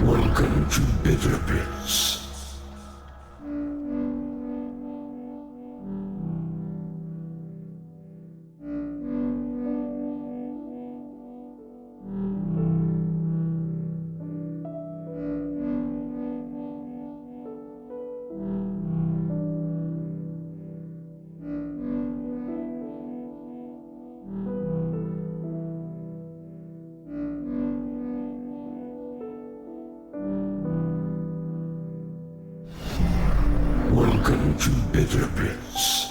Welcome to Bitter Pits. Welcome to Bitter Pits.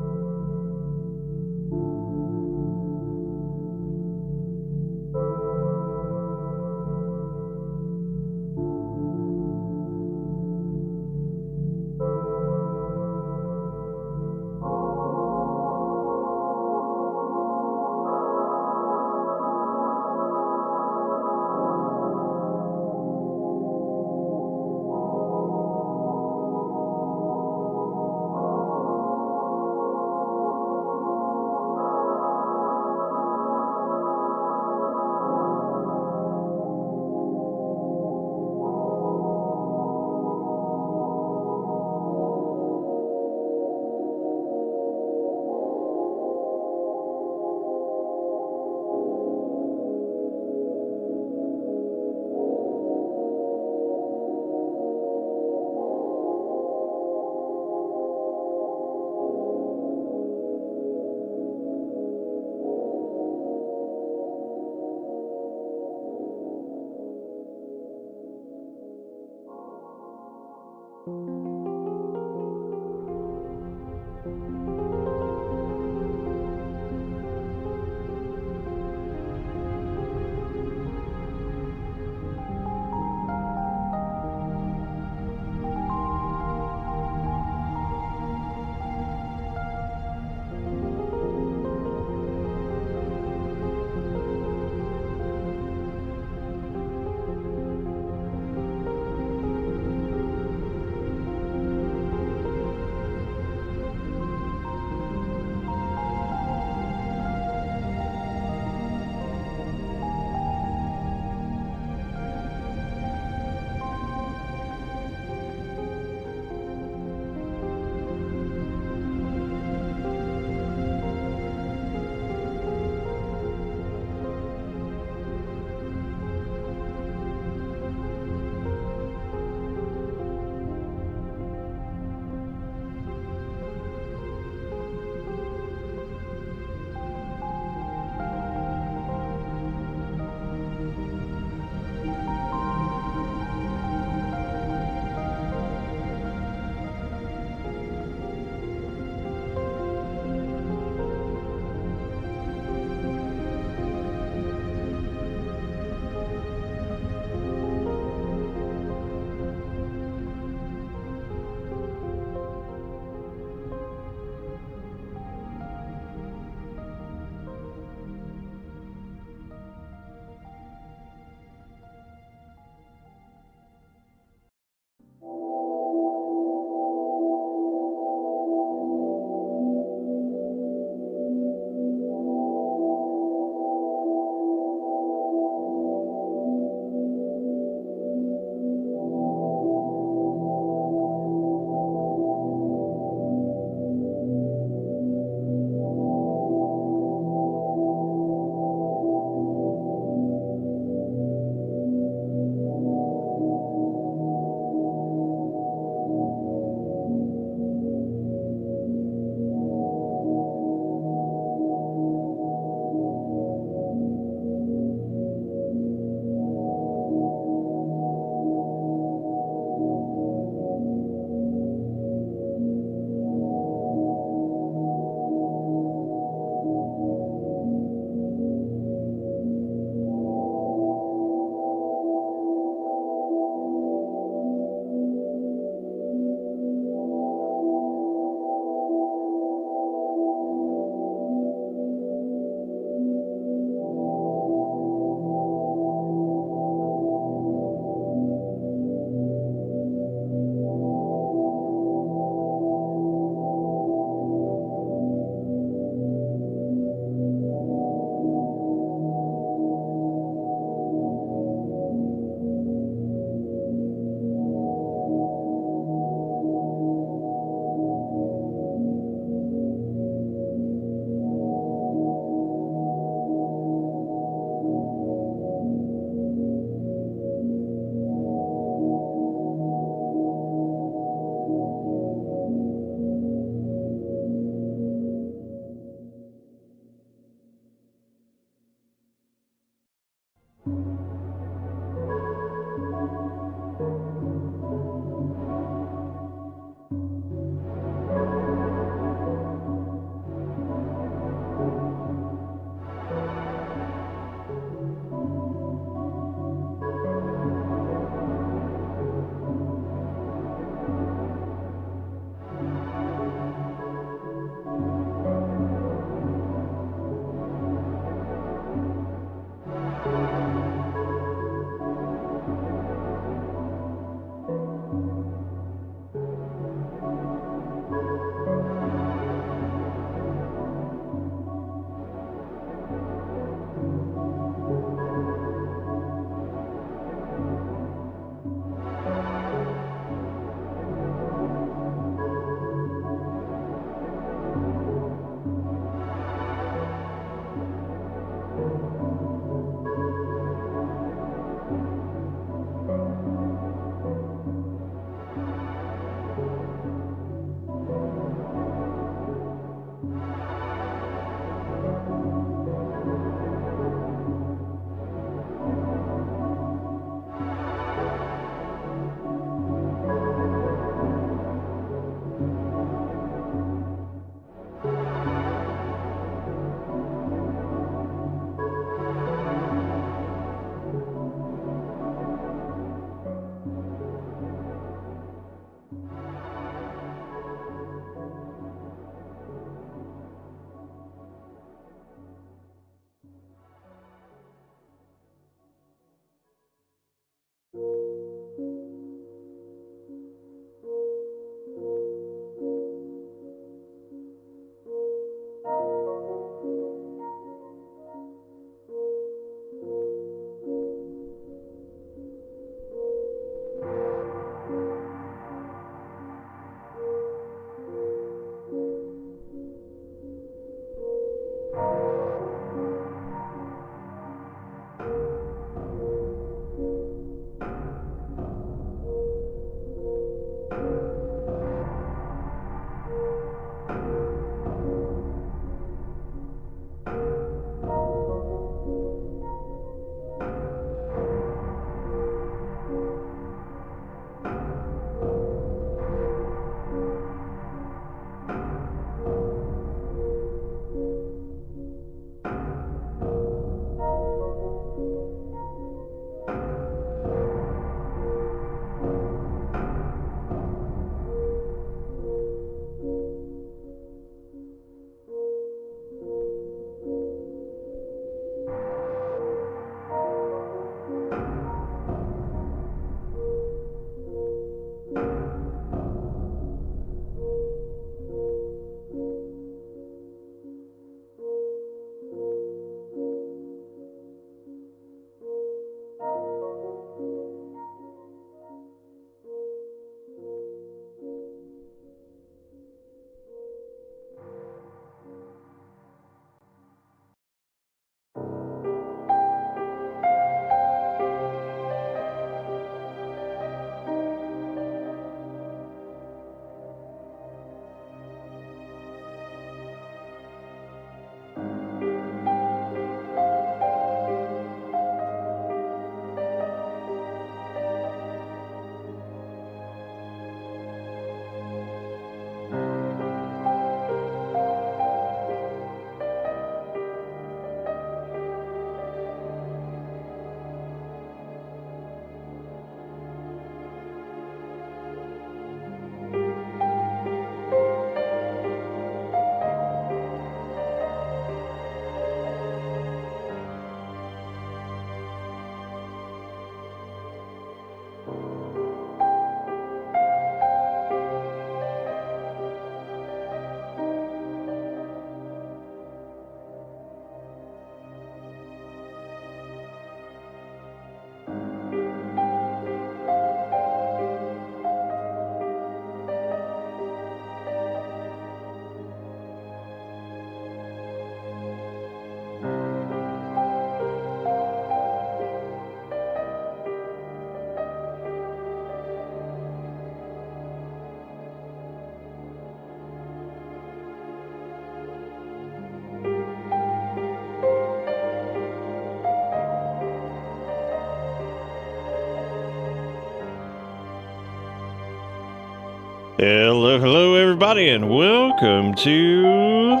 Hello, everybody, and welcome to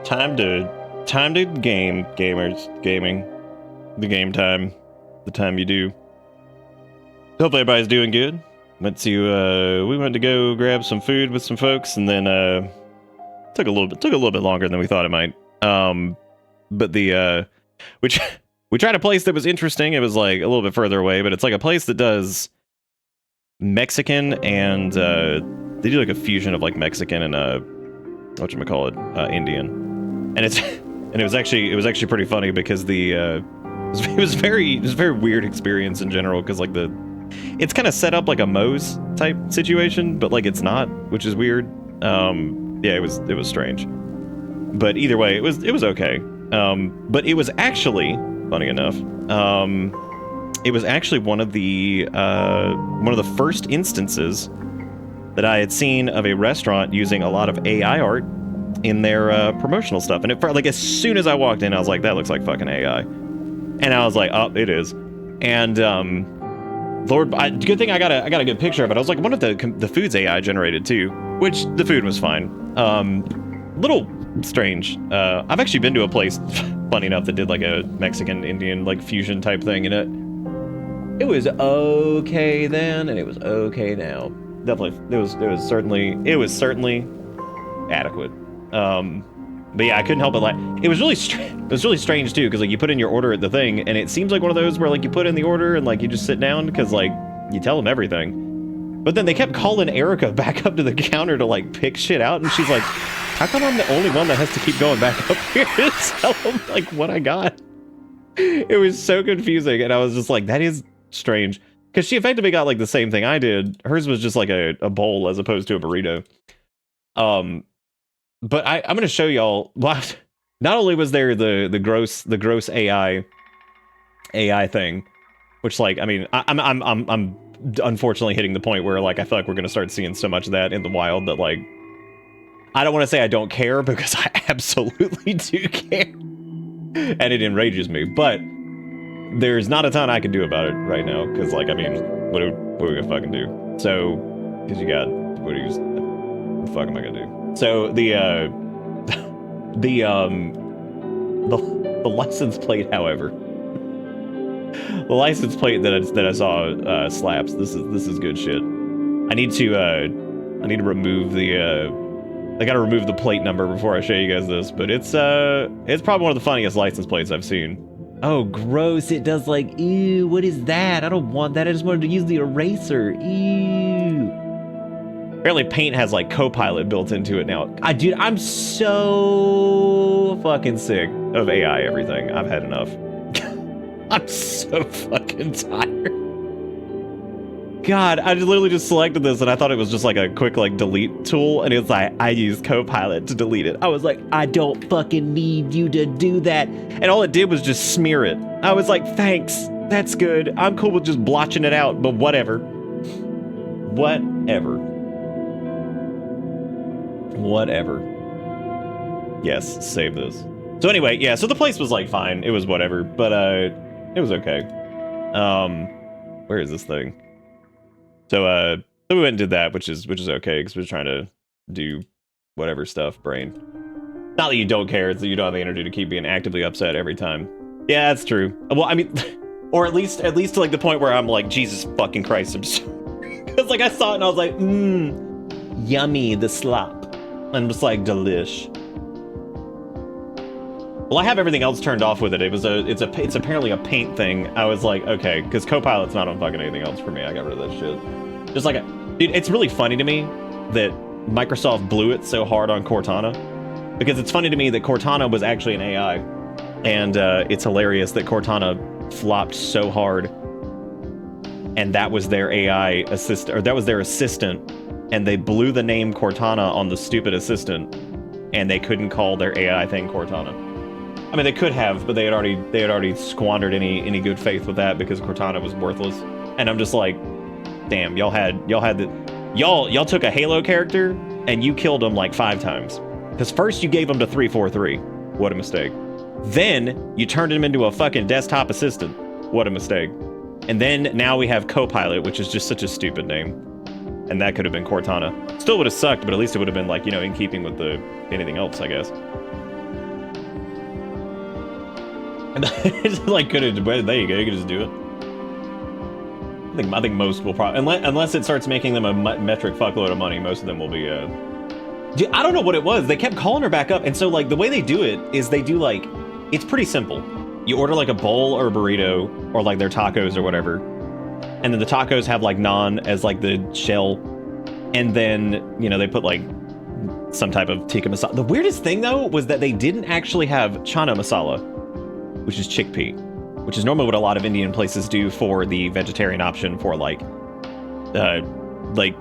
time to gaming, the game time, the time you do. Hopefully, everybody's doing good. We went to go grab some food with some folks, and then took a little bit longer than we thought it might. But we tried a place that was interesting. It was like a little bit further away, but it's like a place that does Mexican and they do like a fusion of like Mexican and Indian, and it was actually pretty funny because it was a very weird experience in general, because like it's kind of set up like a Moe's type situation, but like it's not, which is weird. Yeah, it was strange, but either way, it was okay. But it was actually, funny enough, it was actually one of the first instances that I had seen of a restaurant using a lot of AI art in their promotional stuff. And like as soon as I walked in, I was like, that looks like fucking AI. And I was like, oh, it is. And good thing I got a good picture of it. I was like, one of the food's AI generated too, which the food was fine. Little strange. I've actually been to a place, funny enough, that did like a Mexican Indian like fusion type thing, and it was okay then, and it was okay now. Definitely, it was certainly adequate. But yeah, I couldn't help but like, it was really strange too, because like you put in your order at the thing, and it seems like one of those where like you put in the order and like you just sit down because like you tell them everything. But then they kept calling Erica back up to the counter to like pick shit out, and she's like, how come I'm the only one that has to keep going back up here to tell them like what I got? It was so confusing, and I was just like, that is strange, because she effectively got like the same thing I did. Hers was just like a bowl as opposed to a burrito. But I'm gonna show y'all. Well, not only was there the gross AI thing, which like, I mean, I'm unfortunately hitting the point where like I feel like we're gonna start seeing so much of that in the wild that like, I don't want to say I don't care, because I absolutely do care, and it enrages me, but there's not a ton I can do about it right now, because like, I mean, what are we gonna fucking do? So, because you got, what the fuck am I gonna do? So the license plate, however, the license plate that I saw slaps. This is good shit. I need to remove I gotta remove the plate number before I show you guys this, but it's probably one of the funniest license plates I've seen. Oh, gross. It does like, ew, what is that? I don't want that. I just wanted to use the eraser. Ew. Apparently Paint has like Copilot built into it now. Dude, I'm so fucking sick of AI everything. I've had enough. I'm so fucking tired. God, I literally just selected this and I thought it was just like a quick like delete tool, and it's like, I used Copilot to delete it. I was like, I don't fucking need you to do that. And all it did was just smear it. I was like, thanks, that's good. I'm cool with just blotching it out, but whatever. Whatever. Yes, save this. So anyway, yeah, so the place was like fine. It was whatever, but it was okay. Where is this thing? So we went and did that, which is okay, because we're trying to do whatever stuff, brain. Not that you don't care, it's that you don't have the energy to keep being actively upset every time. Yeah, that's true. Well, I mean, or at least to like the point where I'm like, Jesus fucking Christ, I'm sorry. Because like I saw it and I was like, yummy, the slop. And just like, delish. Well, I have everything else turned off with it. It's apparently a Paint thing. I was like, okay, because Copilot's not on fucking anything else for me. I got rid of that shit. Just like, dude, it's really funny to me that Microsoft blew it so hard on Cortana, because it's funny to me that Cortana was actually an AI, and it's hilarious that Cortana flopped so hard, and that was their AI assistant, or that was their assistant, and they blew the name Cortana on the stupid assistant, and they couldn't call their AI thing Cortana. I mean, they could have, but they had already squandered any good faith with that, because Cortana was worthless. And I'm just like, damn, y'all took a Halo character and you killed him like 5 times. Because first you gave him to 343. What a mistake. Then you turned him into a fucking desktop assistant. What a mistake. And then now we have Copilot, which is just such a stupid name. and that could have been Cortana. Still would have sucked, but at least it would have been like, you know, in keeping with the anything else, I guess. And it's like, there you go, you could just do it. I think most will probably, unless it starts making them a metric fuckload of money, most of them will be, Dude, I don't know what it was. They kept calling her back up, and so, like, the way they do it is they do, like, it's pretty simple. You order, like, a bowl or a burrito, or, like, their tacos or whatever, and then the tacos have, like, naan as, like, the shell, and then, you know, they put, like, some type of tikka masala. The weirdest thing, though, was that they didn't actually have chana masala, which is chickpea, which is normally what a lot of Indian places do for the vegetarian option for, like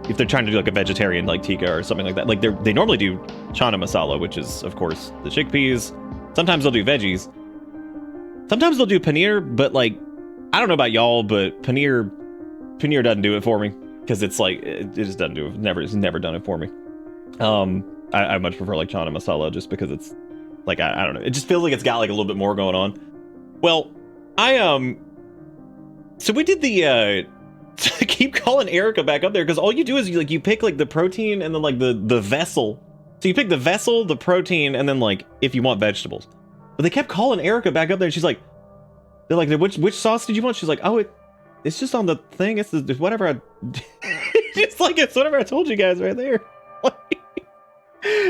if they're trying to do like a vegetarian like tikka or something like that. Like they normally do chana masala, which is of course the chickpeas. Sometimes they'll do veggies. Sometimes they'll do paneer, but like I don't know about y'all, but paneer doesn't do it for me because it's like it just doesn't do it. It's never done it for me. I much prefer like chana masala just because it's like I don't know. It just feels like it's got like a little bit more going on. Well, so we did the keep calling Erica back up there because all you do is you pick like the protein and then like the vessel. So you pick the vessel, the protein, and then like if you want vegetables. But they kept calling Erica back up there, and she's like, they're like, which sauce did you want? She's like, oh, it's just on the thing. It's whatever I. It's like it's whatever I told you guys right there.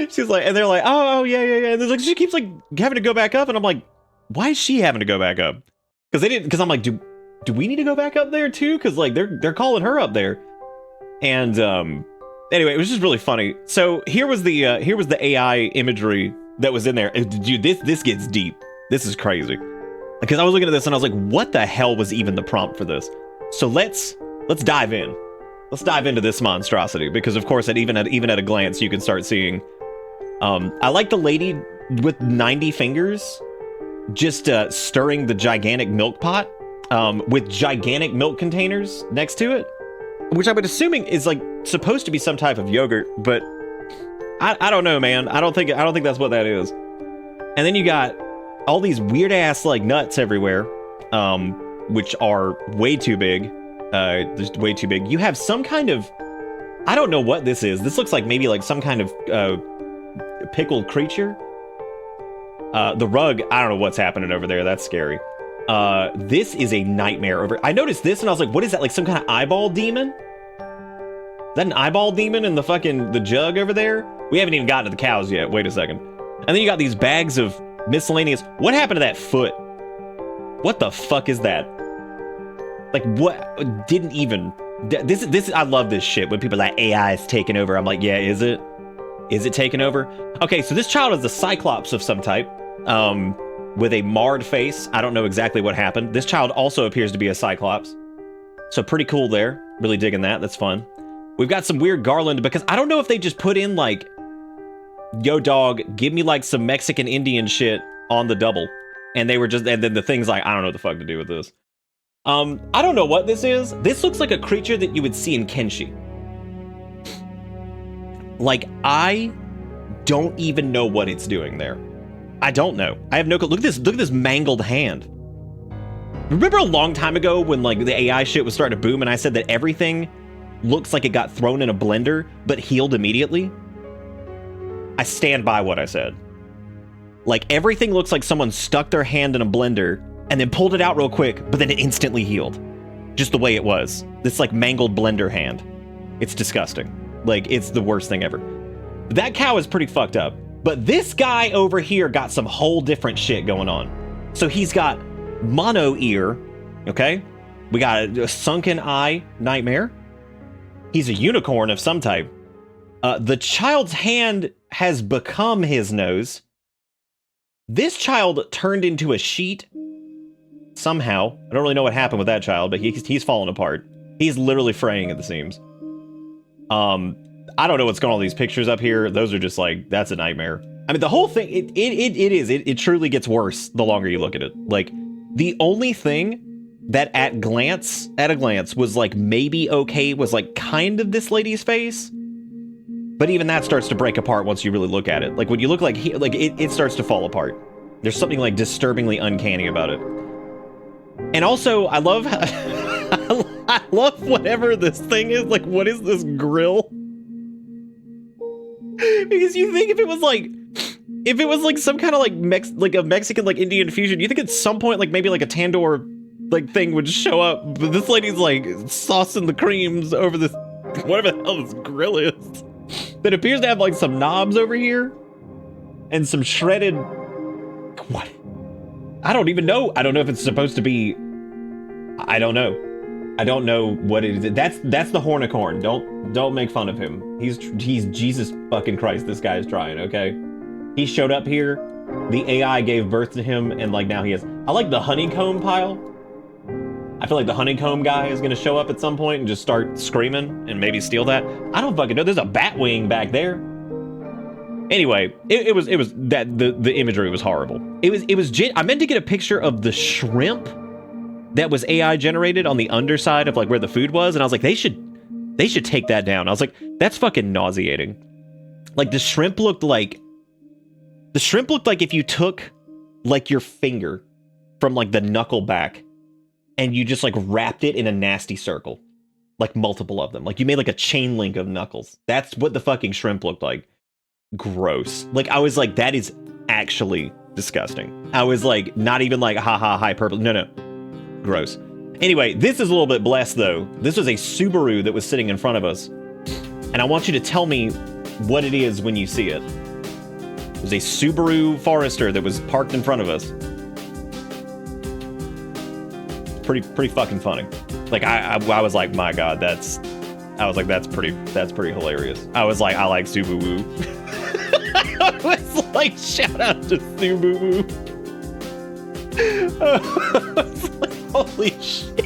She's like, and they're like, oh yeah. And there's like she keeps like having to go back up, and I'm like, why is she having to go back up? Because I'm like, do we need to go back up there too? Because like they're calling her up there, and anyway, it was just really funny. So here was the AI imagery that was in there. Dude, this gets deep. This is crazy. Because I was looking at this and I was like, what the hell was even the prompt for this? So let's dive in. Let's dive into this monstrosity because of course, even at a glance, you can start seeing. I like the lady with 90 fingers, just stirring the gigantic milk pot. With gigantic milk containers next to it, which I would assuming is like supposed to be some type of yogurt, but I don't know, man. I don't think that's what that is. And then you got all these weird ass like nuts everywhere, which are way too big, just way too big. You have some kind of, I don't know what this is. This looks like maybe like some kind of pickled creature. The rug, I don't know what's happening over there. That's scary. This is a nightmare over. I noticed this and I was like, what is that? Like some kind of eyeball demon? Is that an eyeball demon in the jug over there? We haven't even gotten to the cows yet. Wait a second. And then you got these bags of miscellaneous. What happened to that foot? What the fuck is that? Like what? Didn't even. This I love this shit when people are like AI is taking over. I'm like, yeah, is it? Is it taking over? Okay, so this child is a cyclops of some type. With a marred face. I don't know exactly what happened. This child also appears to be a cyclops. So pretty cool there. Really digging that. That's fun. We've got some weird garland because I don't know if they just put in like, yo dog, give me like some Mexican Indian shit on the double. And they were just, and then the thing's like, I don't know what the fuck to do with this. I don't know what this is. This looks like a creature that you would see in Kenshi. Like, I don't even know what it's doing there. I don't know. I have no clue. Look at this mangled hand. Remember a long time ago when like the AI shit was starting to boom and I said that everything looks like it got thrown in a blender but healed immediately? I stand by what I said. Like everything looks like someone stuck their hand in a blender and then pulled it out real quick, but then it instantly healed. Just the way it was. This like mangled blender hand. It's disgusting. Like it's the worst thing ever. That cow is pretty fucked up. But this guy over here got some whole different shit going on. So he's got mono ear, okay? We got a sunken eye nightmare. He's a unicorn of some type. The child's hand has become his nose. This child turned into a sheet somehow. I don't really know what happened with that child, but he's falling apart. He's literally fraying at the seams. I don't know what's going on with these pictures up here. Those are just like, that's a nightmare. I mean, the whole thing, it truly gets worse the longer you look at it. Like, the only thing that at a glance was like maybe okay was like kind of this lady's face. But even that starts to break apart once you really look at it. Like when you look like it starts to fall apart. There's something like disturbingly uncanny about it. And also, I love I love whatever this thing is. Like, what is this grill? Because you think if it was like some kind of like a Mexican like Indian fusion, you think at some point like maybe like a tandoor like thing would show up, but this lady's like saucing the creams over this whatever the hell this grill is that appears to have like some knobs over here and some shredded what? I don't even know. I don't know if it's supposed to be. I don't know. I don't know what it is. That's the Hornicorn. Don't make fun of him. He's Jesus fucking Christ. This guy is trying. Okay, he showed up here. The AI gave birth to him, and like now he has. I like the honeycomb pile. I feel like the honeycomb guy is gonna show up at some point and just start screaming and maybe steal that. I don't fucking know. There's a bat wing back there. Anyway, it was that the imagery was horrible. I meant to get a picture of the shrimp that was AI generated on the underside of like where the food was, and I was like, they should take that down. I was like, that's fucking nauseating. Like the shrimp looked like if you took like your finger from like the knuckle back and you just like wrapped it in a nasty circle, like multiple of them. Like you made like a chain link of knuckles. That's what the fucking shrimp looked like. Gross. Like I was like, that is actually disgusting. I was like, not even like haha hyperbole. No. Gross. Anyway, this is a little bit blessed though. This was a Subaru that was sitting in front of us. And I want you to tell me what it is when you see it. It was a Subaru Forester that was parked in front of us. Pretty fucking funny. Like I was like, my God, that's pretty hilarious. I was like, I like Subaru. I was like, shout out to Subaru. I was like, holy shit.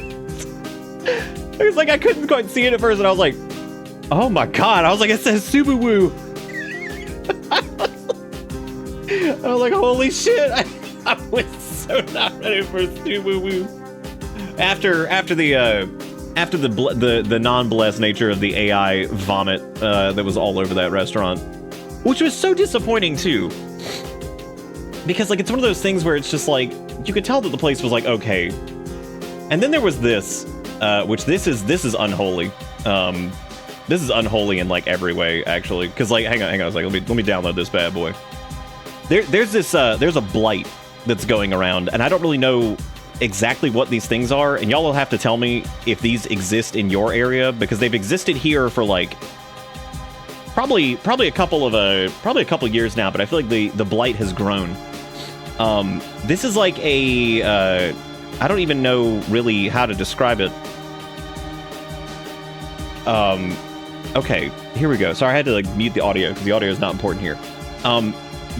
It was like I couldn't quite see it at first, and I was like, oh my God. I was like, it says Subaru. I was like, holy shit. I was so not ready for Subaru. After the non-blessed nature of the AI vomit that was all over that restaurant, which was so disappointing too, because like it's one of those things where it's just like you could tell that the place was like okay, and then there was this, which this is unholy. This is unholy in like every way actually, because like hang on a second, let me download this bad boy. There's a blight that's going around, and I don't really know exactly what these things are, and y'all will have to tell me if these exist in your area, because they've existed here for like probably a couple of years now, but I feel like the blight has grown. This is like a I don't even know really how to describe it. Okay, here we go. Sorry, I had to like mute the audio because the audio is not important here.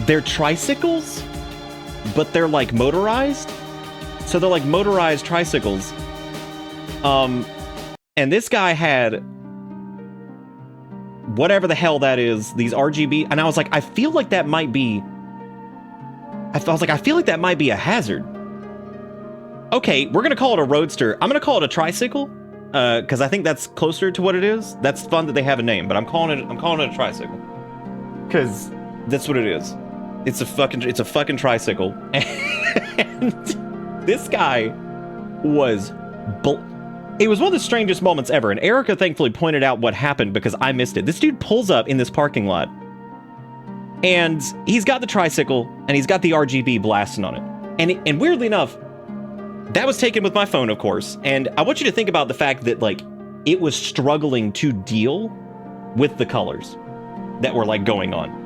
They're tricycles, but they're like motorized. So they're like motorized tricycles. And this guy had whatever the hell that is, these RGB, and I was like, I feel like that might be a hazard. Okay, we're gonna call it a roadster. I'm gonna call it a tricycle, because I think that's closer to what it is. That's fun that they have a name, but I'm calling it a tricycle, because that's what it is. It's a fucking tricycle. And this guy was it was one of the strangest moments ever, and Erica thankfully pointed out what happened because I missed it. This dude pulls up in this parking lot, and he's got the tricycle, and he's got the RGB blasting on it. And weirdly enough, that was taken with my phone, of course, and I want you to think about the fact that, like, it was struggling to deal with the colors that were, like, going on.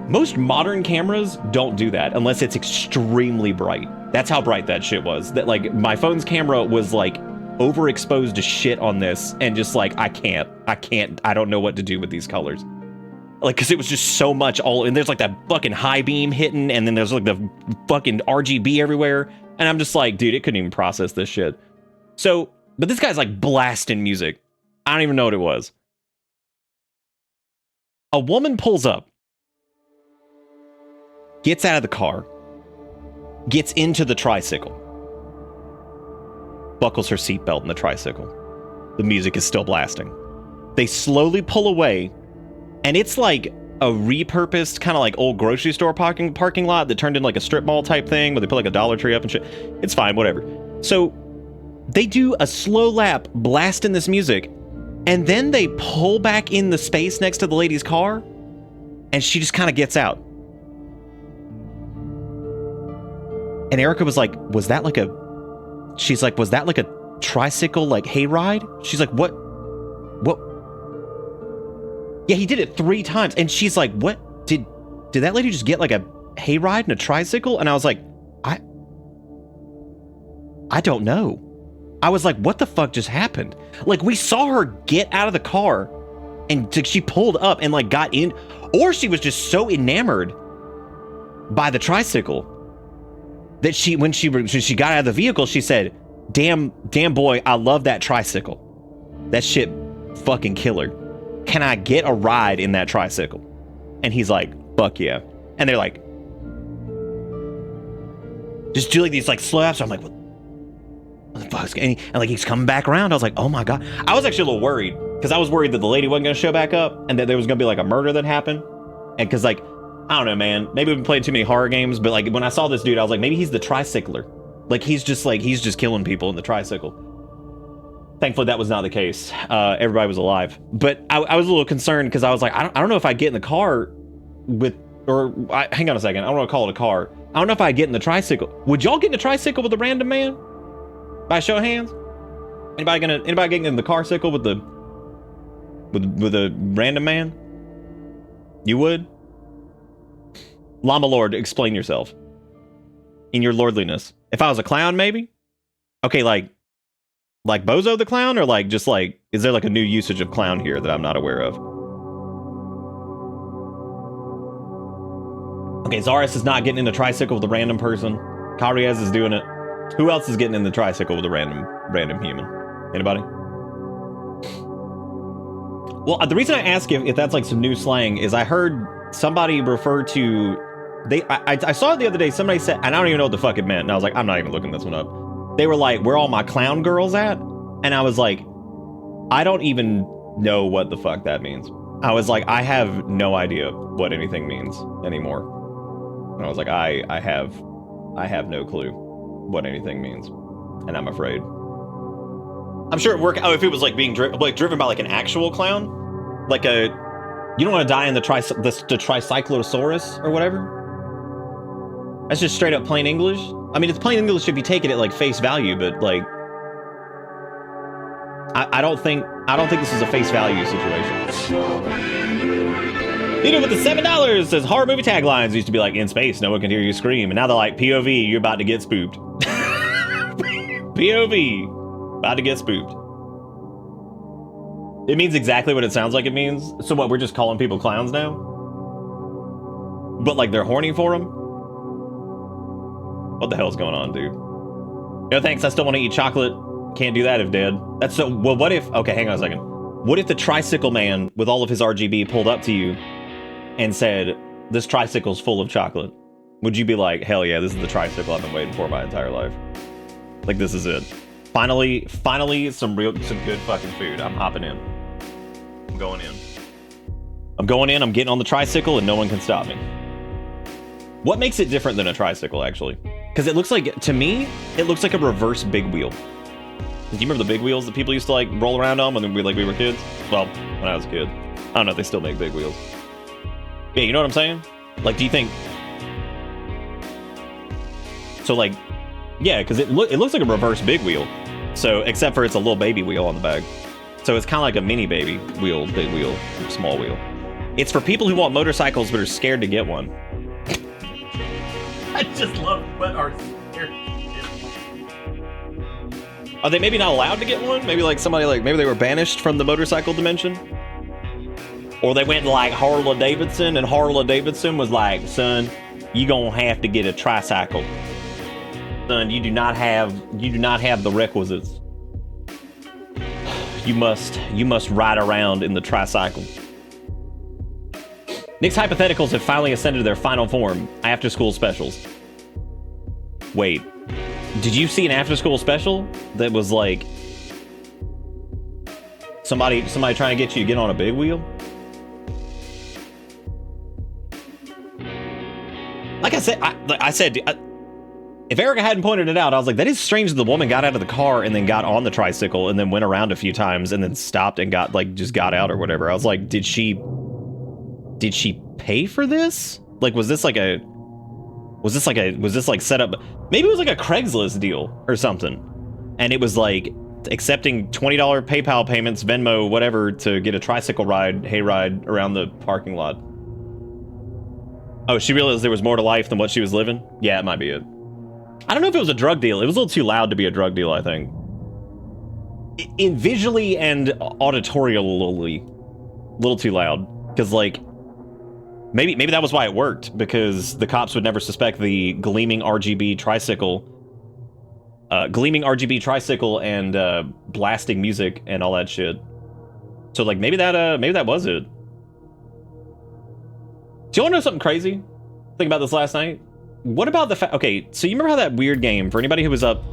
Most modern cameras don't do that unless it's extremely bright. That's how bright that shit was. That, like, my phone's camera was, like, overexposed to shit on this, and just, like, I don't know what to do with these colors. Like, because it was just so much and there's, like, that fucking high beam hitting, and then there's, like, the fucking RGB everywhere, and I'm just like, dude, it couldn't even process this shit. So, but this guy's, like, blasting music. I don't even know what it was. A woman pulls up, gets out of the car, gets into the tricycle, buckles her seatbelt in the tricycle. The music is still blasting. They slowly pull away, and it's like a repurposed kind of like old grocery store parking lot that turned into like a strip mall type thing where they put like a Dollar Tree up and shit. It's fine, whatever. So They do a slow lap blasting this music, and then they pull back in the space next to the lady's car, and she just kind of gets out. And Erica was like, was that like a tricycle, like, hayride? She's like, what? Yeah, he did it 3 times. And she's like, what? Did that lady just get like a hayride and a tricycle? And I was like, I don't know. I was like, what the fuck just happened? Like, we saw her get out of the car and she pulled up and like got in, or she was just so enamored by the tricycle that when she got out of the vehicle, she said, damn boy, I love that tricycle. That shit fucking killer. Can I get a ride in that tricycle? And he's like, fuck yeah. And they're like, just do like these like slow ups. I'm like, what the fuck's and like he's coming back around. I was like, oh my God. I was actually a little worried because I was worried that the lady wasn't gonna show back up and that there was gonna be like a murder that happened. And because like, I don't know, man, maybe we've been playing too many horror games, but like when I saw this dude, I was like, maybe he's the tricycler. Like he's just killing people in the tricycle. Thankfully, that was not the case. Everybody was alive. But I was a little concerned because I was like, I don't know if I get in the car hang on a second. I don't want to call it a car. I don't know if I get in the tricycle. Would y'all get in a tricycle with a random man? By a show of hands? Anybody getting in the car cycle with a random man? You would? Llama Lord, explain yourself. In your lordliness. If I was a clown, maybe? Okay, like Bozo the clown, or like just like, is there like a new usage of clown here that I'm not aware of? Okay, Zaris is not getting in a tricycle with a random person. Kariez is doing it. Who else is getting in the tricycle with a random human? Anybody? Well, the reason I ask if that's like some new slang is I heard somebody refer to I saw it the other day. Somebody said, and I don't even know what the fuck it meant. And I was like, I'm not even looking this one up. They were like, where all my clown girls at? And I was like, I don't even know what the fuck that means. I was like, I have no idea what anything means anymore. And I was like, I have no clue what anything means. And I'm afraid. I'm sure it worked. Oh, if it was like being driven by like an actual clown, like you don't want to die in the Tricyclosaurus or whatever. That's just straight up plain English. I mean, it's plain English if you take it at like face value, but like, I don't think this is a face value situation. Even with the $7 says horror movie taglines used to be like, in space, no one can hear you scream, and now they're like, POV, you're about to get spooked. POV, about to get spooked. It means exactly what it sounds like it means. So what, we're just calling people clowns now? But like they're horny for them? What the hell's going on, dude? No thanks, I still want to eat chocolate. Can't do that if dead. That's so, well, what if, okay, hang on a second. What if the tricycle man with all of his RGB pulled up to you and said, this tricycle's full of chocolate? Would you be like, hell yeah, this is the tricycle I've been waiting for my entire life? Like, this is it. Finally, some good fucking food. I'm hopping in. I'm going in, I'm getting on the tricycle and no one can stop me. What makes it different than a tricycle, actually? Because it looks like, to me, it looks like a reverse big wheel. Do you remember the big wheels that people used to like roll around on when we were kids? Well, when I was a kid. I don't know if they still make big wheels. Yeah, you know what I'm saying? Like, do you think... So like, yeah, because it looks like a reverse big wheel. So, except for it's a little baby wheel on the back. So it's kind of like a mini baby wheel, big wheel, small wheel. It's for people who want motorcycles but are scared to get one. I just love what are scared. Are they maybe not allowed to get one? Maybe like somebody like, maybe they were banished from the motorcycle dimension? Or they went to like Harley Davidson and Harley Davidson was like, son, you gonna have to get a tricycle. Son, you do not have the requisites. You must ride around in the tricycle. Nick's hypotheticals have finally ascended to their final form. After school specials. Wait. Did you see an after school special that was like somebody trying to get you to get on a big wheel? Like I said, If Erica hadn't pointed it out, I was like, that is strange that the woman got out of the car and then got on the tricycle and then went around a few times and then stopped and got, like, just got out or whatever. I was like, did she pay for this? Like, was this like set up? Maybe it was like a Craigslist deal or something. And it was like accepting $20 PayPal payments, Venmo, whatever, to get a tricycle ride, hayride around the parking lot. Oh, she realized there was more to life than what she was living? Yeah, it might be it. I don't know if it was a drug deal. It was a little too loud to be a drug deal, I think. In visually and auditorially, a little too loud. Because, like, maybe that was why it worked. Because the cops would never suspect the gleaming RGB tricycle and blasting music and all that shit. So, like, maybe that was it. Do you want to know something crazy? Think about this last night. What about the fact... Okay, so you remember how that weird game, for anybody who was up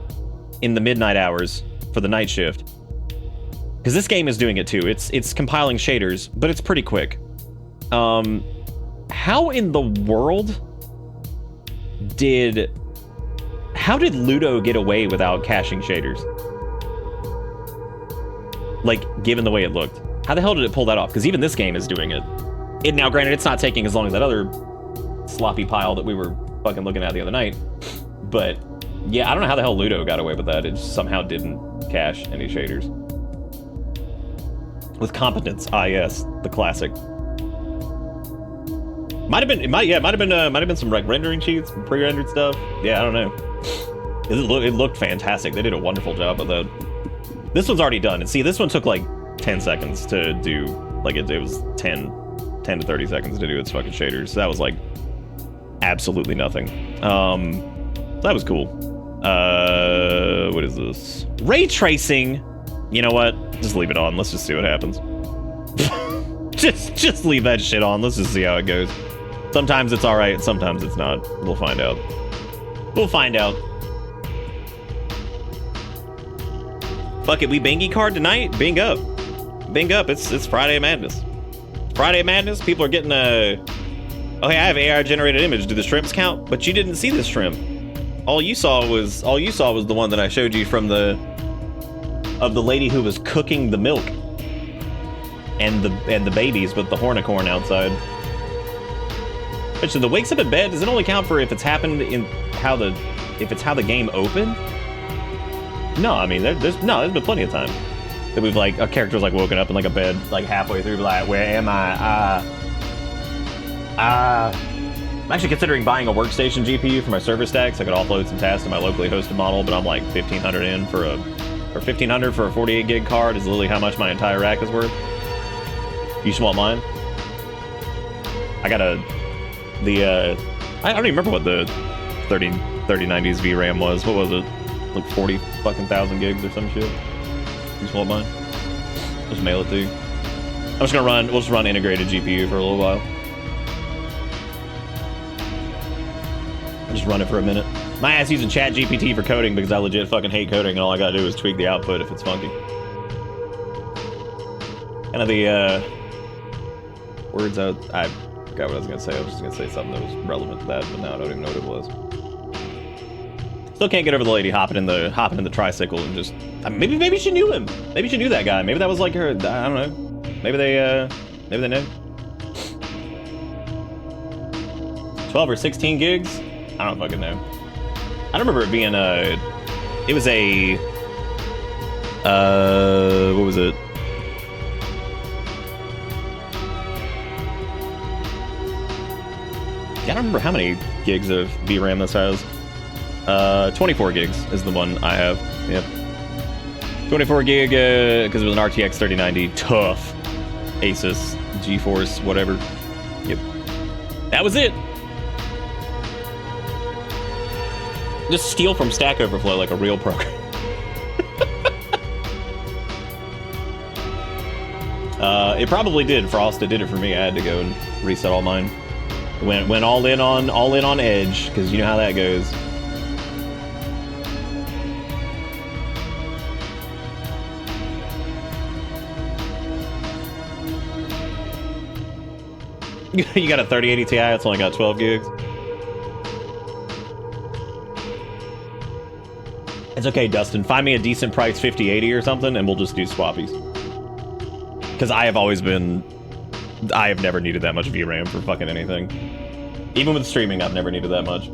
in the midnight hours for the night shift, because this game is doing it too. It's compiling shaders, but it's pretty quick. How in the world how did Ludo get away without caching shaders? Like, given the way it looked. How the hell did it pull that off? Because even this game is doing it. Now, granted, it's not taking as long as that other sloppy pile that we were fucking looking at the other night. But, yeah, I don't know how the hell Ludo got away with that. It just somehow didn't cache any shaders. With competence, yes, the classic. Might have been some like rendering sheets, pre-rendered stuff. Yeah, I don't know. It looked fantastic. They did a wonderful job of that. This one's already done. And see, this one took like 10 seconds to do. Like it was 10 to 30 seconds to do its fucking shaders. So that was like absolutely nothing. That was cool. What is this? Ray tracing. You know what? Just leave it on. Let's just see what happens. just leave that shit on. Let's just see how it goes. Sometimes it's all right. Sometimes it's not. We'll find out. We'll find out. Fuck it. We bingy card tonight. Bing up. Bing up. It's Friday Madness. Friday Madness. People are getting a. Oh, hey, I have AI generated image. Do the shrimps count? But you didn't see this shrimp. All you saw was the one that I showed you from the lady who was cooking the milk and the babies with the hornicorn outside. Which the wakes up in bed, does it only count for if it's happened in how the game opened? No, I mean there's been plenty of time that we've like a character's like woken up in like a bed like halfway through, like, where am I? I'm actually considering buying a workstation GPU for my server stack so I could offload some tasks to my locally hosted model, but I'm like $1,500 in for $1,500 for a 48 gig card is literally how much my entire rack is worth. You should want mine. I got I don't even remember what the 3090's VRAM was. What was it? Like 40 fucking thousand gigs or some shit. You just want mine? I'll just mail it to you. We'll just run integrated GPU for a little while. I'll just run it for a minute. My ass using Chat GPT for coding because I legit fucking hate coding and all I gotta do is tweak the output if it's funky. Kind of the words out. I forgot what I was gonna say. I was just gonna say something that was relevant to that, but now I don't even know what it was. Still can't get over the lady hopping in the tricycle and just. Maybe she knew him. Maybe she knew that guy. Maybe that was like her. I don't know. Maybe they knew. 12 or 16 gigs? I don't fucking know. I don't remember it being it was a what was it? I don't remember how many gigs of VRAM this has. 24 gigs is the one I have. Yep. 24 gig because it was an RTX 3090 tough Asus GeForce whatever. Yep. That was it. Just steal from Stack Overflow like a real program. It probably did. Frosted did it for me. I had to go and reset all mine. Went all in on Edge because you know how that goes. You got a 3080 Ti. It's only got 12 gigs. It's okay, Dustin. Find me a decent price 5080 or something, and we'll just do swappies. Because I have never needed that much VRAM for fucking anything. Even with streaming, I've never needed that much.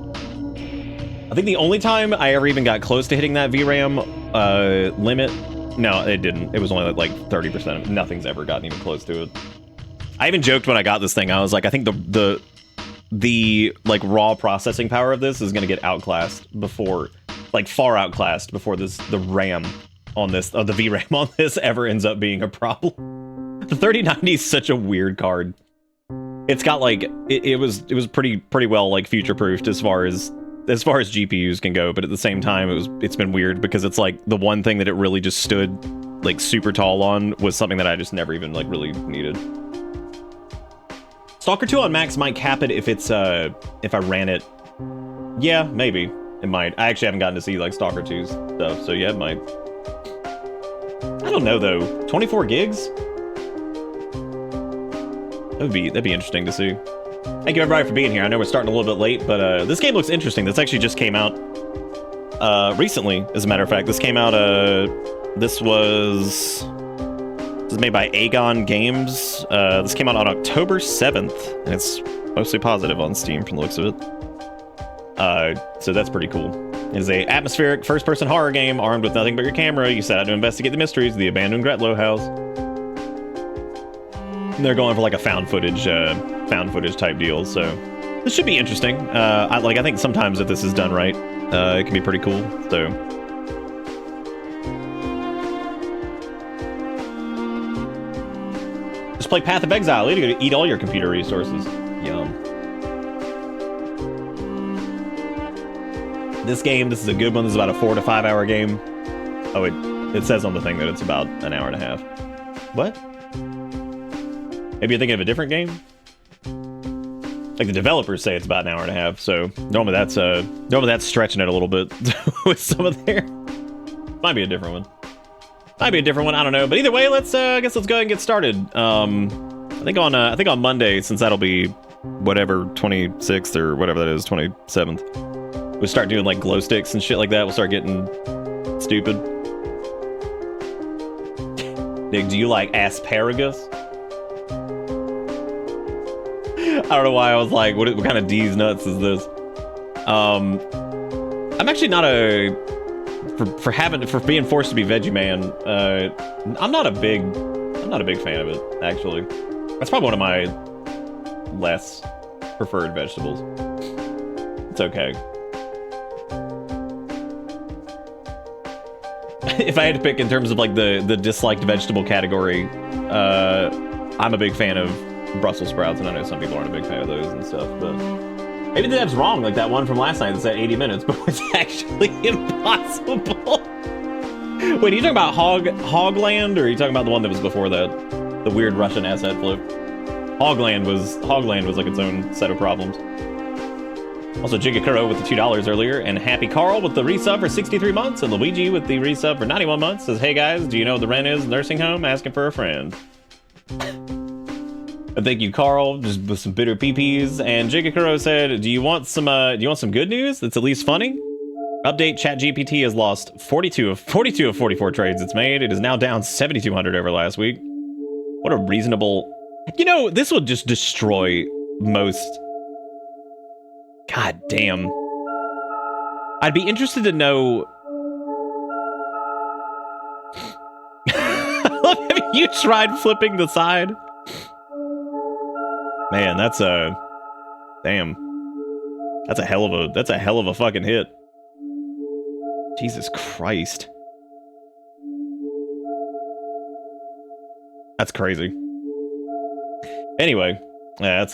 I think the only time I ever even got close to hitting that VRAM limit, no, it didn't. It was only like 30%. Nothing's ever gotten even close to it. I even joked when I got this thing. I was like, I think the like raw processing power of this is gonna get outclassed before, like far outclassed before the RAM on this, the VRAM on this ever ends up being a problem. The 3090 is such a weird card. It's got like it was pretty well like future proofed as far as GPUs can go, but at the same time it's been weird because it's like the one thing that it really just stood like super tall on was something that I just never even like really needed. Stalker 2 on Max might cap it if it's if I ran it. Yeah, maybe it might. I actually haven't gotten to see like Stalker 2's stuff, so yeah, it might. I don't know though. 24 gigs? That'd be interesting to see. Thank you everybody for being here. I know we're starting a little bit late, but this game looks interesting. This actually just came out recently, as a matter of fact. This came out, this was made by Aegon Games. This came out on October 7th, and it's mostly positive on Steam from the looks of it. So that's pretty cool. It is a atmospheric first-person horror game armed with nothing but your camera. You set out to investigate the mysteries of the abandoned Gretlow house. And they're going for like a found footage type deal, so this should be interesting. I think sometimes if this is done right, it can be pretty cool. So just play Path of Exile. You're gonna eat all your computer resources. Yum. This is a good one. This is about a 4 to 5 hour game. Oh, it says on the thing that it's about an hour and a half. What? Maybe you're thinking of a different game? Like the developers say it's about an hour and a half, so normally that's stretching it a little bit with some of their. Might be a different one. I don't know. But either way, I guess let's go ahead and get started. I think on Monday, since that'll be whatever 26th or whatever that is, 27th, we'll start doing like glow sticks and shit like that. We'll start getting stupid. Nick, do you like asparagus? I don't know why I was like, what kind of D's nuts is this? I'm actually not for being forced to be veggie man. I'm not a big fan of it, actually. That's probably one of my less preferred vegetables. It's okay. If I had to pick in terms of like the disliked vegetable category, I'm a big fan of Brussels sprouts, and I know some people aren't a big fan of those and stuff, but maybe that's wrong, like that one from last night that said 80 minutes, but it's actually impossible. Wait, are you talking about Hogland, or are you talking about the one that was before that? The weird Russian asset flip? Hogland was like its own set of problems. Also, Jigakuro with the $2 earlier, and Happy Carl with the resub for 63 months, and Luigi with the resub for 91 months says, hey guys, do you know what the rent is? Nursing home, asking for a friend. Thank you, Carl, just with some bitter PPs. And Jigakuro said, do you want some good news that's at least funny? Update, ChatGPT has lost 42 of 44 trades it's made. It is now down 7,200 over last week. What a reasonable... You know, this will just destroy most... God damn. I'd be interested to know... Have you tried flipping the side? Man, that's a hell of a fucking hit. Jesus Christ. That's crazy. Anyway, yeah,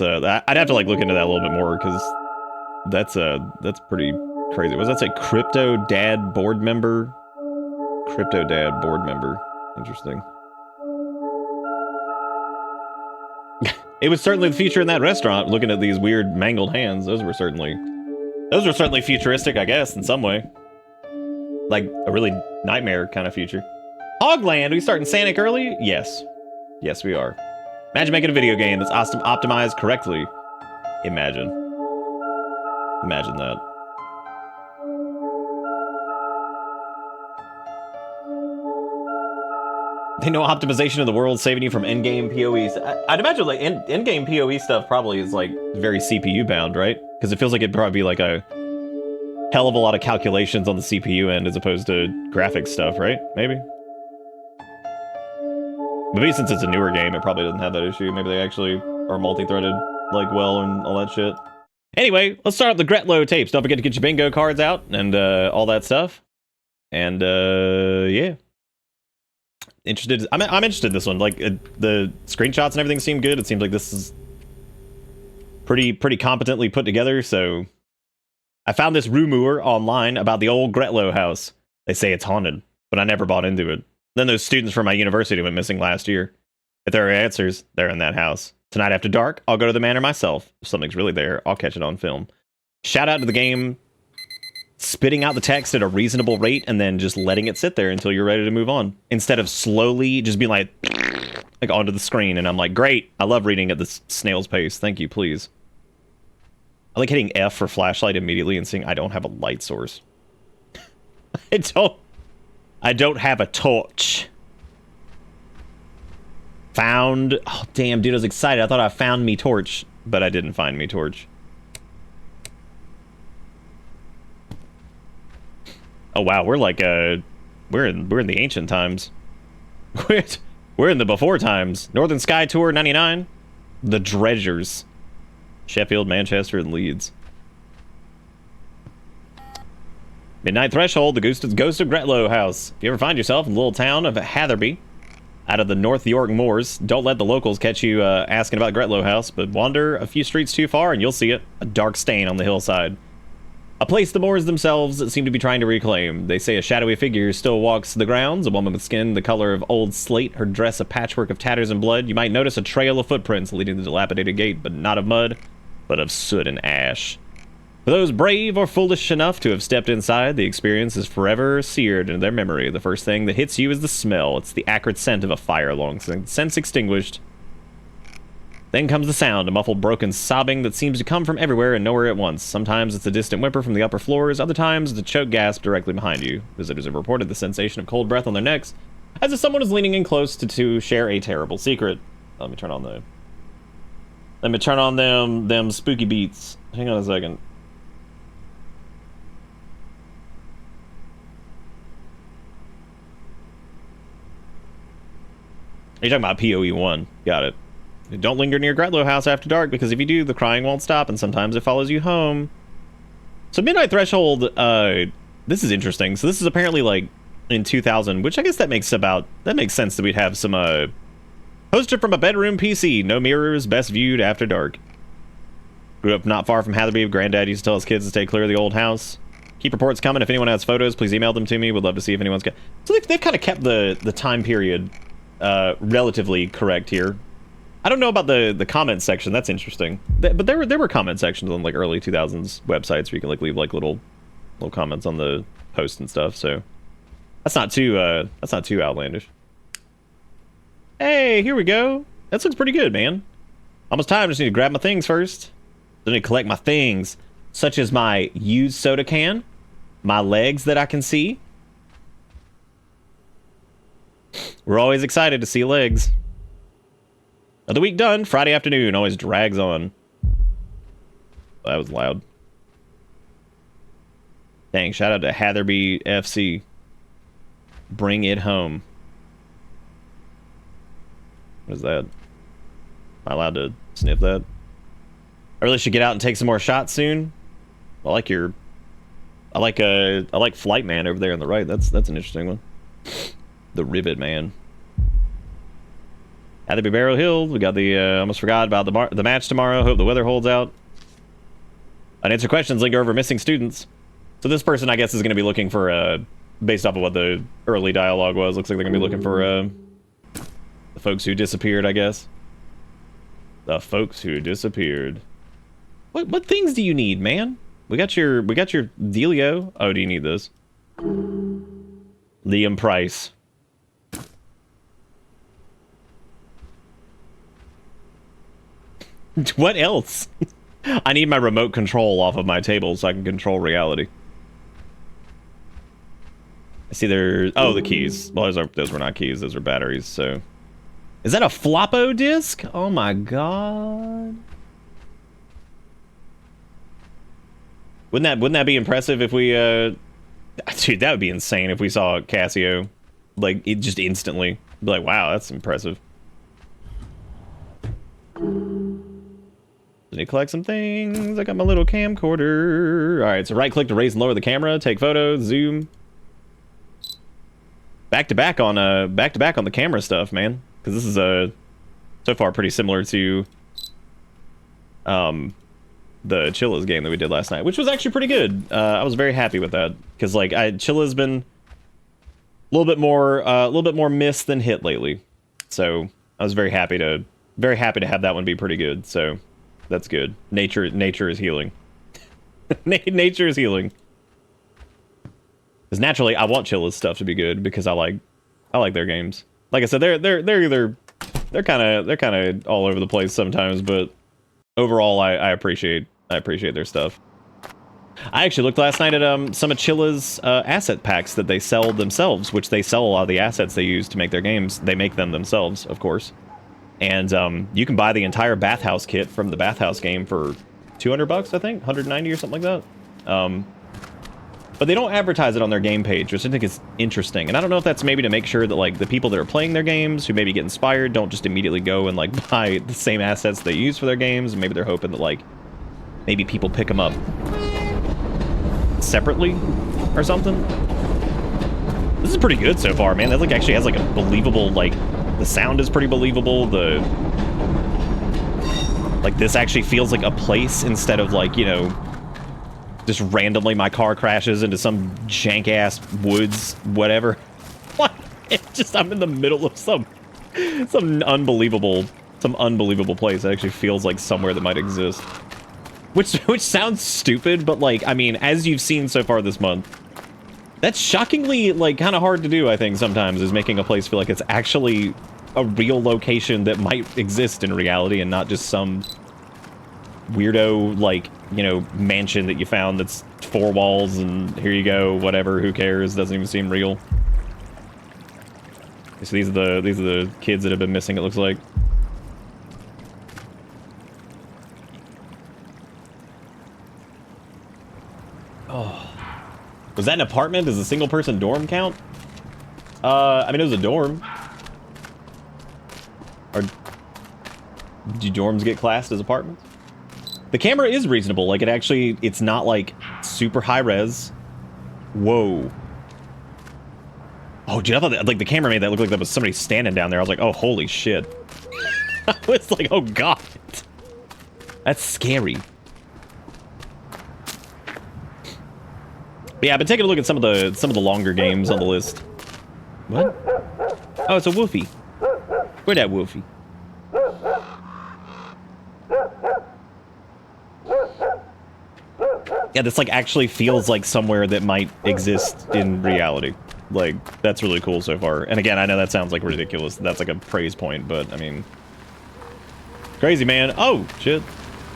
I'd have to like look into that a little bit more, because that's pretty crazy. What does that say? Crypto Dad board member? Crypto Dad board member. Interesting. It was certainly the future in that restaurant, looking at these weird mangled hands. Those were certainly futuristic, I guess, in some way. Like a really nightmare kind of future. Hogland, are we starting Sanic early? Yes. Yes, we are. Imagine making a video game that's optimized correctly. Imagine that. They know optimization of the world, saving you from in-game PoEs. I'd imagine like in-game PoE stuff probably is like very CPU bound, right? Because it feels like it'd probably be like a hell of a lot of calculations on the CPU end as opposed to graphics stuff, right? Maybe. Maybe since it's a newer game, it probably doesn't have that issue. Maybe they actually are multi-threaded like well and all that shit. Anyway, let's start up the Gretlow tapes. Don't forget to get your bingo cards out and all that stuff. And yeah. I'm interested in this one. Like the screenshots and everything seem good. It seems like this is pretty competently put together. So I found this rumor online about the old Gretlow house. They say it's haunted, but I never bought into it. Then those students from my university went missing last year. If there are answers, they're in that house. Tonight after dark, I'll go to the manor myself. If something's really there, I'll catch it on film. Shout out to the game spitting out the text at a reasonable rate and then just letting it sit there until you're ready to move on. Instead of slowly just being like onto the screen. And I'm like, great. I love reading at this snail's pace. Thank you, please. I like hitting F for flashlight immediately and seeing I don't have a light source. I don't have a torch. Found... Oh, damn, dude, I was excited. I thought I found me torch, but I didn't find me torch. Oh, wow, we're like, we're in the ancient times. We're in the before times. Northern Sky Tour 99. The Dredgers. Sheffield, Manchester, and Leeds. Midnight Threshold, the ghost of Gretlow house. If you ever find yourself in the little town of Hatherby, out of the North York moors, don't let the locals catch you asking about Gretlow house, but wander a few streets too far and you'll see it. A dark stain on the hillside. A place the moors themselves seem to be trying to reclaim. They say a shadowy figure still walks the grounds, a woman with skin the color of old slate, her dress a patchwork of tatters and blood. You might notice a trail of footprints leading to the dilapidated gate, but not of mud, but of soot and ash. For those brave or foolish enough to have stepped inside, the experience is forever seared into their memory. The first thing that hits you is the smell. It's the acrid scent of a fire long since extinguished. Then comes the sound, a muffled, broken sobbing that seems to come from everywhere and nowhere at once. Sometimes it's a distant whimper from the upper floors, other times it's a choked gasp directly behind you. Visitors have reported the sensation of cold breath on their necks, as if someone is leaning in close to share a terrible secret. Let me turn on them spooky beats. Hang on a second. You're talking about PoE 1. Got it. Don't linger near Gretlow house after dark, because if you do, the crying won't stop, and sometimes it follows you home. So Midnight Threshold, this is interesting. So this is apparently, like, in 2000, which I guess that makes sense that we'd have some, hosted from a bedroom PC. No mirrors, best viewed after dark. Grew up not far from Hatherby. Granddad used to tell his kids to stay clear of the old house. Keep reports coming. If anyone has photos, please email them to me. Would love to see if anyone's got... So they've kind of kept the time period relatively correct here. I don't know about the comment section. That's interesting. But there were comment sections on like early 2000s websites where you can like leave like little comments on the post and stuff. So that's not too outlandish. Hey, here we go. That looks pretty good, man. Almost time. Just need to grab my things first. I need to collect my things, such as my used soda can, my legs that I can see. We're always excited to see legs. Another week done. Friday afternoon always drags on. That was loud. Dang, shout out to Hatherby FC. Bring it home. What is that? Am I allowed to sniff that? I really should get out and take some more shots soon. I like Flight Man over there on the right. That's an interesting one. The Rivet Man. Hatherby Barrow Hill. We got the almost forgot about the match tomorrow. Hope the weather holds out. Unanswered questions linger over missing students. So this person, I guess, is going to be looking for based off of what the early dialogue was. Looks like they're going to be looking for the folks who disappeared, I guess. The folks who disappeared. What things do you need, man? We got your dealio. Oh, do you need this? Liam Price. What else? I need my remote control off of my table so I can control reality. See there. Oh, the keys. Well, those were not keys. Those were batteries. So, is that a floppo disc? Oh my god. Wouldn't that be impressive if we dude, that would be insane if we saw Casio like it just instantly. Be like, wow, that's impressive. Need to collect some things. I got my little camcorder. All right, so right click to raise and lower the camera, take photos, zoom. Back to back on the camera stuff, man. Because this is so far pretty similar to the Chilla's game that we did last night, which was actually pretty good. I was very happy with that because like Chilla's been a little bit more miss than hit lately, so I was very happy to have that one be pretty good. So that's good. Nature is healing. Nature is healing. Because naturally, I want Chilla's stuff to be good because I like their games. Like I said, they're kind of all over the place sometimes, but overall, I appreciate their stuff. I actually looked last night at some of Chilla's asset packs that they sell themselves, which they sell a lot of the assets they use to make their games. They make them themselves, of course. And you can buy the entire bathhouse kit from the bathhouse game for $200, I think, 190 or something like that. But they don't advertise it on their game page, which I think is interesting. And I don't know if that's maybe to make sure that like the people that are playing their games who maybe get inspired don't just immediately go and like buy the same assets they use for their games. And maybe they're hoping that like maybe people pick them up separately or something. This is pretty good so far, man. That like actually has like a believable, like the sound is pretty believable. Like this actually feels like a place instead of like, you know, just randomly my car crashes into some jank ass woods, whatever. What? It's just I'm in the middle of some unbelievable place that actually feels like somewhere that might exist. Which sounds stupid, but like I mean, as you've seen so far this month, that's shockingly like kind of hard to do. I think sometimes is making a place feel like it's actually a real location that might exist in reality and not just some weirdo like, you know, mansion that you found that's 4 walls and here you go, whatever, who cares, doesn't even seem real. So these are the kids that have been missing, it looks like. Oh, was that an apartment? Does a single person dorm count? I mean, it was a dorm. Or do dorms get classed as apartments? The camera is reasonable. Like, it's not, like, super high res. Whoa. Oh, dude, I thought that, like, the camera made that look like there was somebody standing down there. I was like, oh, holy shit. I was like, oh, God. That's scary. But yeah, I've been taking a look at some of the longer games on the list. What? Oh, it's a woofie. Where'd that woofie? Yeah, this like actually feels like somewhere that might exist in reality. Like, that's really cool so far. And again, I know that sounds like ridiculous. That's like a praise point, but I mean, crazy, man. Oh, shit.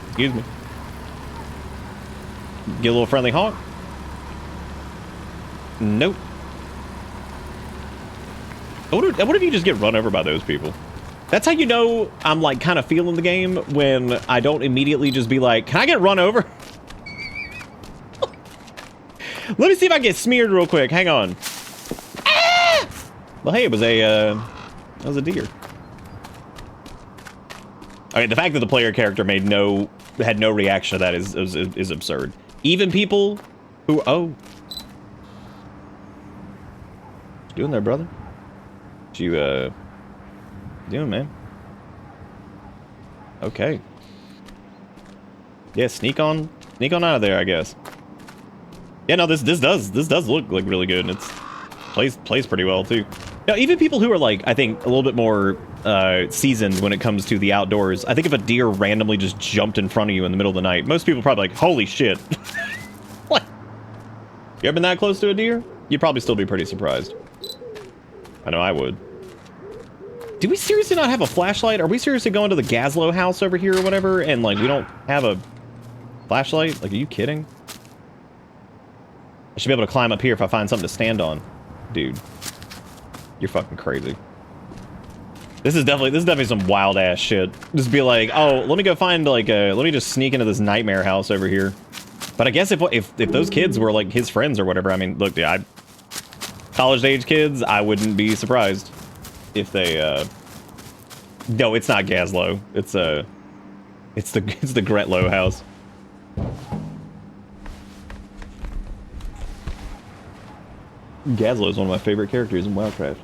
Excuse me. Get a little friendly honk. Nope. What if you just get run over by those people? That's how you know I'm like kind of feeling the game, when I don't immediately just be like, can I get run over? Let me see if I get smeared real quick. Hang on. Ah! Well, hey, it was a deer. Okay, the fact that the player character had no reaction to that is absurd. Even people who what you doing there, brother? What you doing, man? Okay. Yeah, sneak on out of there, I guess. Yeah, no, this does look like really good, and it's plays pretty well too. Now, even people who are like, I think, a little bit more seasoned when it comes to the outdoors, I think if a deer randomly just jumped in front of you in the middle of the night, most people are probably like, holy shit. What? You ever been that close to a deer? You'd probably still be pretty surprised. I know I would. Do we seriously not have a flashlight? Are we seriously going to the Gretlow house over here or whatever, and like we don't have a flashlight? Like, are you kidding? I should be able to climb up here if I find something to stand on. dude, you're fucking crazy. This is definitely some wild ass shit. Just be like, oh, let me go find like let me just sneak into this nightmare house over here. But I guess if those kids were like his friends or whatever, I mean, look, dude, college age kids, I wouldn't be surprised if they no, it's not Gazlow. It's the Gretlow house. Gazlow is one of my favorite characters in Wildcraft.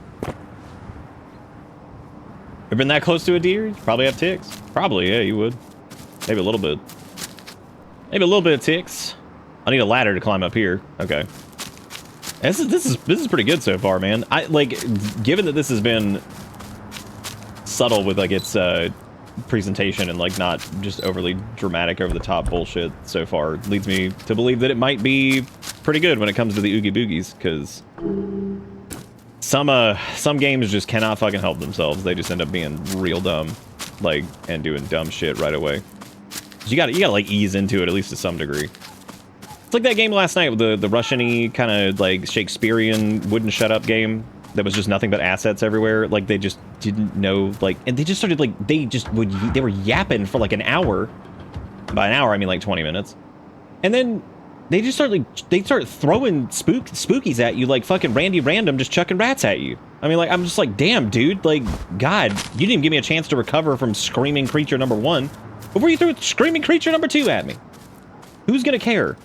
Ever been that close to a deer? You'd probably have ticks. Probably, yeah, you would. Maybe a little bit. Maybe a little bit of ticks. I need a ladder to climb up here. Okay. This is pretty good so far, man. I like, given that this has been subtle with like its presentation and like not just overly dramatic over the top bullshit so far, leads me to believe that it might be pretty good when it comes to the Oogie Boogies, because some games just cannot fucking help themselves. They just end up being real dumb, like, and doing dumb shit right away. So you gotta like ease into it at least to some degree. It's like that game last night with the Russian-y kind of like Shakespearean wouldn't shut up game that was just nothing but assets everywhere. Like they just didn't know, like, and they just started like they were yapping for like an hour. By an hour I mean like 20 minutes, and then they just start throwing spookies at you like fucking Randy Random, just chucking rats at you. I mean, like, I'm just like, damn, dude, like, God, you didn't even give me a chance to recover from Screaming Creature number 1 before you threw Screaming Creature number 2 at me. Who's gonna care?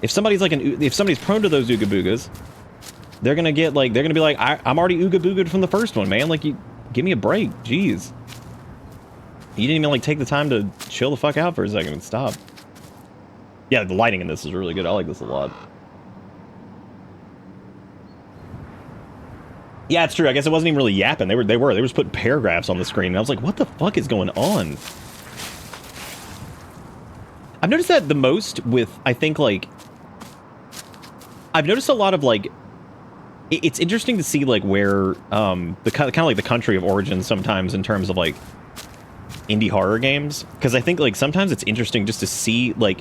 If somebody's like if somebody's prone to those Ooga Boogas, they're gonna be like, I'm already Ooga Booga'd from the first one, man. Like, you give me a break, jeez. You didn't even like take the time to chill the fuck out for a second and stop. Yeah, the lighting in this is really good. I like this a lot. Yeah, it's true. I guess it wasn't even really yapping. They were just putting paragraphs on the screen. And I was like, what the fuck is going on? I've noticed that the most with, I think, like, I've noticed a lot of, like, it's interesting to see, like, where, the kind of like the country of origin sometimes in terms of, like, indie horror games. Because I think, like, sometimes it's interesting just to see, like,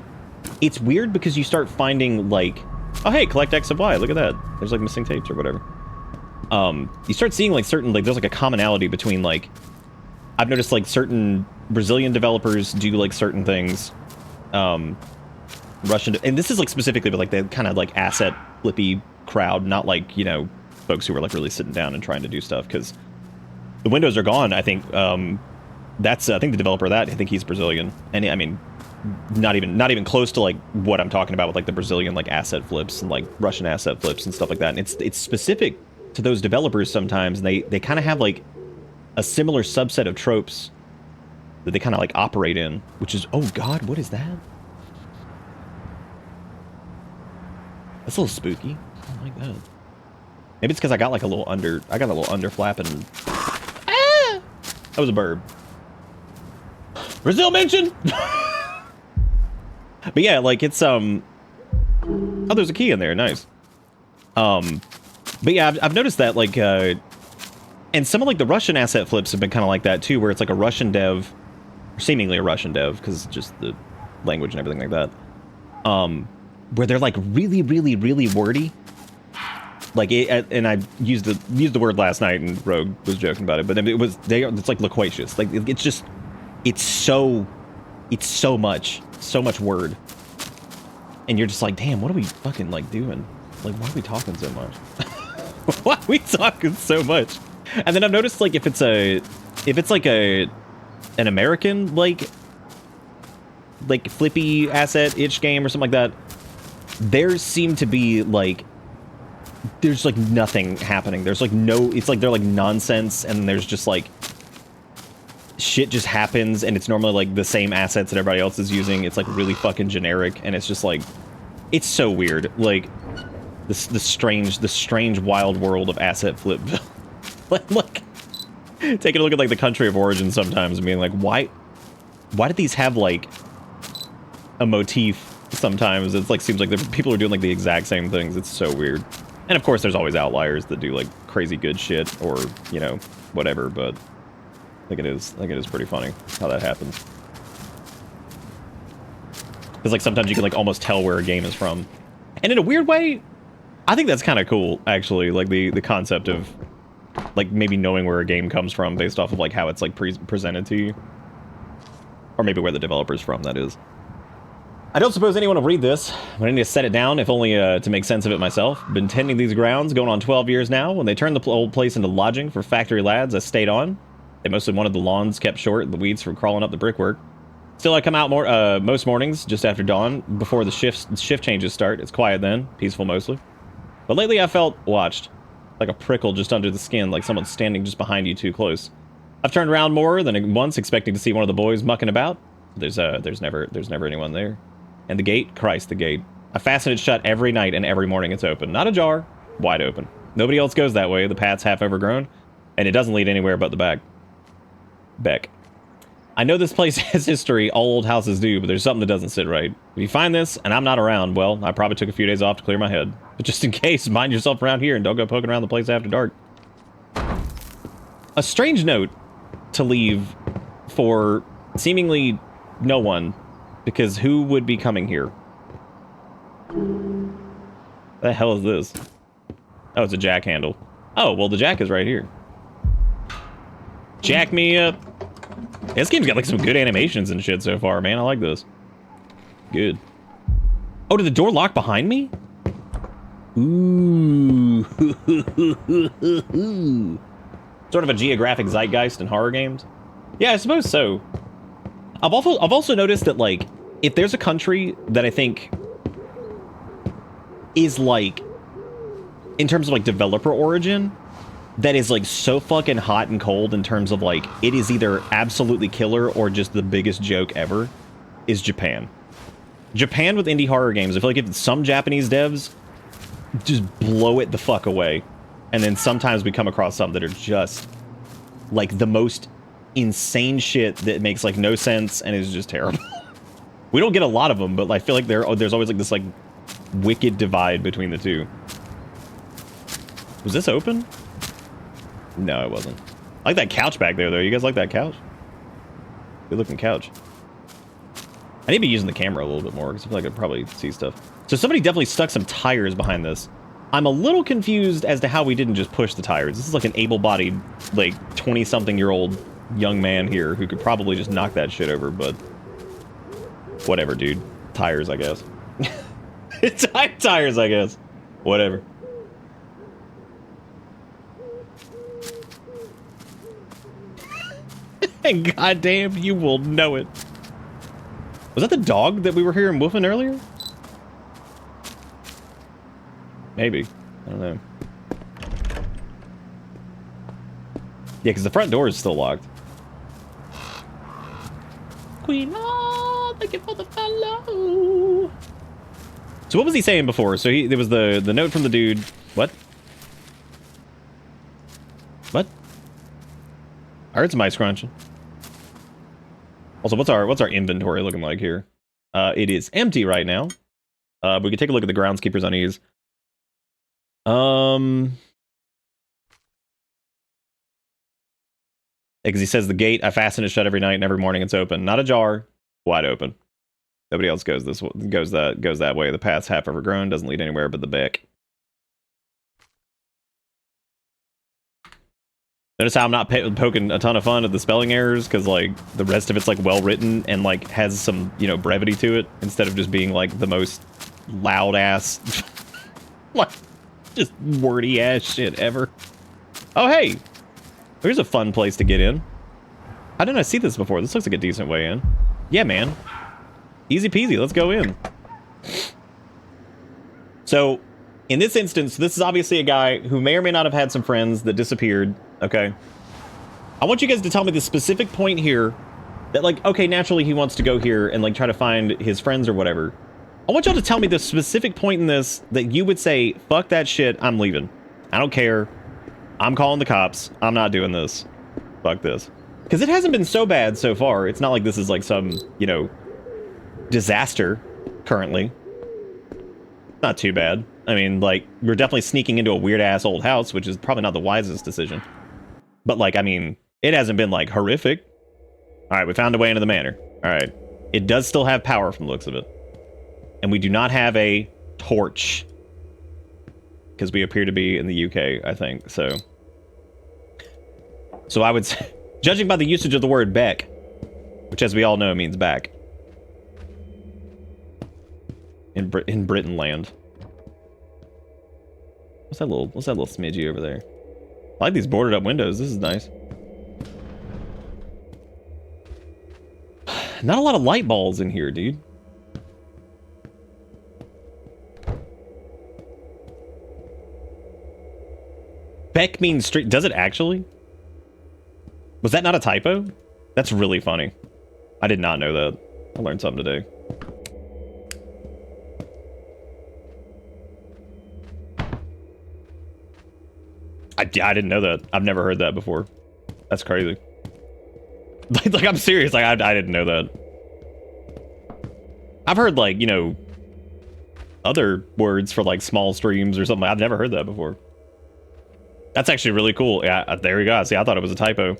it's weird because you start finding, like, oh, hey, collect X of Y, look at that. There's, like, missing tapes or whatever. You start seeing, like, certain, like, there's, like, a commonality between, like, I've noticed, like, certain Brazilian developers do, like, certain things. Russian, and this is, like, specifically, but, like, the kind of, like, asset flippy crowd, not, like, you know, folks who are, like, really sitting down and trying to do stuff, because the windows are gone, I think. That's, I think the developer of that, I think he's Brazilian. And, I mean, not even close to like what I'm talking about with like the Brazilian like asset flips and like Russian asset flips and stuff like that. And it's specific to those developers sometimes, and they kind of have like a similar subset of tropes that they kind of like operate in, which is, oh god, what is that? That's a little spooky. I don't like that. Maybe it's because I got a little under flapping. Ah! That was a bird. Brazil mention. But yeah, like, it's, oh, there's a key in there, nice. But yeah, I've noticed that, like, and some of, like, the Russian asset flips have been kind of like that, too, where it's, like, a Russian dev, or seemingly a Russian dev, because just the language and everything like that, where they're, like, really, really, really wordy. Like, and I used the word last night, and Rogue was joking about it, but it's, like, loquacious. Like, it's just, it's so much word, and you're just like, damn, what are we fucking like doing? Like, why are we talking so much? Why are we talking so much? And then I've noticed, like, if it's like an American like flippy asset itch game or something like that, there seem to be like, there's like nothing happening. There's like no, it's like they're like nonsense, and there's just like shit just happens, and it's normally like the same assets that everybody else is using. It's like really fucking generic, and it's just like, it's so weird. Like the strange wild world of asset flip. like taking a look at like the country of origin sometimes and being like, why did these have like a motif? Sometimes it's like, seems like the people are doing like the exact same things. It's so weird. And of course there's always outliers that do like crazy good shit, or, you know, whatever, but I think it is pretty funny how that happens. Because like sometimes you can like almost tell where a game is from. And in a weird way, I think that's kind of cool, actually, like the concept of like maybe knowing where a game comes from based off of like how it's like presented to you. Or maybe where the developer's from, that is. I don't suppose anyone will read this, but I need to set it down, if only to make sense of it myself. Been tending these grounds going on 12 years now. When they turned the old place into lodging for factory lads, I stayed on. They mostly wanted the lawns kept short, the weeds from crawling up the brickwork. Still, I come out most mornings just after dawn, before the shift changes start. It's quiet then, peaceful mostly. But lately I felt watched, like a prickle just under the skin, like someone's standing just behind you too close. I've turned around more than once, expecting to see one of the boys mucking about. There's never anyone there. And the gate, Christ, the gate. I fasten it shut every night and every morning it's open. Not ajar, wide open. Nobody else goes that way. The path's half overgrown, and it doesn't lead anywhere but the back. Beck. I know this place has history, all old houses do, but there's something that doesn't sit right. If you find this, and I'm not around, well, I probably took a few days off to clear my head. But just in case, mind yourself around here and don't go poking around the place after dark. A strange note to leave for seemingly no one, because who would be coming here? What the hell is this? Oh, it's a jack handle. Oh, well, the jack is right here. Jack me up. This game's got like some good animations and shit so far, man. I like this. Good. Oh, did the door lock behind me? Ooh. Sort of a geographic zeitgeist in horror games. Yeah, I suppose so. I've also noticed that, like, if there's a country that I think is, like, in terms of, like, developer origin, that is, like, so fucking hot and cold in terms of, like, it is either absolutely killer or just the biggest joke ever, is Japan. Japan with indie horror games, I feel like if some Japanese devs just blow it the fuck away. And then sometimes we come across some that are just, like, the most insane shit that makes, like, no sense and is just terrible. We don't get a lot of them, but I feel like there's always, like, this, like, wicked divide between the two. Was this open? No, it wasn't. I like that couch back there, though. You guys like that couch? Good looking couch. I need to be using the camera a little bit more, because I feel like I could probably see stuff. So somebody definitely stuck some tires behind this. I'm a little confused as to how we didn't just push the tires. This is like an able-bodied, like, 20-something-year-old young man here who could probably just knock that shit over, but... whatever, dude. Tires, I guess. Tires, I guess. Whatever. And goddamn, you will know it. Was that the dog that we were hearing woofing earlier? Maybe. I don't know. Yeah, because the front door is still locked. Queen, oh, thank you for the follow. So what was he saying before? So there was the note from the dude. What? What? I heard some ice crunching. Also, what's our inventory looking like here? It is empty right now. We can take a look at the groundskeeper's unease. Because he says the gate, I fasten it shut every night and every morning it's open. Not ajar, wide open. Nobody else goes that way. The path's half overgrown, doesn't lead anywhere but the back. Notice how I'm not poking a ton of fun at the spelling errors, because, like, the rest of it's, like, well-written and, like, has some, you know, brevity to it, instead of just being, like, the most loud-ass, like, just wordy-ass shit ever. Oh, hey! Here's a fun place to get in. How didn't I see this before? This looks like a decent way in. Yeah, man. Easy peasy, let's go in. So, in this instance, this is obviously a guy who may or may not have had some friends that disappeared, okay? I want you guys to tell me the specific point here that, like, okay, naturally he wants to go here and, like, try to find his friends or whatever. I want y'all to tell me the specific point in this that you would say, fuck that shit, I'm leaving. I don't care. I'm calling the cops. I'm not doing this. Fuck this. Because it hasn't been so bad so far. It's not like this is, like, some, you know, disaster currently. Not too bad. I mean, like, we're definitely sneaking into a weird-ass old house, which is probably not the wisest decision. But, like, I mean, it hasn't been, like, horrific. Alright, we found a way into the manor. Alright. It does still have power from the looks of it. And we do not have a torch. because we appear to be in the UK, I think. So I would say, judging by the usage of the word beck, which as we all know means back, in Britain land. What's that little smidgy over there? I like these boarded up windows. This is nice. Not a lot of light balls in here, dude. Beck means street. Does it actually? Was that not a typo? That's really funny. I did not know that. I learned something today. I didn't know that. I've never heard that before. That's crazy. Like I'm serious. Like I didn't know that. I've heard like, you know, other words for like small streams or something. I've never heard that before. That's actually really cool. Yeah, there we go. See, I thought it was a typo.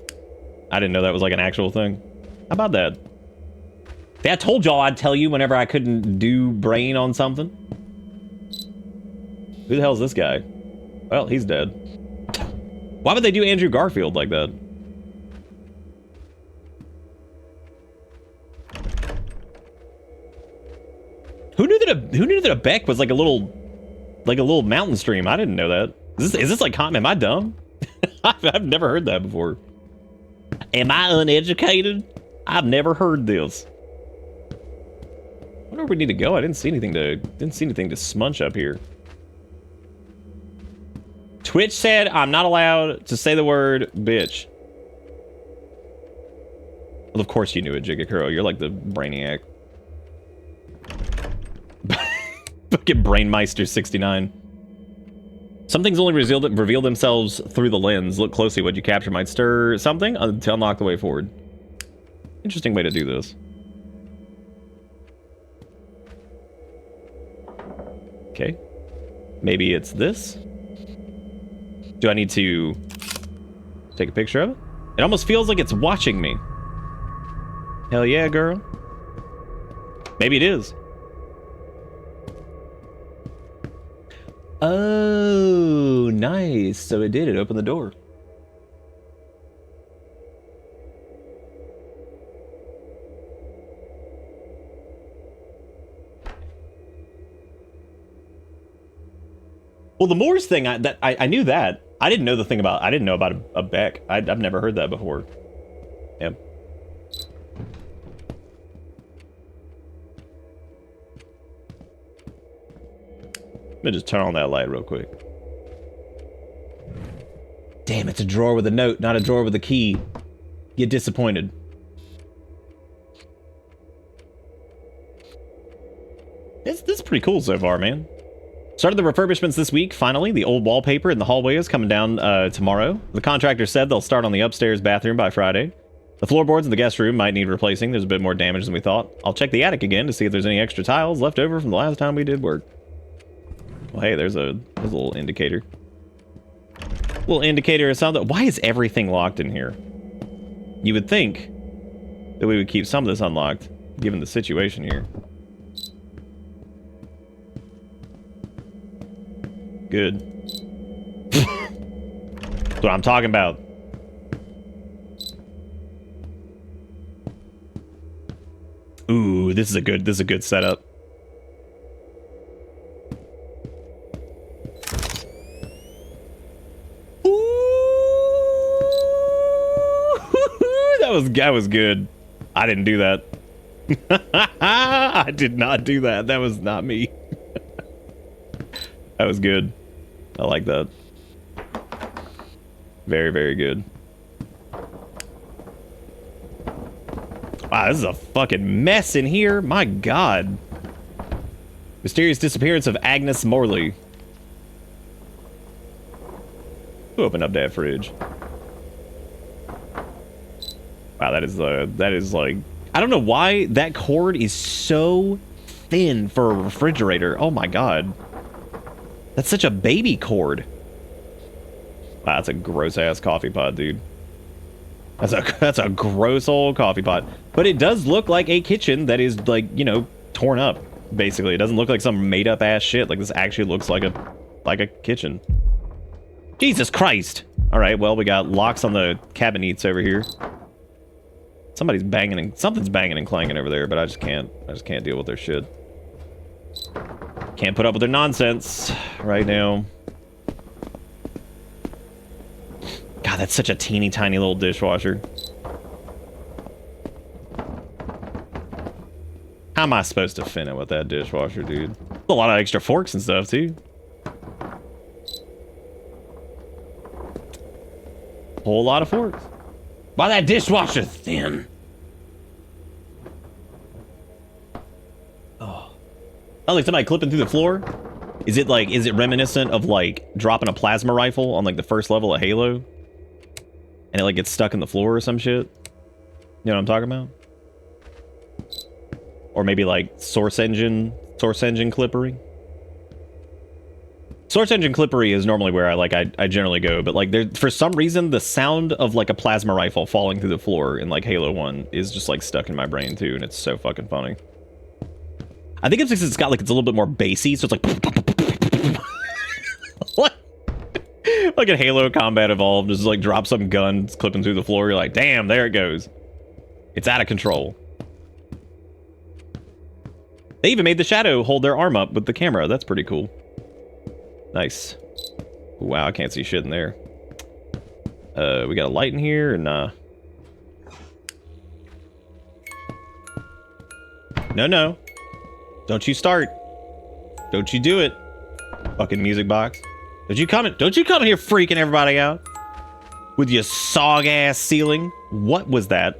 I didn't know that was like an actual thing. How about that? See, I told y'all I'd tell you whenever I couldn't do brain on something. Who the hell is this guy? Well, he's dead. Why would they do Andrew Garfield like that? Who knew that a beck was like a little mountain stream? I didn't know that. Is this like common? Am I dumb? I've never heard that before. Am I uneducated? I've never heard this. I wonder where we need to go. I didn't see anything to smunch up here. Twitch said I'm not allowed to say the word bitch. Well, of course you knew it, Jigakuro. You're like the brainiac. Fucking Brainmeister 69. Some things only reveal themselves through the lens. Look closely. What you capture might stir something to unlock the way forward. Interesting way to do this. Okay. Maybe it's this. Do I need to take a picture of it? It almost feels like it's watching me. Hell yeah, girl. Maybe it is. Oh, nice. So it did. It opened the door. Well, the Moors thing, I knew that. I didn't know about a beck. I've never heard that before. Yep. Let me just turn on that light real quick. Damn, it's a drawer with a note, not a drawer with a key. Get disappointed. This is pretty cool so far, man. Started the refurbishments this week, finally. The old wallpaper in the hallway is coming down tomorrow. The contractor said they'll start on the upstairs bathroom by Friday. The floorboards in the guest room might need replacing. There's a bit more damage than we thought. I'll check the attic again to see if there's any extra tiles left over from the last time we did work. Well, hey, there's a little indicator. Little indicator of something. Why is everything locked in here? You would think that we would keep some of this unlocked, given the situation here. Good. That's what I'm talking about. Ooh, this is a good setup. That was good. I didn't do that. I did not do that. That was not me. That was good. I like that. Very, very good. Wow, this is a fucking mess in here. My God. Mysterious disappearance of Agnes Morley. Who opened up that fridge? Wow, that is like, I don't know why that cord is so thin for a refrigerator. Oh my God. That's such a baby cord. Wow, that's a gross ass coffee pot, dude. That's a gross old coffee pot. But it does look like a kitchen that is like, you know, torn up, basically. It doesn't look like some made up ass shit. Like this actually looks like like a kitchen. Jesus Christ! Alright, well, we got locks on the cabinets over here. Somebody's banging and... Something's banging and clanging over there, but I just can't deal with their shit. Can't put up with their nonsense right now. God, that's such a teeny tiny little dishwasher. How am I supposed to fin it with that dishwasher, dude? A lot of extra forks and stuff, too. Whole lot of forks. Why that dishwasher thin? Oh, like somebody clipping through the floor? Is it reminiscent of like dropping a plasma rifle on like the first level of Halo? And it like gets stuck in the floor or some shit? You know what I'm talking about? Or maybe like source engine clippery? Source engine clippery is normally where I generally go, but like there, for some reason the sound of like a plasma rifle falling through the floor in like Halo 1 is just like stuck in my brain too, and it's so fucking funny. I think it's because it's got like, it's a little bit more bassy, so it's like what? Like in Halo Combat Evolved, just like drop some guns clipping through the floor, you're like, damn, there it goes. It's out of control. They even made the Shadow hold their arm up with the camera. That's pretty cool. Nice. Wow, I can't see shit in there. We got a light in here, and No. Don't you start. Don't you do it. Fucking music box. Don't you come in here freaking everybody out. With your sog-ass ceiling. What was that?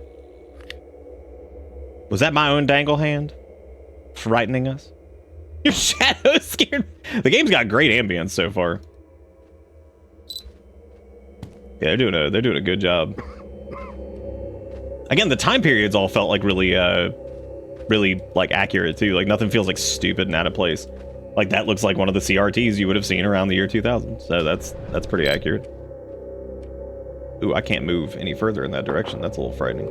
Was that my own dangle hand? Frightening us? Your shadow scared. The game's got great ambience so far. Yeah, they're doing a good job. Again, the time periods all felt like really like accurate too. Like nothing feels like stupid and out of place. Like that looks like one of the CRTs you would have seen around the year 2000. So that's pretty accurate. Ooh, I can't move any further in that direction. That's a little frightening.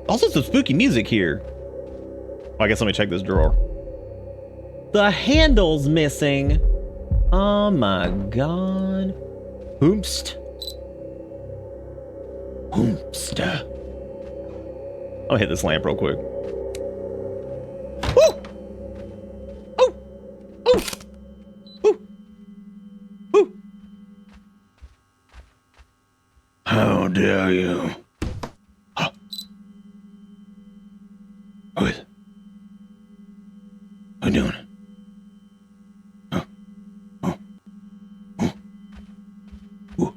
Also some spooky music here. I guess let me check this drawer. The handle's missing. Oh my god. Hoomst. I'll hit this lamp real quick. Woo! Oh! Oh! Woo! Woo! How dare you? Huh. Who is it? Who doing it? Oh. Oh. Oh. Ooh.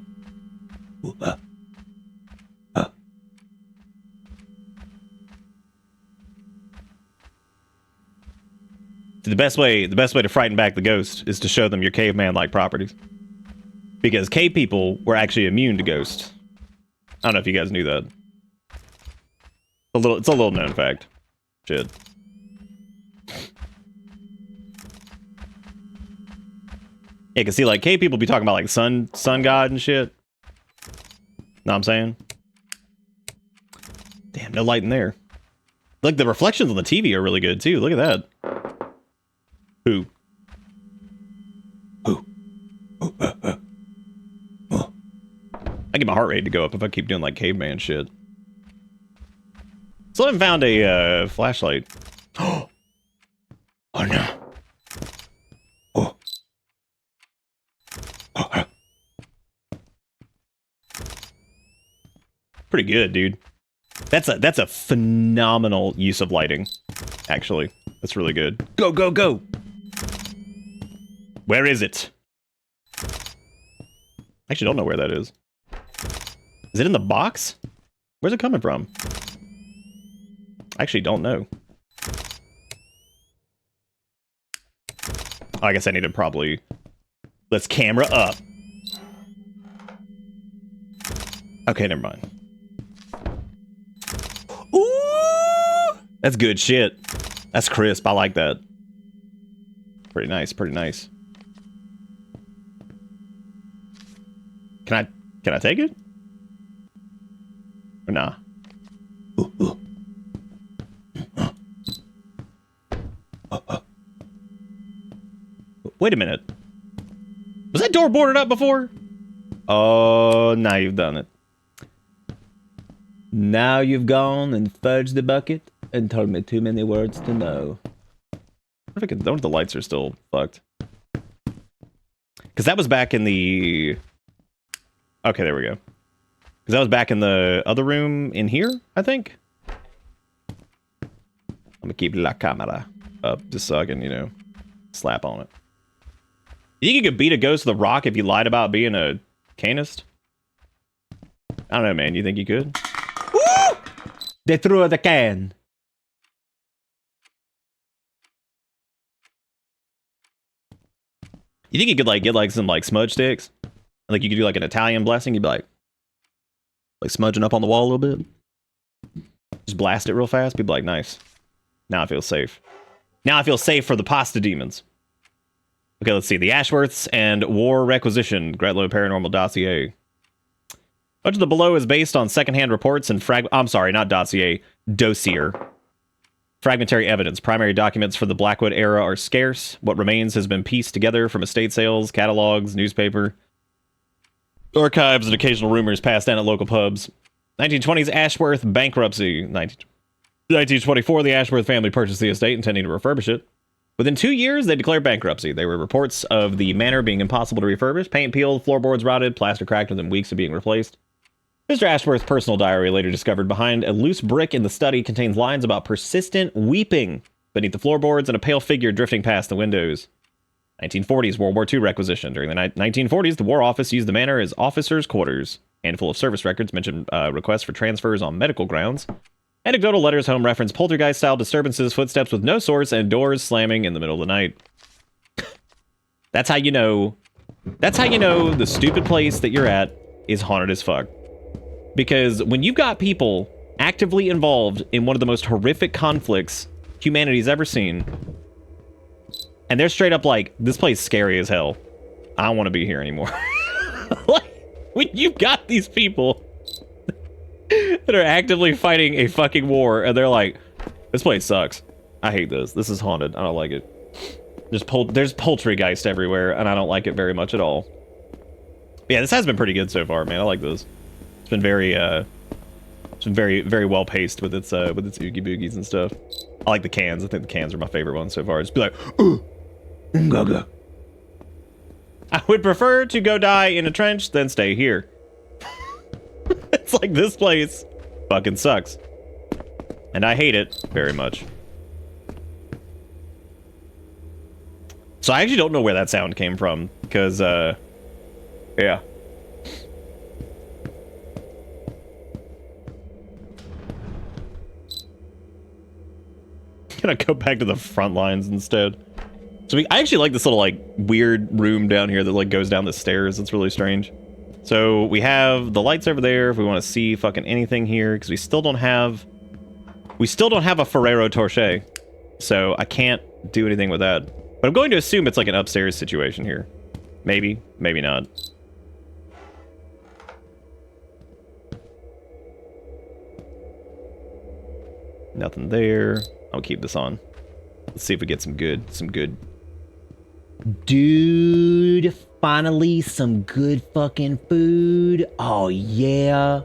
Ooh. The best way to frighten back the ghost is to show them your caveman-like properties. Because cave people were actually immune to ghosts. I don't know if you guys knew that. It's a little known fact. Shit. Yeah, cause see, like cave people be talking about like sun god and shit. Know what I'm saying? Damn, no light in there. Like the reflections on the TV are really good too. Look at that. Who? I get my heart rate to go up if I keep doing like caveman shit. Someone found a flashlight. Oh no. Oh. Pretty good, dude. That's a phenomenal use of lighting. Actually, that's really good. Go, go, go. Where is it? I actually don't know where that is. Is it in the box? Where's it coming from? I actually don't know. Oh, I guess I need to probably... Let's camera up. Okay, never mind. Ooh! That's good shit. That's crisp. I like that. Pretty nice, pretty nice. Can I take it? Or nah? Ooh, ooh. wait a minute. Was that door boarded up before? Oh, now you've done it. Now you've gone and fudged the bucket and told me too many words to know. I wonder if the lights are still fucked. Because that was back in the... Okay, there we go. Because that was back in the other room in here, I think? I'm gonna keep la camera up just so I can, you know, slap on it. You think you could beat a ghost with a rock if you lied about being a canist? I don't know, man. You think you could? Woo! They threw the can. You think you could, like, get, like, some, like, smudge sticks? Like, you could do, like, an Italian blessing? You'd be like smudging up on the wall a little bit? Just blast it real fast? People like, nice. Now I feel safe. Now I feel safe for the pasta demons. Okay, let's see. The Ashworths and War Requisition. Gretlow Paranormal Dossier. Much of the below is based on secondhand reports and I'm sorry, not dossier. Dossier. Fragmentary evidence. Primary documents for the Blackwood era are scarce. What remains has been pieced together from estate sales, catalogs, newspaper, archives, and occasional rumors passed down at local pubs. 1920s Ashworth bankruptcy. 1924, the Ashworth family purchased the estate, intending to refurbish it. Within 2 years, they declared bankruptcy. There were reports of the manor being impossible to refurbish, paint peeled, floorboards rotted, plaster cracked within weeks of being replaced. Mr. Ashworth's personal diary, later discovered behind a loose brick in the study, contains lines about persistent weeping beneath the floorboards and a pale figure drifting past the windows. 1940s World War II requisition. During the 1940s, the War Office used the manor as officers' quarters. Handful of service records mention requests for transfers on medical grounds. Anecdotal letters home reference poltergeist-style disturbances, footsteps with no source, and doors slamming in the middle of the night. That's how you know. That's how you know the stupid place that you're at is haunted as fuck. Because when you've got people actively involved in one of the most horrific conflicts humanity's ever seen, and they're straight up like, this place is scary as hell. I don't want to be here anymore. Like, when you've got these people that are actively fighting a fucking war, and they're like, this place sucks. I hate this. This is haunted. I don't like it. There's poultrygeist everywhere, and I don't like it very much at all. But yeah, this has been pretty good so far, man. I like this. It's been very very well paced with its oogie boogies and stuff. I like the cans. I think the cans are my favorite ones so far. Just be like, gaga. I would prefer to go die in a trench than stay here. It's like, this place fucking sucks. And I hate it very much. So I actually don't know where that sound came from, because, yeah. Gonna go back to the front lines instead. So I actually like this little, like, weird room down here that, like, goes down the stairs. It's really strange. So we have the lights over there if we want to see fucking anything here, because we still don't have a Ferrero Torche. So I can't do anything with that. But I'm going to assume it's like an upstairs situation here. Maybe, maybe not. Nothing there. I'll keep this on. Let's see if we get some good. Dude, finally some good fucking food. Oh, yeah.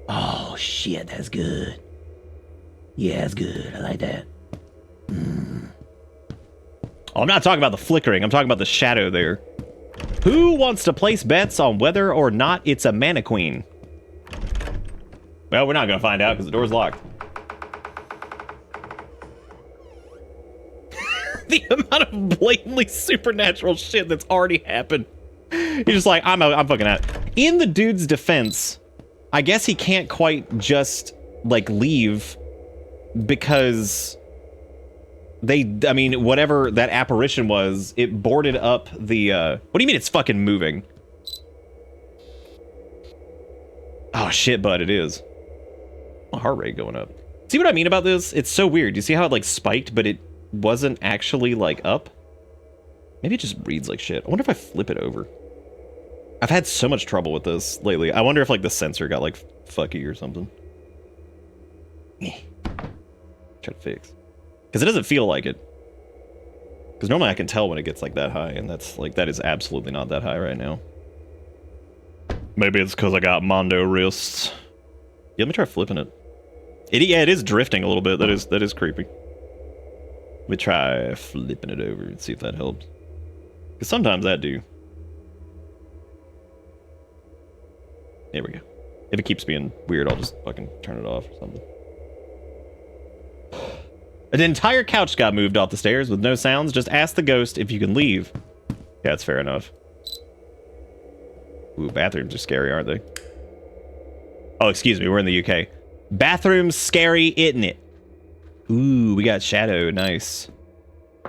Oh, shit, that's good. Yeah, that's good. I like that. Oh, I'm not talking about the flickering. I'm talking about the shadow there. Who wants to place bets on whether or not it's a mannequin? Well, we're not going to find out because the door's locked. The amount of blatantly supernatural shit that's already happened. He's just like, I'm fucking out. In the dude's defense, I guess he can't quite just, like, leave because I mean, whatever that apparition was, it boarded up the, what do you mean it's fucking moving? Oh, shit, bud, it is. My heart rate going up. See what I mean about this? It's so weird. You see how it, like, spiked, but it wasn't actually, like, up? Maybe it just reads like shit. I wonder if I flip it over. I've had so much trouble with this lately. I wonder if, like, the sensor got, like, fucky or something. Try to fix. Because it doesn't feel like it. Because normally I can tell when it gets like that high, and that's like, that is absolutely not that high right now. Maybe it's because I got Mondo wrists. Yeah, let me try flipping it. Yeah, it is drifting a little bit. That is creepy. Let me try flipping it over and see if that helps. Because sometimes that do. There we go. If it keeps being weird, I'll just fucking turn it off or something. An entire couch got moved off the stairs with no sounds. Just ask the ghost if you can leave. Yeah, that's fair enough. Ooh, bathrooms are scary, aren't they? Oh, excuse me, we're in the UK. Bathrooms scary, isn't it? Ooh, we got shadow, nice.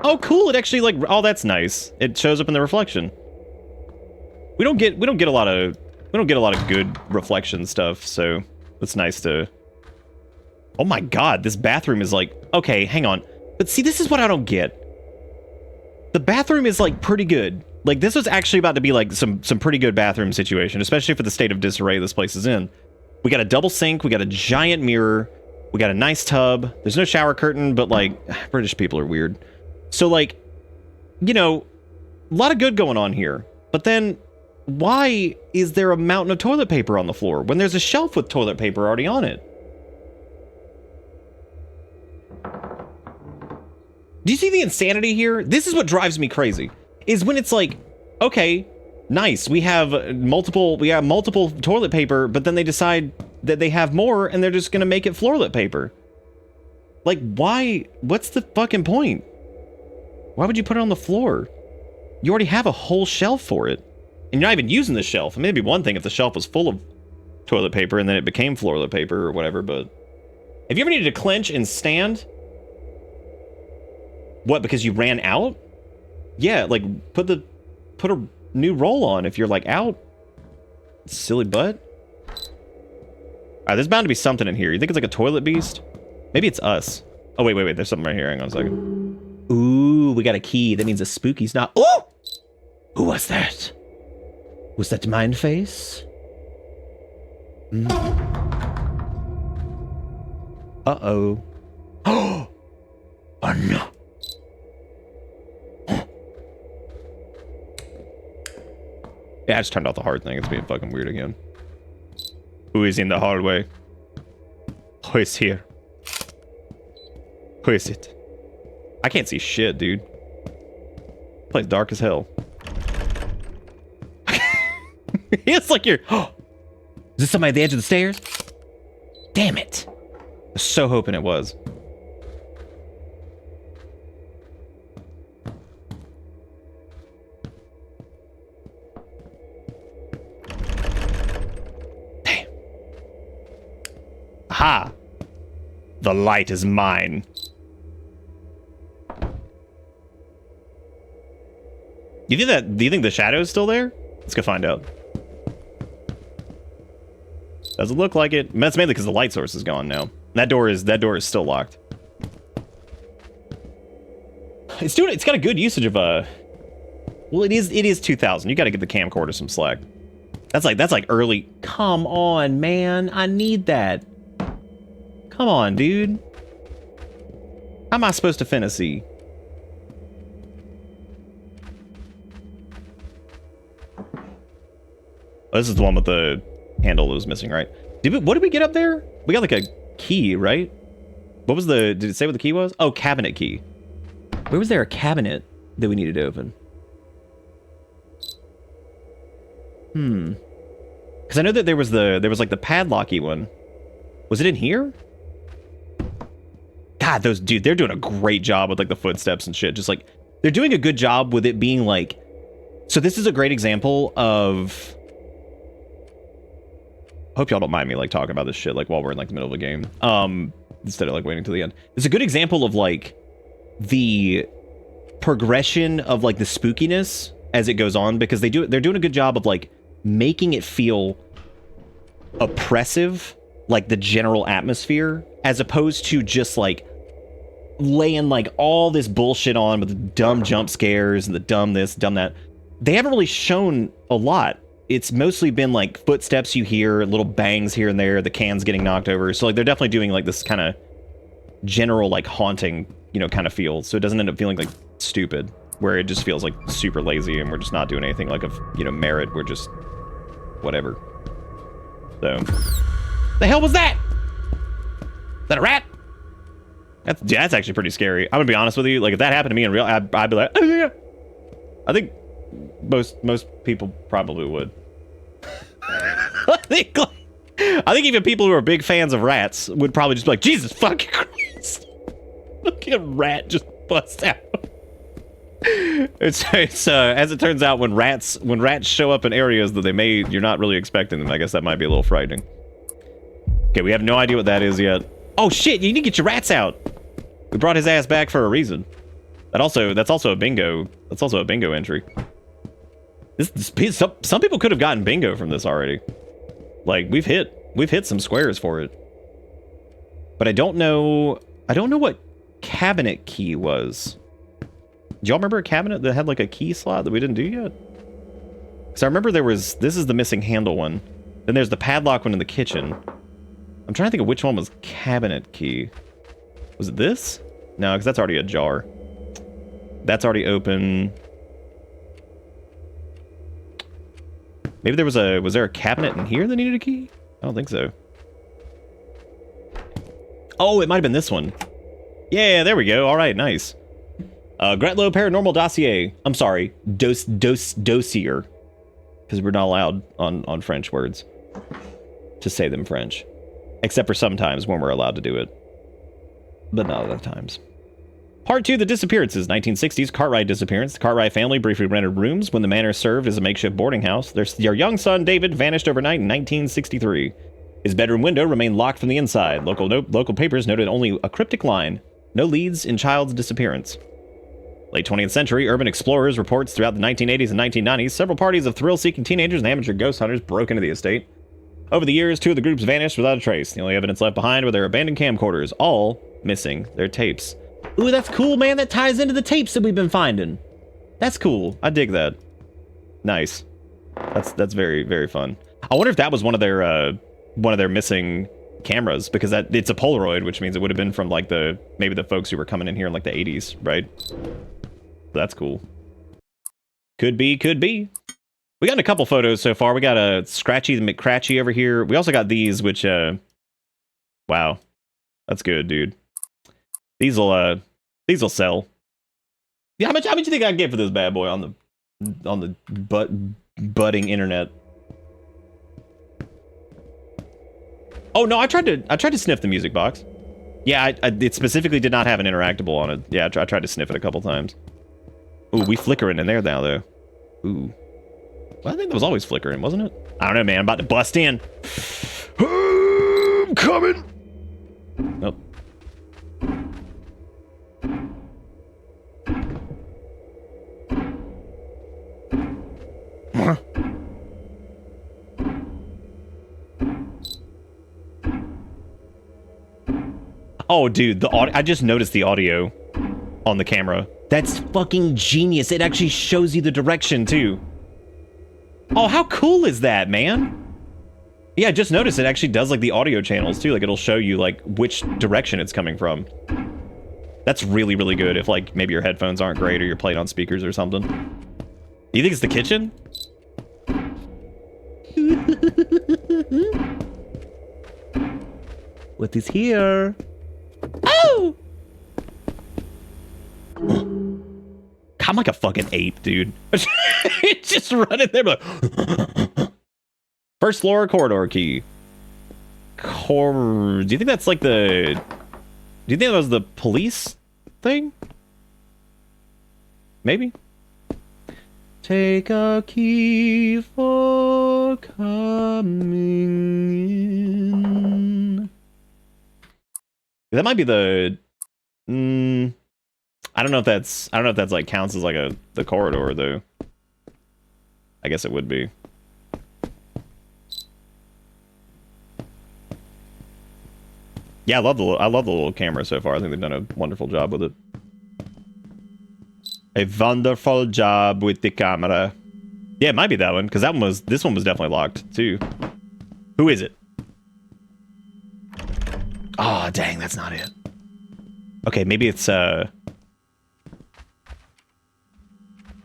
Oh, cool, it actually like, oh, that's nice. It shows up in the reflection. We don't get a lot of good reflection stuff, so it's nice to... Oh my god, this bathroom is like... Okay, hang on. But see, this is what I don't get. The bathroom is like pretty good. Like, this was actually about to be like some pretty good bathroom situation, especially for the state of disarray this place is in. We got a double sink, we got a giant mirror, we got a nice tub. There's no shower curtain, but like, British people are weird. So like, you know, a lot of good going on here. But then, why is there a mountain of toilet paper on the floor when there's a shelf with toilet paper already on it? Do you see the insanity here? This is what drives me crazy. Is when it's like, okay, nice, we have multiple toilet paper, but then they decide that they have more and they're just gonna make it floorlet paper. Like, why? What's the fucking point? Why would you put it on the floor? You already have a whole shelf for it. And you're not even using the shelf. I mean, it'd be one thing if the shelf was full of toilet paper and then it became floorlet paper or whatever, but... Have you ever needed to clench and stand? What, because you ran out? Yeah, like, put a new roll on if you're, like, out. Silly butt. Alright, there's bound to be something in here. You think it's like a toilet beast? Maybe it's us. Oh, wait. There's something right here. Hang on a second. Ooh, we got a key. That means a spooky's not... Oh! Who was that? Was that Mind Face? Uh-oh. Oh no. Yeah, I just turned off the hard thing. It's being fucking weird again. Who is in the hallway? Who is here? Who is it? I can't see shit, dude. This place dark as hell. It's like you're... Oh, is this somebody at the edge of the stairs? Damn it. I was so hoping it was. Damn. Aha! The light is mine. Do you think the shadow is still there? Let's go find out. Doesn't look like it. That's mainly because the light source is gone now. That door is still locked. It's got a good usage of well, it is 2000. You got to give the camcorder some slack. That's like early. Come on, man. I need that. Come on, dude. How am I supposed to fantasy? Oh, this is the one with the handle that was missing, right? What did we get up there? We got like a key, right? What was did it say what the key was? Oh, cabinet key. Where was there a cabinet that we needed to open? Because I know that there was like the padlocky one. Was it in here? God, dude, they're doing a great job with like the footsteps and shit. Just like, they're doing a good job with it being like, so this is a great example of, hope y'all don't mind me like talking about this shit like while we're in like the middle of a game. Instead of like waiting till the end. It's a good example of like the progression of like the spookiness as it goes on, because they're doing a good job of like making it feel oppressive, like the general atmosphere, as opposed to just like laying like all this bullshit on with the dumb jump scares and the dumb this, dumb that. They haven't really shown a lot. It's mostly been like footsteps you hear, little bangs here and there, the cans getting knocked over. So like they're definitely doing like this kind of general like haunting, you know, kind of feel. So it doesn't end up feeling like stupid. where it just feels like super lazy and we're just not doing anything like of, you know, merit. We're just whatever. So, the hell was that? Is that a rat? That's actually pretty scary. I'm gonna be honest with you. Like, if that happened to me in real, I'd be like, oh, yeah. I think most people probably would. I think even people who are big fans of rats would probably just be like, Jesus fucking Christ. Look at a rat just bust out. It's as it turns out, when rats show up in areas that you're not really expecting them, I guess that might be a little frightening. Okay, we have no idea what that is yet. Oh shit, you need to get your rats out. We brought his ass back for a reason. That's also a bingo. That's also a bingo entry. Some people could have gotten bingo from this already. Like, we've hit some squares for it. But I don't know what cabinet key was. Do y'all remember a cabinet that had like a key slot that we didn't do yet? Because I remember this is the missing handle one. Then there's the padlock one in the kitchen. I'm trying to think of which one was cabinet key. Was it this? No, because that's already ajar. That's already open. Maybe was there a cabinet in here that needed a key? I don't think so. Oh, it might have been this one. Yeah, there we go. All right, nice. Gretlow paranormal dossier. I'm sorry, dossier, because we're not allowed on French words to say them French, except for sometimes when we're allowed to do it, but not other times. Part 2, the disappearances. 1960s Cartwright disappearance. The Cartwright family briefly rented rooms when the manor served as a makeshift boarding house. Their young son David vanished overnight in 1963. His bedroom window remained locked from the inside. Local papers noted only a cryptic line: no leads in child's disappearance. Late 20th century, urban explorers reports throughout the 1980s and 1990s, several parties of thrill-seeking teenagers and amateur ghost hunters broke into the estate. Over the years, 2 of the groups vanished without a trace. The only evidence left behind were their abandoned camcorders, all missing their tapes. Ooh, that's cool, man. That ties into the tapes that we've been finding. That's cool. I dig that. Nice. That's very, very fun. I wonder if that was one of their missing cameras, because it's a Polaroid, which means it would have been from like maybe the folks who were coming in here in like the 80s, right? That's cool. Could be. We got a couple photos so far. We got a Scratchy the McCratchy over here. We also got these, which wow. That's good, dude. These'll sell. Yeah, how much do you think I can get for this bad boy on the budding internet? Oh no, I tried to sniff the music box. Yeah, it specifically did not have an interactable on it. Yeah, I tried to sniff it a couple times. Ooh, we flickering in there now though. Ooh. Well, I think that was always flickering, wasn't it? I don't know, man. I'm about to bust in. I'm coming. Nope. Oh, dude, I just noticed the audio on the camera. That's fucking genius. It actually shows you the direction, too. Oh, how cool is that, man? Yeah, just notice it actually does, like, the audio channels, too. Like, it'll show you, like, which direction it's coming from. That's really, really good if, like, maybe your headphones aren't great or you're playing on speakers or something. Do you think it's the kitchen? What is here? Oh! I'm like a fucking ape, dude. It's just running there like... First floor corridor key. Do you think that's like the... Do you think that was the police thing? Maybe? Take a key for coming in. That might be the... I don't know if that's like counts as like the corridor though. I guess it would be. Yeah, I love the little camera so far. I think they've done a wonderful job with it. A wonderful job with the camera. Yeah, it might be that one, because this one was definitely locked too. Who is it? Oh, dang, that's not it. Okay, maybe it's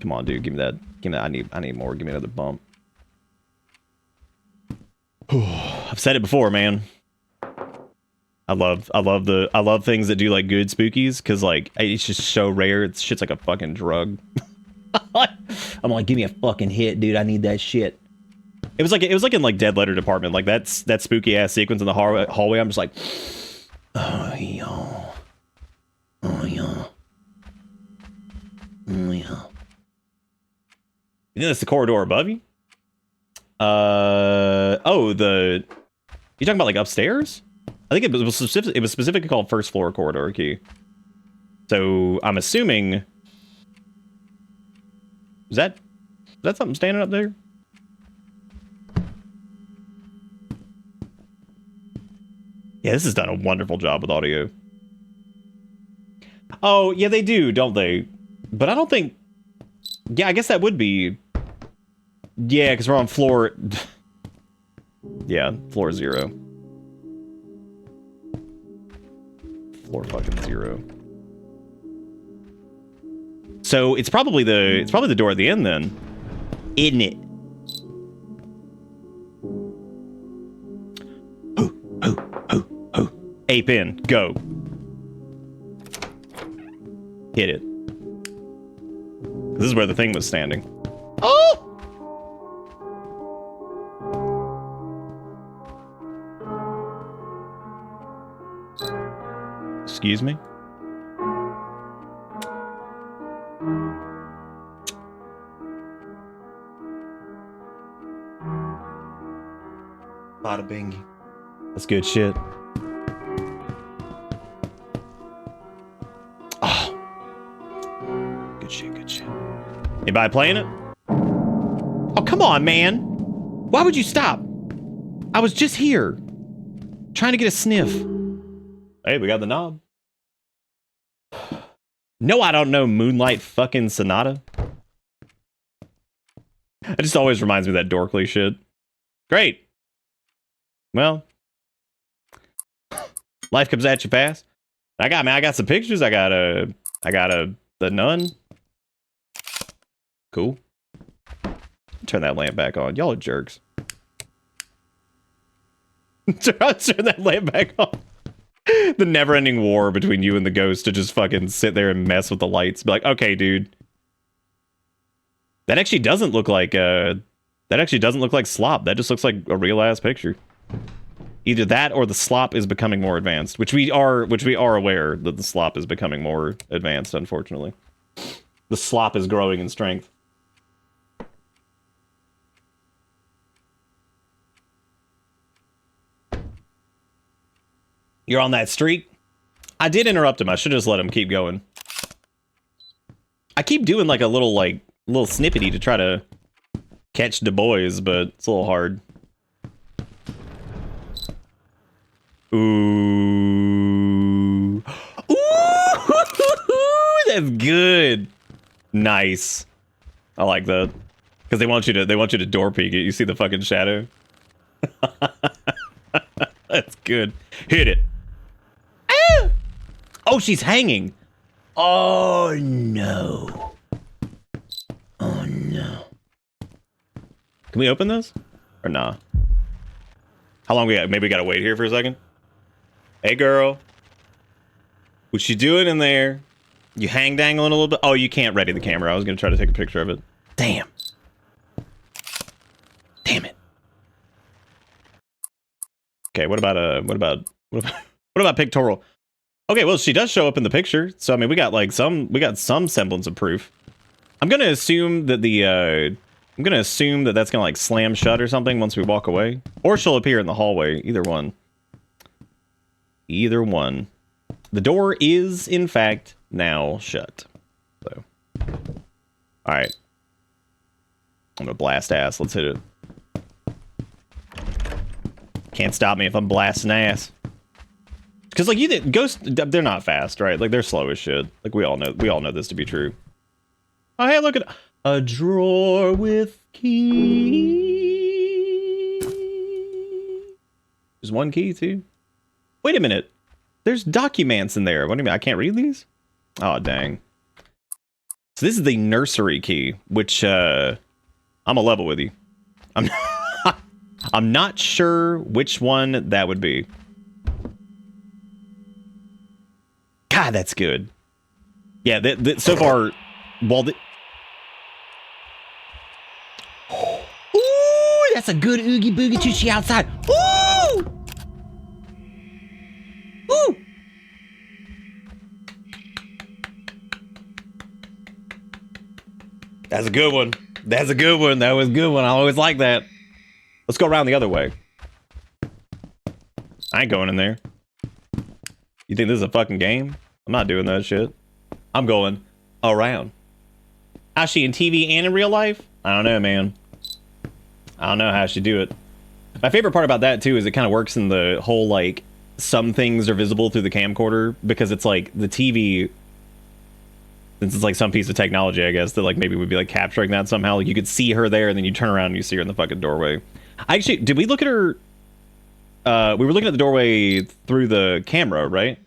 Come on, dude. Give me that. Give me that. I need more. Give me another bump. I've said it before, man. I love things that do like good spookies because like it's just so rare. It's shit's like a fucking drug. I'm like, give me a fucking hit, dude. I need that shit. It was like in like Dead Letter Department. Like that spooky ass sequence in the hallway. I'm just like, oh yeah, oh yeah, oh yeah. You think that's the corridor above you? Oh, you talking about like upstairs? I think it was specifically called first floor corridor key. So I'm assuming is that something standing up there? Yeah, this has done a wonderful job with audio. Oh, yeah, they do, don't they? But I don't think... Yeah, I guess that would be... Yeah, because we're on floor... Yeah, floor 0. Floor fucking 0. So it's probably the door at the end then, isn't it? Ape in, go. Hit it. This is where the thing was standing. Oh! Excuse me? Bada bing. That's good shit. Oh. Good shit, good shit. Anybody playing it? Oh, come on, man. Why would you stop? I was just here. Trying to get a sniff. Hey, we got the knob. No, I don't know Moonlight fucking Sonata. It just always reminds me of that Dorkly shit. Great. Well, life comes at you fast. I got some pictures. I got the nun. Cool. Turn that lamp back on. Y'all are jerks. Turn that lamp back on. The never-ending war between you and the ghost to just fucking sit there and mess with the lights. Be like, okay, dude. That actually doesn't look like slop. That just looks like a real ass picture. Either that or the slop is becoming more advanced, which we are aware that the slop is becoming more advanced, unfortunately. The slop is growing in strength. You're on that streak? I did interrupt him. I should have just let him keep going. I keep doing like a little snippety to try to catch the boys, but it's a little hard. Ooh. Ooh, that's good. Nice. I like that. Because they want you to door peek it. You see the fucking shadow? That's good. Hit it. Ah! Oh, she's hanging. Oh no. Oh no. Can we open this? Or nah? How long we got? Maybe we gotta wait here for a second. Hey girl. What you doing in there? You hang dangling a little bit? Oh, you can't ready the camera. I was gonna try to take a picture of it. Damn. Damn it. Okay, what about pictorial? Okay, well she does show up in the picture. So I mean we got some semblance of proof. I'm gonna assume that that's gonna like slam shut or something once we walk away. Or she'll appear in the hallway. Either one. Either one. The door is, in fact, now shut. So. Alright. I'm gonna blast ass. Let's hit it. Can't stop me if I'm blasting ass. Because like ghosts, they're not fast, right? Like they're slow as shit. Like we all know this to be true. Oh hey, look at a drawer with key. There's one key too. Wait a minute. There's documents in there. What do you mean? I can't read these? Oh dang. So this is the nursery key, which I'm a level with you. I'm I'm not sure which one that would be. God, that's good. Yeah, so far, while ooh, that's a good oogie boogie tushy outside. Ooh! Ooh! That's a good one. That's a good one. That was a good one. I always like that. Let's go around the other way. I ain't going in there. You think this is a fucking game? I'm not doing that shit. I'm going around. How's she in TV and in real life? I don't know, man. I don't know how she do it. My favorite part about that, too, is it kind of works in the whole, like, some things are visible through the camcorder, because it's like the TV, since it's like some piece of technology, I guess, that like maybe would be like capturing that somehow. Like you could see her there, and then you turn around and you see her in the fucking doorway. Actually, did we look at her? We were looking at the doorway through the camera, right?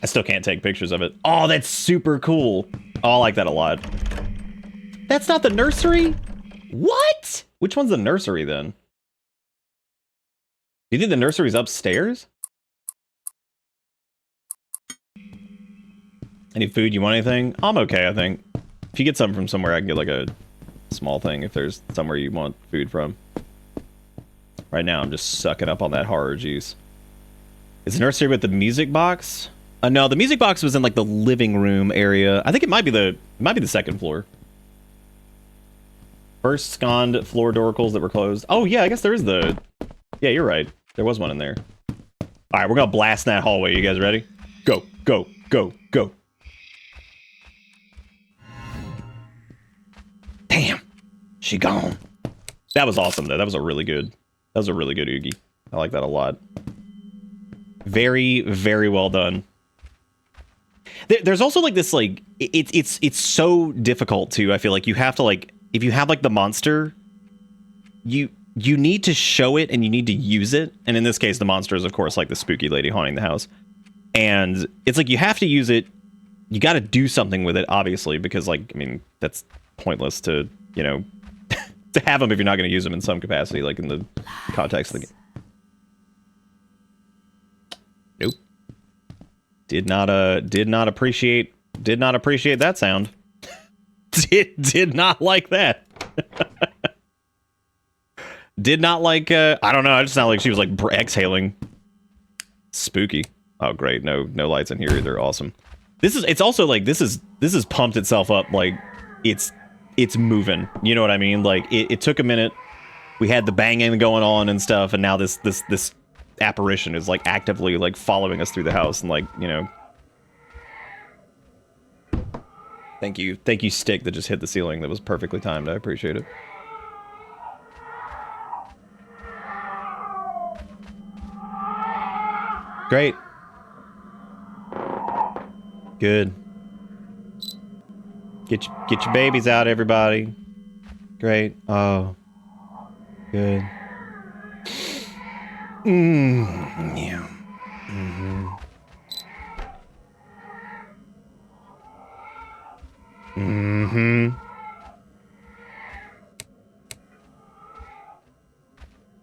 I still can't take pictures of it. Oh, that's super cool. Oh, I like that a lot. That's not the nursery? What? Which one's the nursery then? Do you think the nursery's upstairs? Any food? You want anything? I'm okay, I think. If you get something from somewhere, I can get like a small thing if there's somewhere you want food from. Right now, I'm just sucking up on that horror juice. Is the nursery with the music box? No, the music box was in like the living room area. I think it might be the second floor. First sconned floor doracles that were closed. Oh yeah, I guess there is the... Yeah, you're right. There was one in there. All right, we're gonna blast that hallway. You guys ready? Go, go, go, go. Damn, she gone. That was awesome though. That was a really good Oogie. I like that a lot. Very, very well done. There's also like this like it's so difficult too. I feel like you have to like if you have like the monster, you need to show it and you need to use it. And in this case, the monster is of course like the spooky lady haunting the house. And it's like you have to use it. You got to do something with it, obviously, because like I mean that's pointless to to have them if you're not going to use them in some capacity, like in the context of the game. Nope. Did not appreciate that sound. did not like that. Did not like I don't know, I just sounded like she was like exhaling. Spooky. Oh great, no lights in here either. Awesome. It's also like this is pumped itself up, like it's moving. You know what I mean? Like it took a minute. We had the banging going on and stuff, and now this apparition is like actively like following us through the house and like Thank you stick that just hit the ceiling. That was perfectly timed. I appreciate it. Great. Good. Get your babies out, everybody. Great. Oh. Good. Yeah. Mm-hmm. Mm-hmm.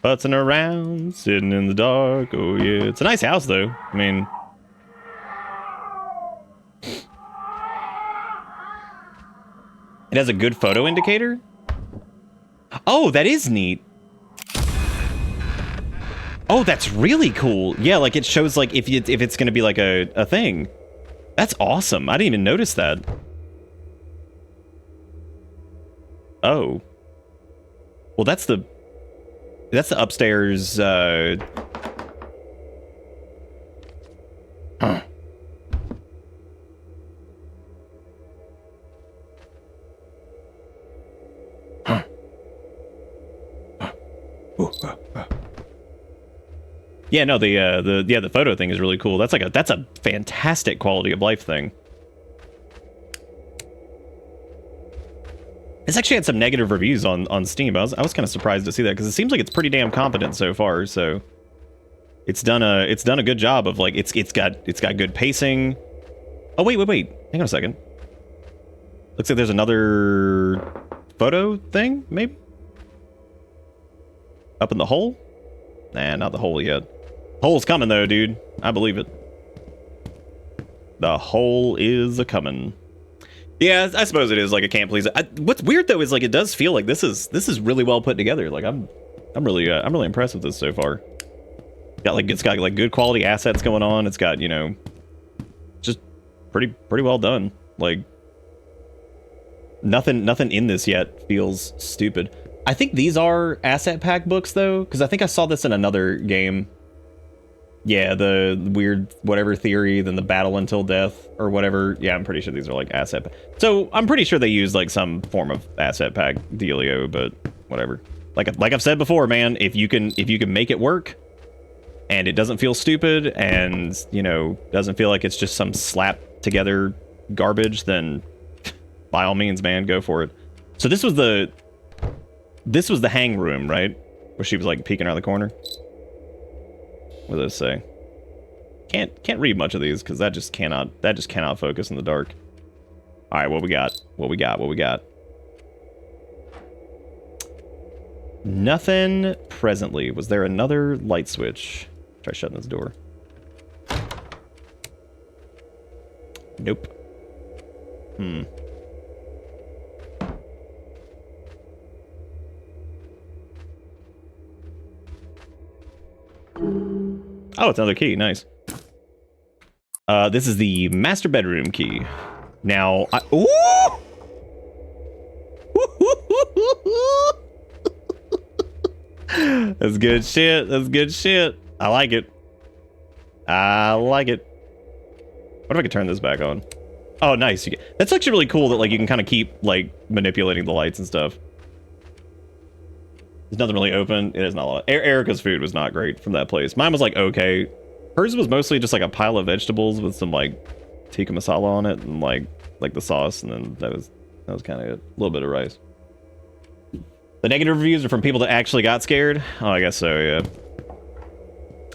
Putzing around, sitting in the dark. Oh yeah. It's a nice house though. I mean, it has a good photo indicator. Oh, that is neat. Oh, that's really cool. Yeah, like it shows like if it's gonna be like a thing. That's awesome. I didn't even notice that. Oh. Well, that's the upstairs. Huh. Huh. Yeah, no, the photo thing is really cool. That's a fantastic quality of life thing. It's actually had some negative reviews on Steam. I was kind of surprised to see that because it seems like it's pretty damn competent so far. So it's done a good job of like it's got good pacing. Oh wait. Hang on a second. Looks like there's another photo thing, maybe? Up in the hole? Nah, not the hole yet. Hole's coming though, dude. I believe it. The hole is a-coming. Yeah, I suppose it is like a can't please. What's weird though is like it does feel like this is really well put together. Like I'm really impressed with this so far. It's got like good quality assets going on. It's got, you know, just pretty well done. Like nothing in this yet feels stupid. I think these are asset pack books though, because I think I saw this in another game. Yeah, the weird whatever theory, then the battle until death or whatever. Yeah, I'm pretty sure these are like asset. So I'm pretty sure they use like some form of asset pack dealio, but whatever. Like I've said before, man, if you can make it work and it doesn't feel stupid and, you know, doesn't feel like it's just some slap together garbage, then by all means, man, go for it. So this was the hang room, right? Where she was like peeking around the corner. What does it say? Can't read much of these because that just cannot focus in the dark. All right, what we got? Nothing presently. Was there another light switch? Try shutting this door. Nope. Oh, it's another key. Nice. This is the master bedroom key. Now, ooh! That's good shit. That's good shit. I like it. I like it. What if I could turn this back on? Oh, nice. That's actually really cool that like you can kind of keep like manipulating the lights and stuff. There's nothing really open. It is not a lot. Erica's food was not great from that place. Mine was like okay. Hers was mostly just like a pile of vegetables with some like tikka masala on it and like the sauce, and then that was kind of it. A little bit of rice. The negative reviews are from people that actually got scared. Oh, I guess so. Yeah.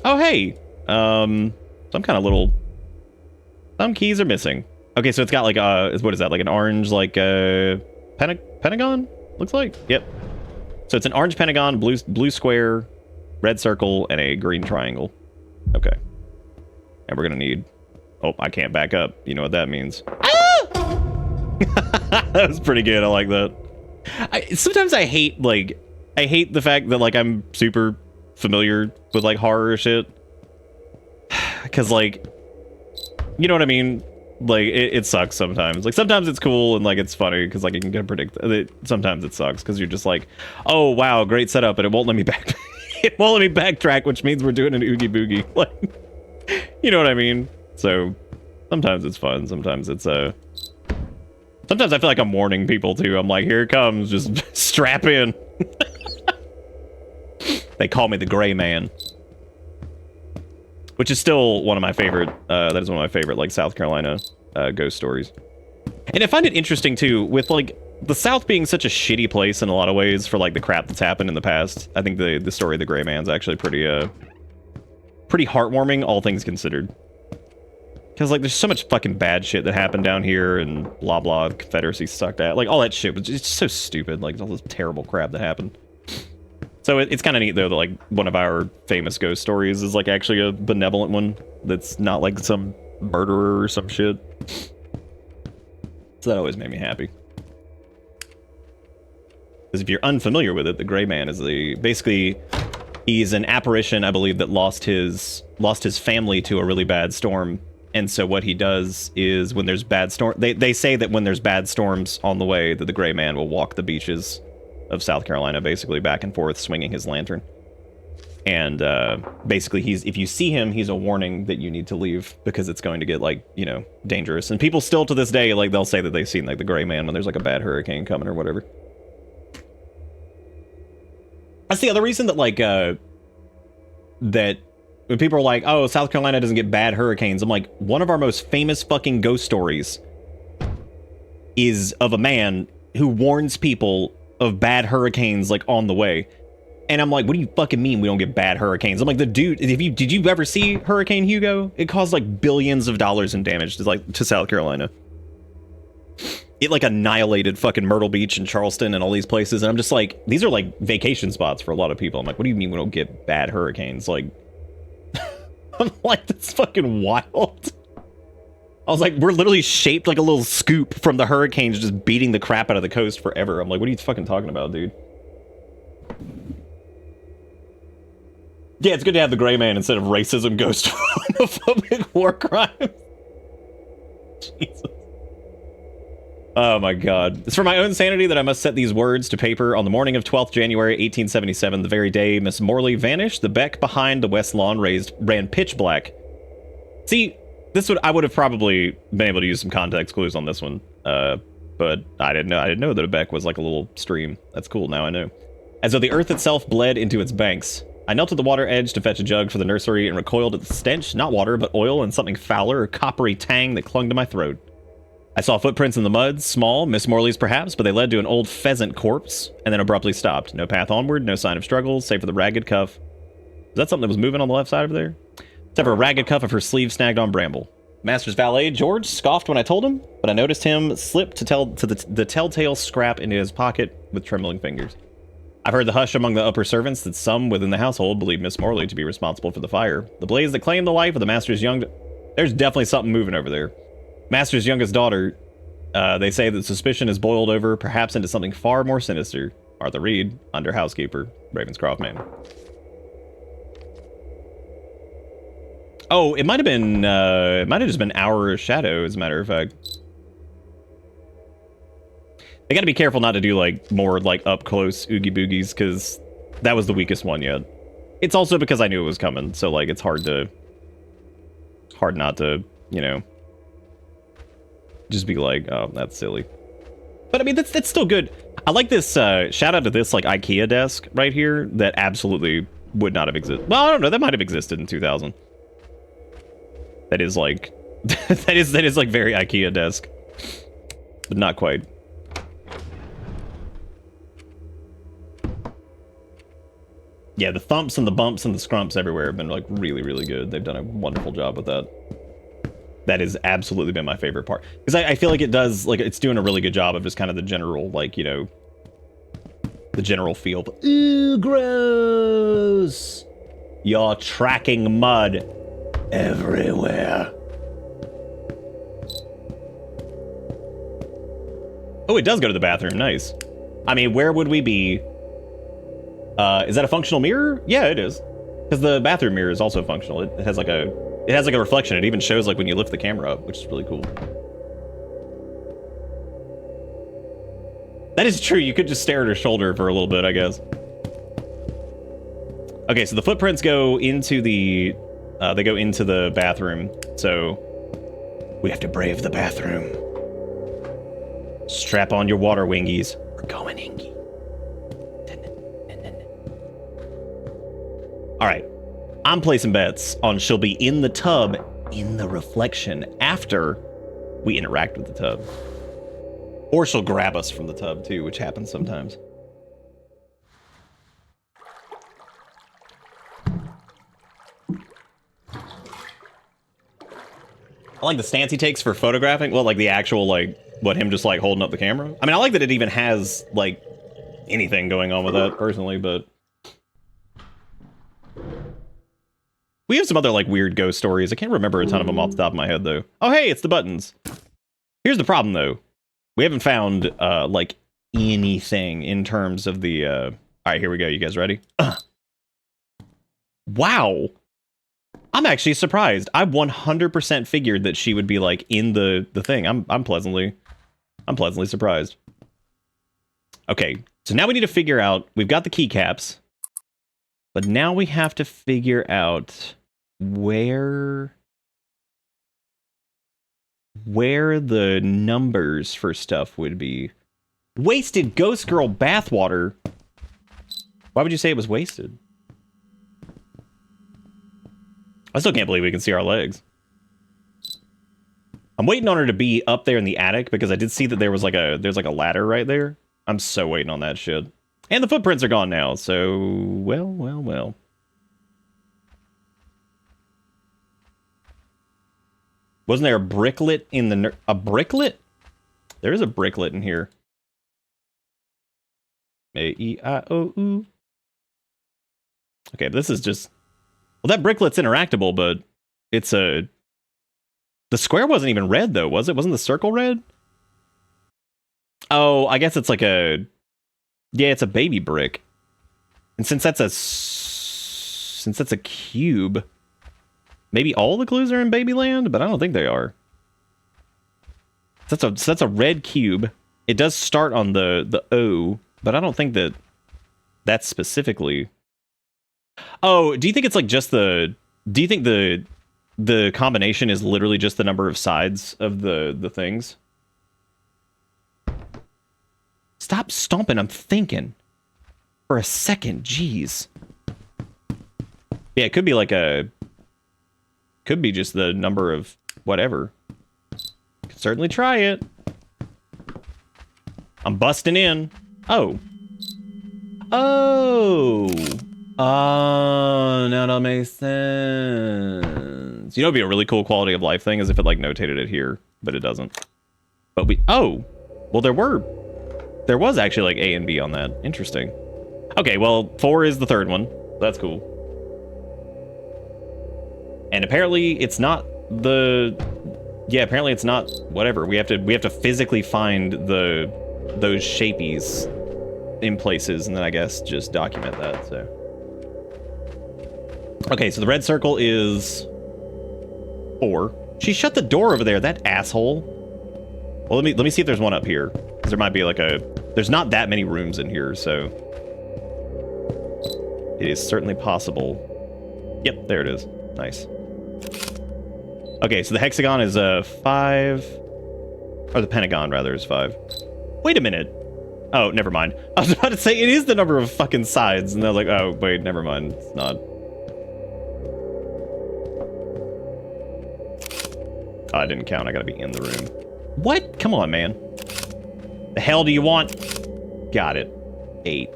Oh, hey. Some kind of little. Some keys are missing. Okay, so it's got like what is that? Like an orange like pentagon? Looks like. Yep. So it's an orange pentagon, blue square, red circle, and a green triangle. Okay. And we're gonna need. Oh, I can't back up. You know what that means. Ah! That was pretty good. I like that. Sometimes I hate the fact that like I'm super familiar with like horror shit. Cause like, you know what I mean? Like it sucks sometimes. Like sometimes it's cool and like it's funny because like you can kind of predict it. Sometimes it sucks because you're just like, oh wow, great setup, and it won't let me back. It won't let me backtrack, which means we're doing an oogie boogie. Like, you know what I mean? So sometimes it's fun. Sometimes it's sometimes I feel like I'm warning people too. I'm like, here it comes, just strap in. They call me the Gray Man. Which is still one of my favorite, that is one of my favorite, like, South Carolina ghost stories. And I find it interesting, too, with, like, the South being such a shitty place in a lot of ways for, like, the crap that's happened in the past. I think the story of the Gray Man's actually pretty heartwarming, all things considered. Because, like, there's so much fucking bad shit that happened down here, and blah, blah, Confederacy sucked at. Like, all that shit was just so stupid, like, all this terrible crap that happened. So it's kind of neat, though, that, like, one of our famous ghost stories is, like, actually a benevolent one that's not, like, some murderer or some shit. So that always made me happy. Because if you're unfamiliar with it, the Gray Man is basically, he's an apparition, I believe, that lost his family to a really bad storm. And so what he does is when there's bad storm, they say that when there's bad storms on the way, that the Gray Man will walk the beaches of South Carolina, basically back and forth, swinging his lantern. And basically, if you see him, he's a warning that you need to leave because it's going to get, like, you know, dangerous. And people still to this day, like, they'll say that they've seen, like, the Gray Man when there's, like, a bad hurricane coming or whatever. That's the other reason that, like, that when people are like, oh, South Carolina doesn't get bad hurricanes, I'm like, one of our most famous fucking ghost stories is of a man who warns people of bad hurricanes, like, on the way. And I'm like, what do you fucking mean we don't get bad hurricanes? I'm like, the dude, did you ever see Hurricane Hugo? It caused like billions of dollars in damage to South Carolina. it like annihilated fucking Myrtle Beach and Charleston and all these places. And I'm just like, these are like vacation spots for a lot of people. I'm like, what do you mean we don't get bad hurricanes? Like, I'm like, that's fucking wild. I was like, we're literally shaped like a little scoop from the hurricanes just beating the crap out of the coast forever. I'm like, what are you fucking talking about, dude? Yeah, it's good to have the gray man instead of racism, ghost, homophobic war crime. Jesus. Oh my god. It's for my own sanity that I must set these words to paper. On the morning of 12th January, 1877, the very day Miss Morley vanished, the beck behind the west lawn ran pitch black. See, I would have probably been able to use some context clues on this one. But I didn't know that a beck was like a little stream. That's cool, now I know. As though the earth itself bled into its banks. I knelt at the water edge to fetch a jug for the nursery and recoiled at the stench, not water, but oil and something fouler, a coppery tang that clung to my throat. I saw footprints in the mud, small, Miss Morley's perhaps, but they led to an old pheasant corpse, and then abruptly stopped. No path onward, no sign of struggle, save for the ragged cuff. Is that something that was moving on the left side over there? Except for a ragged cuff of her sleeve snagged on bramble. Master's valet, George, scoffed when I told him, but I noticed him slip to the telltale scrap into his pocket with trembling fingers. I've heard the hush among the upper servants that some within the household believe Miss Morley to be responsible for the fire. The blaze that claimed the life of the master's young... There's definitely something moving over there. Master's youngest daughter, they say that suspicion has boiled over, perhaps into something far more sinister. Arthur Reed, under housekeeper, Ravenscroft Manor. Oh, it might have just been our shadow, as a matter of fact. They gotta be careful not to do, like, more, like, up-close Oogie Boogies, because that was the weakest one yet. It's also because I knew it was coming, so, like, it's hard not to, you know, just be like, oh, that's silly. But, I mean, that's still good. I like this, shout out to this, like, IKEA desk right here that absolutely would not have existed. Well, I don't know, that might have existed in 2000. That is, like, that is, like, very IKEA desk. But not quite. Yeah, the thumps and the bumps and the scrumps everywhere have been, like, really, really good. They've done a wonderful job with that. That has absolutely been my favorite part. Because I feel like it does, like, it's doing a really good job of just kind of the general, like, you know, the general feel. But, ooh, gross! You're tracking mud everywhere. Oh, it does go to the bathroom. Nice. I mean, where would we be? Is that a functional mirror? Yeah, it is. Because the bathroom mirror is also functional. It has like a reflection. It even shows like when you lift the camera up, which is really cool. That is true. You could just stare at her shoulder for a little bit, I guess. Okay, so the footprints go into the bathroom. So we have to brave the bathroom. Strap on your water wingies. We're going ingy. All right, I'm placing bets on she'll be in the tub in the reflection after we interact with the tub. Or she'll grab us from the tub too, which happens sometimes. I like the stance he takes for photographing. Well, like the actual, like, what, him just like holding up the camera? I mean, I like that it even has like anything going on with that personally, but we have some other, like, weird ghost stories. I can't remember a ton of them off the top of my head, though. Oh, hey, it's the buttons. Here's the problem, though. We haven't found, like, anything in terms of the, All right, here we go. You guys ready? Wow. I'm actually surprised. I 100% figured that she would be, like, in the thing. I'm pleasantly surprised. Okay, so now we need to figure out... We've got the keycaps. But now we have to figure out where the numbers for stuff would be. Wasted Ghost Girl bathwater. Why would you say it was wasted? I still can't believe we can see our legs. I'm waiting on her to be up there in the attic because I did see that there's like a ladder right there. I'm so waiting on that shit. And the footprints are gone now, so well. Wasn't there a bricklet in the... A bricklet? There is a bricklet in here. A-E-I-O-U. Okay, this is just... Well, that bricklet's interactable, but it's a... The square wasn't even red, though, was it? Wasn't the circle red? Oh, I guess it's like a... Yeah, it's a baby brick. And since that's a cube, maybe all the clues are in Babyland, but I don't think they are. So that's a red cube. It does start on the O, but I don't think that's specifically... Oh, do you think it's like just the... Do you think the combination is literally just the number of sides of the things? Stop stomping, I'm thinking. For a second, jeez. Yeah, it could be like a... Could be just the number of whatever. Could certainly try it. I'm busting in. Oh. Oh. Oh, now that makes sense. You know, it'd be a really cool quality of life thing is if it like notated it here, but it doesn't. But we... Oh. Well, there was actually like A and B on that. Interesting. Okay, well, 4 is the third one. That's cool. And apparently it's not the... Yeah, apparently it's not whatever. We have to physically find those shapies in places, and then I guess just document that, so. Okay, so the red circle is 4. She shut the door over there, that asshole. Well, let me see if there's one up here. Because there might be like a... There's not that many rooms in here, so... It is certainly possible. Yep, there it is. Nice. Okay, so the hexagon is 5... Or the pentagon, rather, is 5. Wait a minute. Oh, never mind. I was about to say, it is the number of fucking sides. And I was like, oh, wait, never mind. It's not. Oh, I didn't count. I gotta be in the room. What? Come on, man. The hell do you want? Got it. 8.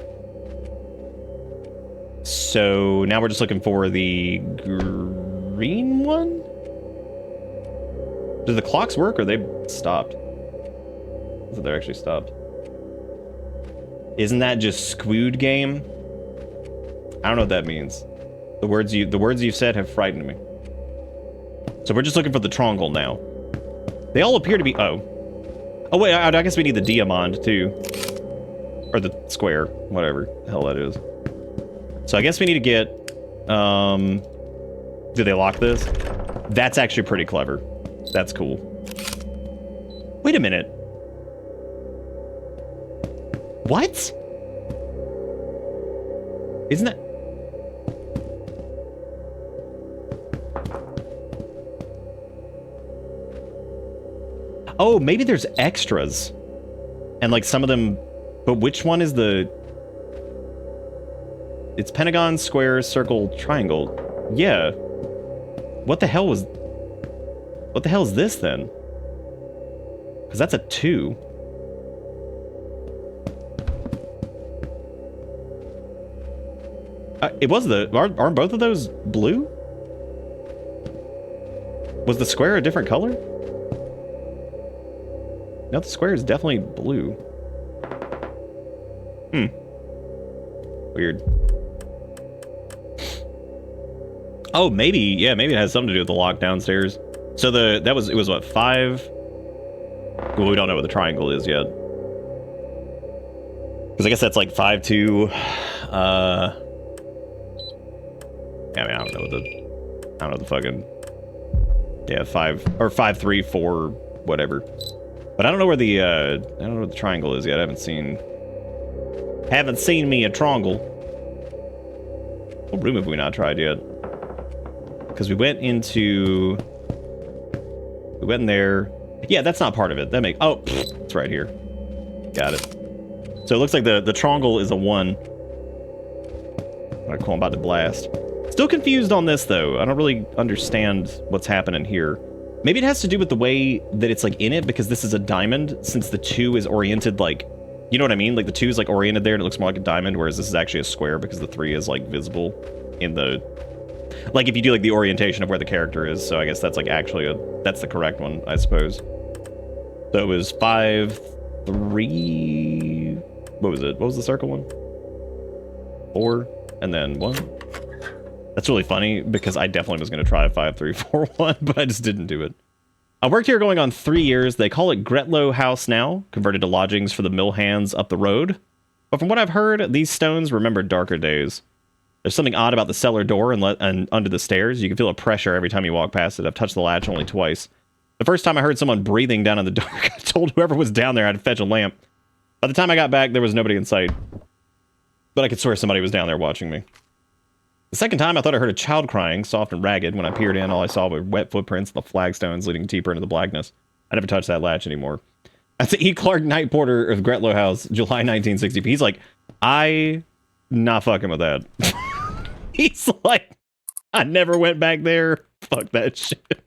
So now we're just looking for the green one? Do the clocks work or they stopped? I thought they're actually stopped. Isn't that just Squid Game? I don't know what that means. The words you've said have frightened me. So we're just looking for the triangle now. They all appear to be... Oh. Oh, wait, I guess we need the diamond, too. Or the square. Whatever the hell that is. So I guess we need to get... Do they lock this? That's actually pretty clever. That's cool. Wait a minute. What? Isn't that... Oh, maybe there's extras. And like some of them... But which one is the... It's pentagon, square, circle, triangle. Yeah. What the hell was... What the hell is this then? Because that's a 2. It was the... Aren't both of those blue? Was the square a different color? No, the square is definitely blue. Hmm. Weird. Oh, maybe. Yeah, maybe it has something to do with the lock downstairs. So it was what, 5? Well, we don't know what the triangle is yet. Because I guess that's like 5, 2. I mean, I don't know the fucking... Yeah, 5 or 5, 3, 4, whatever. But I don't know where the I don't know what the triangle is yet. I haven't seen me a triangle. What room have we not tried yet? Because we went in there. Yeah, that's not part of it. That make... Oh, it's right here. Got it. So it looks like the triangle is a 1. I'm about to blast. Still confused on this, though. I don't really understand what's happening here. Maybe it has to do with the way that it's, like, in it, because this is a diamond, since the 2 is oriented, like... You know what I mean? Like, the 2 is, like, oriented there, and it looks more like a diamond, whereas this is actually a square, because the 3 is, like, visible in the... Like, if you do, like, the orientation of where the character is, so I guess that's, like, actually that's the correct one, I suppose. So it was 5, 3. What was it? What was the circle one? 4, and then 1. That's really funny because I definitely was going to try 5, 3, 4, 1, but I just didn't do it. I worked here going on 3 years. They call it Gretlow House now, converted to lodgings for the mill hands up the road. But from what I've heard, these stones remember darker days. There's something odd about the cellar door and under the stairs. You can feel a pressure every time you walk past it. I've touched the latch only twice. The first time I heard someone breathing down in the dark, I told whoever was down there I had to fetch a lamp. By the time I got back, there was nobody in sight. But I could swear somebody was down there watching me. The second time, I thought I heard a child crying, soft and ragged. When I peered in, all I saw were wet footprints and the flagstones leading deeper into the blackness. I never touched that latch anymore. That's the E. Clark Night Porter of Gretlow House, July 1960. He's like, I not fucking with that. He's like, I never went back there. Fuck that shit.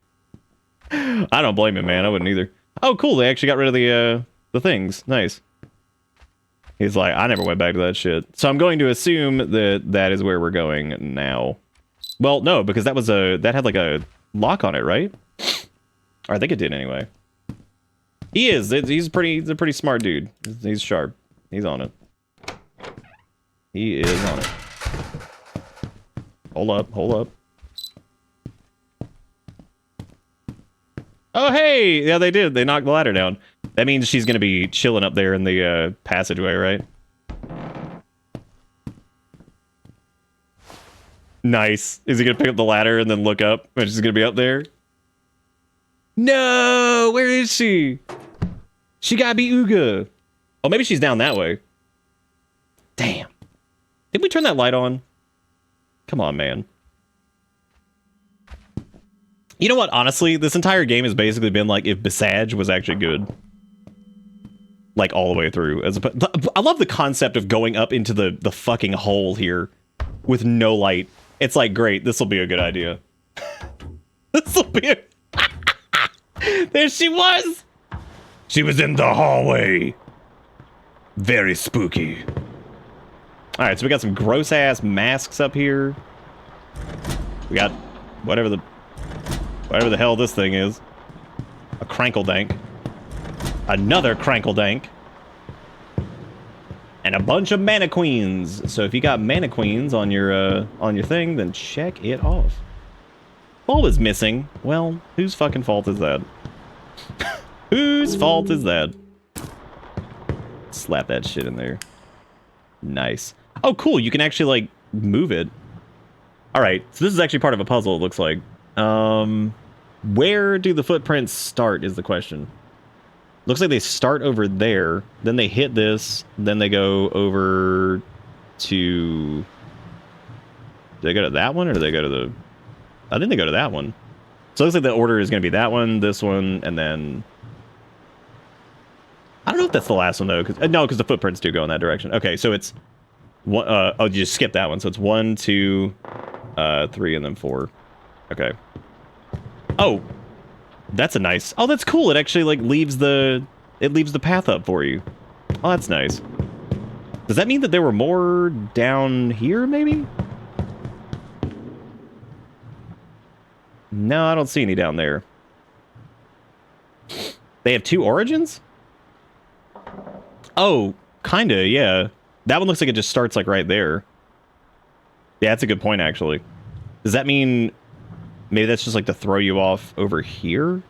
I don't blame him, man. I wouldn't either. Oh, cool. They actually got rid of the things. Nice. He's like, I never went back to that shit. So I'm going to assume that that is where we're going now. Well, no, because that had like a lock on it, right? Or I think it did anyway. He is. He's a pretty smart dude. He's sharp. He's on it. He is on it. Hold up. Hold up. Oh, hey! Yeah, they did. They knocked the ladder down. That means she's going to be chilling up there in the passageway, right? Nice. Is he going to pick up the ladder and then look up? And she's going to be up there? No! Where is she? She got to be Uga. Oh, maybe she's down that way. Damn. Did we turn that light on? Come on, man. You know what? Honestly, this entire game has basically been like if Besage was actually good. Like all the way through. I love the concept of going up into the fucking hole here with no light. It's like, great, this will be a good idea. This will be a... There she was! She was in the hallway. Very spooky. Alright, so we got some gross-ass masks up here. We got whatever the hell this thing is. A Crankle-dank. Another Crankle-dank. And a bunch of mana queens. So if you got mana queens on your thing, then check it off. Bulb is missing. Well, whose fucking fault is that? Whose fault is that? Slap that shit in there. Nice. Oh, cool. You can actually, like, move it. Alright, so this is actually part of a puzzle, it looks like. Where do the footprints start is the question. Looks like they start over there, then they hit this, then they go over to... Do they go to that one, or do they go to the... I think they go to that one. So it looks like the order is going to be that one, this one, and then... I don't know if that's the last one, though. No, because the footprints do go in that direction. Okay, so it's... One, oh, you just skip that one. So it's 1, 2, 3, and then 4. Okay. Oh, that's a nice... Oh, that's cool. It actually, like, leaves the path up for you. Oh, that's nice. Does that mean that there were more down here, maybe? No, I don't see any down there. They have 2 origins? Oh, kinda, yeah. That one looks like it just starts, like, right there. Yeah, that's a good point, actually. Does that mean... Maybe that's just, like, to throw you off over here?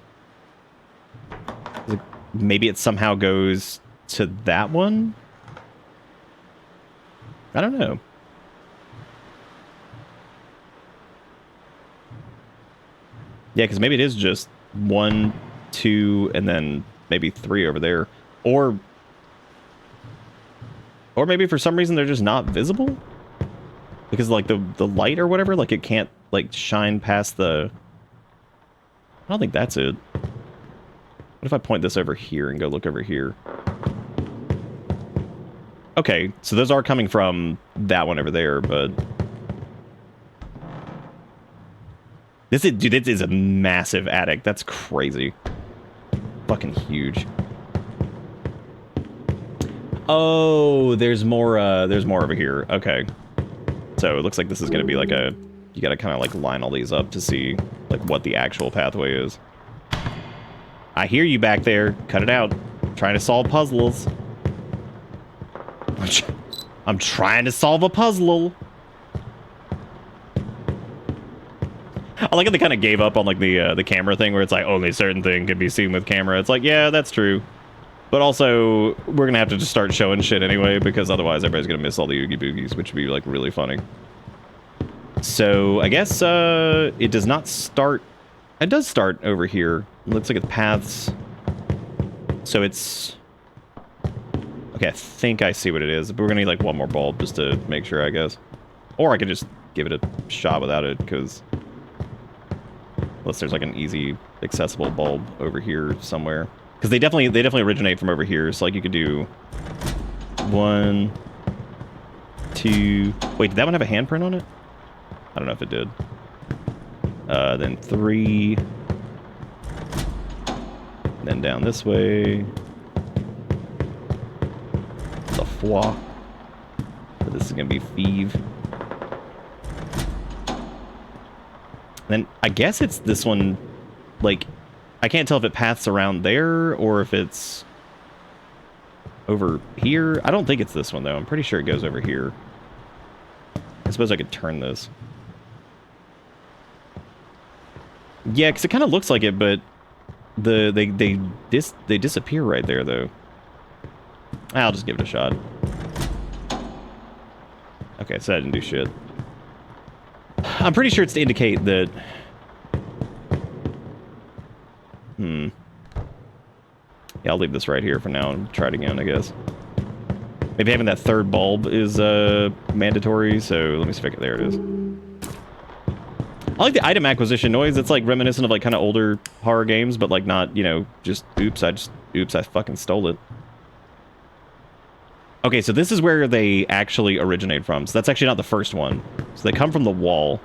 Like, maybe it somehow goes to that one? I don't know. Yeah, because maybe it is just 1, 2, and then maybe 3 over there. Or maybe for some reason they're just not visible? Because, like, the light or whatever, like, it can't, like, shine past the... I don't think that's it. What if I point this over here and go look over here? Okay, so those are coming from that one over there, but... Dude, this is a massive attic. That's crazy. Fucking huge. Oh, there's more over here. Okay. So it looks like this is gonna be like a... You gotta kind of like line all these up to see like what the actual pathway is. I hear you back there. Cut it out. Trying to solve puzzles. I'm trying to solve a puzzle. I like how they kind of gave up on like the camera thing where it's like only certain thing can be seen with camera. It's like, yeah, that's true. But also, we're gonna have to just start showing shit anyway because otherwise everybody's gonna miss all the Oogie Boogies, which would be like really funny. So I guess it does not start. It does start over here. It looks like it's paths. So it's okay. I think I see what it is. But we're gonna need like one more bulb just to make sure, I guess. Or I could just give it a shot without it because unless there's like an easy accessible bulb over here somewhere. Because they definitely originate from over here. So like you could do 1, 2. Wait, did that one have a handprint on it? I don't know if it did. Then 3. Then down this way. The foie. So this is gonna be Five. Then I guess it's this one. Like, I can't tell if it paths around there or if it's over here. I don't think it's this one though. I'm pretty sure it goes over here. I suppose I could turn this. Yeah, because it kind of looks like it, but they disappear right there though. I'll just give it a shot. Okay, so I didn't do shit. I'm pretty sure it's to indicate that. Yeah, I'll leave this right here for now and try it again, I guess. Maybe having that third bulb is mandatory, so let me see if there it is. I like the item acquisition noise. It's like reminiscent of like kind of older horror games, but like not, you know, just oops, I fucking stole it. Okay, so this is where they actually originate from. So that's actually not the first one. So they come from the wall.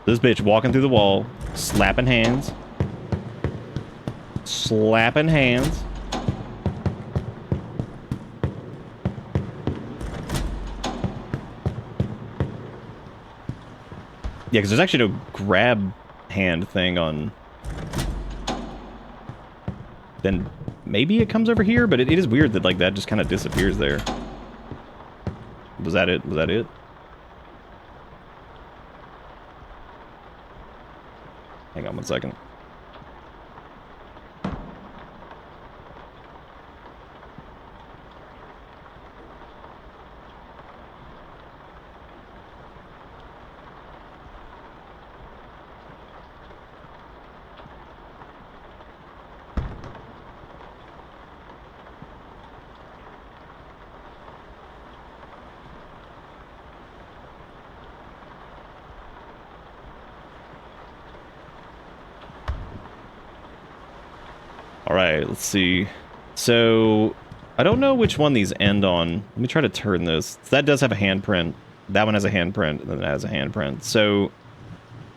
This bitch walking through the wall, slapping hands. Slapping hands. Yeah, because there's actually no grab hand thing on. Then maybe it comes over here, but it is weird that like that just kind of disappears there. Was that it? Was that it? Hang on one second. Alright, let's see. So, I don't know which one these end on. Let me try to turn this. That does have a handprint. That one has a handprint, and then it has a handprint. So,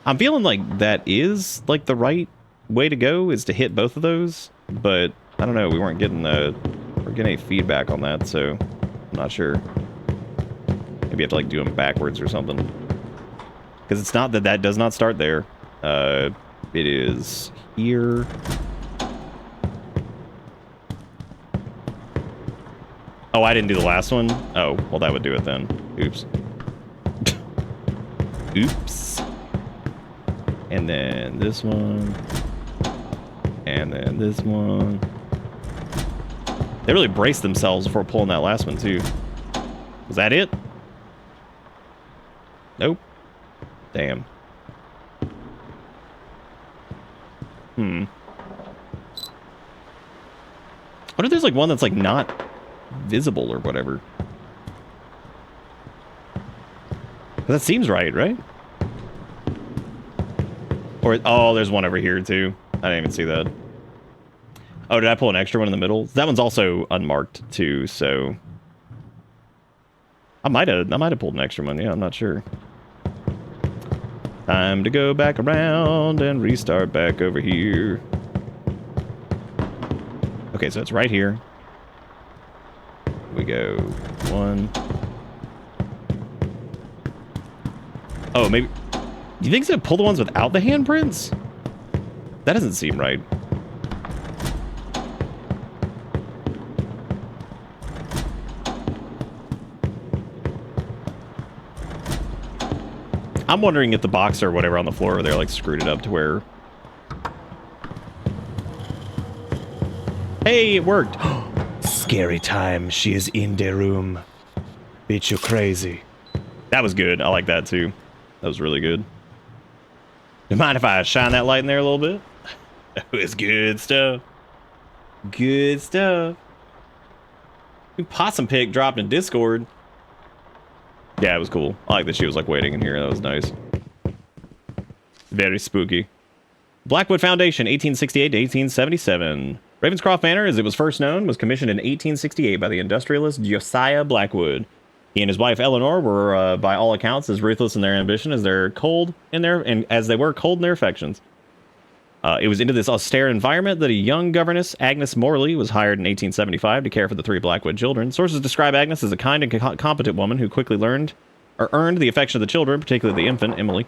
I'm feeling like that is, like, the right way to go, is to hit both of those. But, I don't know, we weren't getting any feedback on that, so I'm not sure. Maybe you have to, like, do them backwards or something. Because it's not that does not start there. It is here. Oh, I didn't do the last one? Oh, well, that would do it then. Oops. Oops. And then this one. And then this one. They really braced themselves before pulling that last one, too. Was that it? Nope. Damn. I wonder if there's, like, one that's, like, not visible or whatever. That seems right, right? Or, oh, there's one over here too. I didn't even see that. Oh, did I pull an extra one in the middle? That one's also unmarked too, so I might have pulled an extra one. Yeah, I'm not sure. Time to go back around and restart back over here. Okay, so it's right here. We go 1. Oh, maybe. Do you think it's gonna pull the ones without the handprints? That doesn't seem right. I'm wondering if the box or whatever on the floor over there like screwed it up to where... Hey, it worked. Scary time. She is in the room. Bitch, you crazy. That was good. I like that too. That was really good. You mind if I shine that light in there a little bit? That was good stuff. Good stuff. Possum Pick dropped in Discord. Yeah, it was cool. I like that she was like waiting in here. That was nice. Very spooky. Blackwood Foundation, 1868 to 1877. Ravenscroft Manor, as it was first known, was commissioned in 1868 by the industrialist Josiah Blackwood. He and his wife Eleanor were, by all accounts, as ruthless in their ambition as they're cold in their as they were cold in their affections. It was into this austere environment that a young governess, Agnes Morley, was hired in 1875 to care for the 3 Blackwood children. Sources describe Agnes as a kind and competent woman who quickly earned the affection of the children, particularly the infant, Emily.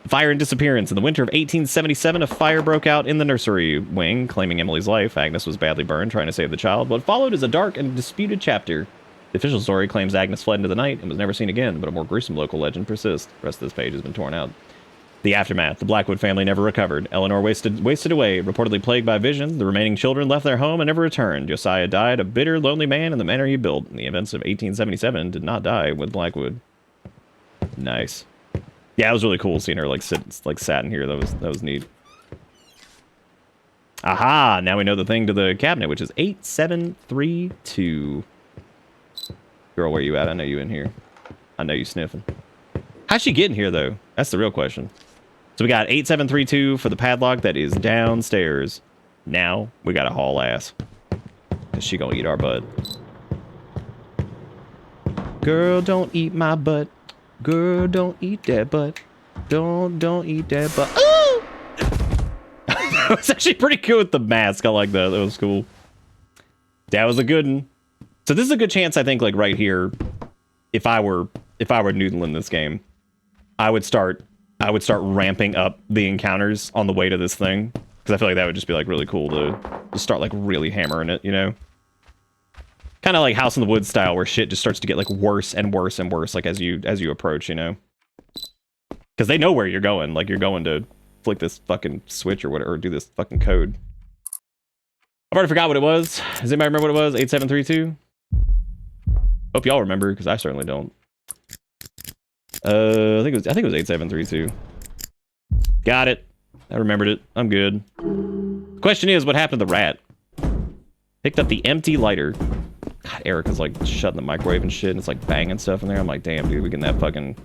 Fire and disappearance. In the winter of 1877, a fire broke out in the nursery wing, claiming Emily's life. Agnes was badly burned, trying to save the child. What followed is a dark and disputed chapter. The official story claims Agnes fled into the night and was never seen again, but a more gruesome local legend persists. The rest of this page has been torn out. The aftermath. The Blackwood family never recovered. Eleanor wasted away, reportedly plagued by visions. The remaining children left their home and never returned. Josiah died a bitter, lonely man in the manor he built. And the events of 1877 did not die with Blackwood. Nice. Yeah, it was really cool seeing her like sat in here. That was neat. Aha! Now we know the thing to the cabinet, which is 8732. Girl, where you at? I know you in here. I know you sniffing. How'd she get in here though? That's the real question. So we got 8732 for the padlock that is downstairs. Now we gotta haul ass. Cause she gonna eat our butt. Girl, don't eat my butt. Girl, don't eat that butt. Don't eat that butt. Ooh! That was actually pretty cool with the mask. I like that. That was cool. That was a good one. So this is a good chance, I think, like right here, if I were noodling this game, I would start ramping up the encounters on the way to this thing, because I feel like that would just be like really cool to start like really hammering it, you know? Kind of like House in the Woods style, where shit just starts to get like worse and worse and worse, like as you approach, you know? Because they know where you're going. Like you're going to flick this fucking switch or whatever, or do this fucking code. I've already forgot what it was. Does anybody remember what it was? 8732. Hope y'all remember, because I certainly don't. I think it was 8732. Got it. I remembered it. I'm good. The question is, what happened to the rat? Picked up the empty lighter. God, Erica's like shutting the microwave and shit, and it's like banging stuff in there. I'm like, damn, dude, we're getting that fucking...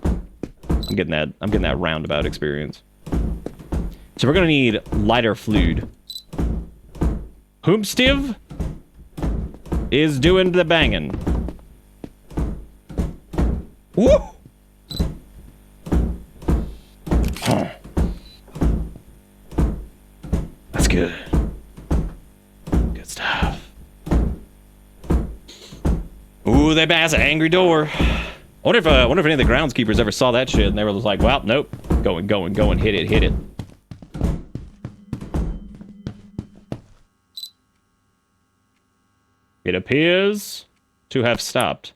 I'm getting that roundabout experience. So we're gonna need lighter fluid. Whomstiv is doing the banging. Woo! That's good. Good stuff. Ooh, that bass an angry door. I wonder if any of the groundskeepers ever saw that shit and they were just like, well, nope. Go and hit it. It appears to have stopped.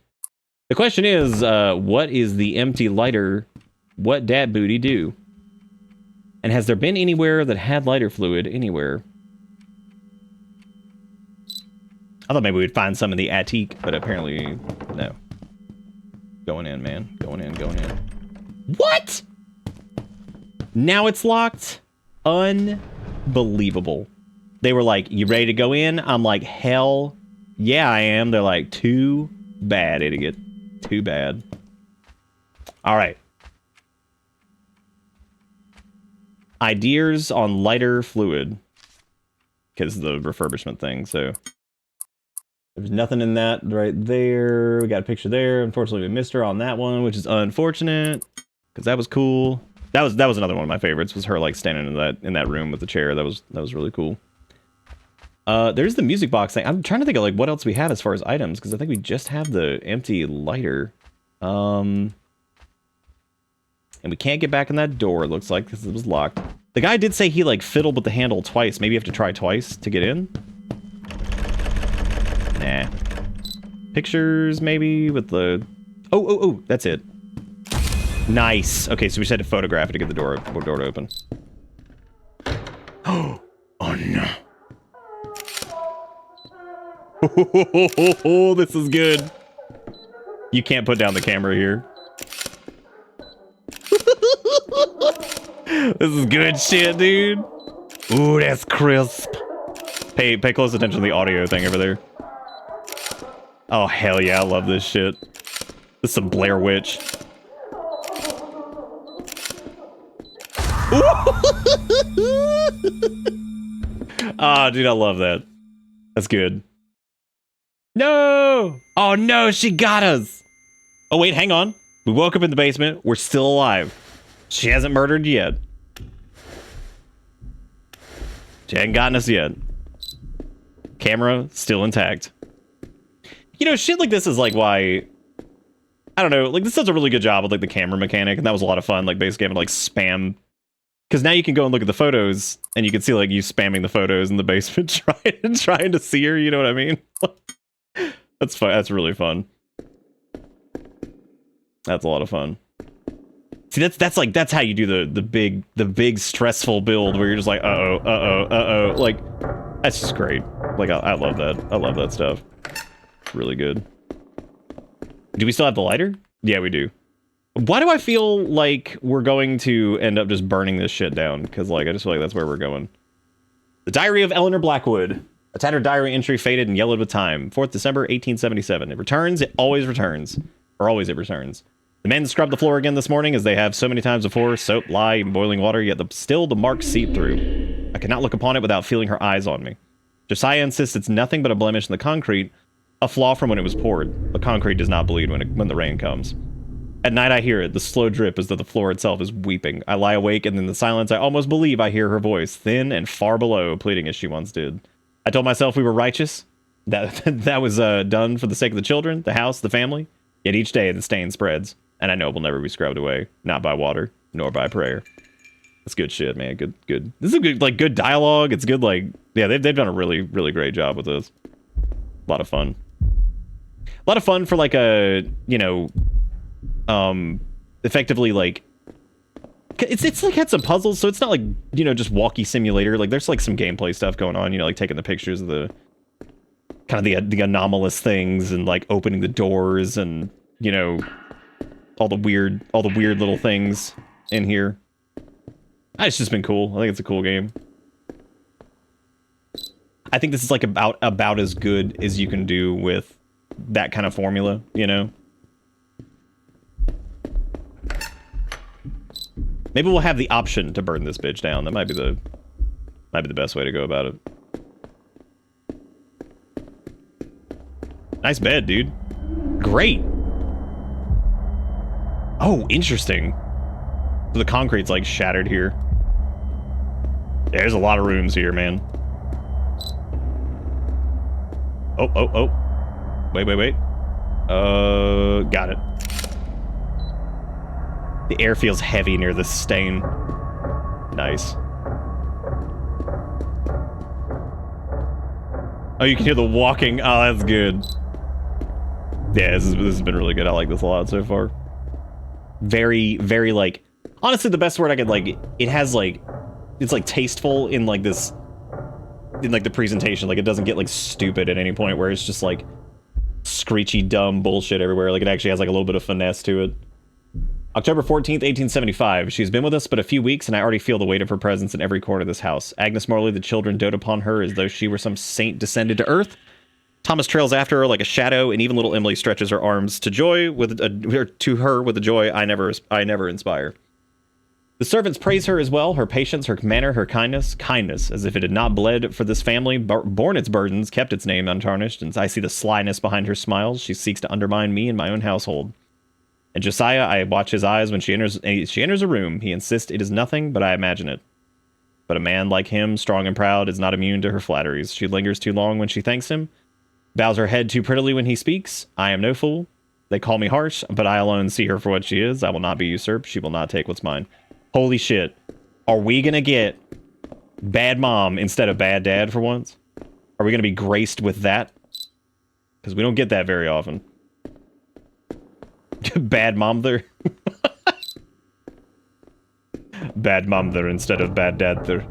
The question is, what is the empty lighter? What dat booty do? And has there been anywhere that had lighter fluid anywhere? I thought maybe we'd find some in the attic, but apparently, no. Going in, man. Going in. What? Now it's locked? Unbelievable. They were like, you ready to go in? I'm like, hell yeah, I am. They're like, too bad, idiot. Too bad. All right. Ideas on lighter fluid. Because of the refurbishment thing, so... There's nothing in that right there. We got a picture there. Unfortunately, we missed her on that one, which is unfortunate. Because that was cool. That was another one of my favorites, was her like standing in that room with the chair. That was really cool. There's the music box thing. I'm trying to think of like what else we have as far as items, because I think we just have the empty lighter. And we can't get back in that door, it looks like, because it was locked. The guy did say he like fiddled with the handle twice. Maybe you have to try twice to get in. Nah. Pictures maybe with the... Oh, that's it. Nice. Okay, so we just had to photograph it to get the door to open. Oh no. Oh, this is good. You can't put down the camera here. This is good shit, dude. Ooh, that's crisp. Pay close attention to the audio thing over there. Oh, hell yeah, I love this shit. This is some Blair Witch. Ah, dude, I love that. That's good. No! Oh no, she got us! Oh wait, hang on. We woke up in the basement. We're still alive. She hasn't murdered yet. She hadn't gotten us yet. Camera still intact. You know, shit like this is like why... I don't know, like this does a really good job with like the camera mechanic, and that was a lot of fun, like basically having like spam. Because now you can go and look at the photos, and you can see like you spamming the photos in the basement trying to see her, you know what I mean? That's fun. That's really fun. That's a lot of fun. See, that's how you do the big stressful build where you're just like, uh-oh. Like, that's just great. Like, I love that. I love that stuff. It's really good. Do we still have the lighter? Yeah, we do. Why do I feel like we're going to end up just burning this shit down? Because, like, I just feel like that's where we're going. The Diary of Eleanor Blackwood. A tattered diary entry faded and yellowed with time. 4th December, 1877. It returns. It always returns. Or always it returns. The men scrubbed the floor again this morning, as they have so many times before. Soap, lye, and boiling water, yet still the marks seep through. I cannot look upon it without feeling her eyes on me. Josiah insists it's nothing but a blemish in the concrete, a flaw from when it was poured. The concrete does not bleed when the rain comes. At night I hear it, the slow drip as though the floor itself is weeping. I lie awake, and in the silence I almost believe I hear her voice, thin and far below, pleading as she once did. I told myself we were righteous, that was done for the sake of the children, the house, the family. Yet each day the stain spreads, and I know it will never be scrubbed away, not by water, nor by prayer. That's good shit, man. Good. This is a good dialogue. It's good, like, yeah, they've done a really, really great job with this. A lot of fun. A lot of fun for like a, you know, effectively like, it's like had some puzzles, so it's not like, you know, just walkie simulator. Like there's like some gameplay stuff going on, you know, like taking the pictures of the kind of the anomalous things and like opening the doors and, you know, all the weird little things in here. It's just been cool. I think it's a cool game. I think this is like about as good as you can do with that kind of formula, you know? Maybe we'll have the option to burn this bitch down. That might be the best way to go about it. Nice bed, dude. Great. Oh, interesting. So the concrete's like shattered here. Yeah, there's a lot of rooms here, man. Oh. Wait. Got it. The air feels heavy near this stain. Nice. Oh, you can hear the walking. Oh, that's good. Yeah, this has been really good. I like this a lot so far. Very, very, like... Honestly, the best word I could, like... It has, like... It's, like, tasteful in, like, this... In, like, the presentation. Like, it doesn't get, like, stupid at any point where it's just, like... Screechy, dumb bullshit everywhere. Like, it actually has, like, a little bit of finesse to it. October 14th, 1875. She's been with us but a few weeks, and I already feel the weight of her presence in every corner of this house. Agnes Morley, the children dote upon her as though she were some saint descended to earth. Thomas trails after her like a shadow, and even little Emily stretches her arms to her with a joy I never inspire. The servants praise her as well, her patience, her manner, her kindness, as if it had not bled for this family, borne its burdens, kept its name untarnished, and I see the slyness behind her smiles. She seeks to undermine me and my own household. And Josiah, I watch his eyes when she enters a room. He insists it is nothing, but I imagine it. But a man like him, strong and proud, is not immune to her flatteries. She lingers too long when she thanks him, bows her head too prettily when he speaks. I am no fool. They call me harsh, but I alone see her for what she is. I will not be usurped. She will not take what's mine. Holy shit. Are we gonna get bad mom instead of bad dad for once? Are we gonna be graced with that? Because we don't get that very often. Bad mom there. Bad mother instead of bad dadther.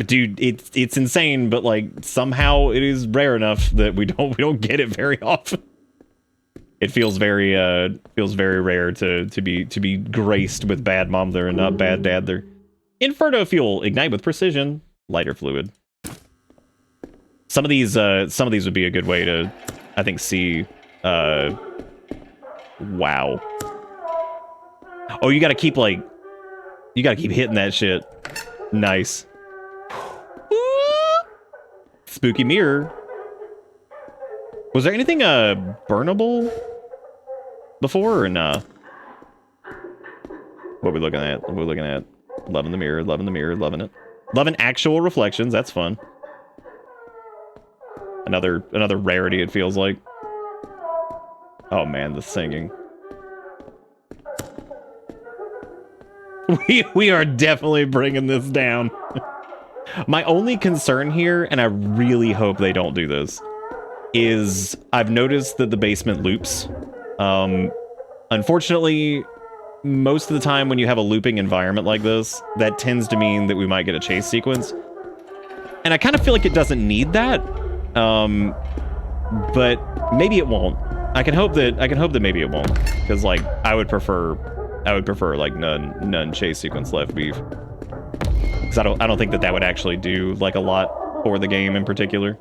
Dude, it's insane, but like somehow it is rare enough that we don't get it very often. It feels very rare to be graced with bad mother and not bad dadther. Inferno fuel, ignite with precision, lighter fluid. Some of these would be a good way to, I think, see. Wow. Oh, you gotta keep hitting that shit. Nice. Spooky mirror. Was there anything burnable before or nah? What are we looking at? What are we looking at? Loving the mirror, loving the mirror, loving it. Loving actual reflections, that's fun. Another rarity, it feels like. Oh man, the singing. We are definitely bringing this down. My only concern here, and I really hope they don't do this, is I've noticed that the basement loops. Unfortunately, most of the time when you have a looping environment like this, that tends to mean that we might get a chase sequence. And I kind of feel like it doesn't need that. But maybe it won't. I can hope that maybe it won't, because like I would prefer like none chase sequence left beef. Because I don't think that would actually do like a lot for the game in particular.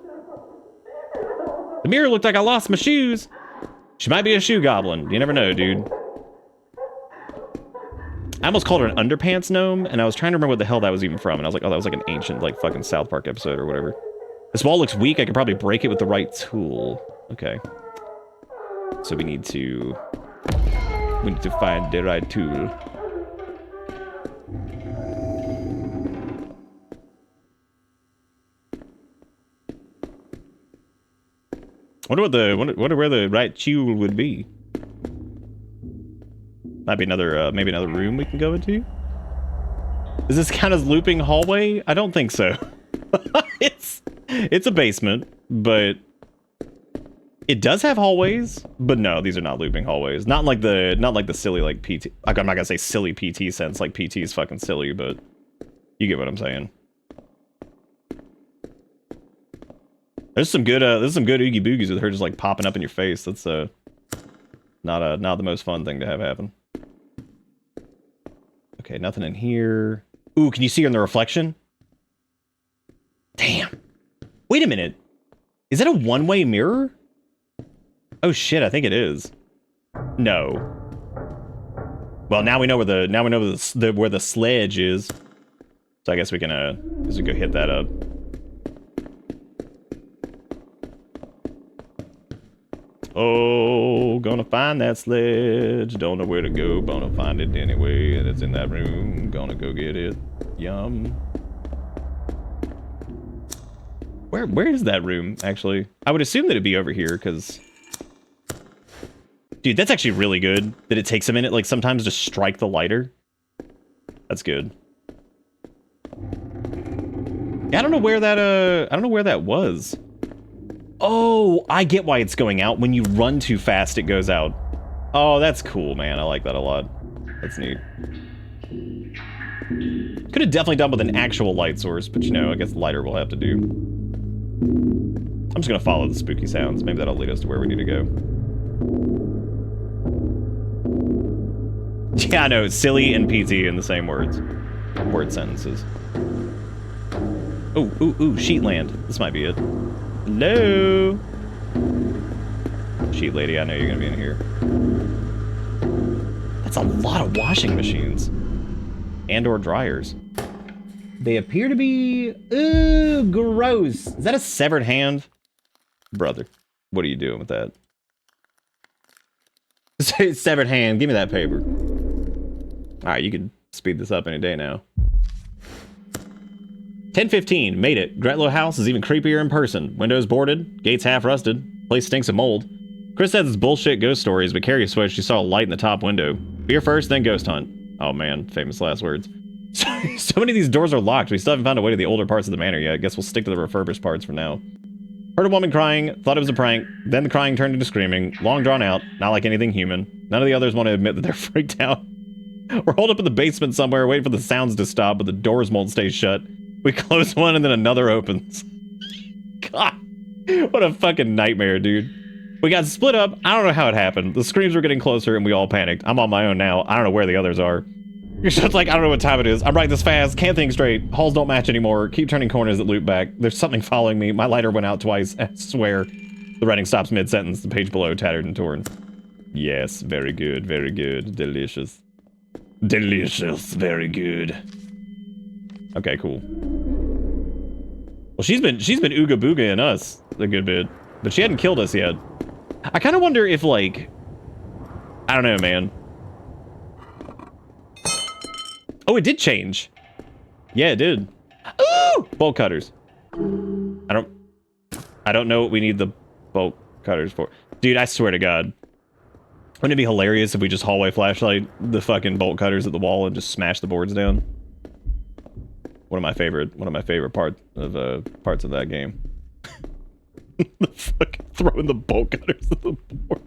The mirror looked like I lost my shoes. She might be a shoe goblin. You never know, dude. I almost called her an underpants gnome, and I was trying to remember what the hell that was even from, and I was like, oh, that was like an ancient like fucking South Park episode or whatever. This wall looks weak. I could probably break it with the right tool. Okay. So we need to find the right tool. Wonder where the right tool would be. Might be another maybe another room we can go into. Is this kind of looping hallway? I don't think so. It's a basement, but it does have hallways. But no, these are not looping hallways. Not like the silly like PT. Like, I'm not gonna say silly PT sense. Like PT is fucking silly, but you get what I'm saying. There's some good oogie boogies with her just like popping up in your face. That's not the most fun thing to have happen. Okay, nothing in here. Ooh, can you see her in the reflection? Damn. Wait a minute. Is that a one-way mirror? Oh shit, I think it is. No. Well, now we know where the sledge is. So I guess we can go hit that up. Oh, gonna find that sledge. Don't know where to go, but gonna find it anyway. And it's in that room. Gonna go get it. Yum. Where is that room, actually? I would assume that it'd be over here, because... Dude, that's actually really good, that it takes a minute, like, sometimes to strike the lighter. That's good. Yeah, I don't know where that was. Oh, I get why it's going out. When you run too fast, it goes out. Oh, that's cool, man. I like that a lot. That's neat. Could have definitely done with an actual light source, but you know, I guess lighter will have to do. I'm just gonna follow the spooky sounds. Maybe that'll lead us to where we need to go. Yeah, I know. Silly and PT in the same words. Word sentences. Ooh, Sheetland. This might be it. Hello? Sheet lady, I know you're gonna be in here. That's a lot of washing machines. And or dryers. They appear to be... Ooh, gross. Is that a severed hand? Brother, what are you doing with that? Severed hand, give me that paper. Alright, you can speed this up any day now. 10:15, made it. Gretlow house is even creepier in person. Windows boarded, gates half rusted, place stinks of mold. Chris has his bullshit ghost stories, but Carrie swears she saw a light in the top window. Beer first, then ghost hunt. Oh man, famous last words. So many of these doors are locked. We still haven't found a way to the older parts of the manor yet. I guess we'll stick to the refurbished parts for now. Heard a woman crying, thought it was a prank, then the crying turned into screaming, long drawn out, not like anything human. None of the others want to admit that they're freaked out. We're holed up in the basement somewhere, waiting for the sounds to stop, but the doors won't stay shut. We close one and then another opens. God, what a fucking nightmare, dude. We got split up. I don't know how it happened. The screams were getting closer and we all panicked. I'm on my own now. I don't know where the others are. It's just like, I don't know what time it is. I'm writing this fast. Can't think straight. Halls don't match anymore. Keep turning corners that loop back. There's something following me. My lighter went out twice. I swear. The writing stops mid-sentence. The page below tattered and torn. Yes, very good. Very good. Delicious. Delicious. Very good. Okay, cool. Well, she's been ooga boogaaing us a good bit, but she hadn't killed us yet. I kind of wonder if, like, I don't know, man. Oh, it did change. Yeah, it did. Ooh! Bolt cutters. I don't know what we need the bolt cutters for. Dude, I swear to God. Wouldn't it be hilarious if we just hallway flashlight the fucking bolt cutters at the wall and just smash the boards down? One of my favorite parts of that game. The fucking throwing the bolt cutters at the board.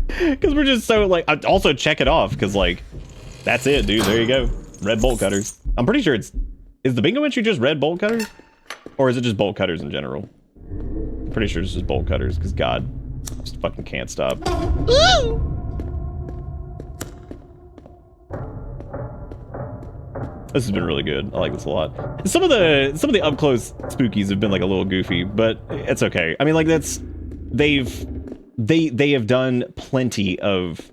Because we're just so, like, also check it off, because, like, that's it, dude. There you go. Red bolt cutters. I'm pretty sure is the bingo entry just red bolt cutters? Or is it just bolt cutters in general? I'm pretty sure it's just bolt cutters, because God, just fucking can't stop. Ooh! This has been really good. I like this a lot. Some of the up close spookies have been like a little goofy, but it's okay. I mean, like they have done plenty of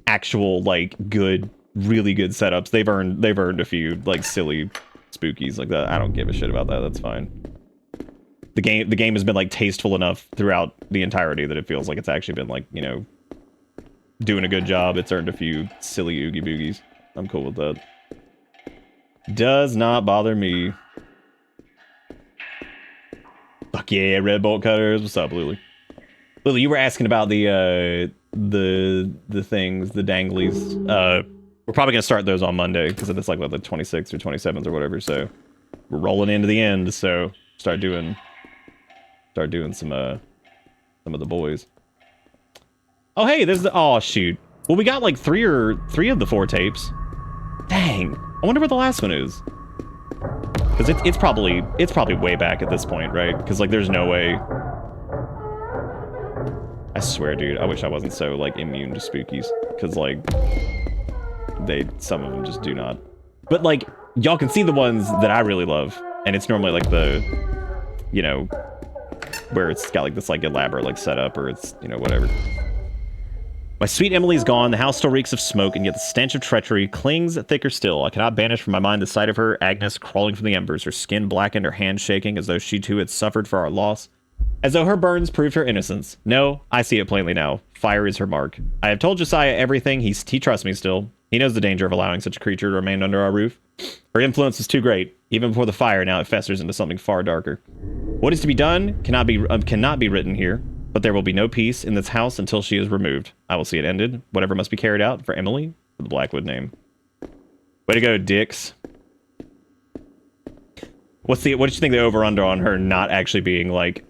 actual like good, really good setups. They've earned a few like silly spookies like that. I don't give a shit about that. That's fine. The game has been like tasteful enough throughout the entirety that it feels like it's actually been like, you know, doing a good job. It's earned a few silly oogie boogies. I'm cool with that. Does not bother me. Fuck yeah, red bolt cutters. What's up, Lily? Lily, you were asking about the things, the danglies. We're probably gonna start those on Monday because it's like what, the 26th or 27th or whatever. So we're rolling into the end. So start doing some of the boys. Oh hey, there's the oh shoot. Well, we got like three of the 4 tapes. Dang. I wonder where the last one is. Because it's probably way back at this point, right? Because like there's no way. I swear, dude, I wish I wasn't so like immune to spookies. Because like some of them just do not. But like y'all can see the ones that I really love, and it's normally like the, you know, where it's got like this like elaborate like setup, or it's, you know, whatever. My sweet Emily's gone, the house still reeks of smoke, and yet the stench of treachery clings thicker still. I cannot banish from my mind the sight of her, Agnes, crawling from the embers, her skin blackened, her hands shaking, as though she too had suffered for our loss. As though her burns proved her innocence. No, I see it plainly now. Fire is her mark. I have told Josiah everything. He trusts me still. He knows the danger of allowing such a creature to remain under our roof. Her influence is too great. Even before the fire, now it festers into something far darker. What is to be done cannot be written here. But there will be no peace in this house until she is removed. I will see it ended. Whatever must be carried out for Emily, for the Blackwood name. Way to go, dicks. What did you think the over-under on her not actually being, like,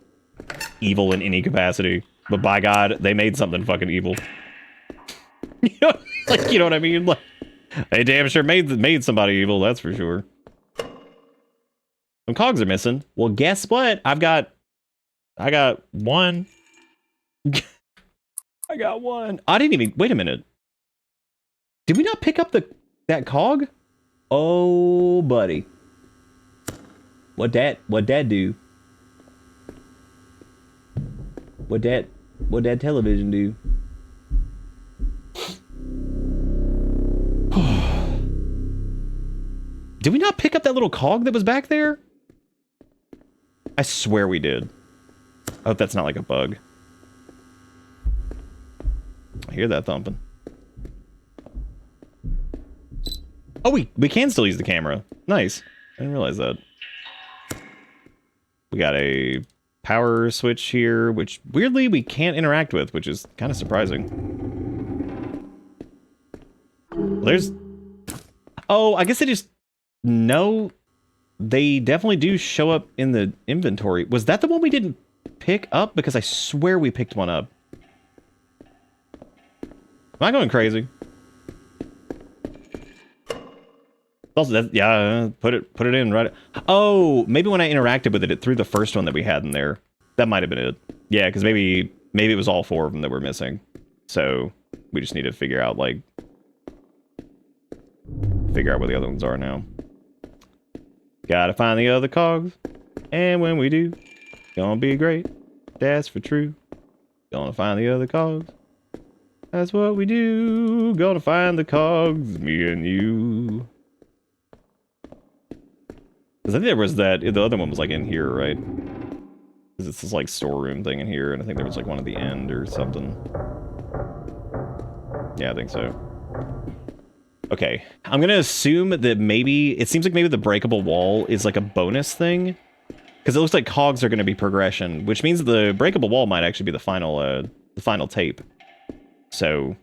evil in any capacity? But by God, they made something fucking evil. You know, like, you know what I mean? Like, they damn sure made somebody evil, that's for sure. Some cogs are missing. Well, guess what? I got one. I got one. I didn't even... Wait a minute. Did we not pick up that cog? Oh, buddy. What'd that do? What'd that television do? Did we not pick up that little cog that was back there? I swear we did. I hope that's not like a bug. I hear that thumping. Oh, we can still use the camera. Nice. I didn't realize that. We got a power switch here, which weirdly we can't interact with, which is kind of surprising. There's... Oh, I guess they just... No, they definitely do show up in the inventory. Was that the one we didn't pick up? Because I swear we picked one up. Am I going crazy? Also, that, yeah, put it in right. Oh, maybe when I interacted with it, it threw the first one that we had in there. That might have been it. Yeah, because maybe it was all 4 of them that were missing. So we just need to figure out like where the other ones are now. Gotta find the other cogs, and when we do, gonna be great. That's for true. Gonna find the other cogs. That's what we do. Gonna find the cogs, me and you. Because I think there was that, the other one was like in here, right? Because it's this like storeroom thing in here, and I think there was like one at the end or something. Yeah, I think so. Okay, I'm gonna assume that maybe, it seems like maybe the breakable wall is like a bonus thing. Because it looks like cogs are gonna be progression, which means the breakable wall might actually be the final tape. So,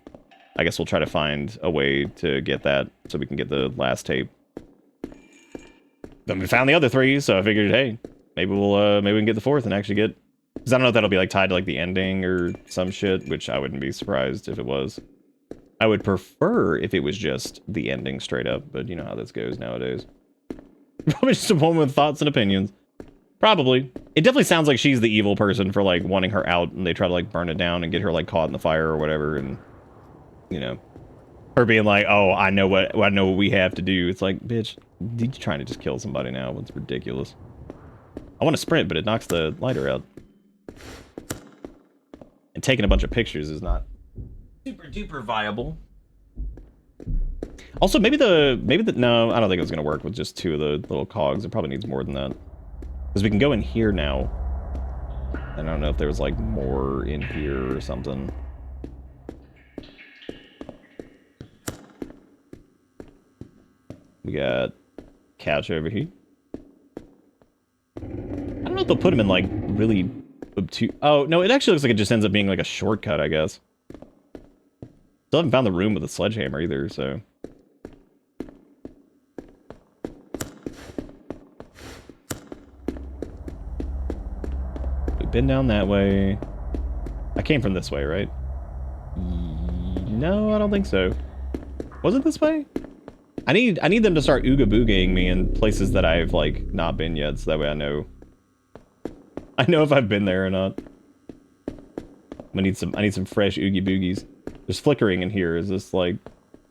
I guess we'll try to find a way to get that so we can get the last tape. Then we found the other 3, so I figured, hey, maybe we can get the 4th and actually get... Because I don't know if that'll be like tied to like the ending or some shit, which I wouldn't be surprised if it was. I would prefer if it was just the ending straight up, but you know how this goes nowadays. Probably just a woman with thoughts and opinions. Probably. It definitely sounds like she's the evil person for like wanting her out, and they try to like burn it down and get her like caught in the fire or whatever, and you know, her being like, "Oh, I know what we have to do." It's like, bitch, you're trying to just kill somebody now. It's ridiculous. I want to sprint, but it knocks the lighter out. And taking a bunch of pictures is not super duper viable. Also, maybe the no, I don't think it was gonna work with just 2 of the little cogs. It probably needs more than that. Because we can go in here now. And I don't know if there was like more in here or something. We got couch over here. I don't know if they'll put them in like really obtuse. Oh, no, it actually looks like it just ends up being like a shortcut, I guess. Still haven't found the room with a sledgehammer either, so. We've been down that way. I came from this way, right? No, I don't think so. Was it this way? I need them to start ooga boogieing me in places that I've like not been yet, so that way I know if I've been there or not. I need some fresh oogie boogies. There's flickering in here. Is this like,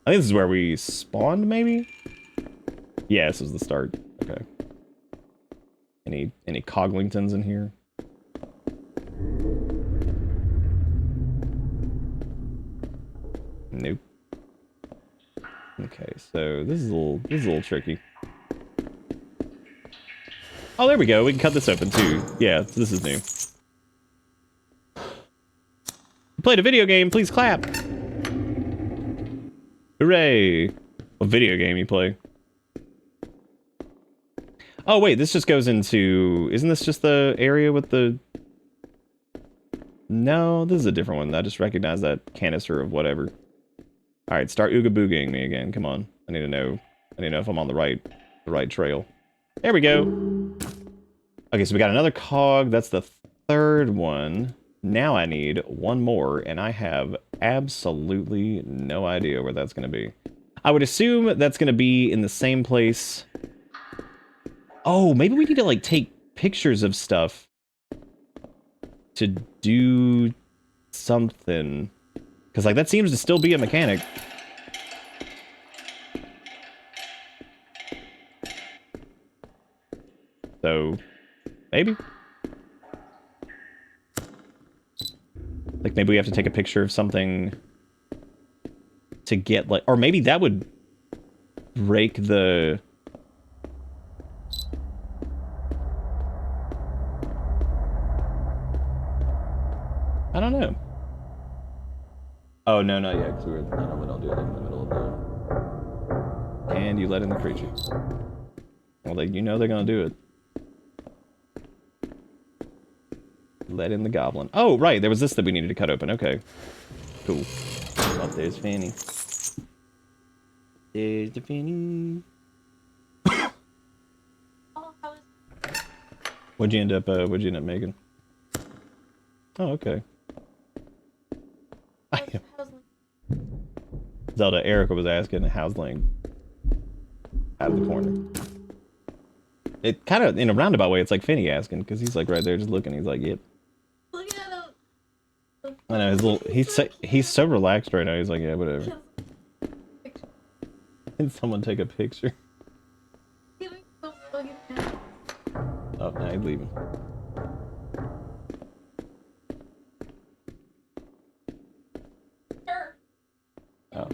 I think this is where we spawned, maybe? Yeah, this is the start. Okay. Any Coglingtons in here? Nope. Okay, so this is a little tricky. Oh, there we go. We can cut this open too. Yeah, this is new. You played a video game, please clap. Hooray. What video game you play? Oh wait, this just goes into, isn't this just the area with the... No, this is a different one. I just recognize that canister of whatever. Alright, start ooga boogieing me again. Come on. I need to know if I'm on the right trail. There we go. Okay, so we got another cog. That's the 3rd one. Now I need 1 more, and I have absolutely no idea where that's going to be. I would assume that's going to be in the same place. Oh, maybe we need to, like, take pictures of stuff to do something. Because, like, that seems to still be a mechanic. So, maybe. Like, maybe we have to take a picture of something to get, like... Or maybe that would break the... I don't know. Oh, no, not yet, because we normally don't do it like in the middle of the... And you let in the creature. Well, you know they're gonna do it. Let in the goblin. Oh, right, there was this that we needed to cut open. Okay. Cool. Oh, there's Fanny. There's the Fanny. What'd you end up making? Oh, okay. Zelda, Erica was asking, how's Link? out of the corner. It kind of, in a roundabout way, it's like Finney asking, because he's like right there just looking. He's like, yep. Look at him. I know, he's so relaxed right now. He's like, yeah, whatever. Can someone take a picture? Oh, now he's leaving. Oh.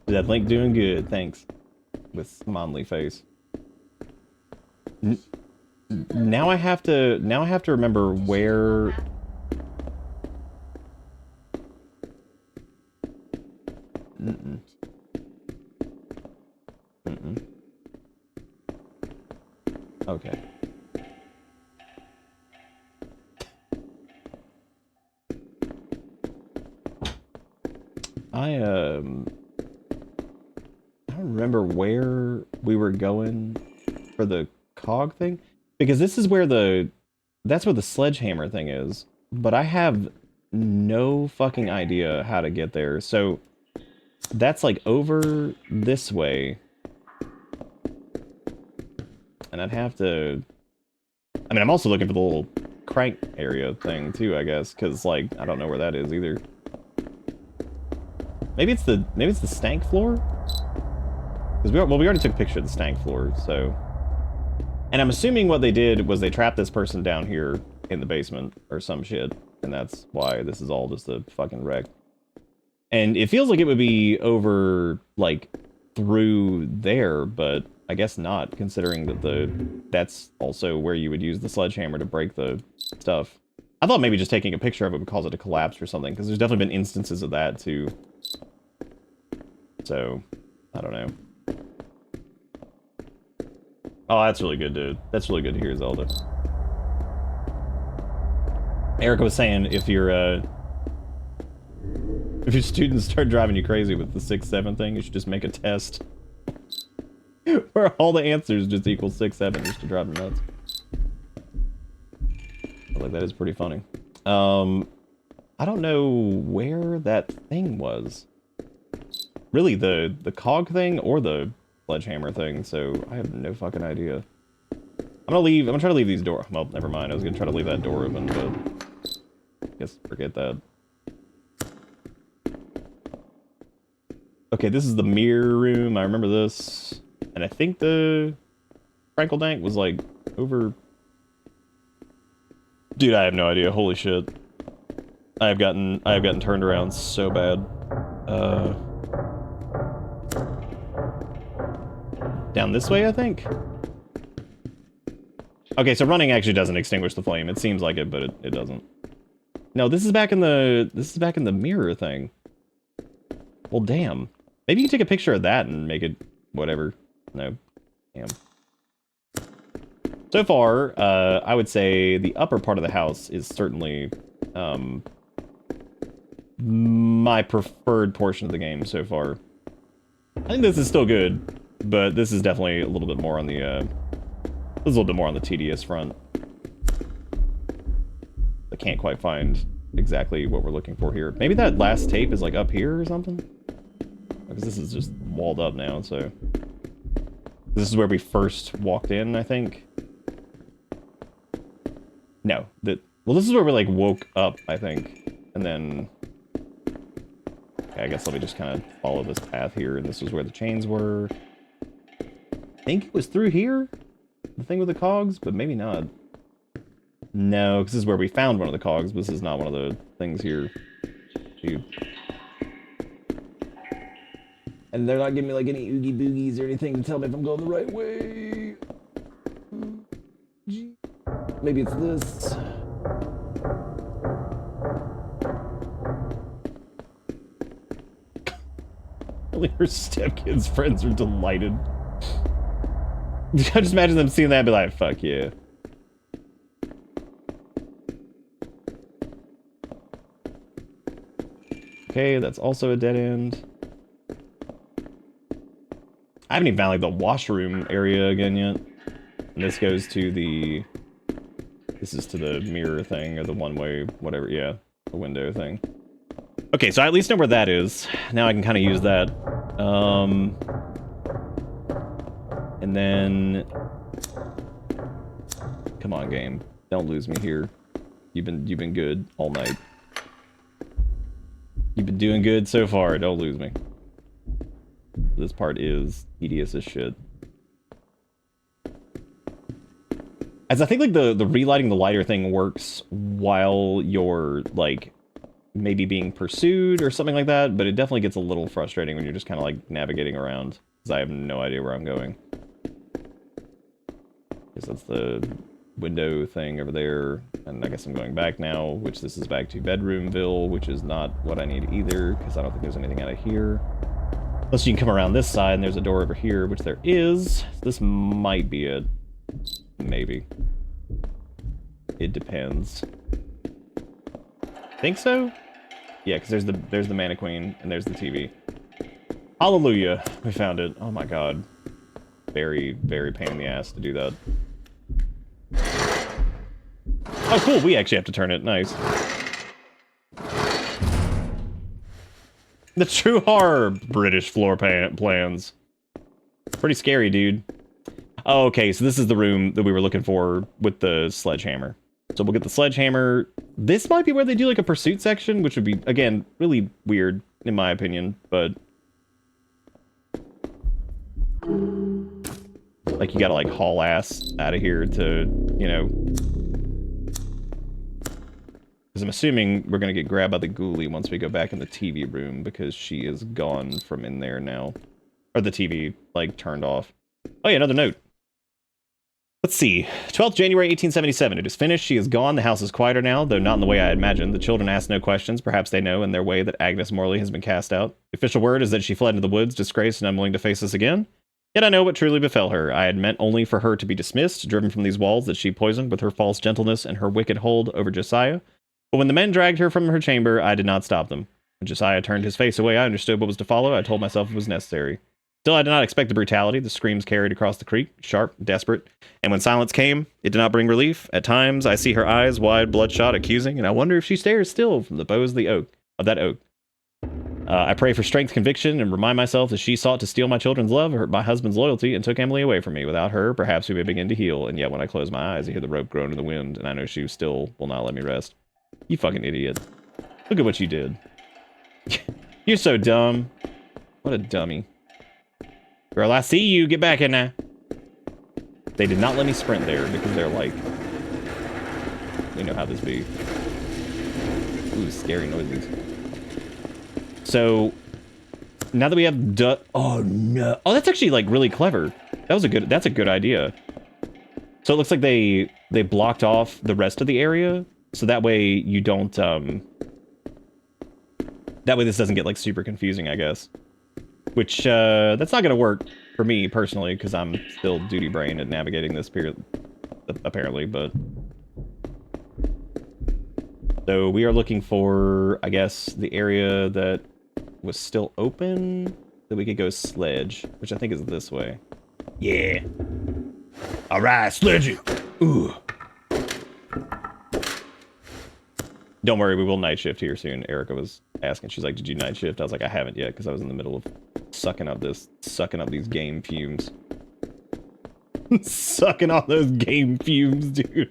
That Link doing good, thanks. With Smonley face. Now I have to remember where. Okay. I don't remember where we were going for the cog thing, because this is where that's where the sledgehammer thing is, but I have no fucking idea how to get there. So that's like over this way, and I'd have to, I mean, I'm also looking for the little crank area thing too, I guess, because like I don't know where that is either. Maybe it's the stank floor? Because we already took a picture of the stank floor, so. And I'm assuming what they did was they trapped this person down here in the basement or some shit, and that's why this is all just a fucking wreck. And it feels like it would be over, like, through there, but I guess not, considering that that's also where you would use the sledgehammer to break the stuff. I thought maybe just taking a picture of it would cause it to collapse or something, because there's definitely been instances of that, too. So, I don't know. Oh, that's really good, dude. That's really good to hear, Zelda. Erica was saying if your students start driving you crazy with the 6-7 thing, you should just make a test where all the answers just equal 6-7 just to drive them nuts. I feel like that is pretty funny. I don't know where that thing was. Really, the cog thing or the sledgehammer thing, so I have no fucking idea. I'm gonna try to leave these doors. Well, never mind. I was gonna try to leave that door open, but I guess forget that. Okay, this is the mirror room. I remember this. And I think the Frankle Dank was like over. Dude, I have no idea. Holy shit. I have gotten turned around so bad. Down this way, I think? Okay, so running actually doesn't extinguish the flame. It seems like it, but it doesn't. No, this is back in the mirror thing. Well, damn. Maybe you can take a picture of that and make it whatever. No. Damn. So far, I would say the upper part of the house is certainly my preferred portion of the game so far. I think this is still good, but this is definitely a little bit more on the this is a little bit more on the tedious front. I can't quite find exactly what we're looking for here. Maybe that last tape is like up here or something? Because this is just walled up now, so. This is where we first walked in, I think. No, well, this is where we like woke up, I think. And then, okay, I guess let me just kind of follow this path here, and this is where the chains were. I think it was through here? The thing with the cogs, but maybe not. No, because this is where we found one of the cogs, but this is not one of the things here. Dude. And they're not giving me like any oogie boogies or anything to tell me if I'm going the right way. Maybe it's this. Only her stepkids' friends are delighted. I just imagine them seeing that and be like, fuck yeah. Okay, that's also a dead end. I haven't even found like the washroom area again yet. And this goes to the... This is to the mirror thing, or the one-way, whatever, yeah. The window thing. Okay, so I at least know where that is. Now I can kind of use that. And then... Come on, game. Don't lose me here. You've been good all night. You've been doing good so far. Don't lose me. This part is tedious as shit. As I think like the relighting the lighter thing works while you're like maybe being pursued or something like that, but it definitely gets a little frustrating when you're just kind of like navigating around because I have no idea where I'm going. Guess that's the window thing over there, and I guess I'm going back now, which this is back to Bedroomville, which is not what I need either because I don't think there's anything out of here. Unless you can come around this side and there's a door over here, which there is. This might be it. Maybe. It depends. Think so? Yeah, because there's the mannequin and there's the TV. Hallelujah. We found it. Oh my god. Very, very pain in the ass to do that. Oh cool, we actually have to turn it. Nice. The true horror British floor plans. Pretty scary, dude. Oh, okay, so this is the room that we were looking for with the sledgehammer. So we'll get the sledgehammer. This might be where they do like a pursuit section, which would be, again, really weird in my opinion, but... Like, you gotta like haul ass out of here to, you know... Because I'm assuming we're gonna get grabbed by the ghoulie once we go back in the TV room, because she is gone from in there now. Or the TV, like, turned off. Oh yeah, another note. Let's see. 12th January 1877. It is finished. She is gone. The house is quieter now, though not in the way I had imagined. The children ask no questions. Perhaps they know in their way that Agnes Morley has been cast out. The official word is that she fled into the woods, disgraced and unwilling to face us again. Yet I know what truly befell her. I had meant only for her to be dismissed, driven from these walls that she poisoned with her false gentleness and her wicked hold over Josiah. But when the men dragged her from her chamber, I did not stop them. When Josiah turned his face away, I understood what was to follow. I told myself it was necessary. Still, I did not expect the brutality. The screams carried across the creek, sharp, desperate. And when silence came, it did not bring relief. At times, I see her eyes wide, bloodshot, accusing, and I wonder if she stares still from the boughs of that oak. I pray for strength, conviction, and remind myself that she sought to steal my children's love, hurt my husband's loyalty, and took Emily away from me. Without her, perhaps we may begin to heal. And yet, when I close my eyes, I hear the rope groan in the wind, and I know she still will not let me rest. You fucking idiot. Look at what you did. You're so dumb. What a dummy. Girl, I see you. Get back in there. They did not let me sprint there because they're like... We know how this be. Ooh, scary noises. So, now that we have oh no. Oh, that's actually like really clever. That's a good idea. So it looks like they blocked off the rest of the area. So that way you don't, that way this doesn't get like super confusing, I guess. Which, that's not gonna work for me personally, because I'm still duty brain at navigating this period, apparently, but... So we are looking for, I guess, the area that was still open, that we could go sledge, which I think is this way. Yeah. Alright, sledge it! Ooh. Don't worry, we will night shift here soon. Erica was asking, she's like, did you night shift? I was like, I haven't yet, because I was in the middle of sucking up these game fumes. Sucking off those game fumes, dude.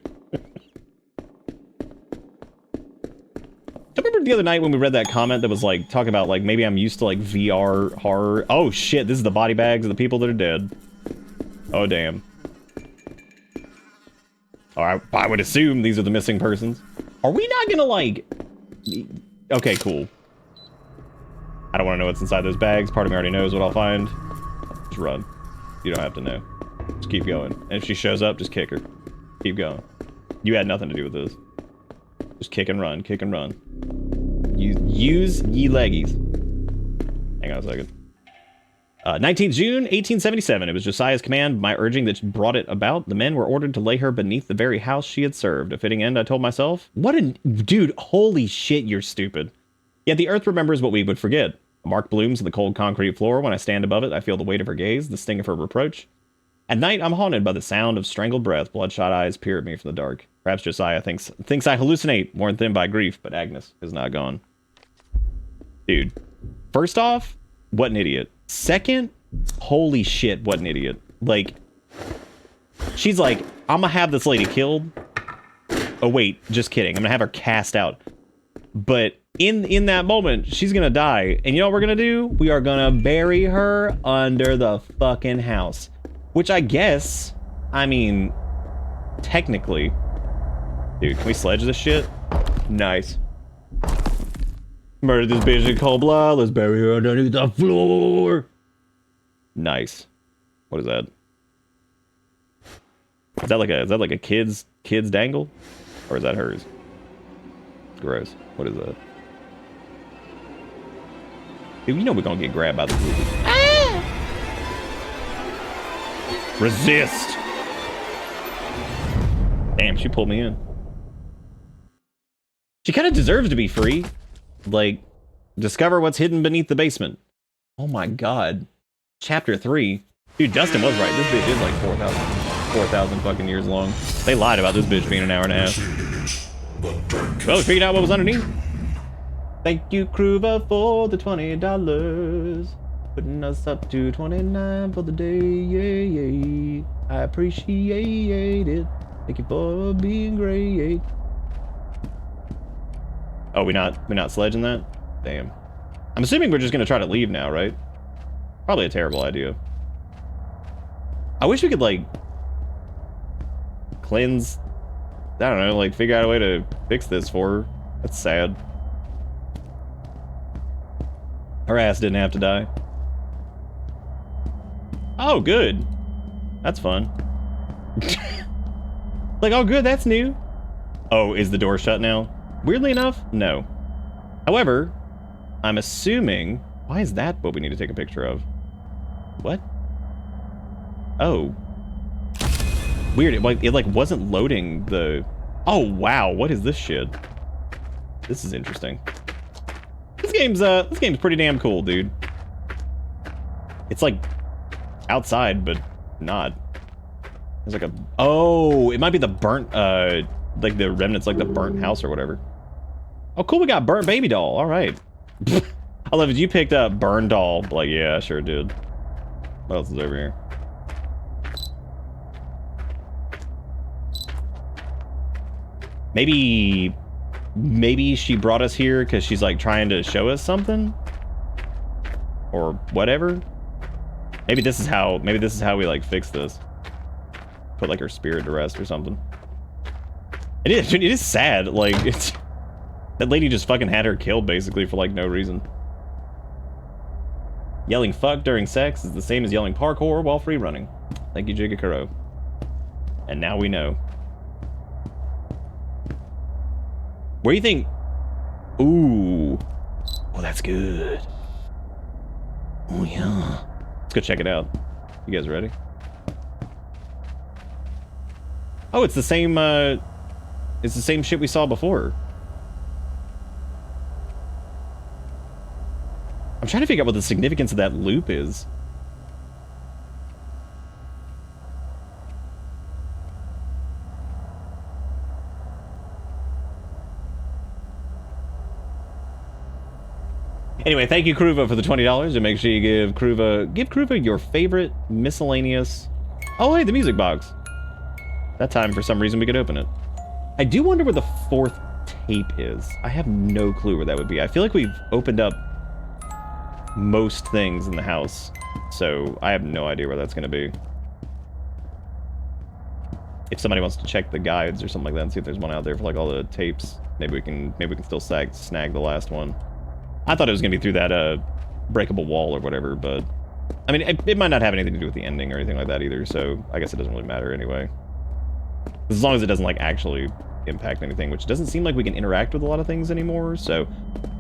I remember the other night when we read that comment that was like, talking about like, maybe I'm used to like VR horror. Oh shit, this is the body bags of the people that are dead. Oh damn. Oh, I would assume these are the missing persons. Are we not gonna like... Okay, cool. I don't want to know what's inside those bags. Part of me already knows what I'll find. Just run. You don't have to know. Just keep going. And if she shows up, just kick her. Keep going. You had nothing to do with this. Just kick and run, kick and run. Use ye leggies. Hang on a second. 19th June, 1877. It was Josiah's command, my urging, that brought it about. The men were ordered to lay her beneath the very house she had served. A fitting end, I told myself. What a... Dude, holy shit, you're stupid. Yet the earth remembers what we would forget. A mark blooms in the cold concrete floor. When I stand above it, I feel the weight of her gaze, the sting of her reproach. At night, I'm haunted by the sound of strangled breath. Bloodshot eyes peer at me from the dark. Perhaps Josiah thinks I hallucinate, worn thin by grief, but Agnes is not gone. Dude, first off, what an idiot. Second, holy shit, what an idiot. Like, she's like, I'm gonna have this lady killed. Oh, wait, just kidding. I'm gonna have her cast out. But in that moment, she's gonna die. And you know what we're gonna do? We are gonna bury her under the fucking house. Which I guess, I mean, technically. Dude, can we sledge this shit? Nice. Murder this bitch in cold blood. Let's bury her underneath the floor. Nice. What is that? Is that like a kid's dangle? Or is that hers? Gross. What is that? Dude, you know we're gonna get grabbed by the movie. Ah! Resist! Damn, she pulled me in. She kind of deserves to be free. Like, discover what's hidden beneath the basement. Oh my god. Chapter 3. Dude, Dustin was right. This bitch is like 4,000 fucking years long. They lied about this bitch being an hour and a half. Well, we figured out what was underneath. Thank you, Kruva, for the $20. Putting us up to 29 for the day. Yeah. I appreciate it. Thank you for being great. Oh, we're not sledging that? Damn. I'm assuming we're just gonna try to leave now, right? Probably a terrible idea. I wish we could, like, cleanse... I don't know, like, figure out a way to fix this for her. That's sad. Her ass didn't have to die. Oh, good. That's fun. Like, oh, good, that's new. Oh, is the door shut now? Weirdly enough, no. However, I'm assuming... Why is that what we need to take a picture of? What? Oh. Weird, it like wasn't loading the... Oh, wow, what is this shit? This is interesting. This game's pretty damn cool, dude. It's like outside, but not. There's like a... Oh, it might be the burnt, like the remnants, like the burnt house or whatever. Oh, cool, we got burnt baby doll. All right. I love it. You picked up burn doll. Like, yeah, I sure did. What else is over here? Maybe she brought us here because she's like trying to show us something, or whatever. Maybe this is how we like fix this. Put like her spirit to rest or something. It is sad. Like, it's... That lady just fucking had her killed, basically, for, like, no reason. Yelling fuck during sex is the same as yelling parkour while free running. Thank you, Jigakuro. And now we know. Where do you think... Ooh. Oh, that's good. Oh, yeah. Let's go check it out. You guys ready? Oh, it's the same, it's the same shit we saw before. I'm trying to figure out what the significance of that loop is. Anyway, thank you, Kruva, for the $20, and make sure you give Kruva your favorite miscellaneous... Oh, hey, the music box. That time, for some reason, we could open it. I do wonder where the fourth tape is. I have no clue where that would be. I feel like we've opened up most things in the house, so I have no idea where that's going to be. If somebody wants to check the guides or something like that and see if there's one out there for like all the tapes, maybe we can still snag the last one. I thought it was going to be through that breakable wall or whatever, but I mean, it might not have anything to do with the ending or anything like that either, so I guess it doesn't really matter anyway. As long as it doesn't like actually impact anything, which doesn't seem like we can interact with a lot of things anymore, so...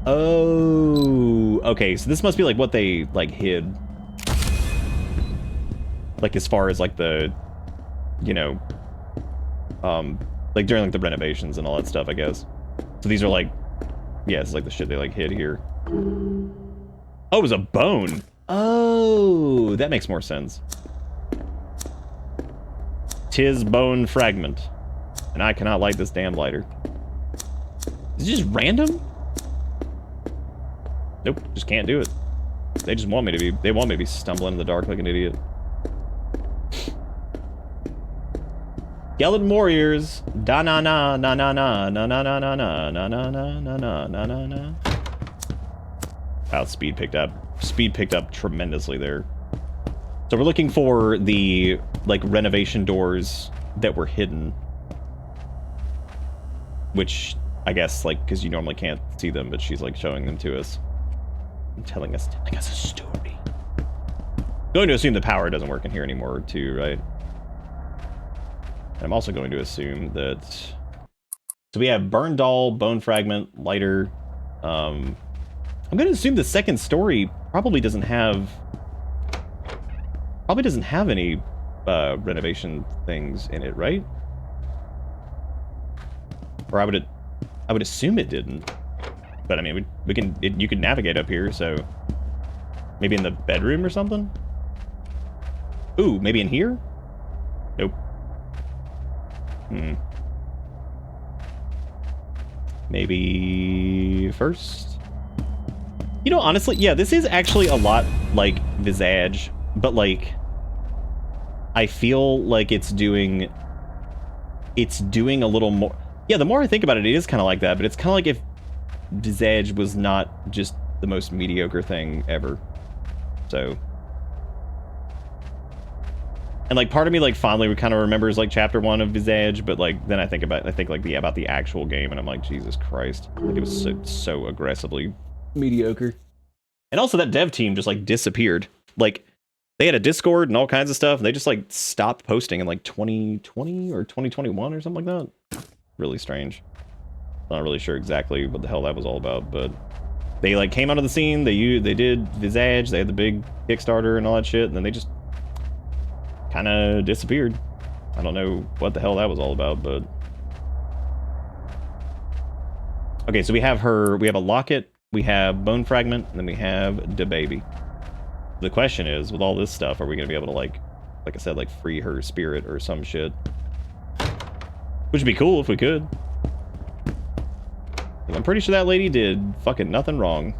Oh, okay, so this must be like what they like hid. Like as far as like the, you know, like during like the renovations and all that stuff, I guess. So these are like, yeah, it's like the shit they like hid here. Oh, it was a bone. Oh, that makes more sense. 'Tis bone fragment, and I cannot light this damn lighter. Is it just random? Nope, just can't do it. They just want me to be, they want me to be stumbling in the dark like an idiot. Skeleton warriors. Da na na na na na na na na na na na na na na na na na. Wow, speed picked up. Speed picked up tremendously there. So we're looking for the like renovation doors that were hidden, which I guess like because you normally can't see them, but she's like showing them to us and telling us a story. Going to assume the power doesn't work in here anymore too, right? I'm also going to assume that... So we have Burn Doll, Bone Fragment, Lighter. I'm going to assume the second story probably doesn't have... Probably doesn't have any renovation things in it, right? Or I would assume it didn't. But I mean, you can navigate up here, so... Maybe in the bedroom or something? Ooh, maybe in here? Nope. Maybe first? You know, honestly, yeah, this is actually a lot like Visage, but like I feel like it's doing a little more. Yeah, the more I think about it, it is kind of like that, but it's kind of like if Visage was not just the most mediocre thing ever. So, and like part of me like fondly kind of remembers like chapter 1 of Visage, but like then I think about the actual game, and I'm like, Jesus Christ, like it was so aggressively mediocre. And also that dev team just like disappeared. Like they had a Discord and all kinds of stuff, and they just like stopped posting in like 2020 or 2021 or something like that. Really strange. Not really sure exactly what the hell that was all about, but they like came onto the scene. They did Visage. They had the big Kickstarter and all that shit, and then they just kind of disappeared. I don't know what the hell that was all about, but okay. So we have her. We have a locket. We have Bone Fragment, and then we have the baby. The question is, with all this stuff, are we gonna be able to like I said, like free her spirit or some shit? Which would be cool if we could. I'm pretty sure that lady did fucking nothing wrong.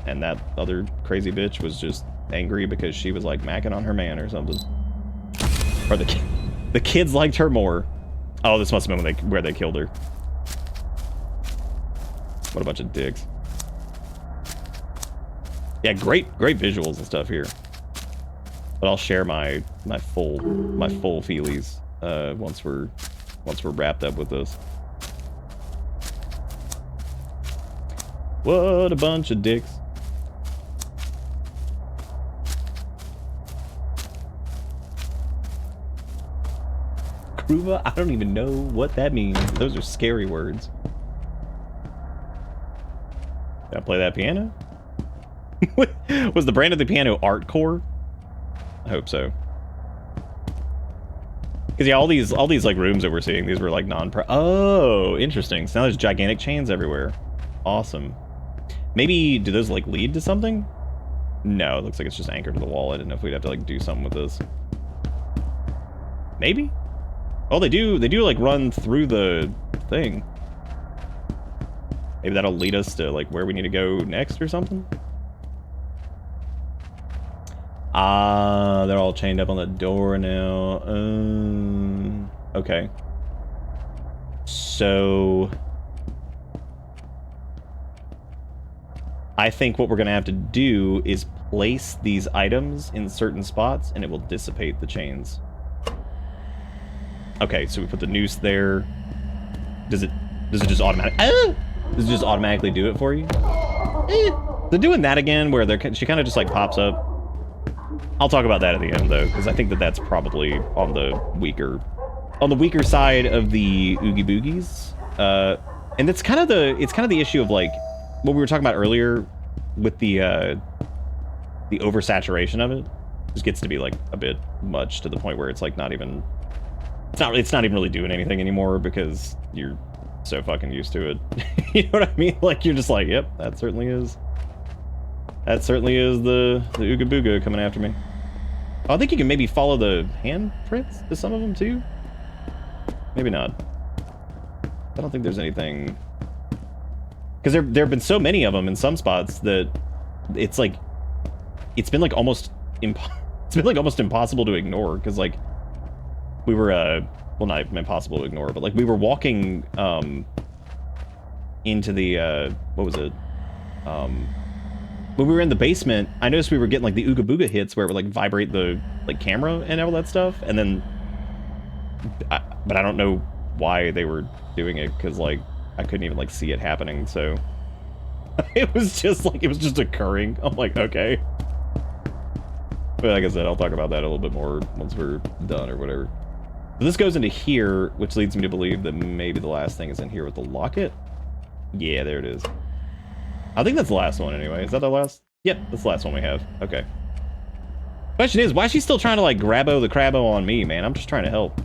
And that other crazy bitch was just angry because she was like macking on her man or something. Or the kids liked her more. Oh, this must have been where they killed her. What a bunch of dicks. Yeah, great visuals and stuff here. But I'll share my full feelies once we're wrapped up with this. What a bunch of dicks. Kruva? I don't even know what that means. Those are scary words. Did I play that piano? Was the brand of the piano Artcore? I hope so. Because yeah, all these like rooms that we're seeing, these were like non-pro. Oh, interesting. So now there's gigantic chains everywhere. Awesome. Maybe do those like lead to something? No, it looks like it's just anchored to the wall. I didn't know if we'd have to like do something with this. Maybe? Oh, they do like run through the thing. Maybe that'll lead us to like where we need to go next or something? Ah, they're all chained up on the door now. Okay. So I think what we're gonna have to do is place these items in certain spots, and it will dissipate the chains. Okay, so we put the noose there. Does it just automatically do it for you? They're doing that again, where she kind of just like pops up. I'll talk about that at the end though, because I think that's probably on the weaker side of the Oogie Boogies. And it's kind of the issue of like what we were talking about earlier with the oversaturation of it. Just gets to be like a bit much to the point where it's like it's not even really doing anything anymore because you're so fucking used to it. You know what I mean? Like you're just like, yep, that certainly is the Ooga Booga coming after me. Oh, I think you can maybe follow the handprints to some of them too. Maybe not. I don't think there's anything, because there have been so many of them in some spots that it's been like almost impossible to ignore, because like we were well, not even impossible to ignore, but like we were walking into the what was it? When we were in the basement, I noticed we were getting like the Ooga Booga hits where it would like vibrate the like camera and all that stuff, and then but I don't know why they were doing it, because like I couldn't even like see it happening, so it was just occurring. I'm like, okay. But like I said, I'll talk about that a little bit more once we're done or whatever. So this goes into here, which leads me to believe that maybe the last thing is in here with the locket. Yeah, there it is. I think that's the last one anyway. Is that the last? Yep, that's the last one we have. Okay. Question is, why is she still trying to like grabbo the crabbo on me, man? I'm just trying to help.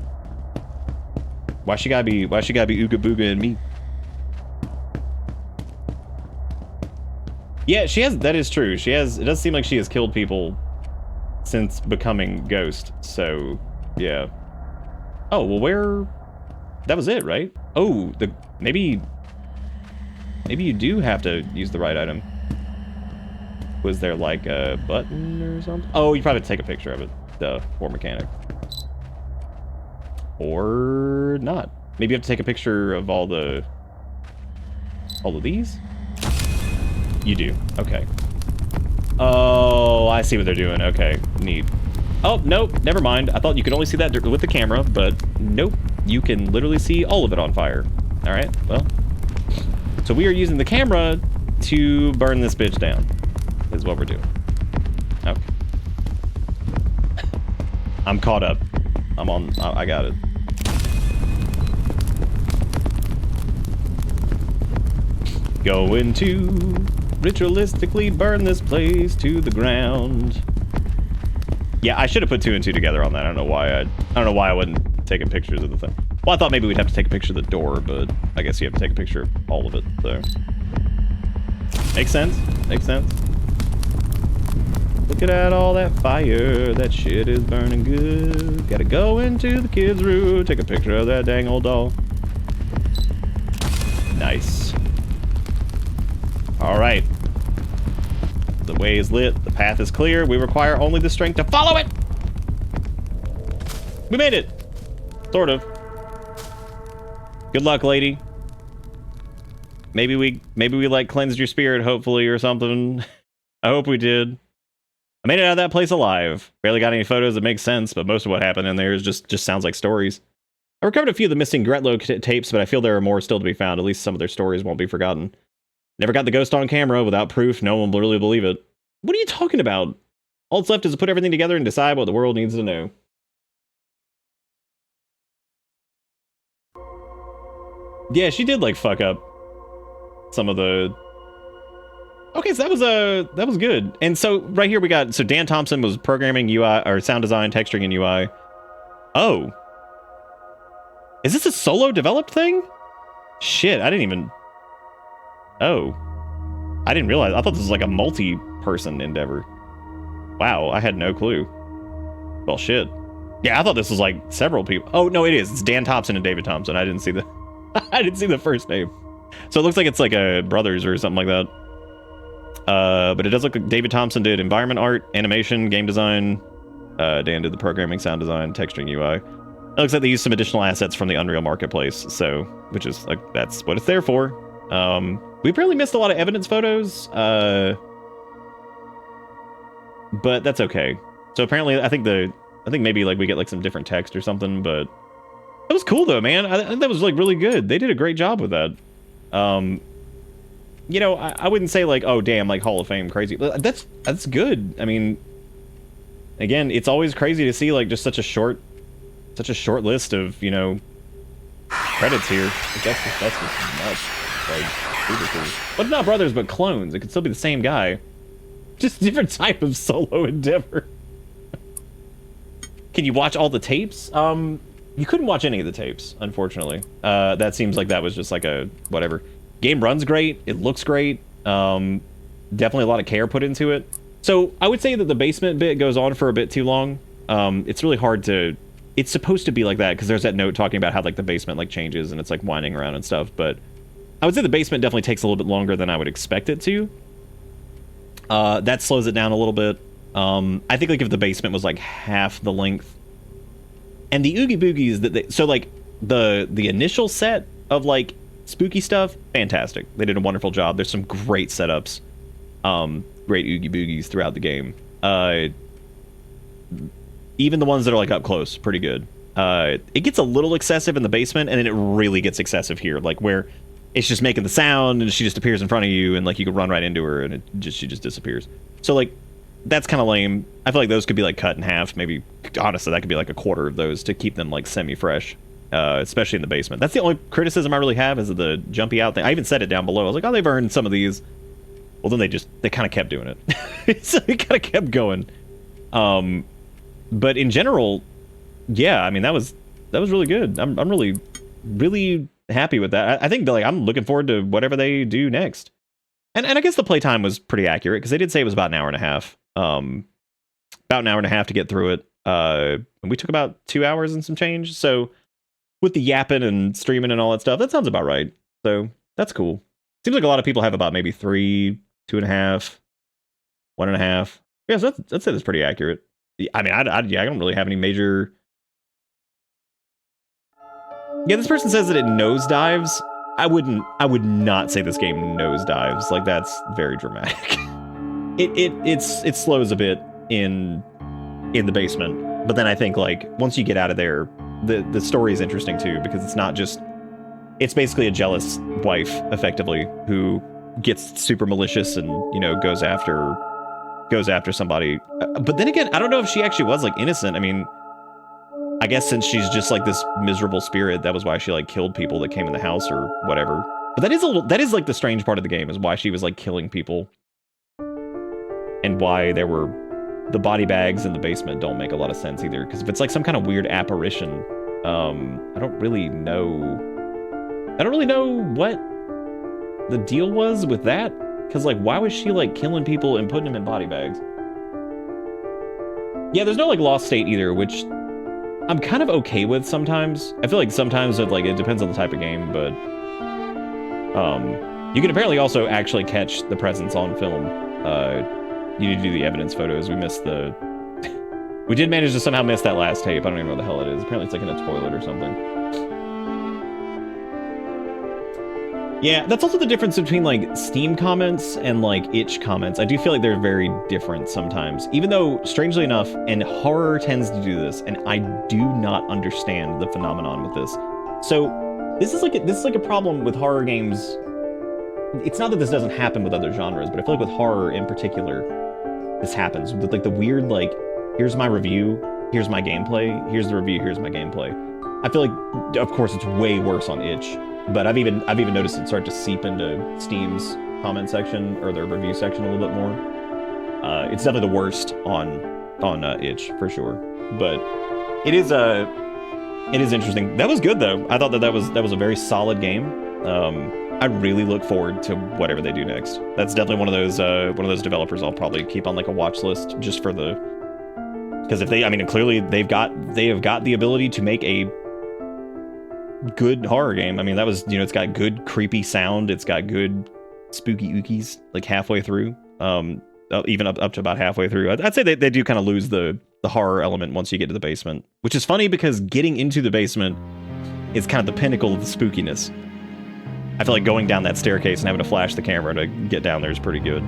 Why she gotta be Ooga Booga and me? Yeah, she has, that is true. She has, it does seem like she has killed people since becoming Ghost, so yeah. Oh, well, where, that was it, right? Oh, maybe you do have to use the right item. Was there like a button or something? Oh, you probably have to take a picture of it, the war mechanic. Or not. Maybe you have to take a picture of all of these? You do, okay. Oh, I see what they're doing, okay, neat. Oh, nope, never mind. I thought you could only see that with the camera, but nope. You can literally see all of it on fire. All right, well. So we are using the camera to burn this bitch down, is what we're doing. Okay. I'm caught up. I'm on, I got it. Going to ritualistically burn this place to the ground. Yeah, I should have put 2 and 2 together on that. I don't know why I wasn't taking pictures of the thing. Well, I thought maybe we'd have to take a picture of the door, but I guess you have to take a picture of all of it, so. Makes sense. Makes sense. Look at all that fire. That shit is burning good. Gotta go into the kids' room, take a picture of that dang old doll. Nice. All right. The way is lit. The path is clear. We require only the strength to follow it. We made it. Sort of. Good luck, lady. Maybe we like cleansed your spirit, hopefully, or something. I hope we did. I made it out of that place alive. Barely got any photos that make sense, but most of what happened in there is just sounds like stories. I recovered a few of the missing Gretlow tapes, but I feel there are more still to be found. At least some of their stories won't be forgotten. Never got the ghost on camera. Without proof, no one will really believe it. What are you talking about? All that's left is to put everything together and decide what the world needs to know. Yeah, she did like fuck up some of the. Okay, so that was good. And so right here we got, so Dan Thompson was programming UI or sound design, texturing, and UI. Oh, is this a solo developed thing? Shit, I didn't even. Oh, I didn't realize. I thought this was like a multi-person endeavor. Wow, I had no clue. Well, shit. Yeah, I thought this was like several people. Oh no, it is. It's Dan Thompson and David Thompson. I didn't see the. I didn't see the first name. So it looks like it's like a brothers or something like that. But it does look like David Thompson did environment art, animation, game design. Dan did the programming, sound design, texturing, UI. It looks like they used some additional assets from the Unreal Marketplace, so which is like that's what it's there for. We apparently missed a lot of evidence photos, but that's okay. So apparently, I think maybe like we get like some different text or something, but that was cool though, man. I think that was like really good. They did a great job with that. You know, I wouldn't say like, oh damn, like Hall of Fame crazy. That's good. I mean, again, it's always crazy to see like just such a short list of, you know, credits here. Like, that's just nuts. Like, super cool. But not brothers, but clones. It could still be the same guy. Just different type of solo endeavor. Can you watch all the tapes? You couldn't watch any of the tapes, unfortunately. That seems like that was just like a whatever. Game runs great. It looks great. Definitely a lot of care put into it. So I would say that the basement bit goes on for a bit too long. It's really hard to. It's supposed to be like that because there's that note talking about how like the basement like changes and it's like winding around and stuff. But I would say the basement definitely takes a little bit longer than I would expect it to. That slows it down a little bit. I think like if the basement was like half the length And the Oogie Boogies that so like the initial set of like spooky stuff, fantastic. They did a wonderful job. There's some great setups, great Oogie Boogies throughout the game. Even the ones that are like up close, pretty good. It gets a little excessive in the basement, and then it really gets excessive here, like where it's just making the sound and she just appears in front of you, and like you could run right into her and she just disappears. So like that's kind of lame. I feel like those could be like cut in half. Maybe honestly that could be like a quarter of those to keep them like semi-fresh, especially in the basement. That's the only criticism I really have is the jumpy out thing. I even said it down below. I was like, oh, they've earned some of these. Well, then they kind of kept doing it. So it kind of kept going. But in general, yeah, I mean that was really good. I'm really happy with that. I think like I'm looking forward to whatever they do next. And I guess the playtime was pretty accurate because they did say it was about an hour and a half. About an hour and a half to get through it. And we took about 2 hours and some change. So with the yapping and streaming and all that stuff, that sounds about right. So that's cool. Seems like a lot of people have about maybe 3, 2.5, 1.5. Yeah, so I'd say that's pretty accurate. I mean, I don't really have any major. Yeah, this person says that it nosedives. I would not say this game nosedives. Like that's very dramatic. It slows a bit in the basement, but then I think like once you get out of there, the story is interesting too because it's not just. It's basically a jealous wife, effectively, who gets super malicious and goes after somebody. But then again, I don't know if she actually was like innocent. I mean, I guess since she's just like this miserable spirit, that was why she like killed people that came in the house or whatever. But that is like the strange part of the game is why she was like killing people, and why there were the body bags in the basement don't make a lot of sense either. Because if it's like some kind of weird apparition, I don't really know what the deal was with that. Because, like, why was she, like, killing people and putting them in body bags? Yeah, there's no, like, lost state either, which I'm kind of okay with sometimes. I feel like sometimes it depends on the type of game, but you can apparently also actually catch the presence on film. You need to do the evidence photos. We missed the... We did manage to somehow miss that last tape. I don't even know what the hell it is. Apparently it's, like, in a toilet or something. Yeah, that's also the difference between, like, Steam comments and, like, itch comments. I do feel like they're very different sometimes. Even though, strangely enough, and horror tends to do this, and I do not understand the phenomenon with this. So, this is like a problem with horror games. It's not that this doesn't happen with other genres, but I feel like with horror in particular, this happens. With, like, the weird, like, here's my review, here's my gameplay, here's the review, here's my gameplay. I feel like, of course, it's way worse on itch. But I've even noticed it start to seep into Steam's comment section or their review section a little bit more. It's definitely the worst on itch for sure. But it is interesting. That was good though. I thought that was a very solid game. I really look forward to whatever they do next. That's definitely one of those developers I'll probably keep on like a watch list just for the, because if they, I mean, clearly they have got the ability to make a good horror game. I mean, that was, it's got good creepy sound. It's got good spooky ookies like halfway through. Even up to about halfway through. I'd say they do kind of lose the horror element once you get to the basement, which is funny because getting into the basement is kind of the pinnacle of the spookiness. I feel like going down that staircase and having to flash the camera to get down there is pretty good.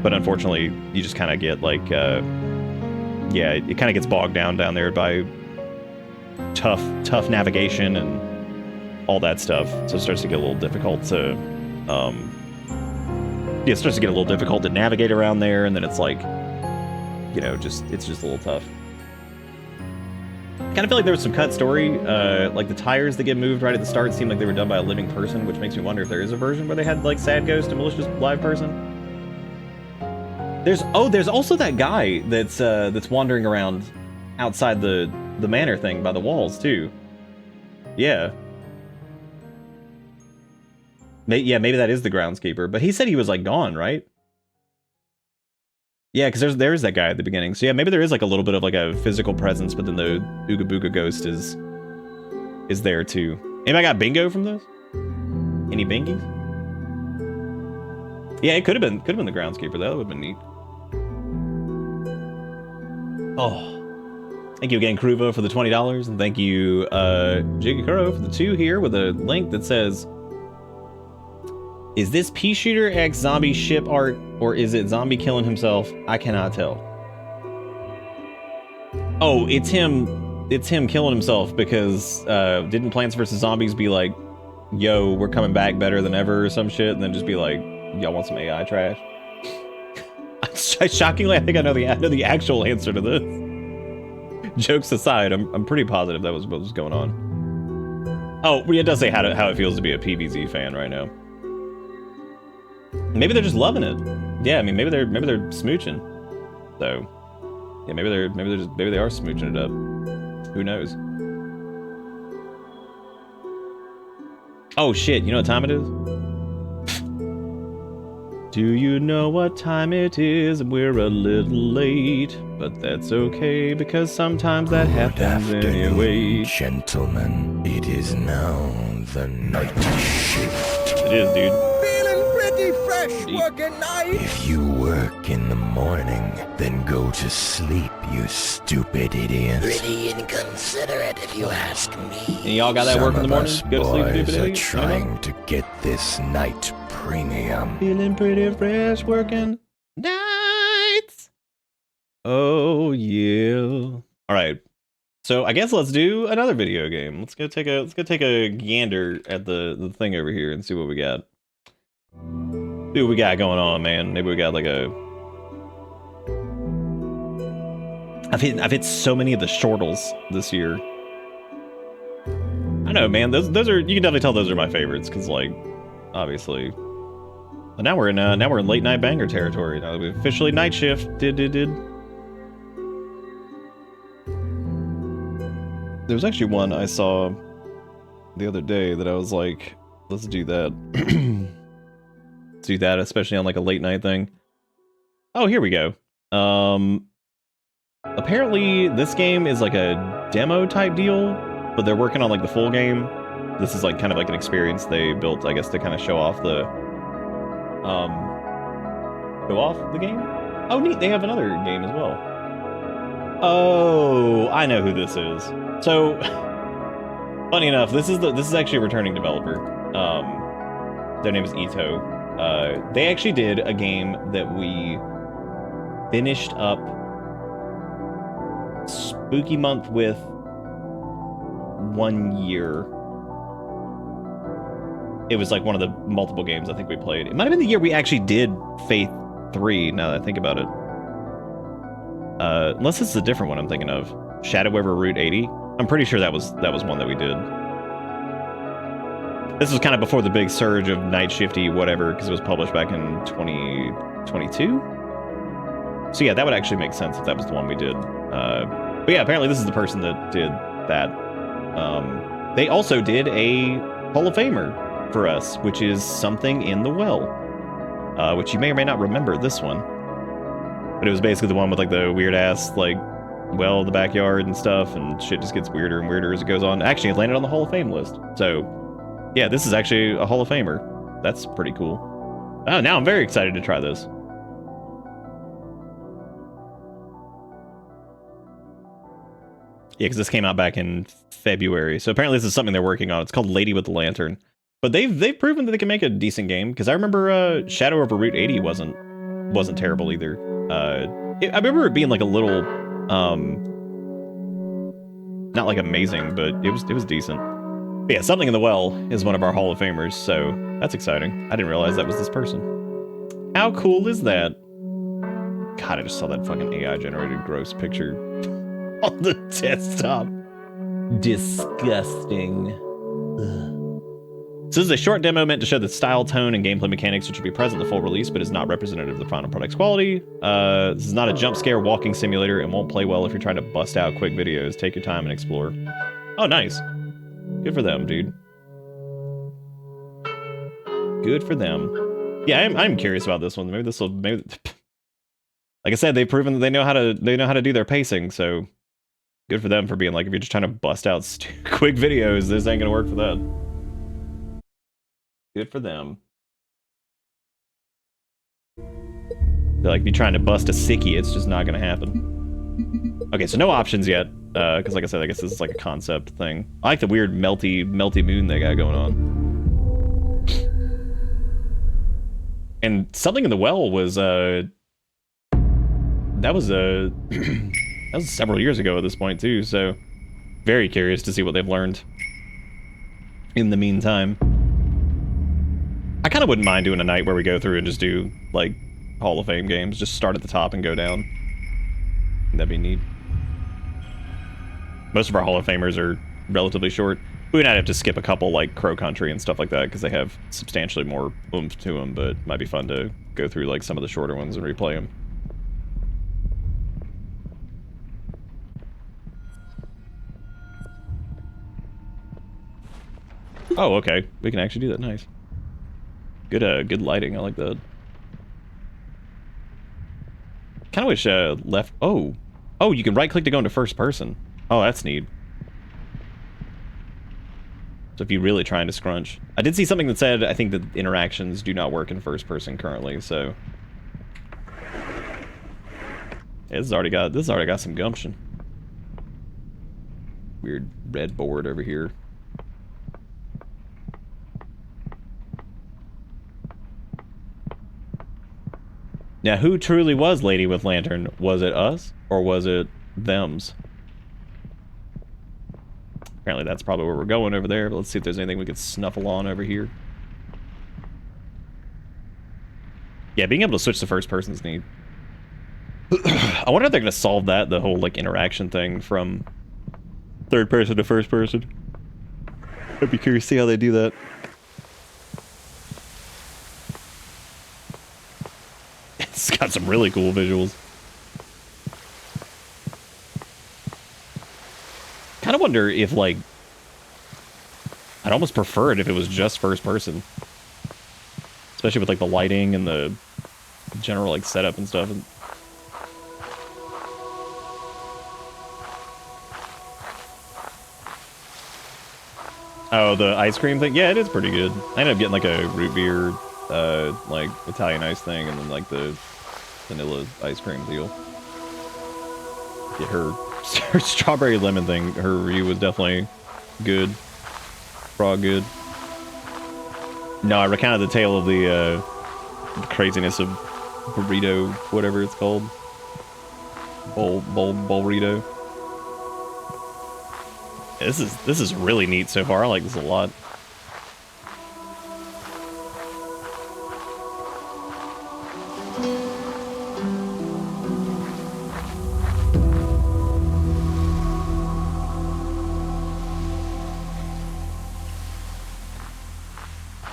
But unfortunately, you just kind of get like, it kind of gets bogged down there by tough navigation and all that stuff, so it starts to get a little difficult to it starts to get a little difficult to navigate around there, and then it's like it's just a little tough. Kind of feel like there was some cut story, like the tires that get moved right at the start seem like they were done by a living person, which makes me wonder if there is a version where they had like sad ghost and malicious live person. There's also that guy that's wandering around outside the manor thing by the walls too. Yeah. Maybe that is the groundskeeper, but he said he was like gone, right? Yeah, because there's that guy at the beginning. So yeah, maybe there is like a little bit of like a physical presence, but then the Ooga Booga ghost is there too. Anybody got bingo from this? Any bingies? Yeah, it could have been the groundskeeper. That would have been neat. Oh. Thank you again, Kruva, for the $20, and thank you, Jigakuro, for the 2 here with a link that says, "Is this pea shooter X zombie ship art, or is it zombie killing himself? I cannot tell." Oh, it's him. It's him killing himself because didn't Plants vs Zombies be like, "Yo, we're coming back better than ever" or some shit, and then just be like, "Y'all want some AI trash?" Shockingly, I think I know the actual answer to this. Jokes aside, I'm pretty positive that was what was going on. Oh, it does say how it feels to be a PvZ fan right now. Maybe they're just loving it. Yeah, I mean, maybe they're smooching. So, yeah, maybe they are smooching it up. Who knows? Oh shit! You know what time it is? Do you know what time it is? We're a little late, but that's okay because sometimes that happens anyway. Gentlemen, it is now the night shift. It is, dude. Feeling pretty fresh working night. If you work in the morning, then go to sleep, you stupid idiot. Pretty inconsiderate, if you ask me. And y'all got that work in the morning? Go to sleep, stupid Boys are idiot. trying to get this night premium. Feeling pretty fresh working nights. Oh yeah. All right. So I guess let's do another video game. Let's go take a gander at the thing over here and see what we got. See what we got going on, man. Maybe we got like a. I've hit so many of the shortles this year. I know, man. Those are, you can definitely tell those are my favorites because, like, obviously. But now we're in late night banger territory. Now we officially night shift. Did. There was actually one I saw the other day that I was like, let's do that. Let's do that, especially on like a late night thing. Oh, here we go. Apparently this game is like a demo type deal, but they're working on like the full game. This is like kind of like an experience they built, I guess, to kind of show off the game. Oh, neat, they have another game as well. Oh, I know who this is. So, funny enough, this is actually a returning developer. Their name is Ito. They actually did a game that we finished up Spooky Month with 1 year. It was like one of the multiple games I think we played. It might have been the year we actually did Faith 3, now that I think about it. Unless this is a different one I'm thinking of. Shadow over Route 80. I'm pretty sure that was one that we did. This was kind of before the big surge of night shifty whatever, because it was published back in 2022. So yeah, that would actually make sense if that was the one we did. But yeah, apparently this is the person that did that. They also did a Hall of Famer for us, which is Something in the Well, which you may or may not remember this one. But it was basically the one with like the weird ass like well in the backyard and stuff, and shit just gets weirder and weirder as it goes on. Actually, it landed on the Hall of Fame list. So yeah, this is actually a Hall of Famer. That's pretty cool. Oh, now I'm very excited to try this. Yeah, because this came out back in February. So apparently this is something they're working on. It's called Lady with the Lantern. But they've proven that they can make a decent game. Because I remember Shadow over Route 80 wasn't terrible either. I remember it being like a little, not like amazing, but it was decent. But yeah, Something in the Well is one of our Hall of Famers, so that's exciting. I didn't realize that was this person. How cool is that? God, I just saw that fucking AI-generated gross picture on the desktop. Disgusting. Ugh. So this is a short demo meant to show the style, tone, and gameplay mechanics which will be present in the full release, but is not representative of the final product's quality. This is not a jump scare walking simulator and won't play well if you're trying to bust out quick videos. Take your time and explore. Oh, nice. Good for them, dude. Good for them. Yeah, I'm curious about this one. Maybe like I said, they've proven that they know how to do their pacing, so good for them for being like, if you're just trying to bust out quick videos, this ain't gonna work for that. Good for them. They're like, if you're trying to bust a sickie, it's just not gonna happen. Okay, so no options yet. Because like I said, I guess this is like a concept thing. I like the weird melty moon they got going on. And something in the well was that was that was several years ago at this point too. So very curious to see what they've learned in the meantime. I kind of wouldn't mind doing a night where we go through and just do like Hall of Fame games. Just start at the top and go down. That'd be neat. Most of our Hall of Famers are relatively short. We might have to skip a couple like Crow Country and stuff like that because they have substantially more oomph to them, but it might be fun to go through like some of the shorter ones and replay them. Oh, okay. We can actually do that. Nice. Good lighting. I like that. Kind of wish left. Oh, you can right click to go into first person. Oh, that's neat. So if you're really trying to scrunch, I did see something that said I think that interactions do not work in first person currently. So yeah, this has already got some gumption. Weird red board over here. Now, who truly was Lady with Lantern? Was it us, or was it thems? Apparently that's probably where we're going over there, but let's see if there's anything we could snuffle on over here. Yeah, being able to switch to first person's neat. I wonder if they're going to solve that, the whole, like, interaction thing from third person to first person. I'd be curious to see how they do that. It's got some really cool visuals. Kind of wonder if, like, I'd almost prefer it if it was just first person. Especially with, like, the lighting and the general, like, setup and stuff. Oh, the ice cream thing? Yeah, it is pretty good. I ended up getting, like, a root beer, like, Italian ice thing, and then, like, the vanilla ice cream deal. Yeah, her strawberry lemon thing, her review was definitely good. Raw good. No, I recounted the tale of the craziness of burrito, whatever it's called. Burrito. This is really neat so far. I like this a lot.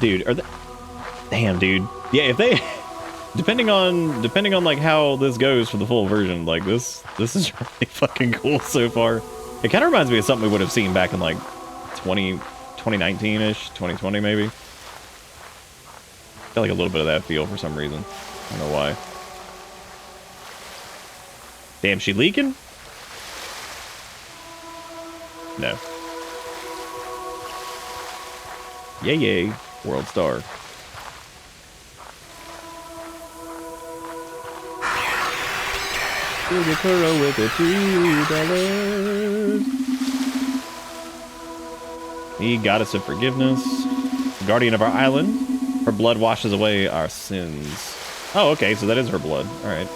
Dude, damn, dude. Yeah, if they depending on like how this goes for the full version, like this is really fucking cool so far. It kind of reminds me of something we would have seen back in like 2019-ish, 2020 maybe. I feel like a little bit of that feel for some reason. I don't know why. Damn, she leaking? No. Yay. World Star. With the $2. The goddess of forgiveness, guardian of our island. Her blood washes away our sins. Oh, okay, so that is her blood. All right.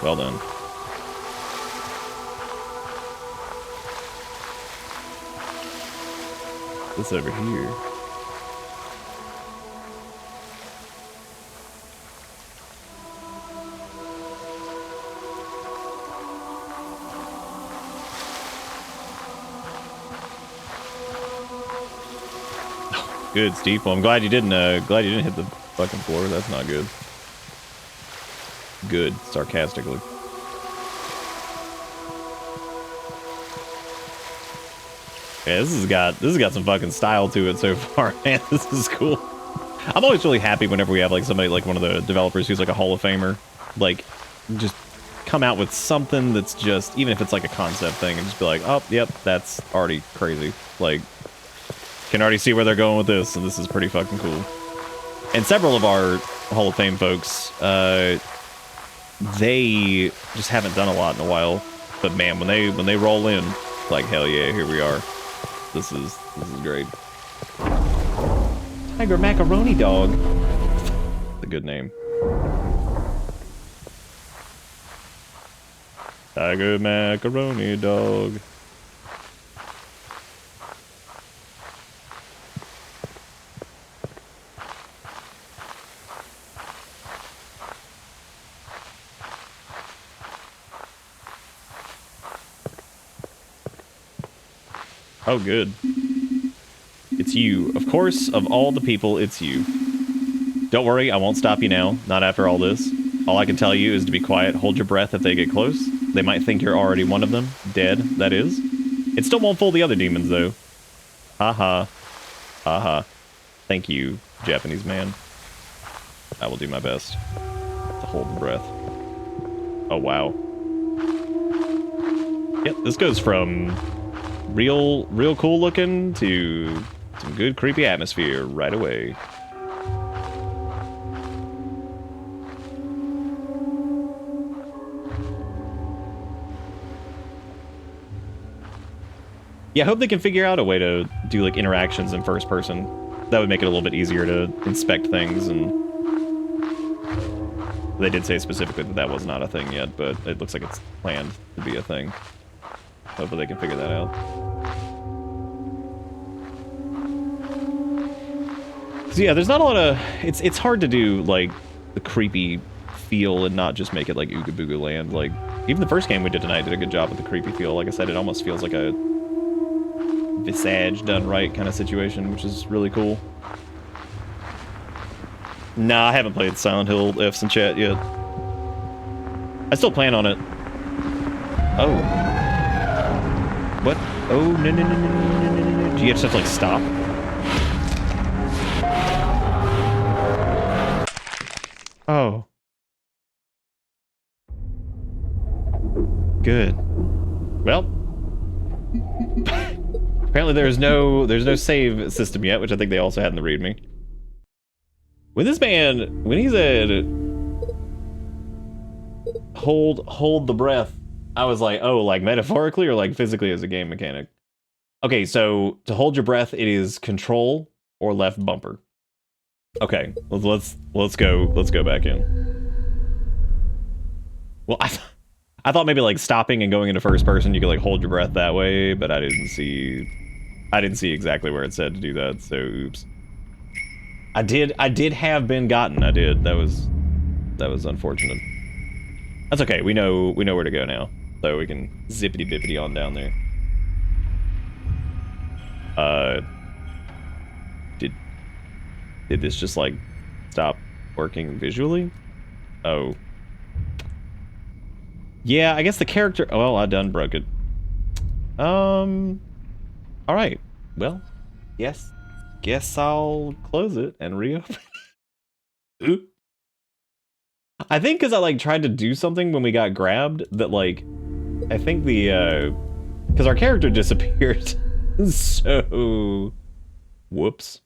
Well done. What's over here? Good, Steve. Well, I'm glad you didn't hit the fucking floor. That's not good. Good, sarcastically. Yeah, this has got some fucking style to it so far, man. This is cool. I'm always really happy whenever we have like somebody like one of the developers who's like a Hall of Famer, like just come out with something that's just, even if it's like a concept thing, and just be like, oh, yep, that's already crazy. Like, can already see where they're going with this, and this is pretty fucking cool. And several of our Hall of Fame folks, they just haven't done a lot in a while. But man, when they roll in, it's like hell yeah, here we are. This is great. Tiger Macaroni Dog. It's a good name. Tiger Macaroni Dog. Oh, good. It's you. Of course, of all the people, it's you. Don't worry, I won't stop you now. Not after all this. All I can tell you is to be quiet, hold your breath if they get close. They might think you're already one of them. Dead, that is. It still won't fool the other demons, though. Haha. Haha. Thank you, Japanese man. I will do my best to hold the breath. Oh, wow. Yep, this goes from real cool looking to some good creepy atmosphere right away. Yeah, I hope they can figure out a way to do like interactions in first person. That would make it a little bit easier to inspect things, and they did say specifically that that was not a thing yet, but it looks like it's planned to be a thing. Hopefully they can figure that out. So yeah, there's not a lot of... It's hard to do, like, the creepy feel and not just make it like Ooga Booga Land. Like, even the first game we did tonight did a good job with the creepy feel. Like I said, it almost feels like a Visage done right kind of situation, which is really cool. Nah, I haven't played Silent Hill F's in chat yet. I still plan on it. Oh. What? Oh, no. Do you just have to, like, stop? Oh. Good. Well. Apparently there's no save system yet, which I think they also had in the README. When this man, when he said hold the breath, I was like, oh, like metaphorically or like physically as a game mechanic? Okay, so to hold your breath, it is control or left bumper. Okay, let's go back in. Well, I thought maybe like stopping and going into first person, you could like hold your breath that way, but I didn't see exactly where it said to do that, so oops. I did have been gotten. I did. That was unfortunate. That's okay. We know where to go now, so we can zippity bippity on down there. Did this just like stop working visually? Oh. Yeah, I guess the character... Well, I done broke it. Alright. Well, yes. Guess I'll close it and reopen it. Ooh. I think because I, like, tried to do something when we got grabbed that, like... I think the, because our character disappeared. So... Whoops.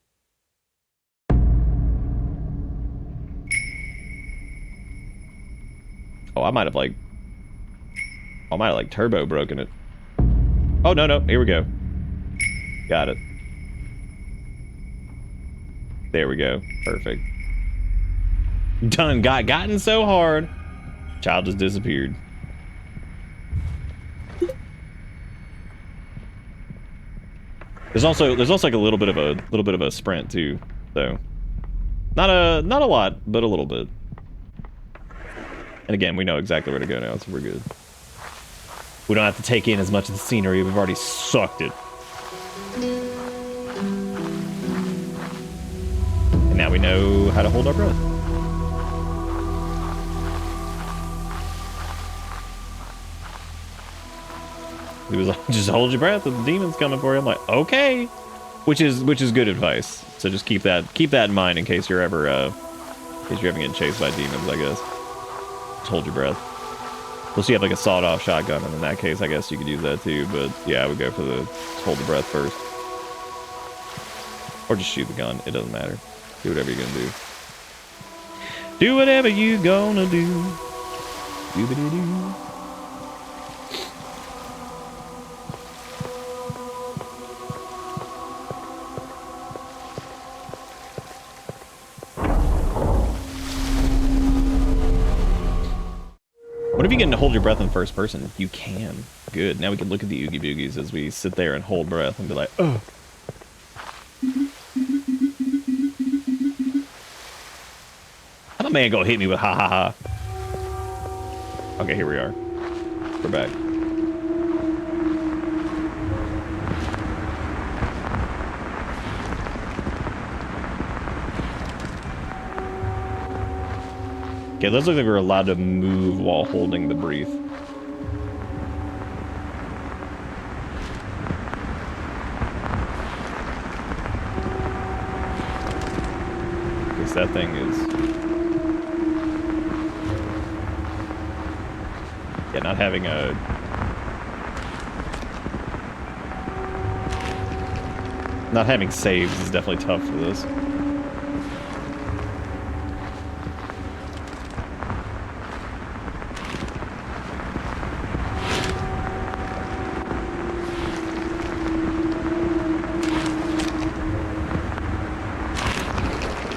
Oh, I might have, like... turbo broken it. Oh, no. Here we go. Got it. There we go. Perfect. Done. Gotten so hard. Child just disappeared. There's also like a little bit of a sprint too, so not a lot, but a little bit. And again, we know exactly where to go now, so we're good. We don't have to take in as much of the scenery. We've already sucked it. And now we know how to hold our breath. He was like, just hold your breath, the demon's coming for you. I'm like, okay. Which is good advice. So just keep that in mind in case you're ever getting chased by demons, I guess. Just hold your breath. Unless you have like a sawed-off shotgun, and in that case, I guess you could use that too. But yeah, I would go for the hold the breath first, or just shoot the gun. It doesn't matter. Do whatever you're gonna do. Do whatever you gonna do. Doobity-doo. begin to hold your breath in first person? You can. Good. Now we can look at the Oogie Boogies as we sit there and hold breath and be like, oh. How'd a man go hit me with ha ha ha? Okay, here we are. We're back. Okay, those look like we're allowed to move while holding the breath. Because that thing is... Yeah, not having a... Not having saves is definitely tough for this.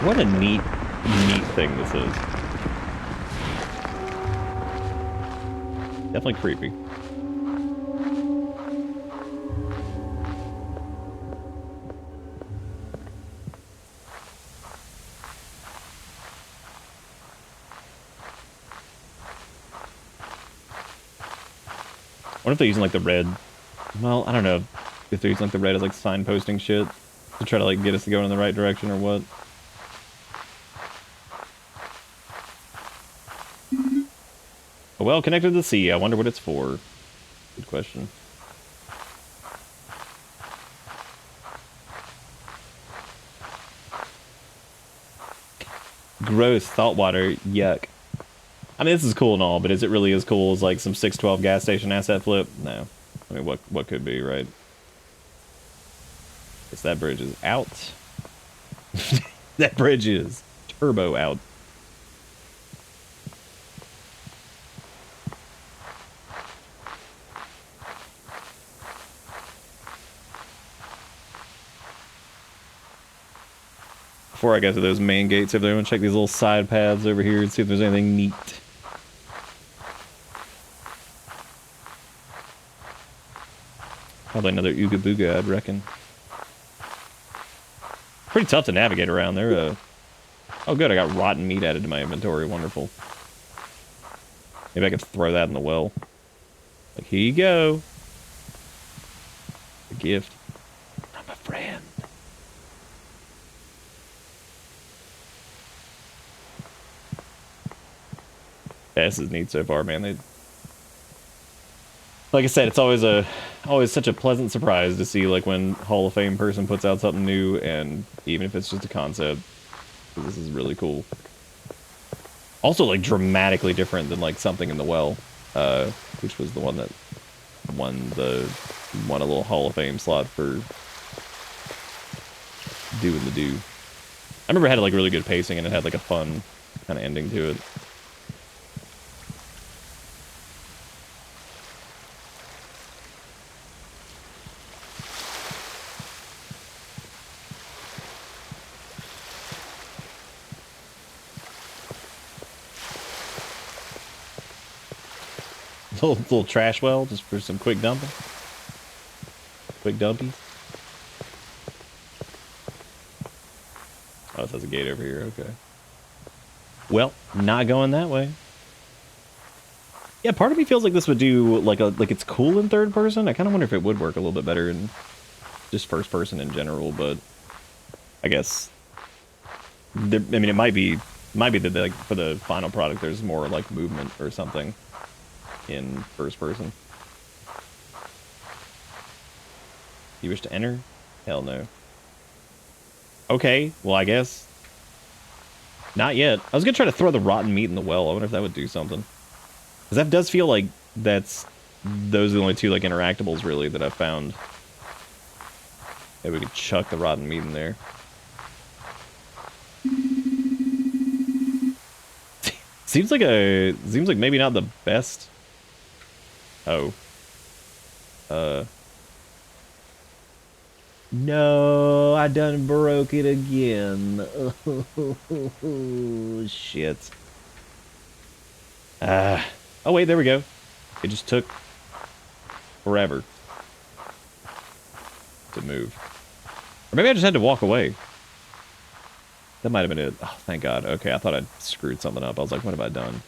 What a neat thing this is. Definitely creepy. I wonder if they're using like the red. Well, I don't know if they're using like the red as like signposting shit to try to like get us to go in the right direction or what. A well connected to the sea. I wonder what it's for. Good question. Gross saltwater. Yuck. I mean, this is cool and all, but is it really as cool as like some 612 gas station asset flip? No. I mean, what could be, right? Guess that bridge is out. That bridge is turbo out. Before I get to those main gates over there, I'm gonna check these little side paths over here and see if there's anything neat. Probably another Ooga Booga, I'd reckon. Pretty tough to navigate around there. Oh good, I got rotten meat added to my inventory. Wonderful. Maybe I could throw that in the well. Like, here you go. A gift from a friend. Yeah, this is neat so far, man. Like I said, it's always such a pleasant surprise to see like when Hall of Fame person puts out something new, and even if it's just a concept, this is really cool. Also, like dramatically different than like something in the well, which was the one that won a little Hall of Fame slot for doing the do. I remember it had like really good pacing and it had like a fun kind of ending to it. Little trash well, just for some quick dumping. Quick dumpies. Oh, it has a gate over here, okay. Well, not going that way. Yeah, part of me feels like this would do, like it's cool in third person. I kind of wonder if it would work a little bit better in just first person in general, but I guess, I mean, it might be that like for the final product, there's more like movement or something in first person. You wish to enter? Hell no. Okay, well I guess not yet. I was gonna try to throw the rotten meat in the well. I wonder if that would do something. Because that does feel like those are the only two like interactables really that I've found. Maybe we could chuck the rotten meat in there. Seems like maybe not the best. Oh. No, I done broke it again. Oh, shit. Oh wait, there we go. It just took forever to move. Or maybe I just had to walk away. That might have been it. Oh, thank God. Okay, I thought I'd screwed something up. I was like, what have I done?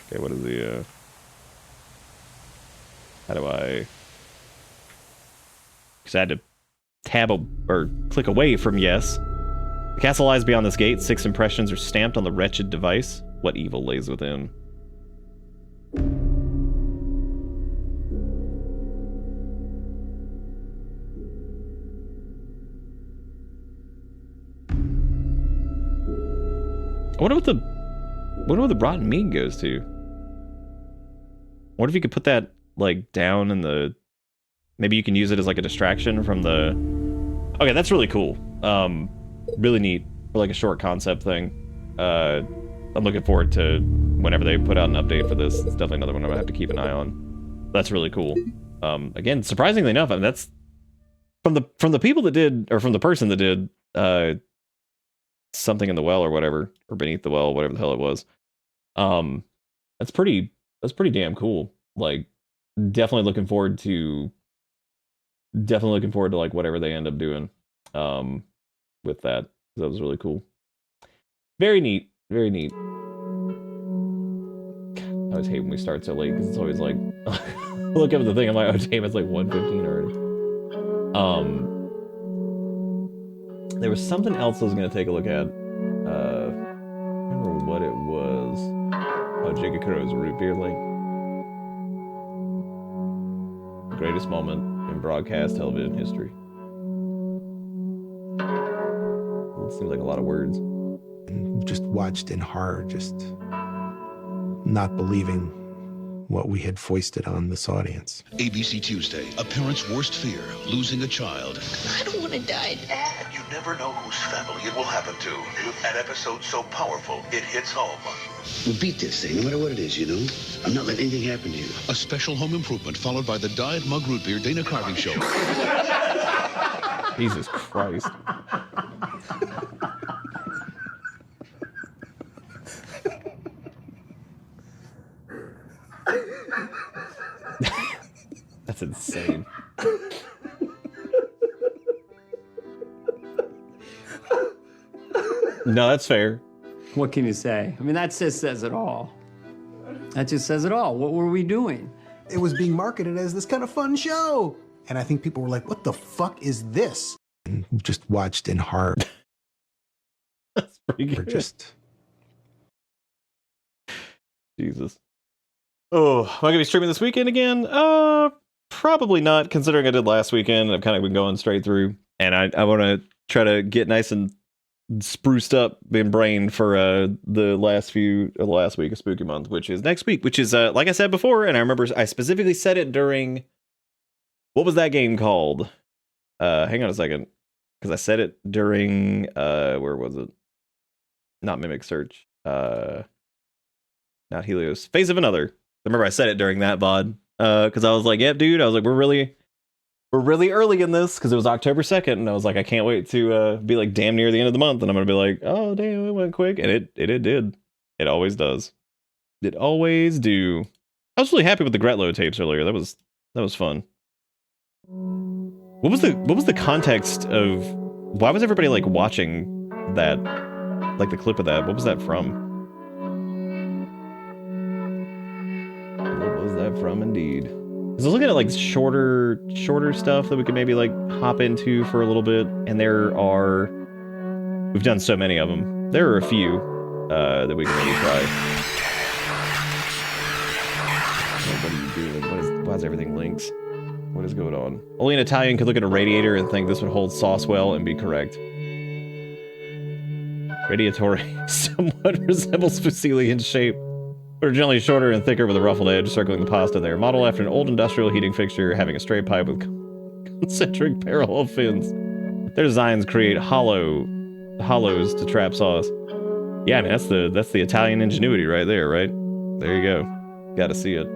Okay, what is the, how do I... Because I had to tab or click away from yes. The castle lies beyond this gate. 6 impressions are stamped on the wretched device. What evil lays within? I wonder what the rotten meat goes to. What if you could put that like down in the... Maybe you can use it as like a distraction from the... Okay, that's really cool. Really neat for like a short concept thing. I'm looking forward to whenever they put out an update for this. It's definitely another one I'm gonna have to keep an eye on. That's really cool. Again, surprisingly enough, I mean, that's from the people that did, or from the person that did something in the well or whatever, or beneath the well, whatever the hell it was. That's pretty damn cool. Like, definitely looking forward to like whatever they end up doing with that. That was really cool. Very neat. Very neat. I always hate when we start so late because it's always like look up at the thing. I'm like, oh damn, it's like 1:15 already. There was something else I was gonna take a look at. I don't remember what it was. Oh, Jacob Kuro's root beer link. The greatest moment in broadcast television history. It seems like a lot of words. Just watched in horror, just not believing what we had foisted on this audience. ABC Tuesday, a parent's worst fear, losing a child. I don't want to die, Dad. You never know whose family it will happen to. An episode so powerful, it hits home. We'll beat this thing, no matter what it is, you know? I'm not letting anything happen to you. A special home improvement followed by the Diet Mug Root Beer Dana Carvey Show. Jesus Christ. That's insane. No, that's fair. What can you say? I mean, that just says it all. That just says it all. What were we doing? It was being marketed as this kind of fun show. And I think people were like, what the fuck is this? And just watched in horror. That's pretty good. Or just... Jesus. Oh, am I gonna be streaming this weekend again? Probably not, considering I did last weekend. I've kind of been going straight through, and I want to try to get nice and spruced up in brain for the last week of Spooky Month, which is next week, which is like I said before, and I remember I specifically said it during, what was that game called? Hang on a second, because I said it during where was it? Not Mimic Search. Not Helios. Phase of Another. I remember I said it during that VOD. Because I was like, yep, dude. I was like, we're really early in this, because it was October 2nd, and I was like, I can't wait to be like damn near the end of the month, and I'm gonna be like, oh damn, it went quick, and it did. It always does. It always do. I was really happy with the Gretlow tapes earlier. That was fun. What was the context of why was everybody like watching that, like the clip of that? What was that from? What was that from, indeed? I was looking at like shorter stuff that we could maybe like hop into for a little bit, and we've done so many of them. There are a few that we can maybe try. What are you doing? Why is everything links? What is going on? Only an Italian could look at a radiator and think this would hold sauce well and be correct. Radiatore somewhat resembles fusilli in shape, but are generally shorter and thicker with a ruffled edge circling the pasta there. Modeled after an old industrial heating fixture having a straight pipe with concentric parallel fins. Their designs create hollows to trap sauce. Yeah, I mean, that's the Italian ingenuity right there, right? There you go. Gotta see it.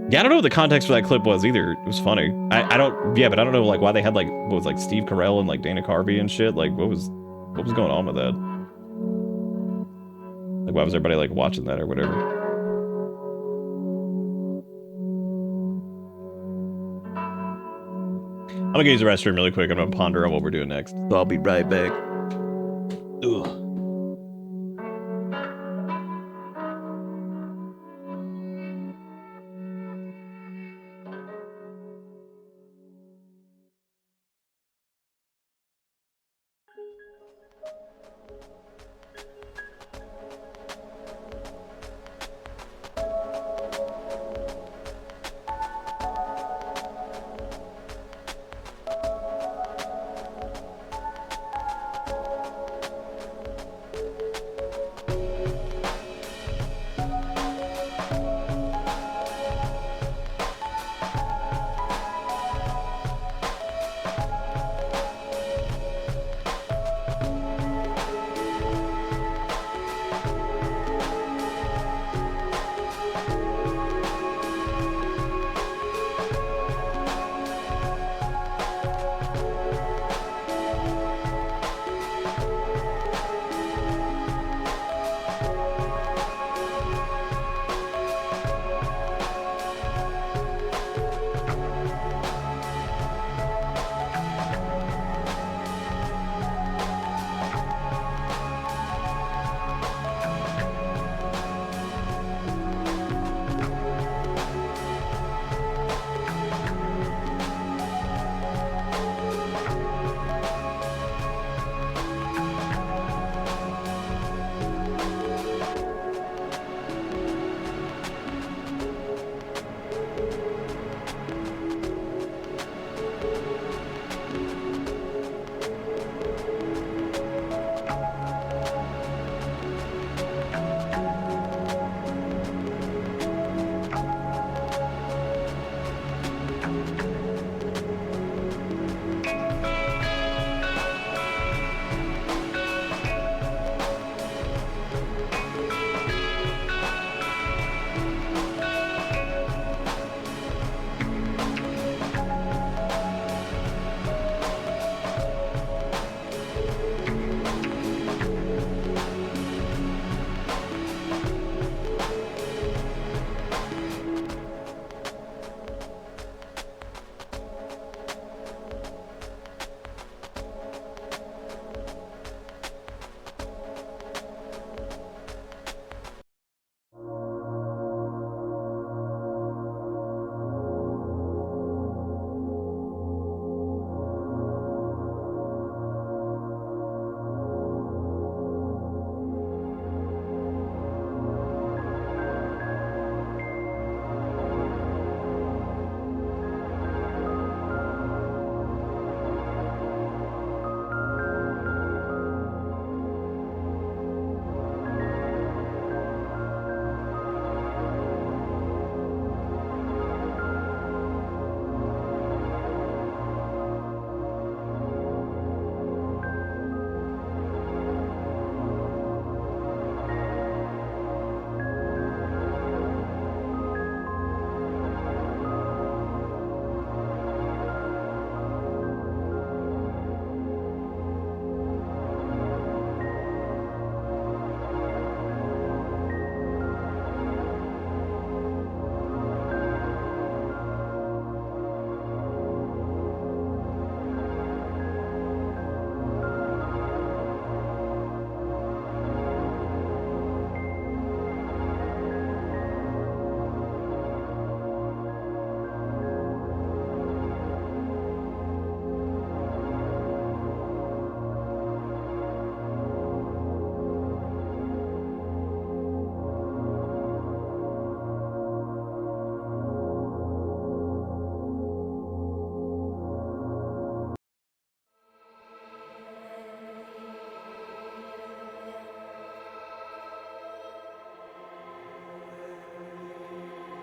Yeah, I don't know what the context for that clip was either. It was funny. But I don't know like why they had like, what was like Steve Carell and like Dana Carvey and shit. Like what was going on with that? Like, why was everybody like watching that or whatever? I'm gonna use the restroom really quick. I'm gonna ponder on what we're doing next. So I'll be right back. Ugh.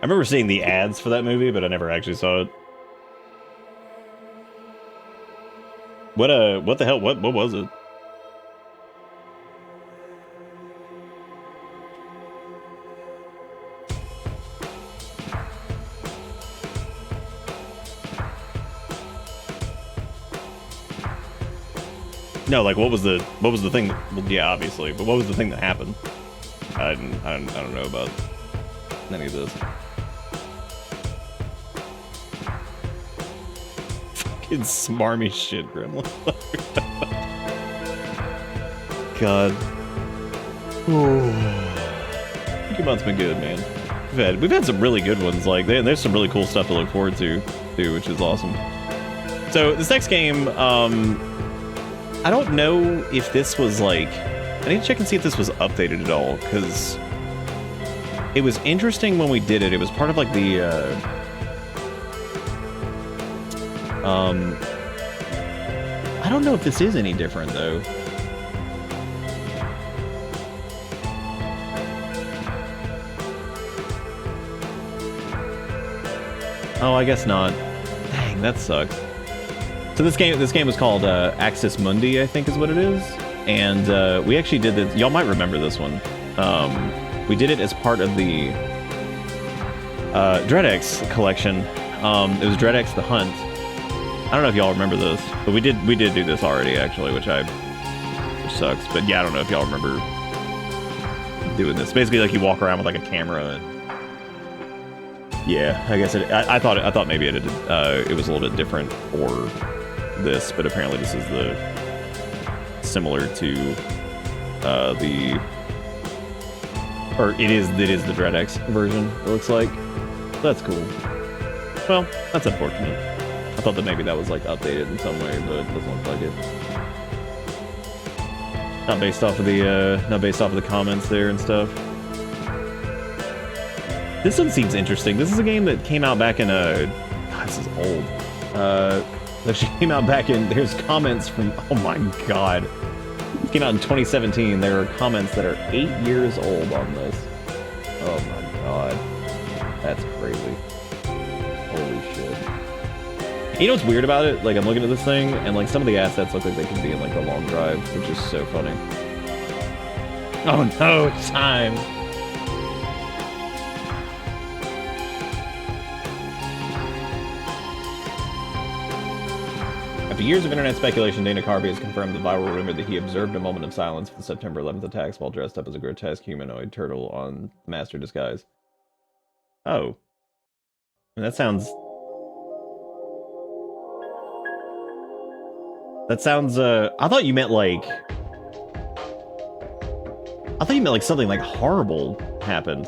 I remember seeing the ads for that movie, but I never actually saw it. What the hell? What was it? No, like what was the thing? Well, yeah, obviously, but what was the thing that happened? I don't know about any of this. Fucking smarmy shit, Gremlin. God. Pokemon's been good, man. We've had some really good ones. Like there's some really cool stuff to look forward to, too, which is awesome. So this next game, I don't know if this was like, I need to check and see if this was updated at all, because it was interesting when we did it. It was part of like the I don't know if this is any different though. Oh, I guess not. Dang, that sucks. So this game was called Axis Mundi, I think is what it is. And we actually did this. Y'all might remember this one. We did it as part of the DreadX collection. It was DreadX The Hunt. I don't know if y'all remember this, but we did do this already actually, which sucks. But yeah, I don't know if y'all remember doing this. Basically, like you walk around with like a camera. And, yeah, I guess I thought maybe it was a little bit different for this, but apparently this is the similar to it is the DreadX version. It looks like. That's cool. Well, that's unfortunate. I thought that maybe that was like updated in some way, but it doesn't look like it. Not based off of the comments there and stuff. This one seems interesting. This is a game that came out back in God, this is old. That came out back in. There's comments from. Oh my god. It came out in 2017. There are comments that are 8 years old on this. Oh my god. That's crazy. Holy shit. You know what's weird about it? Like, I'm looking at this thing, and like some of the assets look like they can be in like the long drive, which is so funny. Oh no, it's time. After years of internet speculation, Dana Carvey has confirmed the viral rumor that he observed a moment of silence for the September 11th attacks while dressed up as a grotesque humanoid turtle on Master Disguise. Oh. And that sounds... I thought you meant like... something like horrible happened.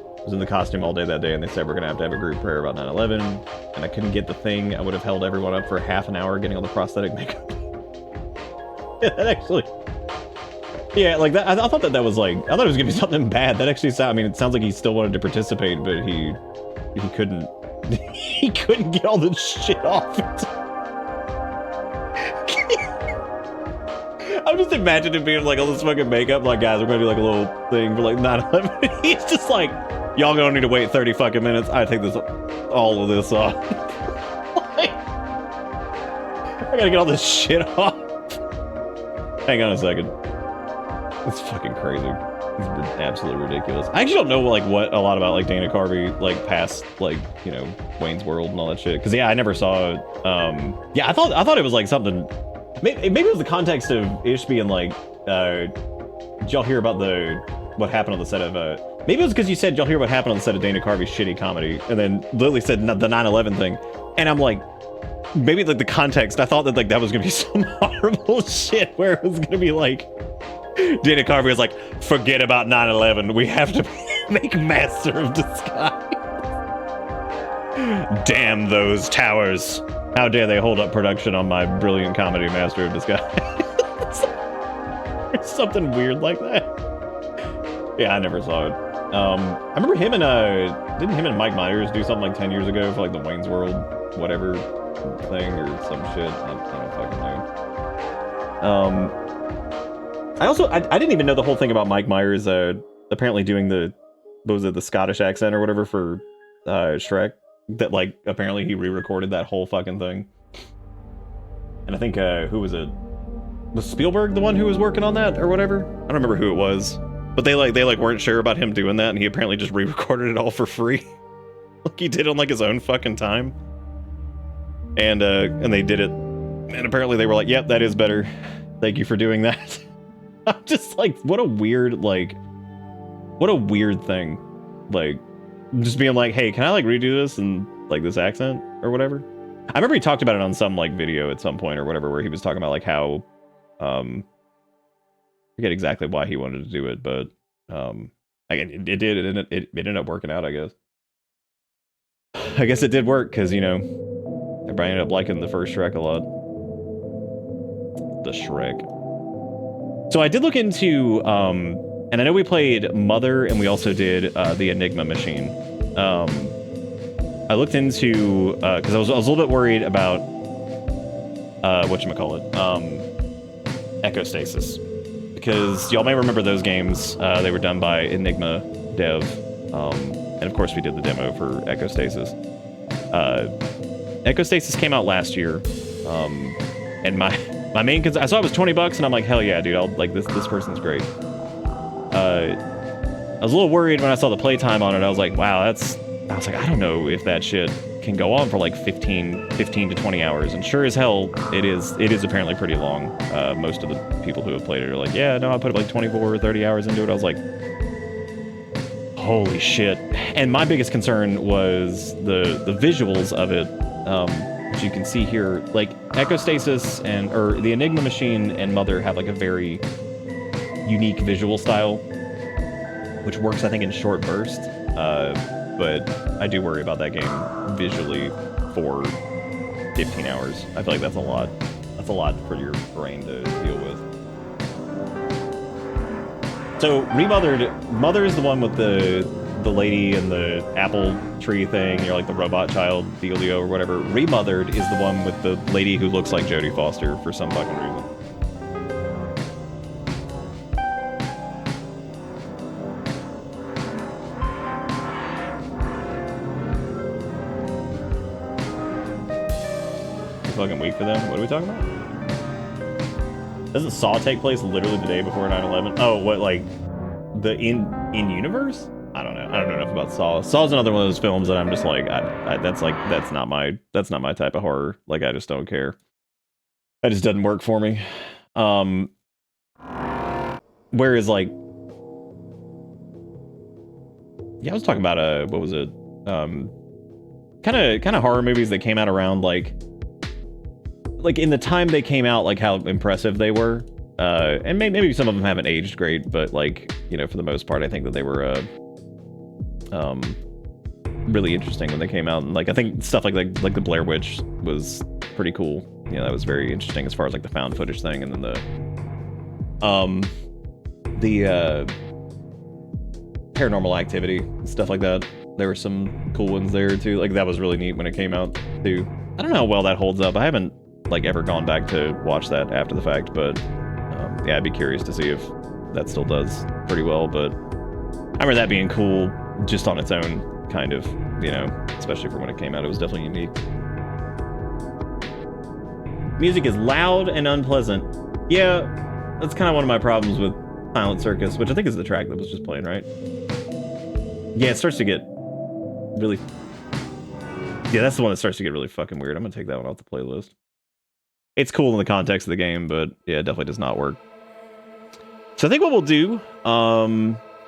I was in the costume all day that day, and they said we're gonna have to have a group prayer about 9/11, and I couldn't get the thing. I would have held everyone up for half an hour getting all the prosthetic makeup. Yeah, that actually... Yeah, like that. I thought that was like... I thought it was gonna be something bad. That actually sounds... I mean, it sounds like he still wanted to participate, but he couldn't... he couldn't get all this shit off. I'm just imagining being like all this fucking makeup, like, guys, we're gonna do like a little thing for like 9/11. He's just like, y'all gonna need to wait 30 fucking minutes. I take all of this off. Like, I gotta get all this shit off. Hang on a second. It's fucking crazy. It's been absolutely ridiculous. I actually don't know like what a lot about like Dana Carvey, like past like, you know, Wayne's World and all that shit. Cause yeah, I never saw it. Yeah, I thought it was like something. Maybe it was the context of Ish being like, did y'all hear about what happened on the set of, maybe it was because you said y'all hear what happened on the set of Dana Carvey's shitty comedy, and then Lily said the 9/11 thing, and I'm like, maybe like the context, I thought that like that was gonna be some horrible shit where it was gonna be like, Dana Carvey was like, forget about 9/11, we have to make Master of Disguise. Damn those towers. How dare they hold up production on my brilliant comedy, Master of Disguise? Something weird like that. Yeah, I never saw it. I remember him and didn't him and Mike Myers do something like 10 years ago for like the Wayne's World whatever thing or some shit? I don't fucking know. I didn't even know the whole thing about Mike Myers apparently doing the Scottish accent or whatever for Shrek. That like apparently he re-recorded that whole fucking thing. And I think who was it? Was Spielberg the one who was working on that or whatever? I don't remember who it was. But they weren't sure about him doing that, and he apparently just re-recorded it all for free. Like he did on like his own fucking time. And they did it. And apparently they were like, yep, that is better. Thank you for doing that. I'm just like, what a weird thing. Like, just being like, hey, can I like redo this in like this accent or whatever? I remember he talked about it on some like video at some point or whatever, where he was talking about like how, I forget exactly why he wanted to do it, but it ended up working out, I guess. I guess it did work because, you know, everybody ended up liking the first Shrek a lot. The Shrek. So I did look into, and I know we played Mother, and we also did the Enigma Machine. I looked into, because I was a little bit worried about, whatchamacallit, Echostasis. Because y'all may remember those games, they were done by Enigma Dev, and of course we did the demo for Echostasis. Echostasis came out last year, and my main concern, I saw it was $20, and I'm like, hell yeah, dude, I'll like this person's great. I was a little worried when I saw the playtime on it. I was like, wow, I was like, I don't know if that shit can go on for like 15 to 20 hours. And sure as hell, it is apparently pretty long. Most of the people who have played it are like, yeah, no, I put like 24 or 30 hours into it. I was like, holy shit. And my biggest concern was the visuals of it. As you can see here, like Echostasis or the Enigma Machine and Mother have like a very unique visual style, which works, I think, in short bursts. But I do worry about that game visually for 15 hours. I feel like that's a lot. That's a lot for your brain to deal with. So Remothered, Mother is the one with the lady and the apple tree thing. You're like the robot child, Dealio or whatever. Remothered is the one with the lady who looks like Jodie Foster for some fucking reason. Fucking week for them. What are we talking about? Doesn't Saw take place literally the day before 9/11? Oh, what, like the in universe? I don't know. I don't know enough about Saw. Saw's another one of those films that I'm just like, that's not my type of horror. Like, I just don't care. That just doesn't work for me. Whereas like, yeah, I was talking about what was it? Kind of horror movies that came out around like in the time they came out, like how impressive they were. And maybe some of them haven't aged great, but like, you know, for the most part, I think that they were really interesting when they came out. And like, I think stuff like the Blair Witch was pretty cool. You know, that was very interesting as far as like the found footage thing, and then the Paranormal Activity and stuff like that. There were some cool ones there too. Like, that was really neat when it came out too. I don't know how well that holds up. I haven't like ever gone back to watch that after the fact, but yeah, I'd be curious to see if that still does pretty well. But I remember that being cool just on its own, kind of, you know, especially for when it came out. It was definitely unique. Music is loud and unpleasant. Yeah, that's kind of one of my problems with Silent Circus, which I think is the track that was just playing, right? Yeah, it starts to get really... Yeah, that's the one that starts to get really fucking weird. I'm gonna take that one off the playlist. It's cool in the context of the game, but yeah, it definitely does not work. So I think what we'll do,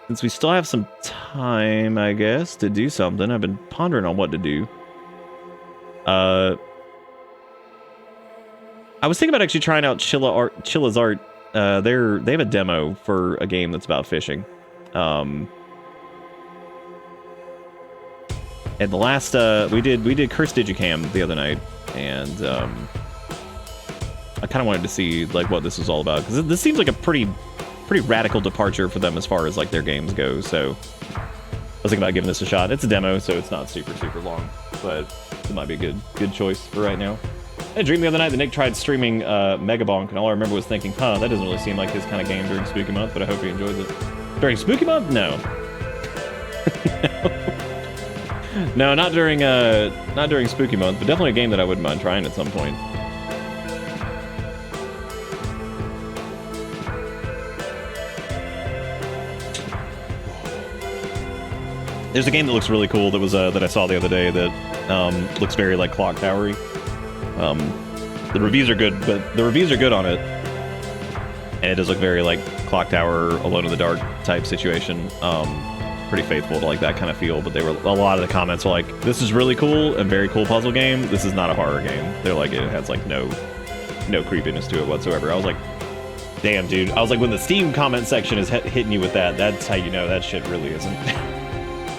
since we still have some time, I guess, to do something. I've been pondering on what to do. I was thinking about actually trying out Chilla's Art. They have a demo for a game that's about fishing. And the last we did Curse Digicam the other night, and I kind of wanted to see like what this was all about, because this seems like a pretty radical departure for them as far as like their games go. So I was thinking about giving this a shot. It's a demo, so it's not super long, but it might be a good choice for right now. I had a dream the other night that Nick tried streaming Megabonk, and all I remember was thinking, that doesn't really seem like his kind of game during Spooky Month, but I hope he enjoys it. During Spooky Month? No. No, not during Spooky Month, but definitely a game that I wouldn't mind trying at some point. There's a game that looks really cool that was that I saw the other day that looks very like Clock Towery. The reviews are good, but the reviews are good on it, and it does look very like clock tower, alone in the dark type situation. Pretty faithful to like that kind of feel, but they were a lot of the comments were like, this is really cool, a very cool puzzle game. This is not a horror game. They're like, it has like no creepiness to it whatsoever. I was like, damn, dude. I was like, when the Steam comment section is hitting you with that, that's how you know that shit really isn't.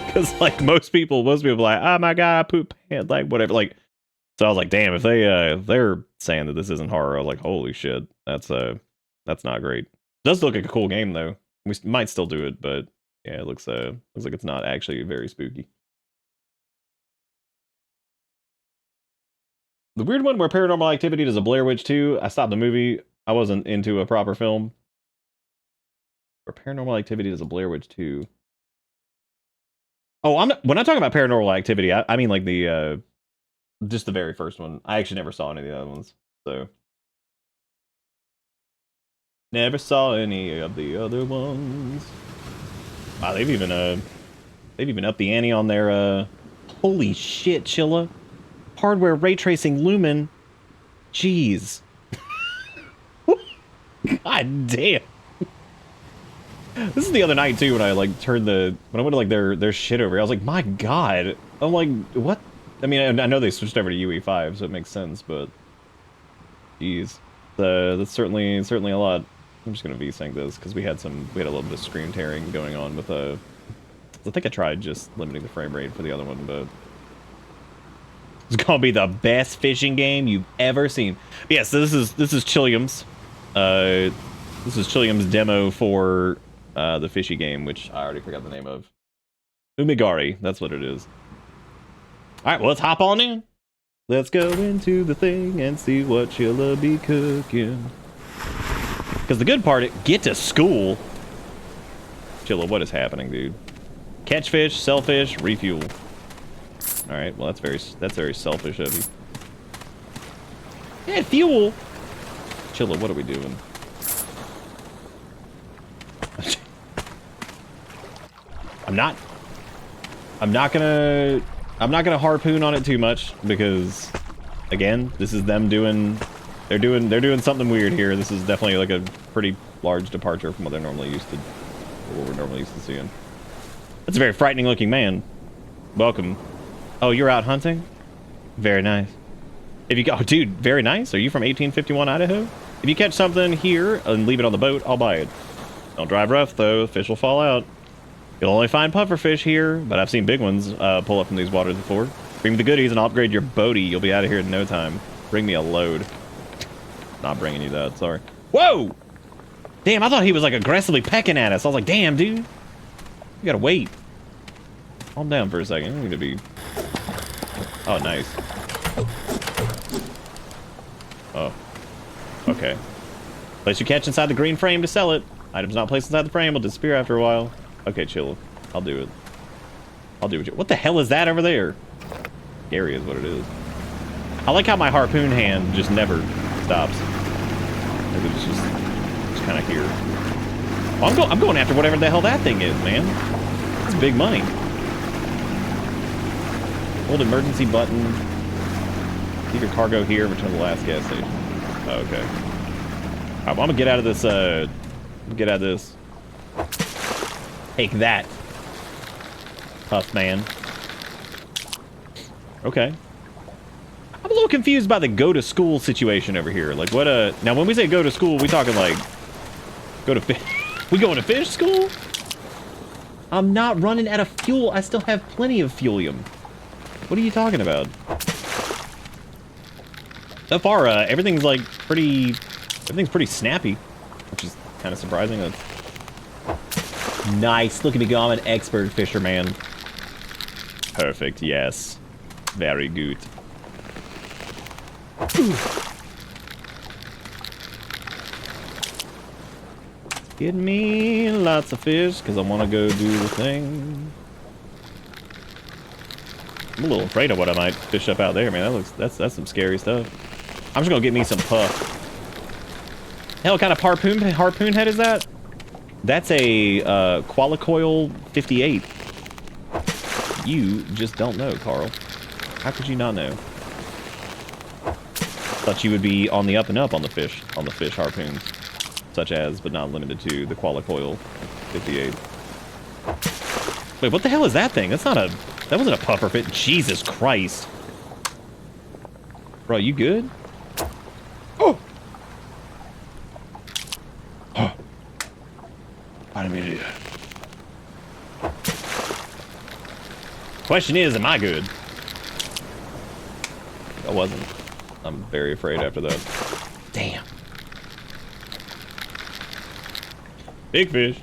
Because like most people are like, oh my god, I poop pants, like whatever. Like, so I was like, damn, if they're saying that this isn't horror, I was like, holy shit, that's not great. It does look like a cool game though. We might still do it, but yeah, it looks like it's not actually very spooky. The weird one where Paranormal Activity does a Blair Witch 2. I stopped the movie. I wasn't into a proper film. Where Paranormal Activity does a Blair Witch 2. Oh, when I talk about Paranormal Activity, I mean like the just the very first one. I actually never saw any of the other ones, so never saw any of the other ones. Wow, they've even upped the ante on their holy shit, Chilla. Hardware ray tracing Lumen. Jeez. God damn. This is the other night too when I like turned when I went to like their shit over. I was like, my god. I'm like, what? I mean, I know they switched over to UE5, so it makes sense, but jeez. That's certainly a lot. I'm just gonna VSync this because we had a little bit of screen tearing going on with I think I tried just limiting the frame rate for the other one, but it's gonna be the best fishing game you've ever seen. Yes, so this is Chilliam's. This is Chilliam's demo for the fishy game, which I already forgot the name of. Umigari, that's what it is. All right, well, let's hop on in. Let's go into the thing and see what Chilla be cooking. Because the good part, get to school. Chilla, what is happening, dude? Catch fish, sell fish, refuel. All right, well, that's very selfish of you. Yeah, fuel. Chilla, what are we doing? I'm not gonna harpoon on it too much because, again, this is them doing. They're doing something weird here. This is definitely like a pretty large departure from what they're normally used to, or what we're normally used to seeing. That's a very frightening looking man. Welcome. Oh, you're out hunting? Very nice. If you go, oh, dude, very nice. Are you from 1851 Idaho? If you catch something here and leave it on the boat, I'll buy it. Don't drive rough though. Fish will fall out. You'll only find puffer fish here, but I've seen big ones pull up from these waters before. Bring me the goodies and I'll upgrade your boatie. You'll be out of here in no time. Bring me a load. Not bringing you that, sorry. Whoa! Damn, I thought he was like aggressively pecking at us. I was like, damn, dude. You gotta wait. Calm down for a second. You need to be... Oh, nice. Oh. Okay. Place your catch inside the green frame to sell it. Items not placed inside the frame will disappear after a while. Okay, chill. I'll do it. I'll do it. What the hell is that over there? Scary is what it is. I like how my harpoon hand just never stops. Like it's just kind of here. Oh, I'm going after whatever the hell that thing is, man. It's big money. Hold emergency button. Keep your cargo here. Return to the last gas station. Oh, okay. All right, well, I'm gonna get out of this. Get out of this. Take that, tough man. Okay. I'm a little confused by the go to school situation over here. Like what now when we say go to school, we talking like go to we going to fish school? I'm not running out of fuel. I still have plenty of fuelium. What are you talking about? So far, everything's like pretty snappy, which is kind of surprising. Nice. Look at me go. I'm an expert fisherman. Perfect. Yes. Very good. Get me lots of fish because I want to go do the thing. I'm a little afraid of what I might fish up out there, man. That's some scary stuff. I'm just gonna get me some puff. Hell, what kind of harpoon head is that? That's a Qualicoil 58. You just don't know, Carl. How could you not know? Thought you would be on the up and up on the fish harpoons. such as, but not limited to, the Qualicoil 58. Wait, what the hell is that thing? That wasn't a puffer fit. Jesus Christ. Bro, you good? Oh! Oh. I didn't mean to do that. Question is, am I good? I wasn't. I'm very afraid after that. Damn. Big fish.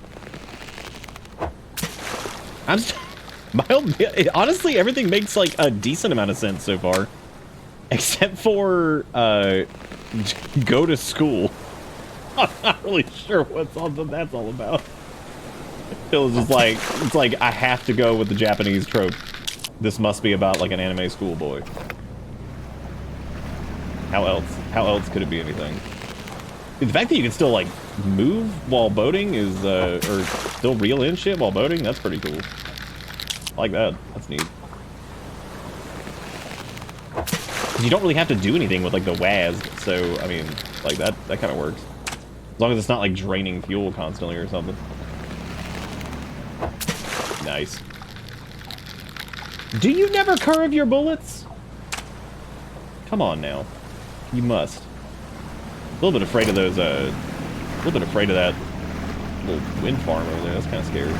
Honestly, everything makes like a decent amount of sense so far. Except for, go to school. I'm not really sure what that's all about. It was just like, it's like, I have to go with the Japanese trope. This must be about like an anime schoolboy. How else could it be anything? The fact that you can still like move while boating is, or still reel in shit while boating, that's pretty cool. I like that, that's neat. You don't really have to do anything with like the WASD, so I mean, like that kind of works. As long as it's not like draining fuel constantly or something. Nice. Do you never curve your bullets? Come on now. You must. A little bit afraid of those, a little bit afraid of that little wind farm over there. That's kind of scary. All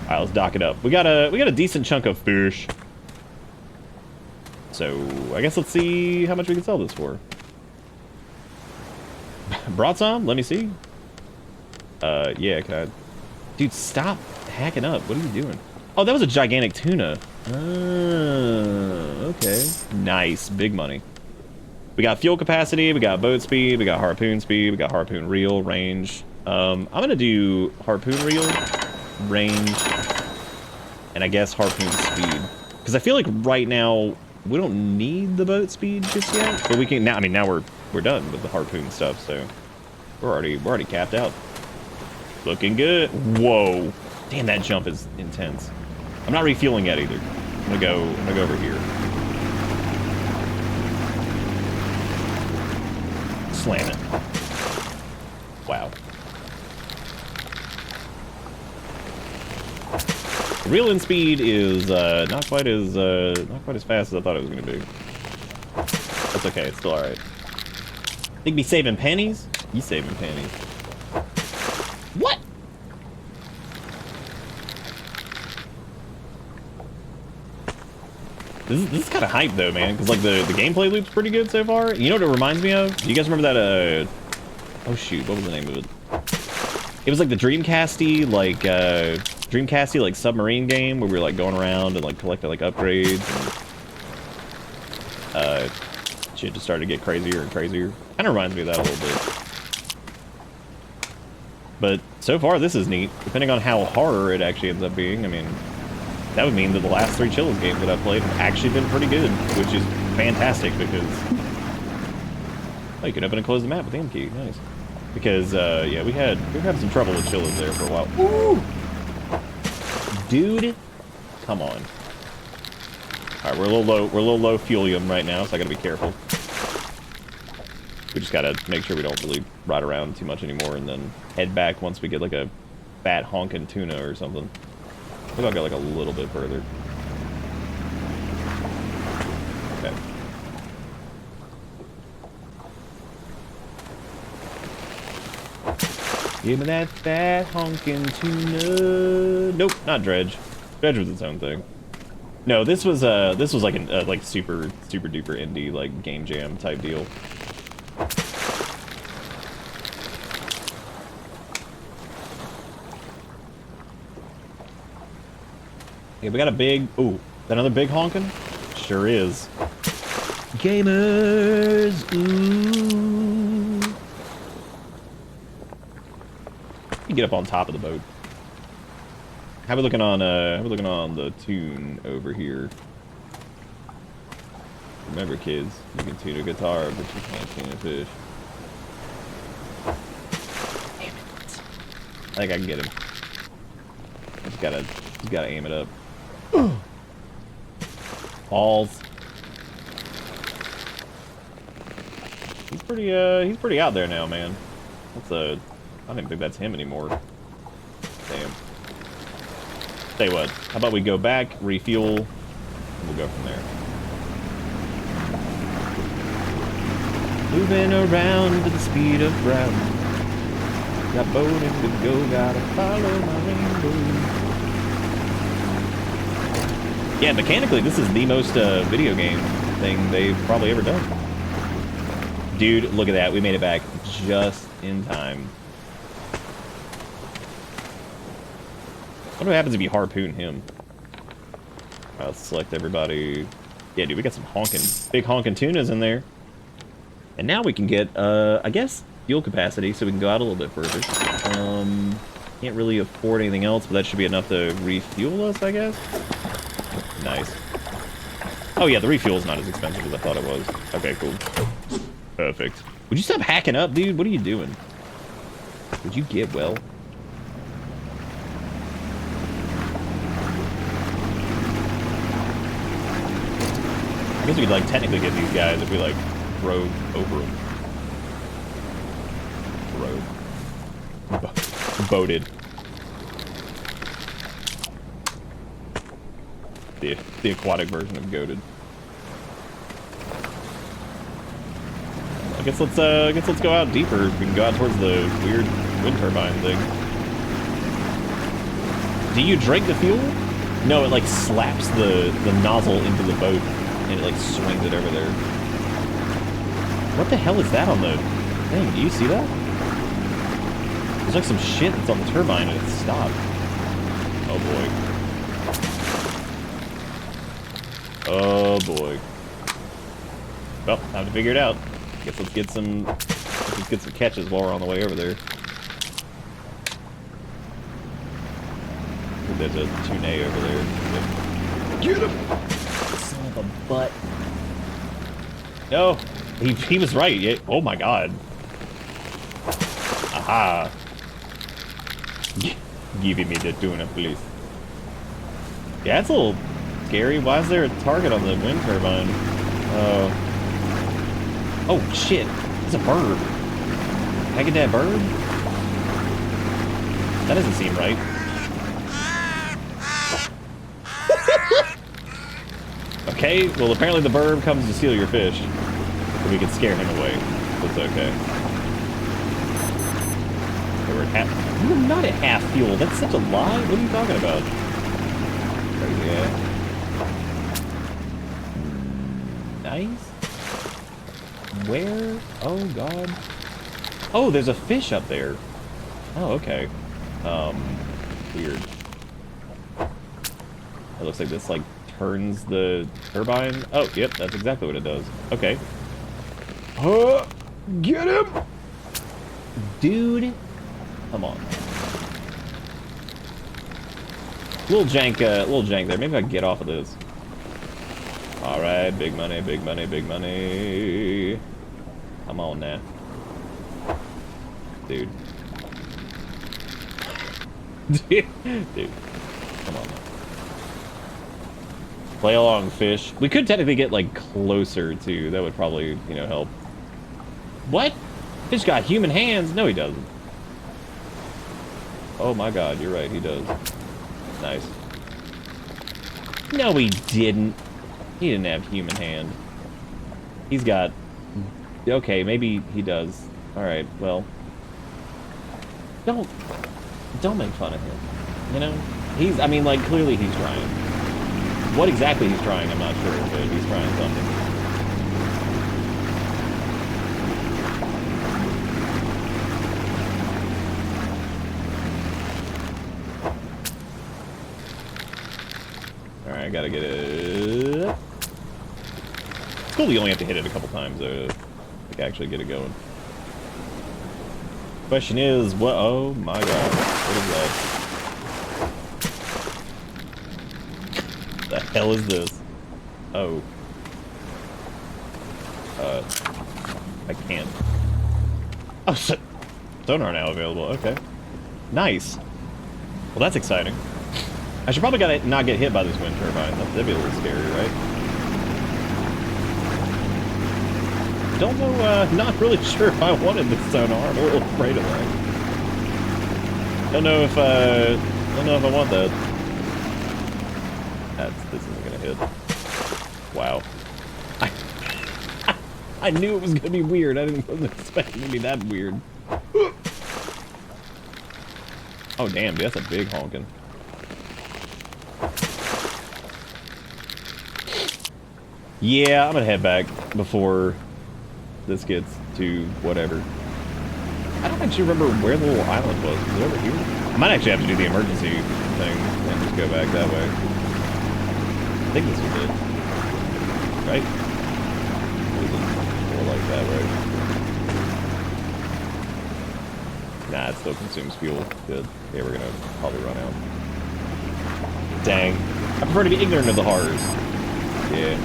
right, let's dock it up. We got a decent chunk of fish. So I guess let's see how much we can sell this for. Brought some? Let me see. Yeah, can I? Dude, stop hacking up. What are you doing? Oh, that was a gigantic tuna. Okay. Nice. Big money. We got fuel capacity, we got boat speed, we got harpoon speed, we got harpoon reel, range. I'm gonna do harpoon reel, range, and I guess harpoon speed. Because I feel like right now, we don't need the boat speed just yet, but we can now. I mean, now we're done with the harpoon stuff, so we're already capped out. Looking good. Whoa, damn, that jump is intense. I'm not refueling yet either. I'm gonna go over here. Slam it. Wow. Reel in speed is not quite as fast as I thought it was gonna be. That's okay, it's still alright. Think me saving pennies? You saving pennies. What? This is kind of hype though, man, because like the gameplay loop's pretty good so far. You know what it reminds me of? Do you guys remember that oh shoot, what was the name of it? It was like the Dreamcasty like submarine game where we were like going around and like collecting like upgrades and shit just started to get crazier and crazier. Kind of reminds me of that a little bit. But so far this is neat. Depending on how horror it actually ends up being, I mean, that would mean that the last 3 Chillis games that I've played have actually been pretty good, which is fantastic because oh, you can open and close the map with the M key. Nice. Because yeah, we've had some trouble with Chillis there for a while. Ooh! Dude, come on. All right, we're a little low fuelium right now, so I gotta be careful. We just gotta make sure we don't really ride around too much anymore, and then head back once we get like a fat honking tuna or something. Maybe I'll go like a little bit further. Okay. Give me that fat honking tuna. Nope, not dredge. Dredge was its own thing. No, this was like an like super duper indie like game jam type deal. Okay, we got a big, ooh, another big honking? Sure is. Gamers, ooh. You get up on top of the boat. How we looking on the tune over here? Remember, kids, you can tune a guitar, but you can't tune a fish. Damn it. I think I can get him. I just gotta aim it up. Balls. He's pretty out there now, man. That's I don't even think that's him anymore. Damn. Tell you what, how about we go back, refuel, and we'll go from there. Moving around at the speed of brown. Got boating to go, gotta follow my rainbow. Yeah, mechanically, this is the most video game thing they've probably ever done. Dude, look at that. We made it back just in time. I wonder what happens if you harpoon him. Alright, let's select everybody. Yeah, dude, we got some big honking tunas in there. And now we can get, I guess, fuel capacity, so we can go out a little bit further. Can't really afford anything else, but that should be enough to refuel us, I guess. Nice. Oh yeah, the refuel is not as expensive as I thought it was. Okay, cool. Perfect. Would you stop hacking up, dude? What are you doing? Would you get well? I guess we could, like, technically get these guys if we, like, rode over them. Boated. The aquatic version of goated. I guess let's go out deeper. We can go out towards the weird wind turbine thing. Do you drink the fuel? No, it like slaps the nozzle into the boat and it like swings it over there. What the hell is that on the thing? Do you see that? There's like some shit that's on the turbine and it's stopped. Oh boy. Oh boy. Well, time to figure it out. Guess let's get some catches while we're on the way over there. There's a tuna over there. Get him! Son of a butt. No, he was right. Yeah. Oh my god. Aha. Give me the tuna, please. Yeah, it's a little scary. Why is there a target on the wind turbine? Oh shit! It's a bird. Can I get that bird? That doesn't seem right. Okay, well apparently the bird comes to steal your fish. So we can scare him away. That's okay. So we're at half. We're not at half fuel. That's such a lie. What are you talking about? Crazy ass. Nice. Where? Oh god. Oh, there's a fish up there. Oh, okay. Weird. It looks like this like turns the turbine. Oh, yep, that's exactly what it does. Okay. Get him! Dude. Come on. Little jank there. Maybe I can get off of this. Alright, big money, big money, big money. Come on now. Dude. Dude. Come on now. Play along, fish. We could technically get, like, closer, too. That would probably, you know, help. What? Fish got human hands? No, he doesn't. Oh my god, you're right, he does. Nice. No, he didn't. He didn't have human hand. He's got... Okay, maybe he does. Alright, well... Don't make fun of him. You know? I mean, like, clearly he's trying. What exactly he's trying, I'm not sure, but he's trying something. Alright, I gotta get it... It's cool you only have to hit it a couple times, though, to like, actually get it going. Question is, what... Oh my god. What is that? The hell is this? Oh. I can't. Oh, shit. Sonar now available. Okay. Nice. Well, that's exciting. I should probably not get hit by this wind turbine. That'd be a little scary, right? don't know, not really sure if I wanted this sonar. I'm a little afraid of that. Don't know if I want that. This isn't gonna hit. Wow. I knew it was gonna be weird. I wasn't expecting it to be that weird. Oh damn, dude, that's a big honkin'. Yeah, I'm gonna head back before this gets to whatever. I don't actually remember where the little island was. Was it over here? I might actually have to do the emergency thing and just go back that way. I think this was it. Right? More like that, right? Nah, it still consumes fuel. Good. Yeah, we're gonna probably run out. Dang. I prefer to be ignorant of the horrors. Yeah.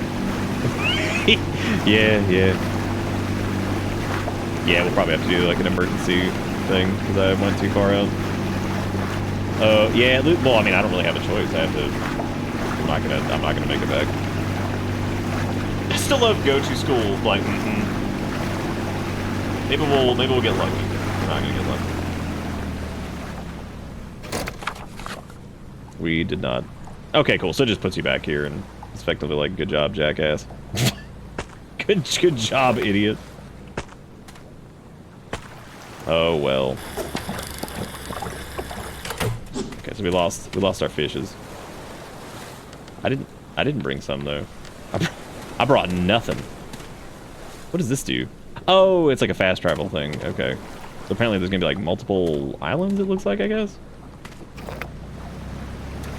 Yeah. Yeah, we'll probably have to do like an emergency thing because I went too far out. Yeah. Well, I mean, I don't really have a choice. I have to. I'm not gonna make it back. I still love go to school. Like, maybe we'll get lucky. We're not gonna get lucky. We did not. Okay, cool. So it just puts you back here and it's effectively like, good job, jackass. Good job, idiot. Oh well. Okay, so we lost our fishes. I didn't bring some though. I brought nothing. What does this do? Oh, it's like a fast travel thing. Okay. So apparently there's gonna be like multiple islands, it looks like, I guess.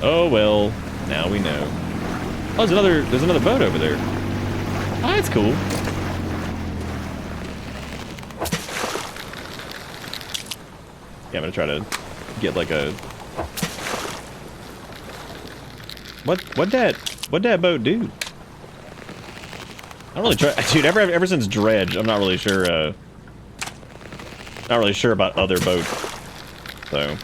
Oh well, now we know. Oh, there's another boat over there. Oh, that's cool. Yeah, I'm gonna try to get like a... What'd that boat do? I don't really try, dude. Ever since Dredge, I'm not really sure. Not really sure about other boats. So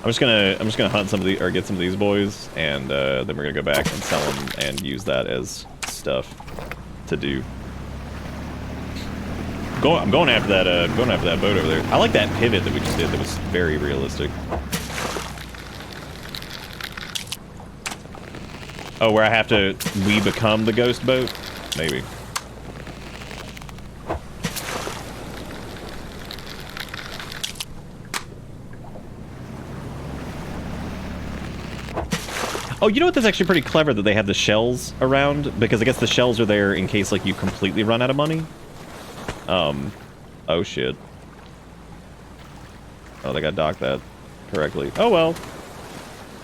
I'm just gonna hunt some of the, or get some of these boys, and then we're gonna go back and sell them and use that as stuff to do. I'm going after that. Going after that boat over there. I like that pivot that we just did. That was very realistic. Oh, where I have to, we become the ghost boat? Maybe. Oh, you know what? That's actually pretty clever that they have the shells around, because I guess the shells are there in case, like, you completely run out of money. Oh shit. Oh, they got docked that correctly. Oh well.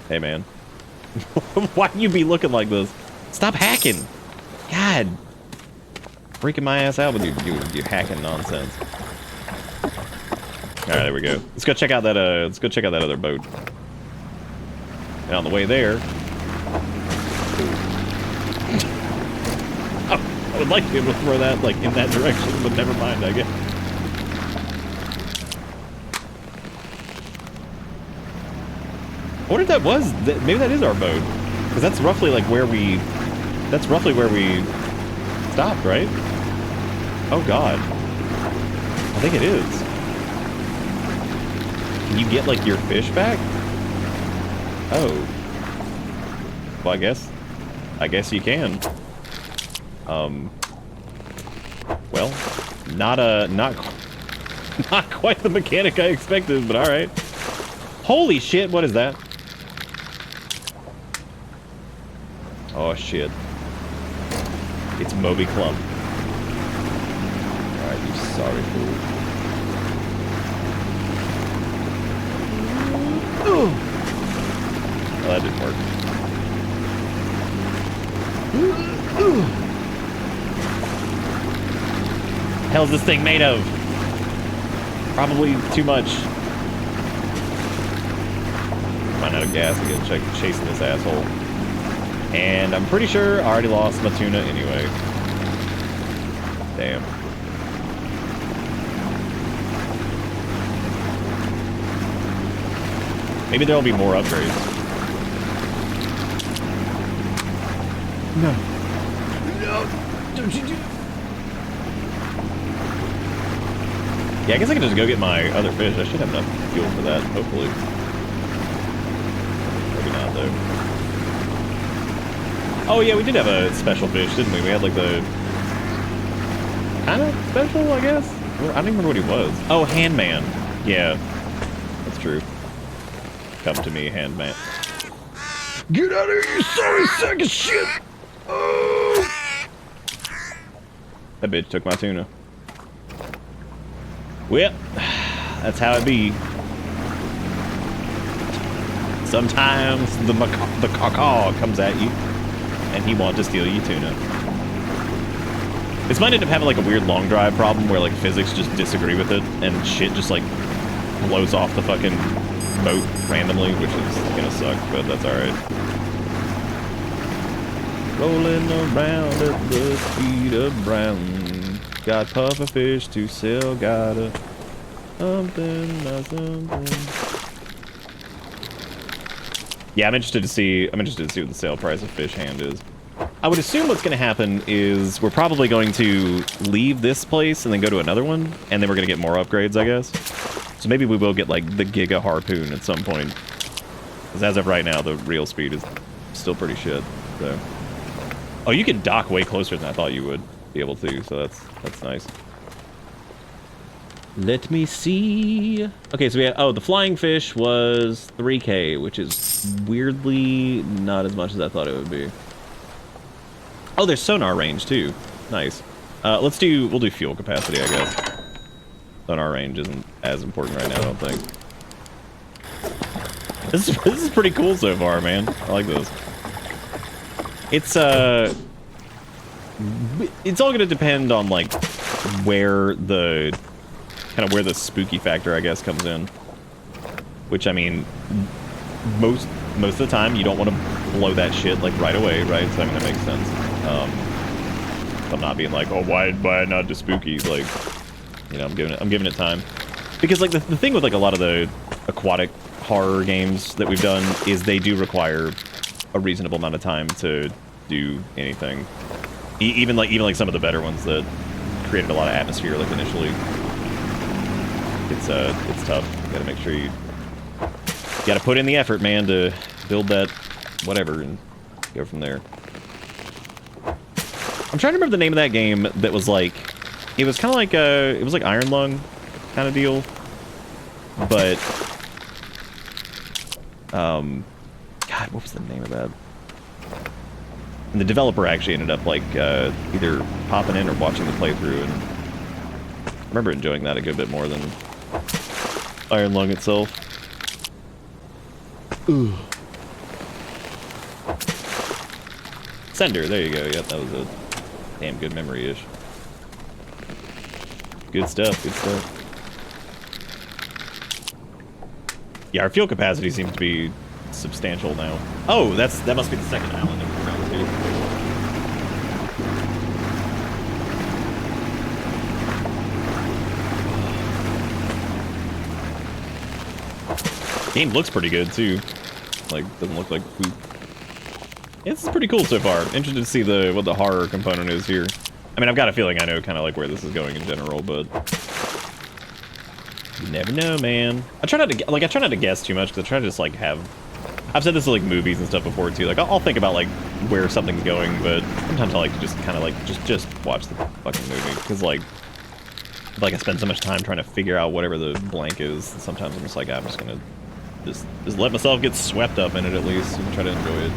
Hey man. Why you be looking like this? Stop hacking! God! Freaking my ass out with your hacking nonsense. Alright, there we go. Let's go check out that other boat. And on the way there... Oh, I would like to be able to throw that, like, in that direction, but never mind, I guess. I wonder if that was... Maybe that is our boat. Because that's roughly, like, where we... That's roughly where we stopped, right? Oh, God. I think it is. Can you get, like, your fish back? Oh. Well, I guess you can. Well, not quite the mechanic I expected, but all right. Holy shit! What is that? Oh shit! It's Moby Clump. All right, you sorry fool. Oh, that didn't work. Hell's this thing made of? Probably too much. Run out of gas again, chasing this asshole. And I'm pretty sure I already lost my tuna anyway. Damn. Maybe there'll be more upgrades. No. No! Don't you do... Yeah, I guess I can just go get my other fish. I should have enough fuel for that, hopefully. Maybe not, though. Oh, yeah, we did have a special fish, didn't we? We had, like, the... kind of special, I guess? Well, I don't even remember what he was. Oh, Handman. Yeah, that's true. Come to me, Handman. Get out of here, you sorry sack of shit! Oh! That bitch took my tuna. Well, that's how it be. Sometimes the caw comes at you, and he wants to steal your tuna. This might end up having like a weird long drive problem where like physics just disagree with it, and shit just like blows off the fucking boat randomly, which is gonna suck, but that's alright. Rolling around at the speed of brown. Got puffer fish to sell, got a something. Yeah, I'm interested to see what the sale price of fish hand is. I would assume what's gonna happen is we're probably going to leave this place and then go to another one, and then we're gonna get more upgrades, I guess. So maybe we will get like the Giga Harpoon at some point. Because as of right now, the real speed is still pretty shit. So, oh, you can dock way closer than I thought you would be able to. So that's nice. Let me see. Okay, so we have, oh, the flying fish was 3K, which is weirdly not as much as I thought it would be. Oh, there's sonar range too. Nice. We'll do fuel capacity, I guess. Sonar range isn't as important right now, I don't think. This is pretty cool so far, man. I like this. It's all gonna depend on like where the spooky factor, I guess, comes in. Which, I mean, most of the time you don't want to blow that shit like right away, right? So I mean that makes sense. I'm not being like, oh, why not the spooky? Like, you know, I'm giving it time. Because like the thing with like a lot of the aquatic horror games that we've done is they do require a reasonable amount of time to do anything. Even like some of the better ones that created a lot of atmosphere like initially. It's tough. You gotta make sure you gotta put in the effort, man, to build that whatever and go from there. I'm trying to remember the name of that game that was like, it was kind of like it was like Iron Lung kind of deal, but God, what was the name of that? And the developer actually ended up like either popping in or watching the playthrough, and I remember enjoying that a good bit more than Iron Lung itself. Ooh. Sender, there you go. Yep, that was a damn good memory-ish. Good stuff, good stuff. Yeah, our fuel capacity seems to be substantial now. Oh, that must be the second island that we're going to. Game looks pretty good too. Like, doesn't look like poop. Yeah, this is pretty cool so far. Interested to see what the horror component is here. I mean, I've got a feeling I know kind of like where this is going in general, but you never know, man. I try not to guess too much because I try to just like have. I've said this to like movies and stuff before too. Like I'll think about like where something's going, but sometimes I like to just kind of like just watch the fucking movie because like I spend so much time trying to figure out whatever the blank is. Sometimes I'm just like I'm just gonna just let myself get swept up in it at least and try to enjoy it.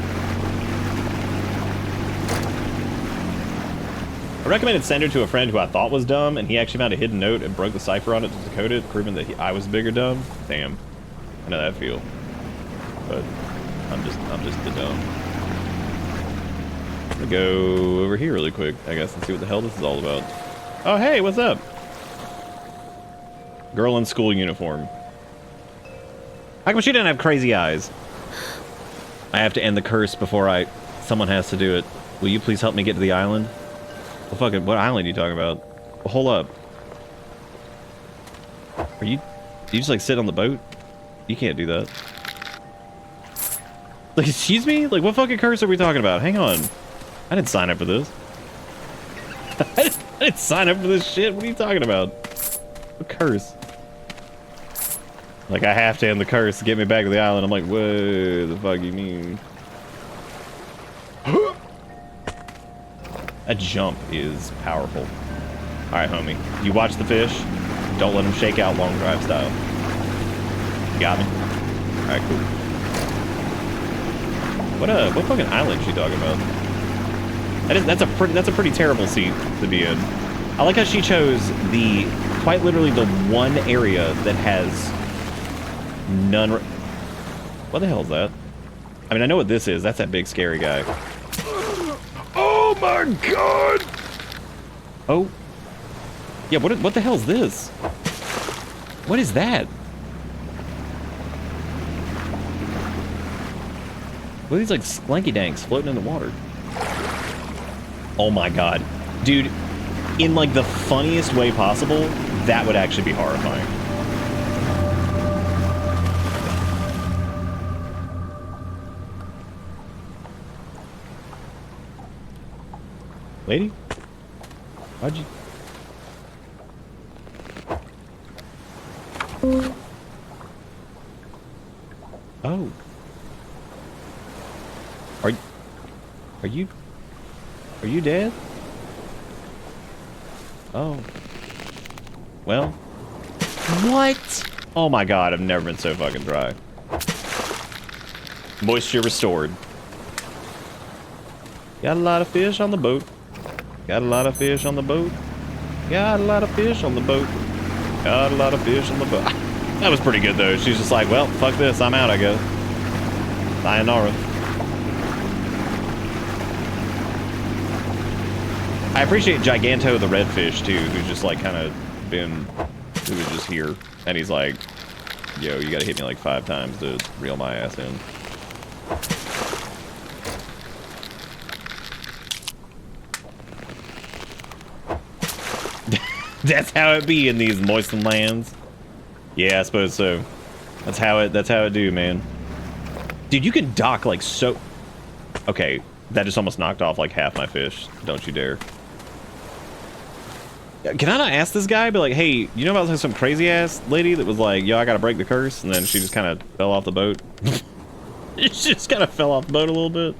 I recommended Sender to a friend who I thought was dumb, and he actually found a hidden note and broke the cipher on it to decode it, proving that I was big or dumb. Damn, I know that feel, but I'm just the dumb. I'm gonna go over here really quick, I guess, and see what the hell this is all about. Oh, hey, what's up? Girl in school uniform. How come she didn't have crazy eyes? I have to end the curse before someone has to do it. Will you please help me get to the island? Well, fucking, what island are you talking about? Well, hold up. Do you just like sit on the boat? You can't do that. Like, excuse me? Like, what fucking curse are we talking about? Hang on. I didn't sign up for this. I didn't sign up for this shit. What are you talking about? A curse. Like, I have to end the curse to get me back to the island. I'm like, what the fuck you mean? That jump is powerful. Alright, homie. You watch the fish. Don't let them shake out long drive style. You got me? Alright, cool. What fucking island is she talking about? That's a pretty terrible seat to be in. I like how she chose quite literally the one area that has none. What the hell is that? I mean, I know what this is. That's that big scary guy. Oh my god! Oh. Yeah, what the hell is this? What is that? What are these like sklanky danks floating in the water? Oh my god. Dude, in like the funniest way possible, that would actually be horrifying. Lady? Why'd you... Oh. Are you dead? Oh. Well. What? Oh my god, I've never been so fucking dry. Moisture restored. Got a lot of fish on the boat. Got a lot of fish on the boat. Got a lot of fish on the boat. Got a lot of fish on the boat. That was pretty good though. She's just like, well, fuck this, I'm out, I guess. Sayonara. I appreciate Giganto the redfish too, who's just like kind of who was just here. And he's like, yo, you gotta hit me like 5 times to reel my ass in. That's how it be in these moistened lands. Yeah, I suppose so. That's how it do, man. Dude, you can dock like so... Okay, that just almost knocked off like half my fish. Don't you dare. Can I not ask this guy, be like, hey, you know about some crazy ass lady that was like, yo, I gotta break the curse, and then she just kind of fell off the boat? She just kind of fell off the boat a little bit.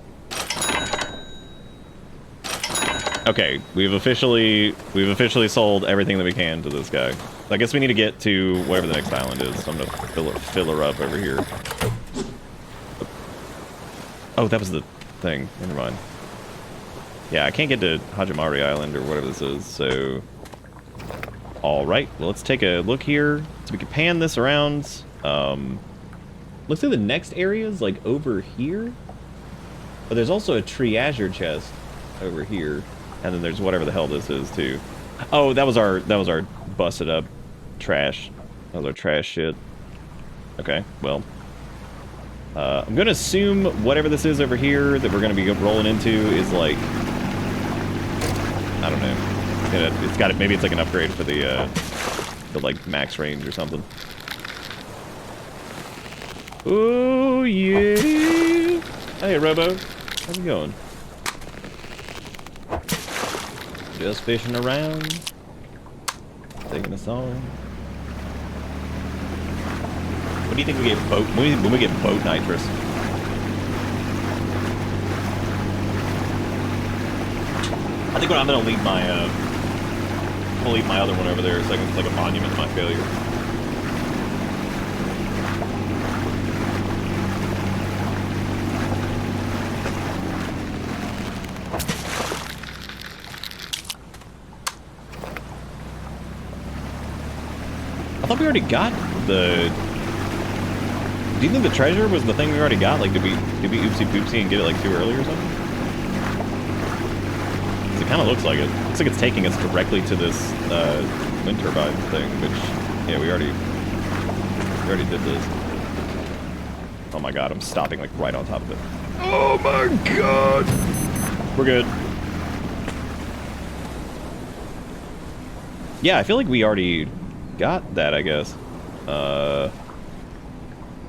Okay, we've officially sold everything that we can to this guy. I guess we need to get to wherever the next island is. So I'm gonna fill her up over here. Oh, that was the thing. Never mind. Yeah, I can't get to Hajimari Island or whatever this is, so... Alright, well, let's take a look here. So we can pan this around. Looks like the next area is, like, over here. But there's also a Triazure chest over here. And then there's whatever the hell this is, too. Oh, that was our busted up trash. That was our trash shit. Okay, well... I'm gonna assume whatever this is over here that we're gonna be rolling into is like... I don't know. It's got it. Maybe it's like an upgrade for the like max range or something. Oh yeah! Hey Robo, how's it going? Just fishing around, taking a song. What do you think we get boat when we get boat nitrous? I think I'm gonna leave my I'll leave my other one over there so it's like a monument to my failure. I thought we already got the... Do you think the treasure was the thing we already got? Like, did we oopsie poopsie and get it like too early or something? It kind of looks like it. Looks like it's taking us directly to this wind turbine thing, which, yeah, we already did this. Oh my god, I'm stopping like right on top of it. Oh my god! We're good. Yeah, I feel like we already got that, I guess.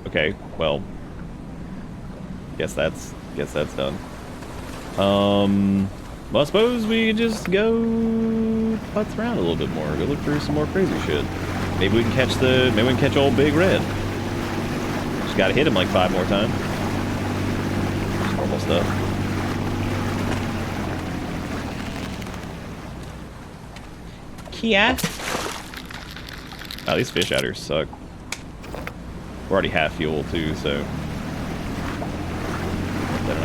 Okay, well, guess that's done. Well, I suppose we can just go putz around a little bit more. Go look for some more crazy shit. Maybe we can catch old Big Red. Just gotta hit him like 5 more times. Just normal stuff. Kia. Oh, these fish adders suck. We're already half fuel too, so they're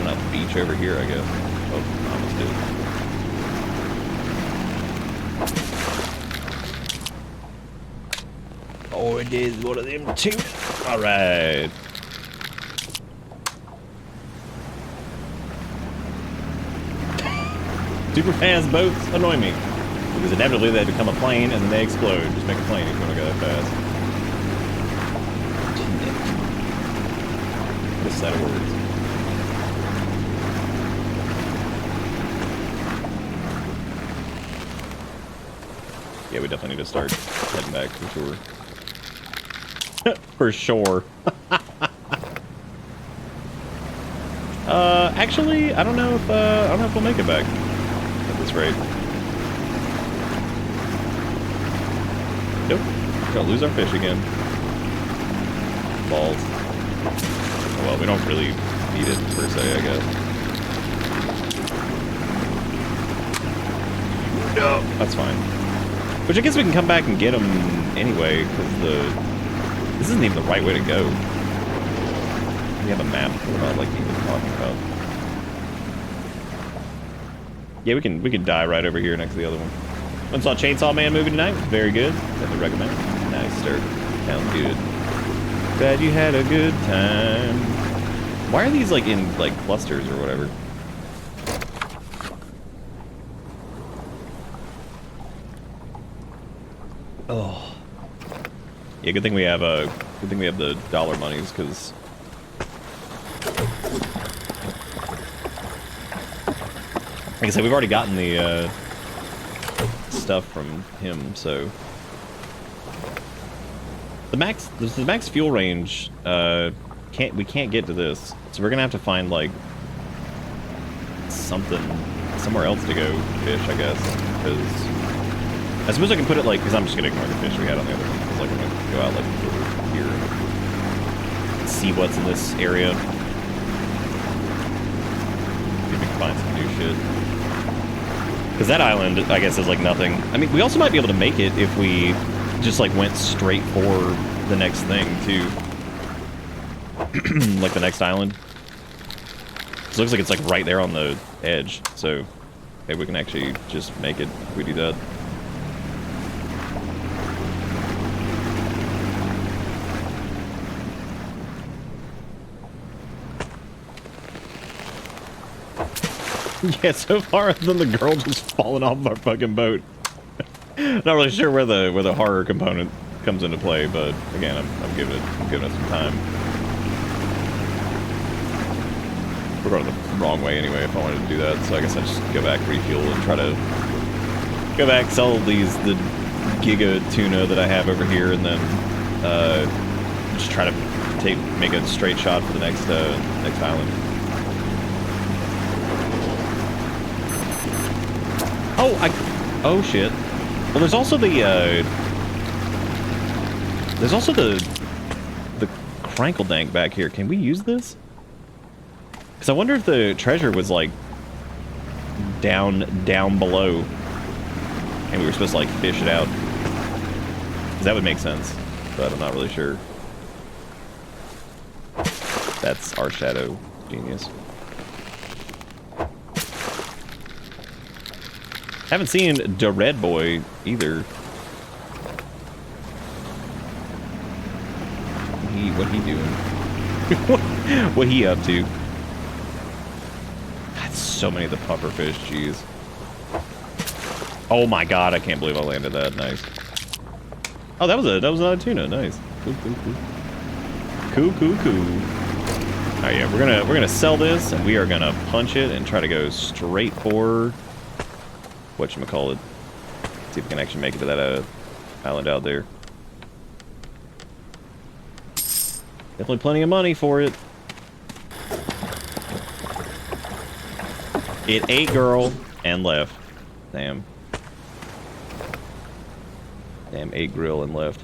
not the beach over here, I guess. Oh, I almost did. Oh, it is one of them too. All right. Super fast boats annoy me because inevitably they become a plane and then they explode. Just make a plane if you want to go that fast. What a set of words. Yeah, we definitely need to start heading back for sure. For sure. Actually, I don't know if we'll make it back at this rate. Nope. We're gonna lose our fish again. Balls. Oh, well, we don't really need it per se, I guess. No, that's fine. Which I guess we can come back and get them anyway, because this isn't even the right way to go. We have a map. What am I like even talking about? Yeah, we can die right over here next to the other one. Went saw Chainsaw Man movie tonight. Very good. Definitely recommend. Nice start. Sounds good. Glad you had a good time. Why are these like in like clusters or whatever? Oh. Yeah, good thing we have the dollar monies, because like I said, we've already gotten the stuff from him, so the max fuel range we can't get to this, so we're gonna have to find like somewhere else to go fish, I guess, because I suppose I can put it like, because I'm just gonna ignore the fish we had on the other one, because like I'm gonna go out like over here and see what's in this area. See if we can find some new shit. Because that island, I guess, is like nothing. I mean, we also might be able to make it if we just like went straight for the next thing too. Like the next island. It looks like it's like right there on the edge, so maybe we can actually just make it if we do that. Yeah, so far other than the girl just falling off our fucking boat. Not really sure where the horror component comes into play, but again, I'm giving it some time. We're going the wrong way anyway if I wanted to do that, so I guess I just go back, refuel, and try to go back, sell the giga tuna that I have over here, and then just try to make a straight shot for the next island. Oh shit. Well, there's also the Crankledank back here. Can we use this? Because I wonder if the treasure was like down below, and we were supposed to like fish it out. Because that would make sense, but I'm not really sure. That's our shadow genius. Haven't seen the Red Boy either. What he doing? What he up to? God, so many of the pufferfish, jeez. Oh my god, I can't believe I landed that. Nice. Oh, that was another tuna. Nice. Cool. Alright, yeah, we're gonna sell this, and we are gonna punch it and try to go straight for whatchamacallit. See if we can actually make it to that island out there. Definitely plenty of money for it. It ate girl and left. Damn. Damn, 8 grill and left.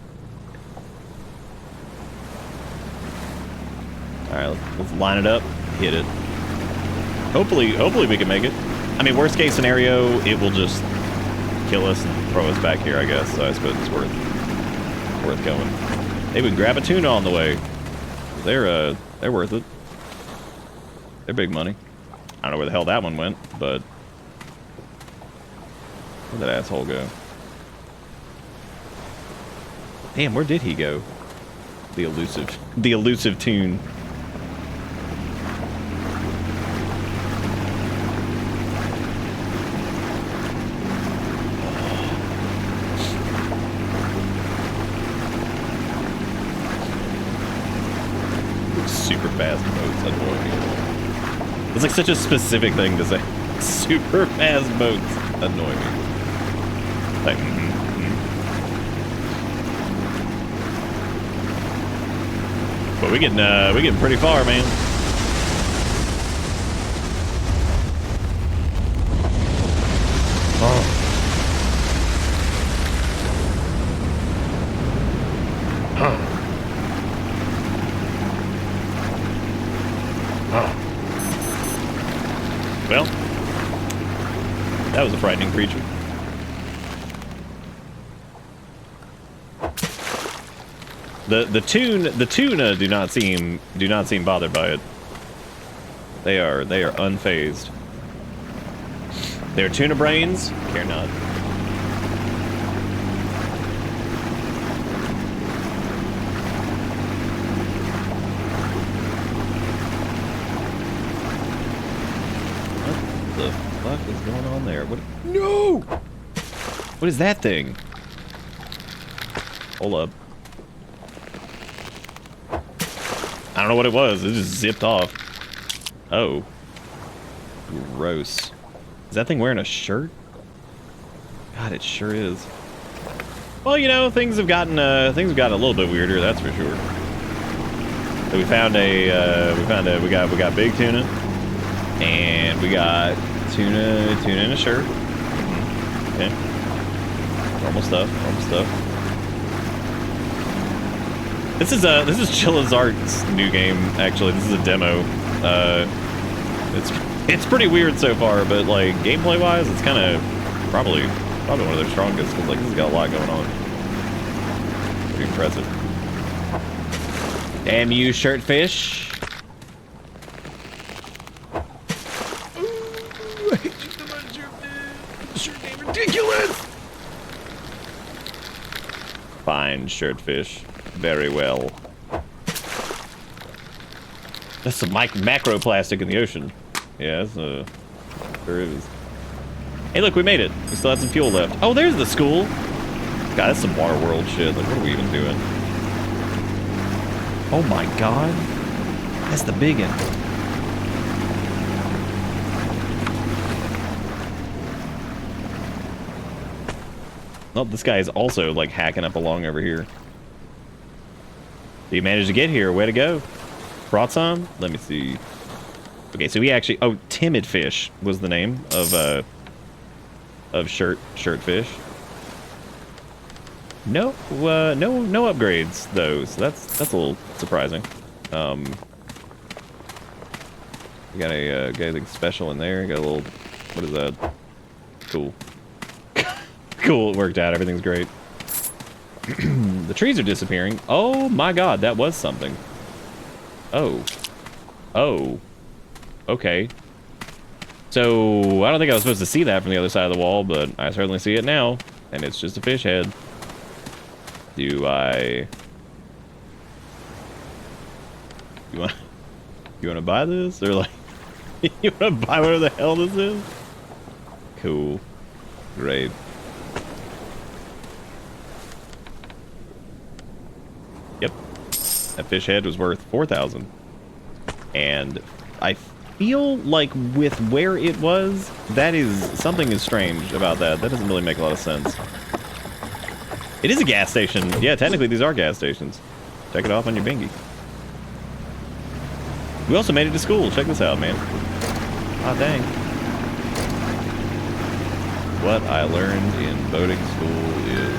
Alright, let's line it up, hit it. Hopefully we can make it. I mean, worst case scenario, it will just kill us and throw us back here, I guess. So I suppose it's worth going. Hey, we can grab a tuna on the way. They're worth it. They're big money. I don't know where the hell that one went, but where'd that asshole go? Damn, where did he go? The elusive tune. Super fast boats annoy me. It's like such a specific thing to say. Super fast boats annoy me. Like, But we getting pretty far, man. Oh. Huh. Well, that was a frightening creature. The tuna do not seem bothered by it. They are unfazed. Their tuna brains care not. What the fuck is going on there? What? No! What is that thing? Hold up. I don't know what it was. It just zipped off. Oh. Gross. Is that thing wearing a shirt? God, it sure is. Well, you know, things have gotten a little bit weirder, that's for sure. So we got big tuna, and we got tuna in a shirt. Okay. Normal stuff. This is Chilla's Art's new game. Actually, this is a demo. It's pretty weird so far, but like gameplay wise, it's kind of probably one of their strongest. Cause like this has got a lot going on. Pretty impressive. Damn you, shirtfish! Ooh, I hate you so much, shirtfish. Shirt game ridiculous. Fine, shirtfish. Very well. That's some macroplastic in the ocean. Yeah, that's sure is. Hey, look, we made it. We still have some fuel left. Oh, there's the school. God, that's some Water World shit. Like, what are we even doing? Oh my god. That's the big one. Oh, this guy is also, like, hacking up along over here. You managed to get here. Way to go. Brought some? Let me see. Okay, so we actually... Oh, Timid Fish was the name of Shirtfish. No upgrades, though, so that's a little surprising. We got anything special in there. Got a little... What is that? Cool. Cool, it worked out. Everything's great. The trees are disappearing. Oh my god, that was something. Oh. Okay. So, I don't think I was supposed to see that from the other side of the wall, but I certainly see it now. And it's just a fish head. Do I... You want to buy this? Or like... You want to buy whatever the hell this is? Cool. Great. Yep. That fish head was worth 4,000. And I feel like with where it was, something is strange about that. That doesn't really make a lot of sense. It is a gas station. Yeah, technically these are gas stations. Check it off on your bingy. We also made it to school. Check this out, man. Ah, dang. What I learned in boating school is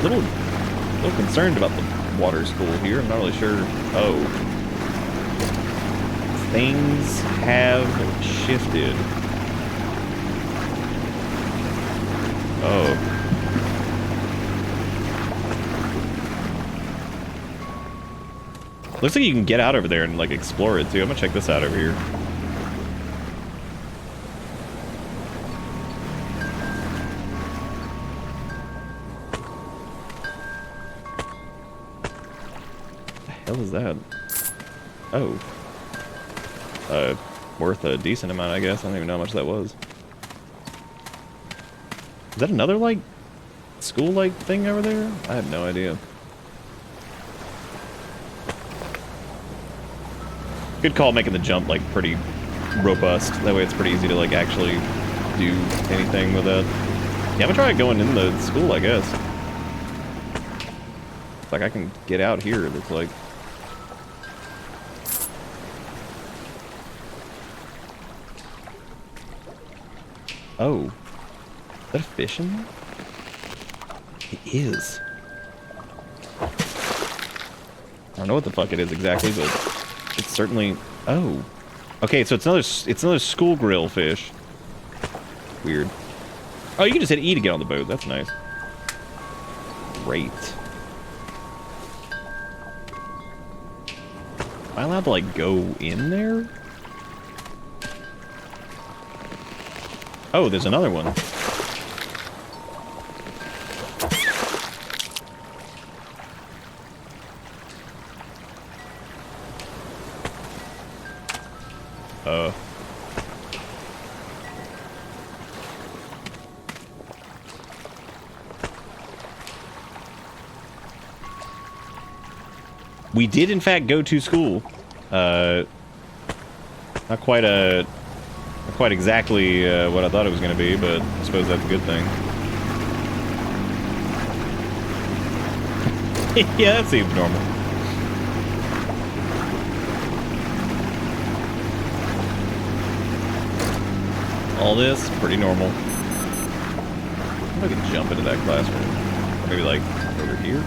little concerned about the water school here. I'm not really sure. Oh. Things have shifted. Oh. Looks like you can get out over there and like explore it too. I'm gonna check this out over here. What the hell is that? Oh. Worth a decent amount, I guess. I don't even know how much that was. Is that another like school-like thing over there? I have no idea. Good call making the jump like pretty robust. That way it's pretty easy to like actually do anything with that. Yeah, I'm gonna try going in the school, I guess. Like I can get out here, it looks like. Oh. Is that a fish in there? It is. I don't know what the fuck it is exactly, but it's certainly... Oh. Okay, so it's another school grill fish. Weird. Oh, you can just hit E to get on the boat. That's nice. Great. Am I allowed to, like, go in there? Oh, there's another one. We did, in fact, go to school. Not quite exactly what I thought it was going to be, but I suppose that's a good thing. Yeah, that seems normal. All this, pretty normal. I can jump into that classroom. Or maybe, like, over here?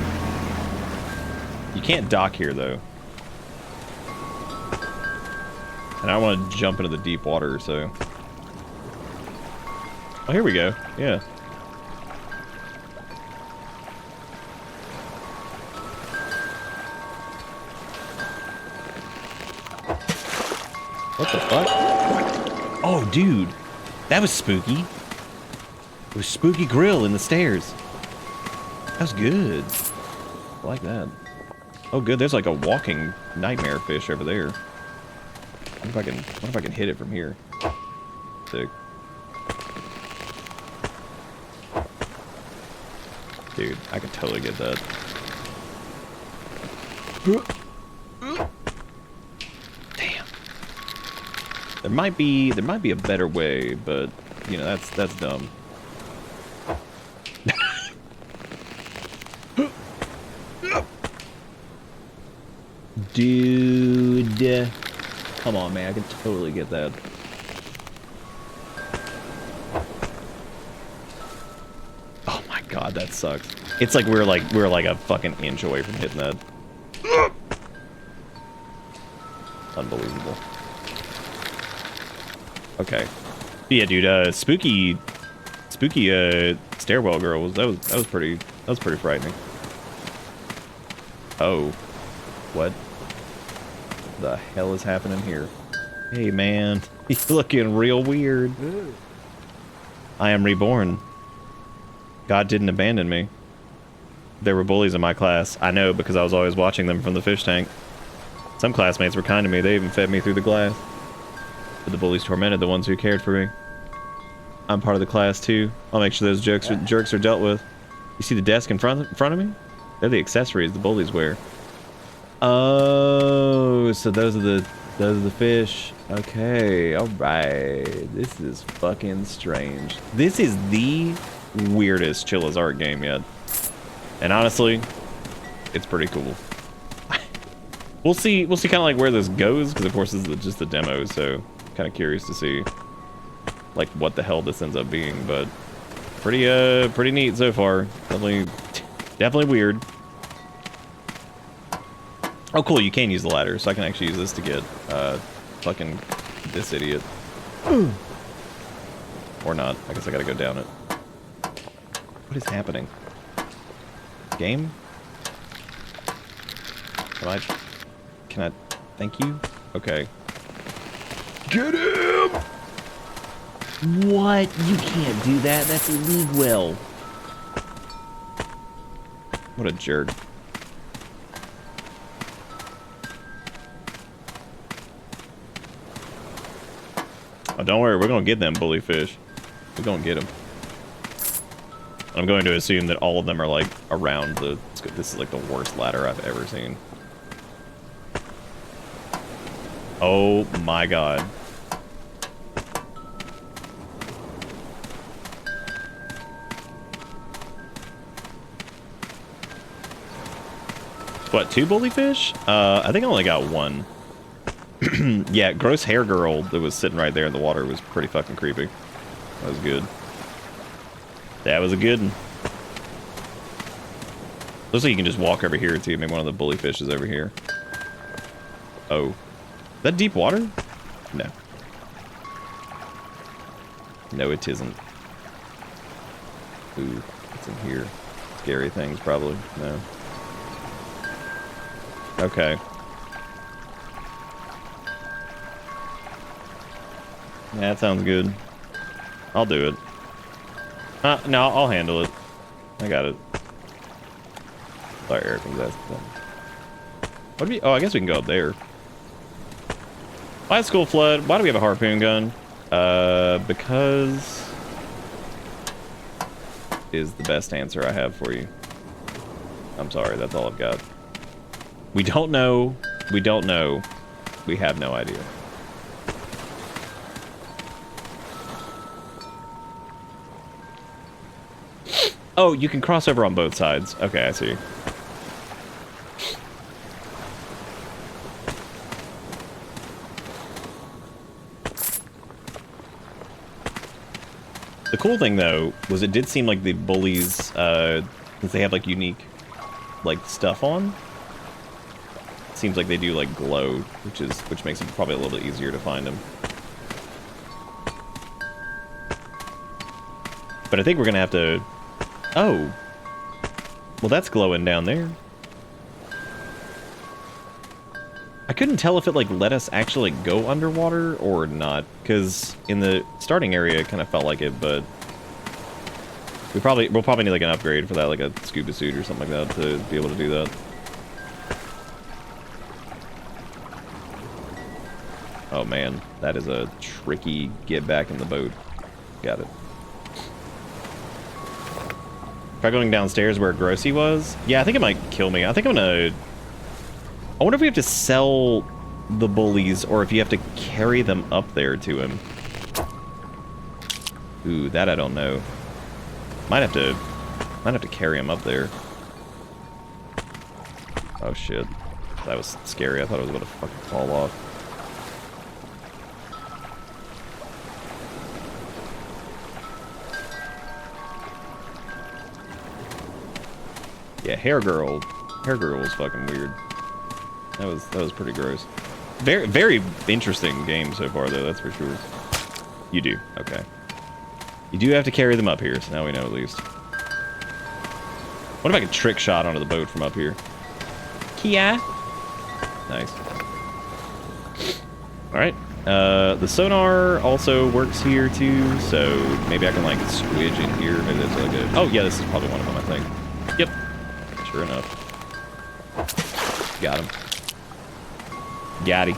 You can't dock here, though. And I want to jump into the deep water, so... Oh, here we go. Yeah. What the fuck? Oh, dude. That was spooky. It was Spooky Grill in the stairs. That was good. I like that. Oh, good. There's like a walking nightmare fish over there. What if I can hit it from here? Sick. Dude, I could totally get that. Damn. There might be a better way, but you know, that's dumb. Dude. Come on, man. I can totally get that. Oh my god, that sucks. It's like we're like a fucking inch away from hitting that. Unbelievable. Okay. Yeah, dude, spooky stairwell girl that was pretty frightening. Oh. What the hell is happening here? Hey man, he's looking real weird. I am reborn. God didn't abandon me. There were bullies in my class. I know because I was always watching them from the fish tank. Some classmates were kind to me. They even fed me through the glass. But the bullies tormented the ones who cared for me. I'm part of the class too. I'll make sure those jerks are dealt with. You see the desk in front of me? They're the accessories the bullies wear. Oh, so those are the fish. Okay, all right. This is fucking strange. This is the weirdest Chilla's Art game yet, and honestly, it's pretty cool. We'll see kind of like where this goes, because of course this is just the demo, so kind of curious to see like what the hell this ends up being, but pretty neat so far. Definitely Definitely weird. Oh, cool, you can use the ladder, so I can actually use this to get, fucking this idiot. Or not. I guess I gotta go down it. What is happening? Game? Can I... Thank you? Okay. Get him! What? You can't do that. That's illegal. What a jerk. Oh, don't worry. We're going to get them bully fish. We're going to get them. I'm going to assume that all of them are, like, around the... This is, like, the worst ladder I've ever seen. Oh, my God. What, 2 bully fish? I think I only got 1. Yeah, gross hair girl that was sitting right there in the water was pretty fucking creepy. That was good. That was a good one. Looks like you can just walk over here too. Maybe one of the bully fish is over here. Oh. Is that deep water? No. No, it isn't. Ooh, what's in here? Scary things, probably. No. Okay. Yeah, that sounds good. I'll do it. No, I'll handle it. I got it. Sorry, Eric was asking. What do we... Oh, I guess we can go up there. Why school flood? Why do we have a harpoon gun? Because... is the best answer I have for you. I'm sorry, that's all I've got. We don't know. We don't know. We have no idea. Oh, you can cross over on both sides. Okay, I see. The cool thing, though, was it did seem like the bullies, since they have, like, unique, like, stuff on, it seems like they do, like, glow, which makes it probably a little bit easier to find them. But I think we're gonna have to... Oh. Well, that's glowing down there. I couldn't tell if it, like, let us actually go underwater or not, because in the starting area it kind of felt like it, but we'll probably need, like, an upgrade for that, like a scuba suit or something like that to be able to do that. Oh, man. That is a tricky get back in the boat. Got it. Try going downstairs where Grossy was? Yeah, I think it might kill me. I think I'm gonna... I wonder if we have to sell the bullies or if you have to carry them up there to him. Ooh, that I don't know. Might have to carry him up there. Oh shit. That was scary. I thought it was about to fucking fall off. Yeah, Hair Girl was fucking weird. That was pretty gross. Very, very interesting game so far, though, that's for sure. You do, okay. You do have to carry them up here, so now we know at least. What if I could trick shot onto the boat from up here? Kia? Nice. Alright. The sonar also works here, too, so maybe I can, like, squidge in here. Maybe that's really good. Oh, yeah, this is probably one of them, I think. Yep. Sure enough. Got him. Got him.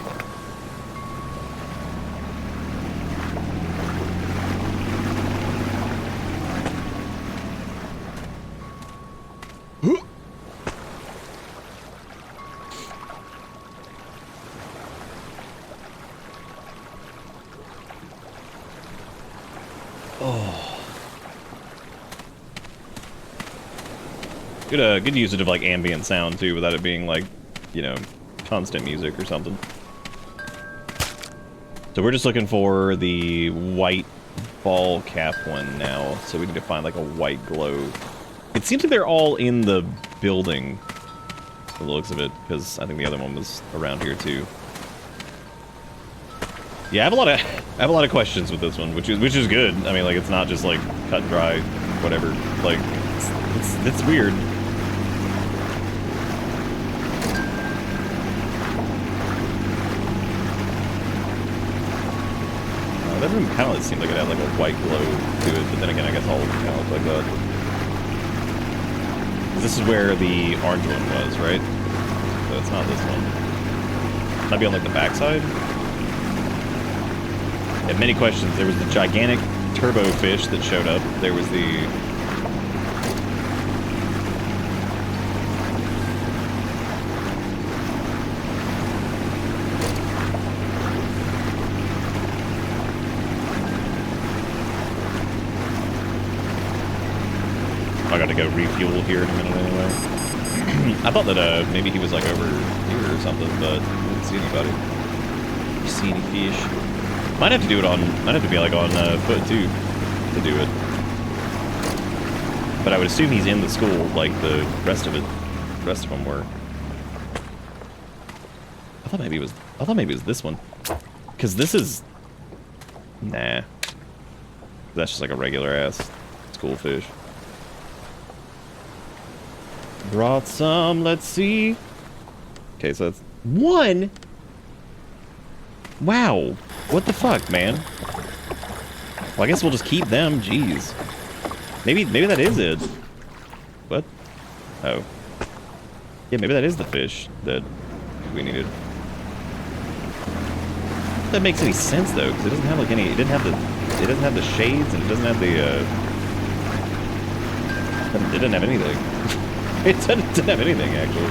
Good usage of, like, ambient sound, too, without it being, like, you know, constant music or something. So we're just looking for the white ball cap one now, so we need to find, like, a white glow. It seems like they're all in the building, from the looks of it, because I think the other one was around here too. Yeah, I have a lot of questions with this one, which is good. I mean, like, it's not just like cut and dry, whatever. Like, it's weird. That room kind of seemed like it had like a white glow to it, but then again, I guess all kind of look like that. This is where the orange one was, right? So it's not this one. Might be on like the backside. Yeah, many questions. There was the gigantic turbo fish that showed up. There was the... I gotta go refuel here in a minute anyway. I thought that maybe he was like over here or something, but I didn't see anybody. You see any fish? Might have to do it on, might have to be like on foot too, to do it. But I would assume he's in the school like the rest of them were. I thought maybe it was this one. Cause this is, nah. That's just like a regular ass school fish. Brought some, let's see. Okay, so that's one. Wow. What the fuck, man? Well, I guess we'll just keep them. Jeez. Maybe that is it. What? Oh. Yeah, maybe that is the fish that we needed. If that makes any sense though, because it doesn't have like any. It doesn't have the shades, and it doesn't have the. It didn't have anything. It didn't have anything actually.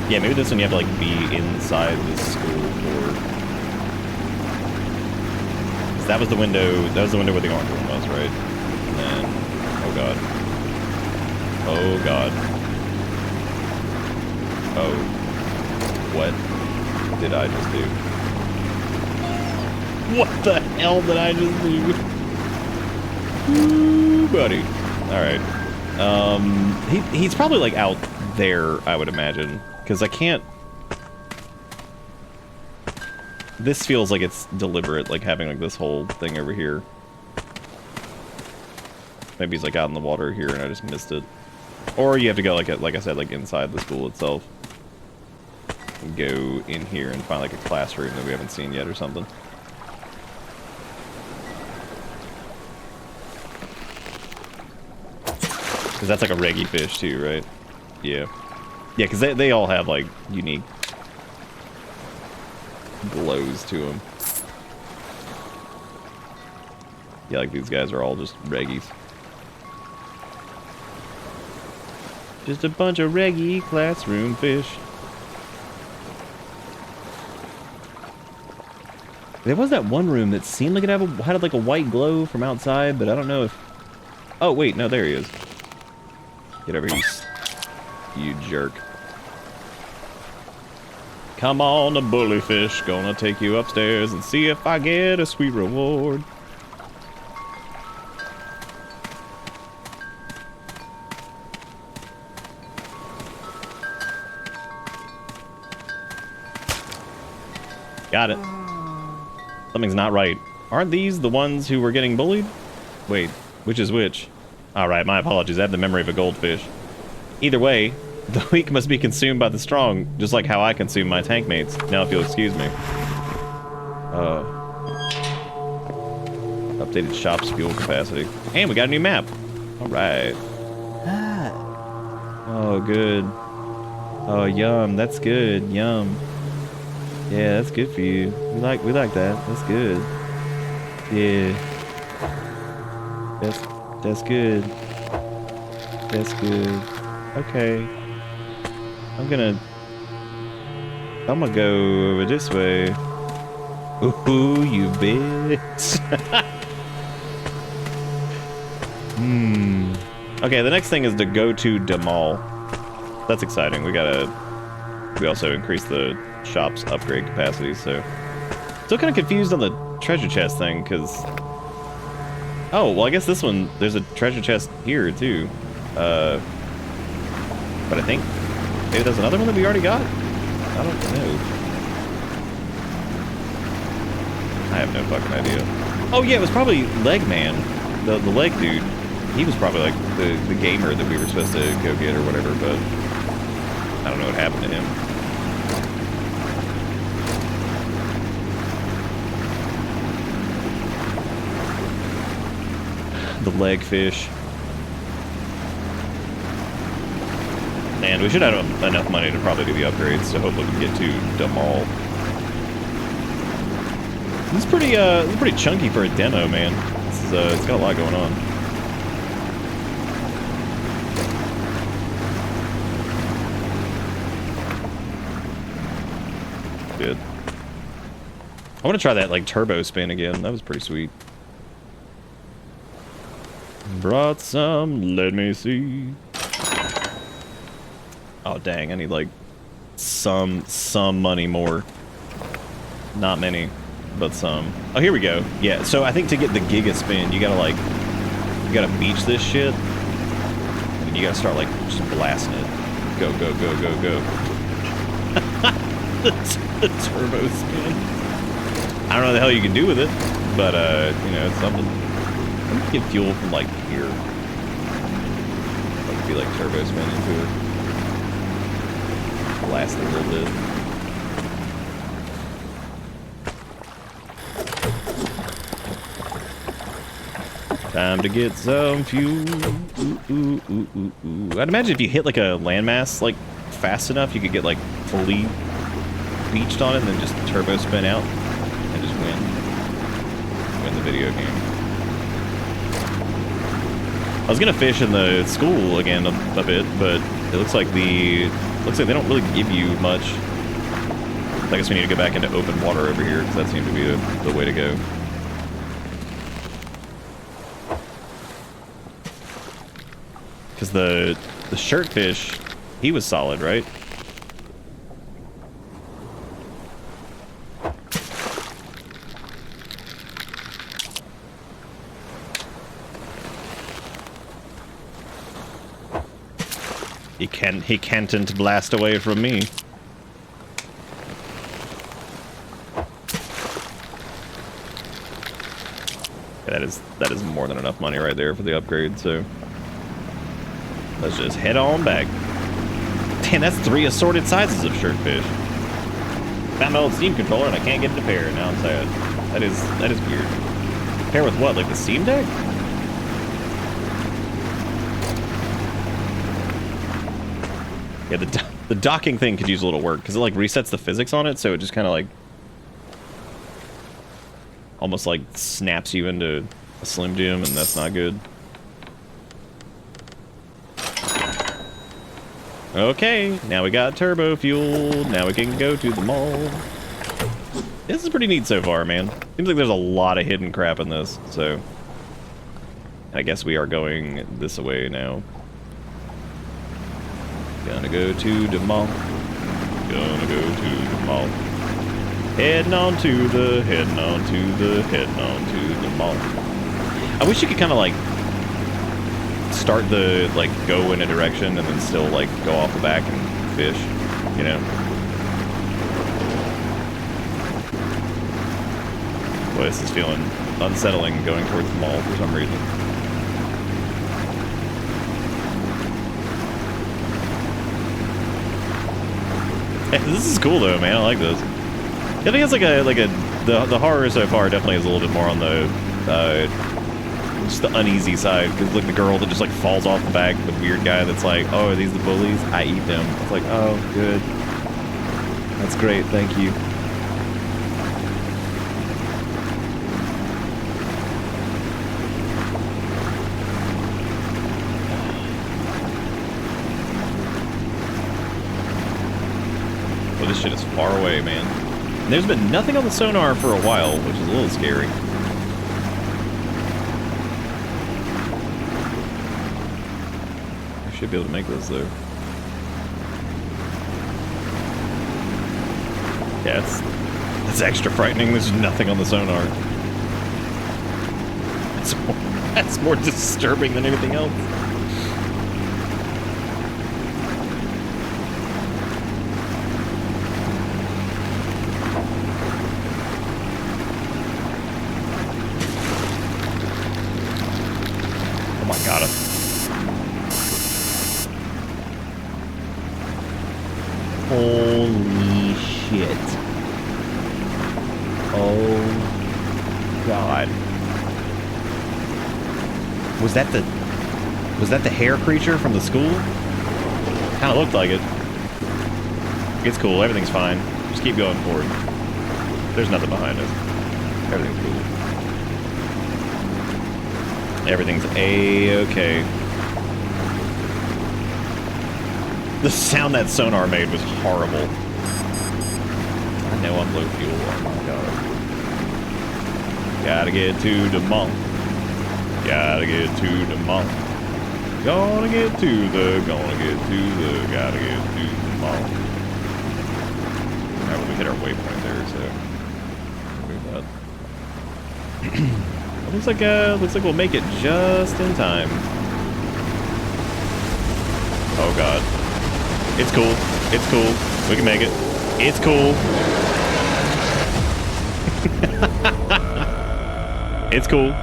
Yeah, maybe this one you have to like be inside the school for. That was the window. That was the window where the orange one was, right? And then, oh god. Oh god. Oh, what did I just do? What the hell did I just do? Ooh, buddy. All right. He's probably like out there, I would imagine. Because I can't... This feels like it's deliberate, like having like this whole thing over here. Maybe he's like out in the water here and I just missed it. Or you have to go like I said, like inside the school itself. And go in here and find like a classroom that we haven't seen yet or something. Because that's like a reggie fish too, right? Yeah. Yeah, because they all have, like, unique glows to them. Yeah, like, these guys are all just reggies. Just a bunch of reggie classroom fish. There was that one room that seemed like it had like, a white glow from outside, but I don't know if... Oh, wait, no, there he is. Get over here, you jerk. Come on, the bullyfish, gonna take you upstairs and see if I get a sweet reward. Got it. Something's not right. Aren't these the ones who were getting bullied? Wait, which is which? Alright, my apologies, I have the memory of a goldfish. Either way, the weak must be consumed by the strong, just like how I consume my tank mates. Now if you'll excuse me. Updated shop's fuel capacity. And we got a new map. Alright. Oh, good. Oh, yum, that's good, yum. Yeah, that's good for you. We like that, that's good. Yeah. That's good. That's good. Okay. I'm gonna go over this way. Ooh, you bitch. Okay, the next thing is to go to the mall. That's exciting. We also increased the shop's upgrade capacity, so. Still kind of confused on the treasure chest thing, because... Oh, well, I guess this one, there's a treasure chest here, too. But I think maybe there's another one that we already got? I don't know. I have no fucking idea. Oh, yeah, it was probably Leg Man, the leg dude. He was probably, like, the gamer that we were supposed to go get or whatever, but I don't know what happened to him. The leg fish. And we should have enough money to probably do the upgrades, so hopefully we can get to the mall. This is pretty chunky for a demo, man. This is, it's got a lot going on. Good. I want to try that, like, turbo spin again. That was pretty sweet. Brought some, let me see. Oh dang, I need like some money more. Not many, but some. Oh, here we go. Yeah, so I think to get the Giga Spin, you gotta beach this shit. And you gotta start like just blasting it. Go, go, go, go, go. the turbo spin. I don't know the hell you can do with it, but you know, it's something. Let me get fuel from like here. Like be like turbo spin into it. Blast it a little bit. Time to get some fuel. Ooh, ooh, ooh, ooh, ooh. I'd imagine if you hit like a landmass like fast enough, you could get like fully beached on it and then just turbo spin out and just win the video game. I was gonna fish in the school again a bit, but it looks like they don't really give you much. I guess we need to go back into open water over here because that seemed to be the way to go. Because the shirtfish, he was solid, right? He can't blast away from me. Yeah, that is more than enough money right there for the upgrade, so let's just head on back. Damn, that's 3 assorted sizes of shirtfish. Found my old Steam controller and I can't get it to pair. Now I'm sad. That is weird. Pair with what? Like the Steam Deck? Yeah, the docking thing could use a little work because it like resets the physics on it, so it just kind of like almost like snaps you into a Slim Jim, and that's not good. Okay, now we got turbo fuel. Now we can go to the mall. This is pretty neat so far, man. Seems like there's a lot of hidden crap in this, so I guess we are going this way now. Gonna go to the mall. Gonna go to the mall. Heading on to the mall. I wish you could kind of like start the like go in a direction and then still like go off the back and fish, you know. Boy, this is feeling unsettling going towards the mall for some reason. This is cool though, man. I like this. I think it's the horror so far definitely is a little bit more on the just the uneasy side, because look, the girl that just like falls off the back, the weird guy that's like, oh, are these the bullies? I eat them. It's like, oh, good. That's great. Thank you. Well, this shit is far away, man. And there's been nothing on the sonar for a while, which is a little scary. I should be able to make this, though. Yeah, it's extra frightening. There's nothing on the sonar. That's more disturbing than anything else. Oh my god. Holy shit. Oh god. Was that the hair creature from the school? Kinda looked like it. It's cool, everything's fine. Just keep going forward. There's nothing behind us. Everything's cool. Everything's A-okay. The sound that sonar made was horrible. I know I'm low fuel. Oh my god. Gotta get to the mall. Gotta get to the mall. Gotta get to the mall. Alright, well, we hit our waypoint there, so move that. looks like we'll make it just in time. Oh god. It's cool. It's cool. We can make it. It's cool. It's cool.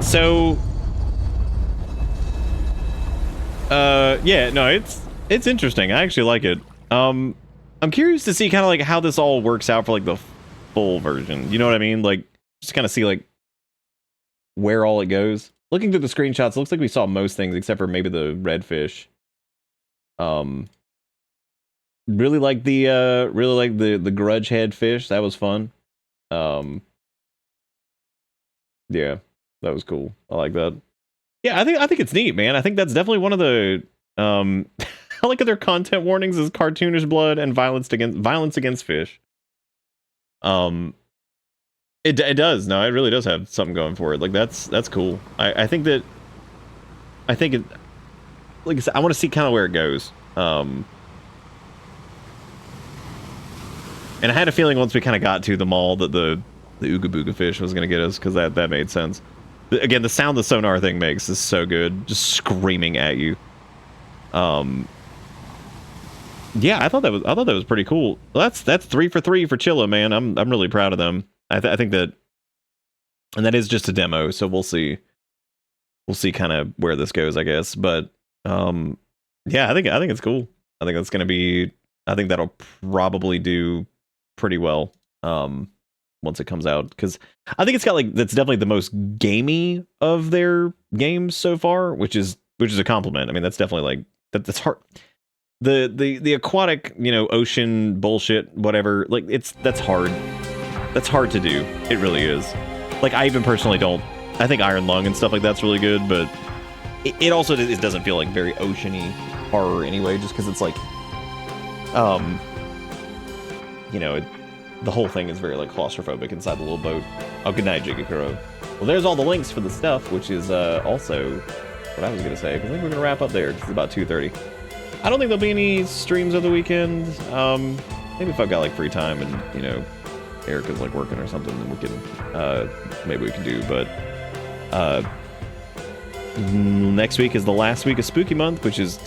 So, yeah, no, it's interesting. I actually like it. I'm curious to see kind of like how this all works out for like the full version. You know what I mean? Like, just kind of see like where all it goes. Looking through the screenshots, it looks like we saw most things except for maybe the redfish. Really like the grudge head fish. That was fun. Yeah, that was cool. I like that. Yeah, I think it's neat, man. I think that's definitely one of the I like that their content warnings is cartoonish blood and violence against fish. It does. No, it really does have something going for it. Like that's cool. I think it, like I said, I want to see kind of where it goes. And I had a feeling once we kind of got to the mall that the Ooga Booga fish was going to get us, because that made sense. Again, the sound the sonar thing makes is so good, just screaming at you. Yeah, I thought that was pretty cool. Well, that's 3 for 3 for Chilla, man. I'm really proud of them. I think that, and that is just a demo, so we'll see kind of where this goes, I guess. But yeah, I think it's cool. I think that'll probably do pretty well once it comes out, because I think it's got like, that's definitely the most gamey of their games so far, which is a compliment. I mean, that's definitely like that's hard. The aquatic, ocean bullshit, whatever, like that's hard. That's hard to do. It really is. Like, I even personally don't. I think Iron Lung and stuff like that's really good, but it also doesn't feel like very oceany horror anyway, just because it's like, the whole thing is very like claustrophobic inside the little boat. Oh, good night, Jigakuro. Well, there's all the links for the stuff, which is also what I was gonna say, because I think we're gonna wrap up there. It's about 2:30. I don't think there'll be any streams over the weekend. Maybe if I've got like free time and Erica's like working or something, then we can maybe we can do. But next week is the last week of Spooky Month, which is,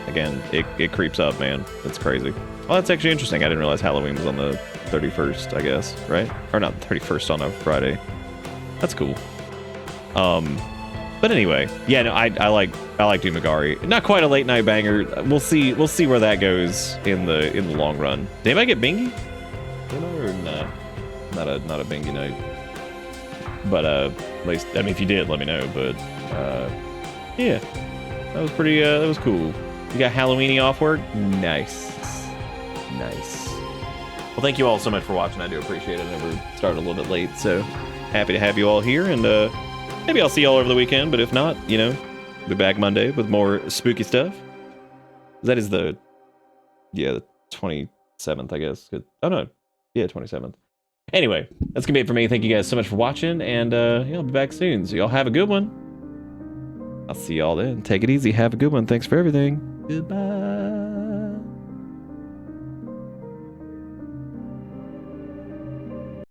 again, it creeps up, man. It's crazy. Oh, that's actually interesting. I didn't realize Halloween was on the 31st, I guess, right? Or not the 31st, on a Friday. That's cool. But anyway, yeah, no, I like Umigari. Not quite a late night banger. We'll see where that goes in the long run. Did anybody get Bingy? Or nah? Not a Bingy night. But at least, I mean, if you did, let me know. But yeah, that was pretty. That was cool. You got Halloweeny off work? Nice. Well, thank you all so much for watching. I do appreciate it. I know we started a little bit late, so happy to have you all here. And maybe I'll see y'all over the weekend. But if not, be back Monday with more spooky stuff. That is the 27th, I guess. Oh no, yeah, 27th. Anyway, that's gonna be it for me. Thank you guys so much for watching, and I'll be back soon. So y'all have a good one. I'll see y'all then. Take it easy. Have a good one. Thanks for everything. Goodbye.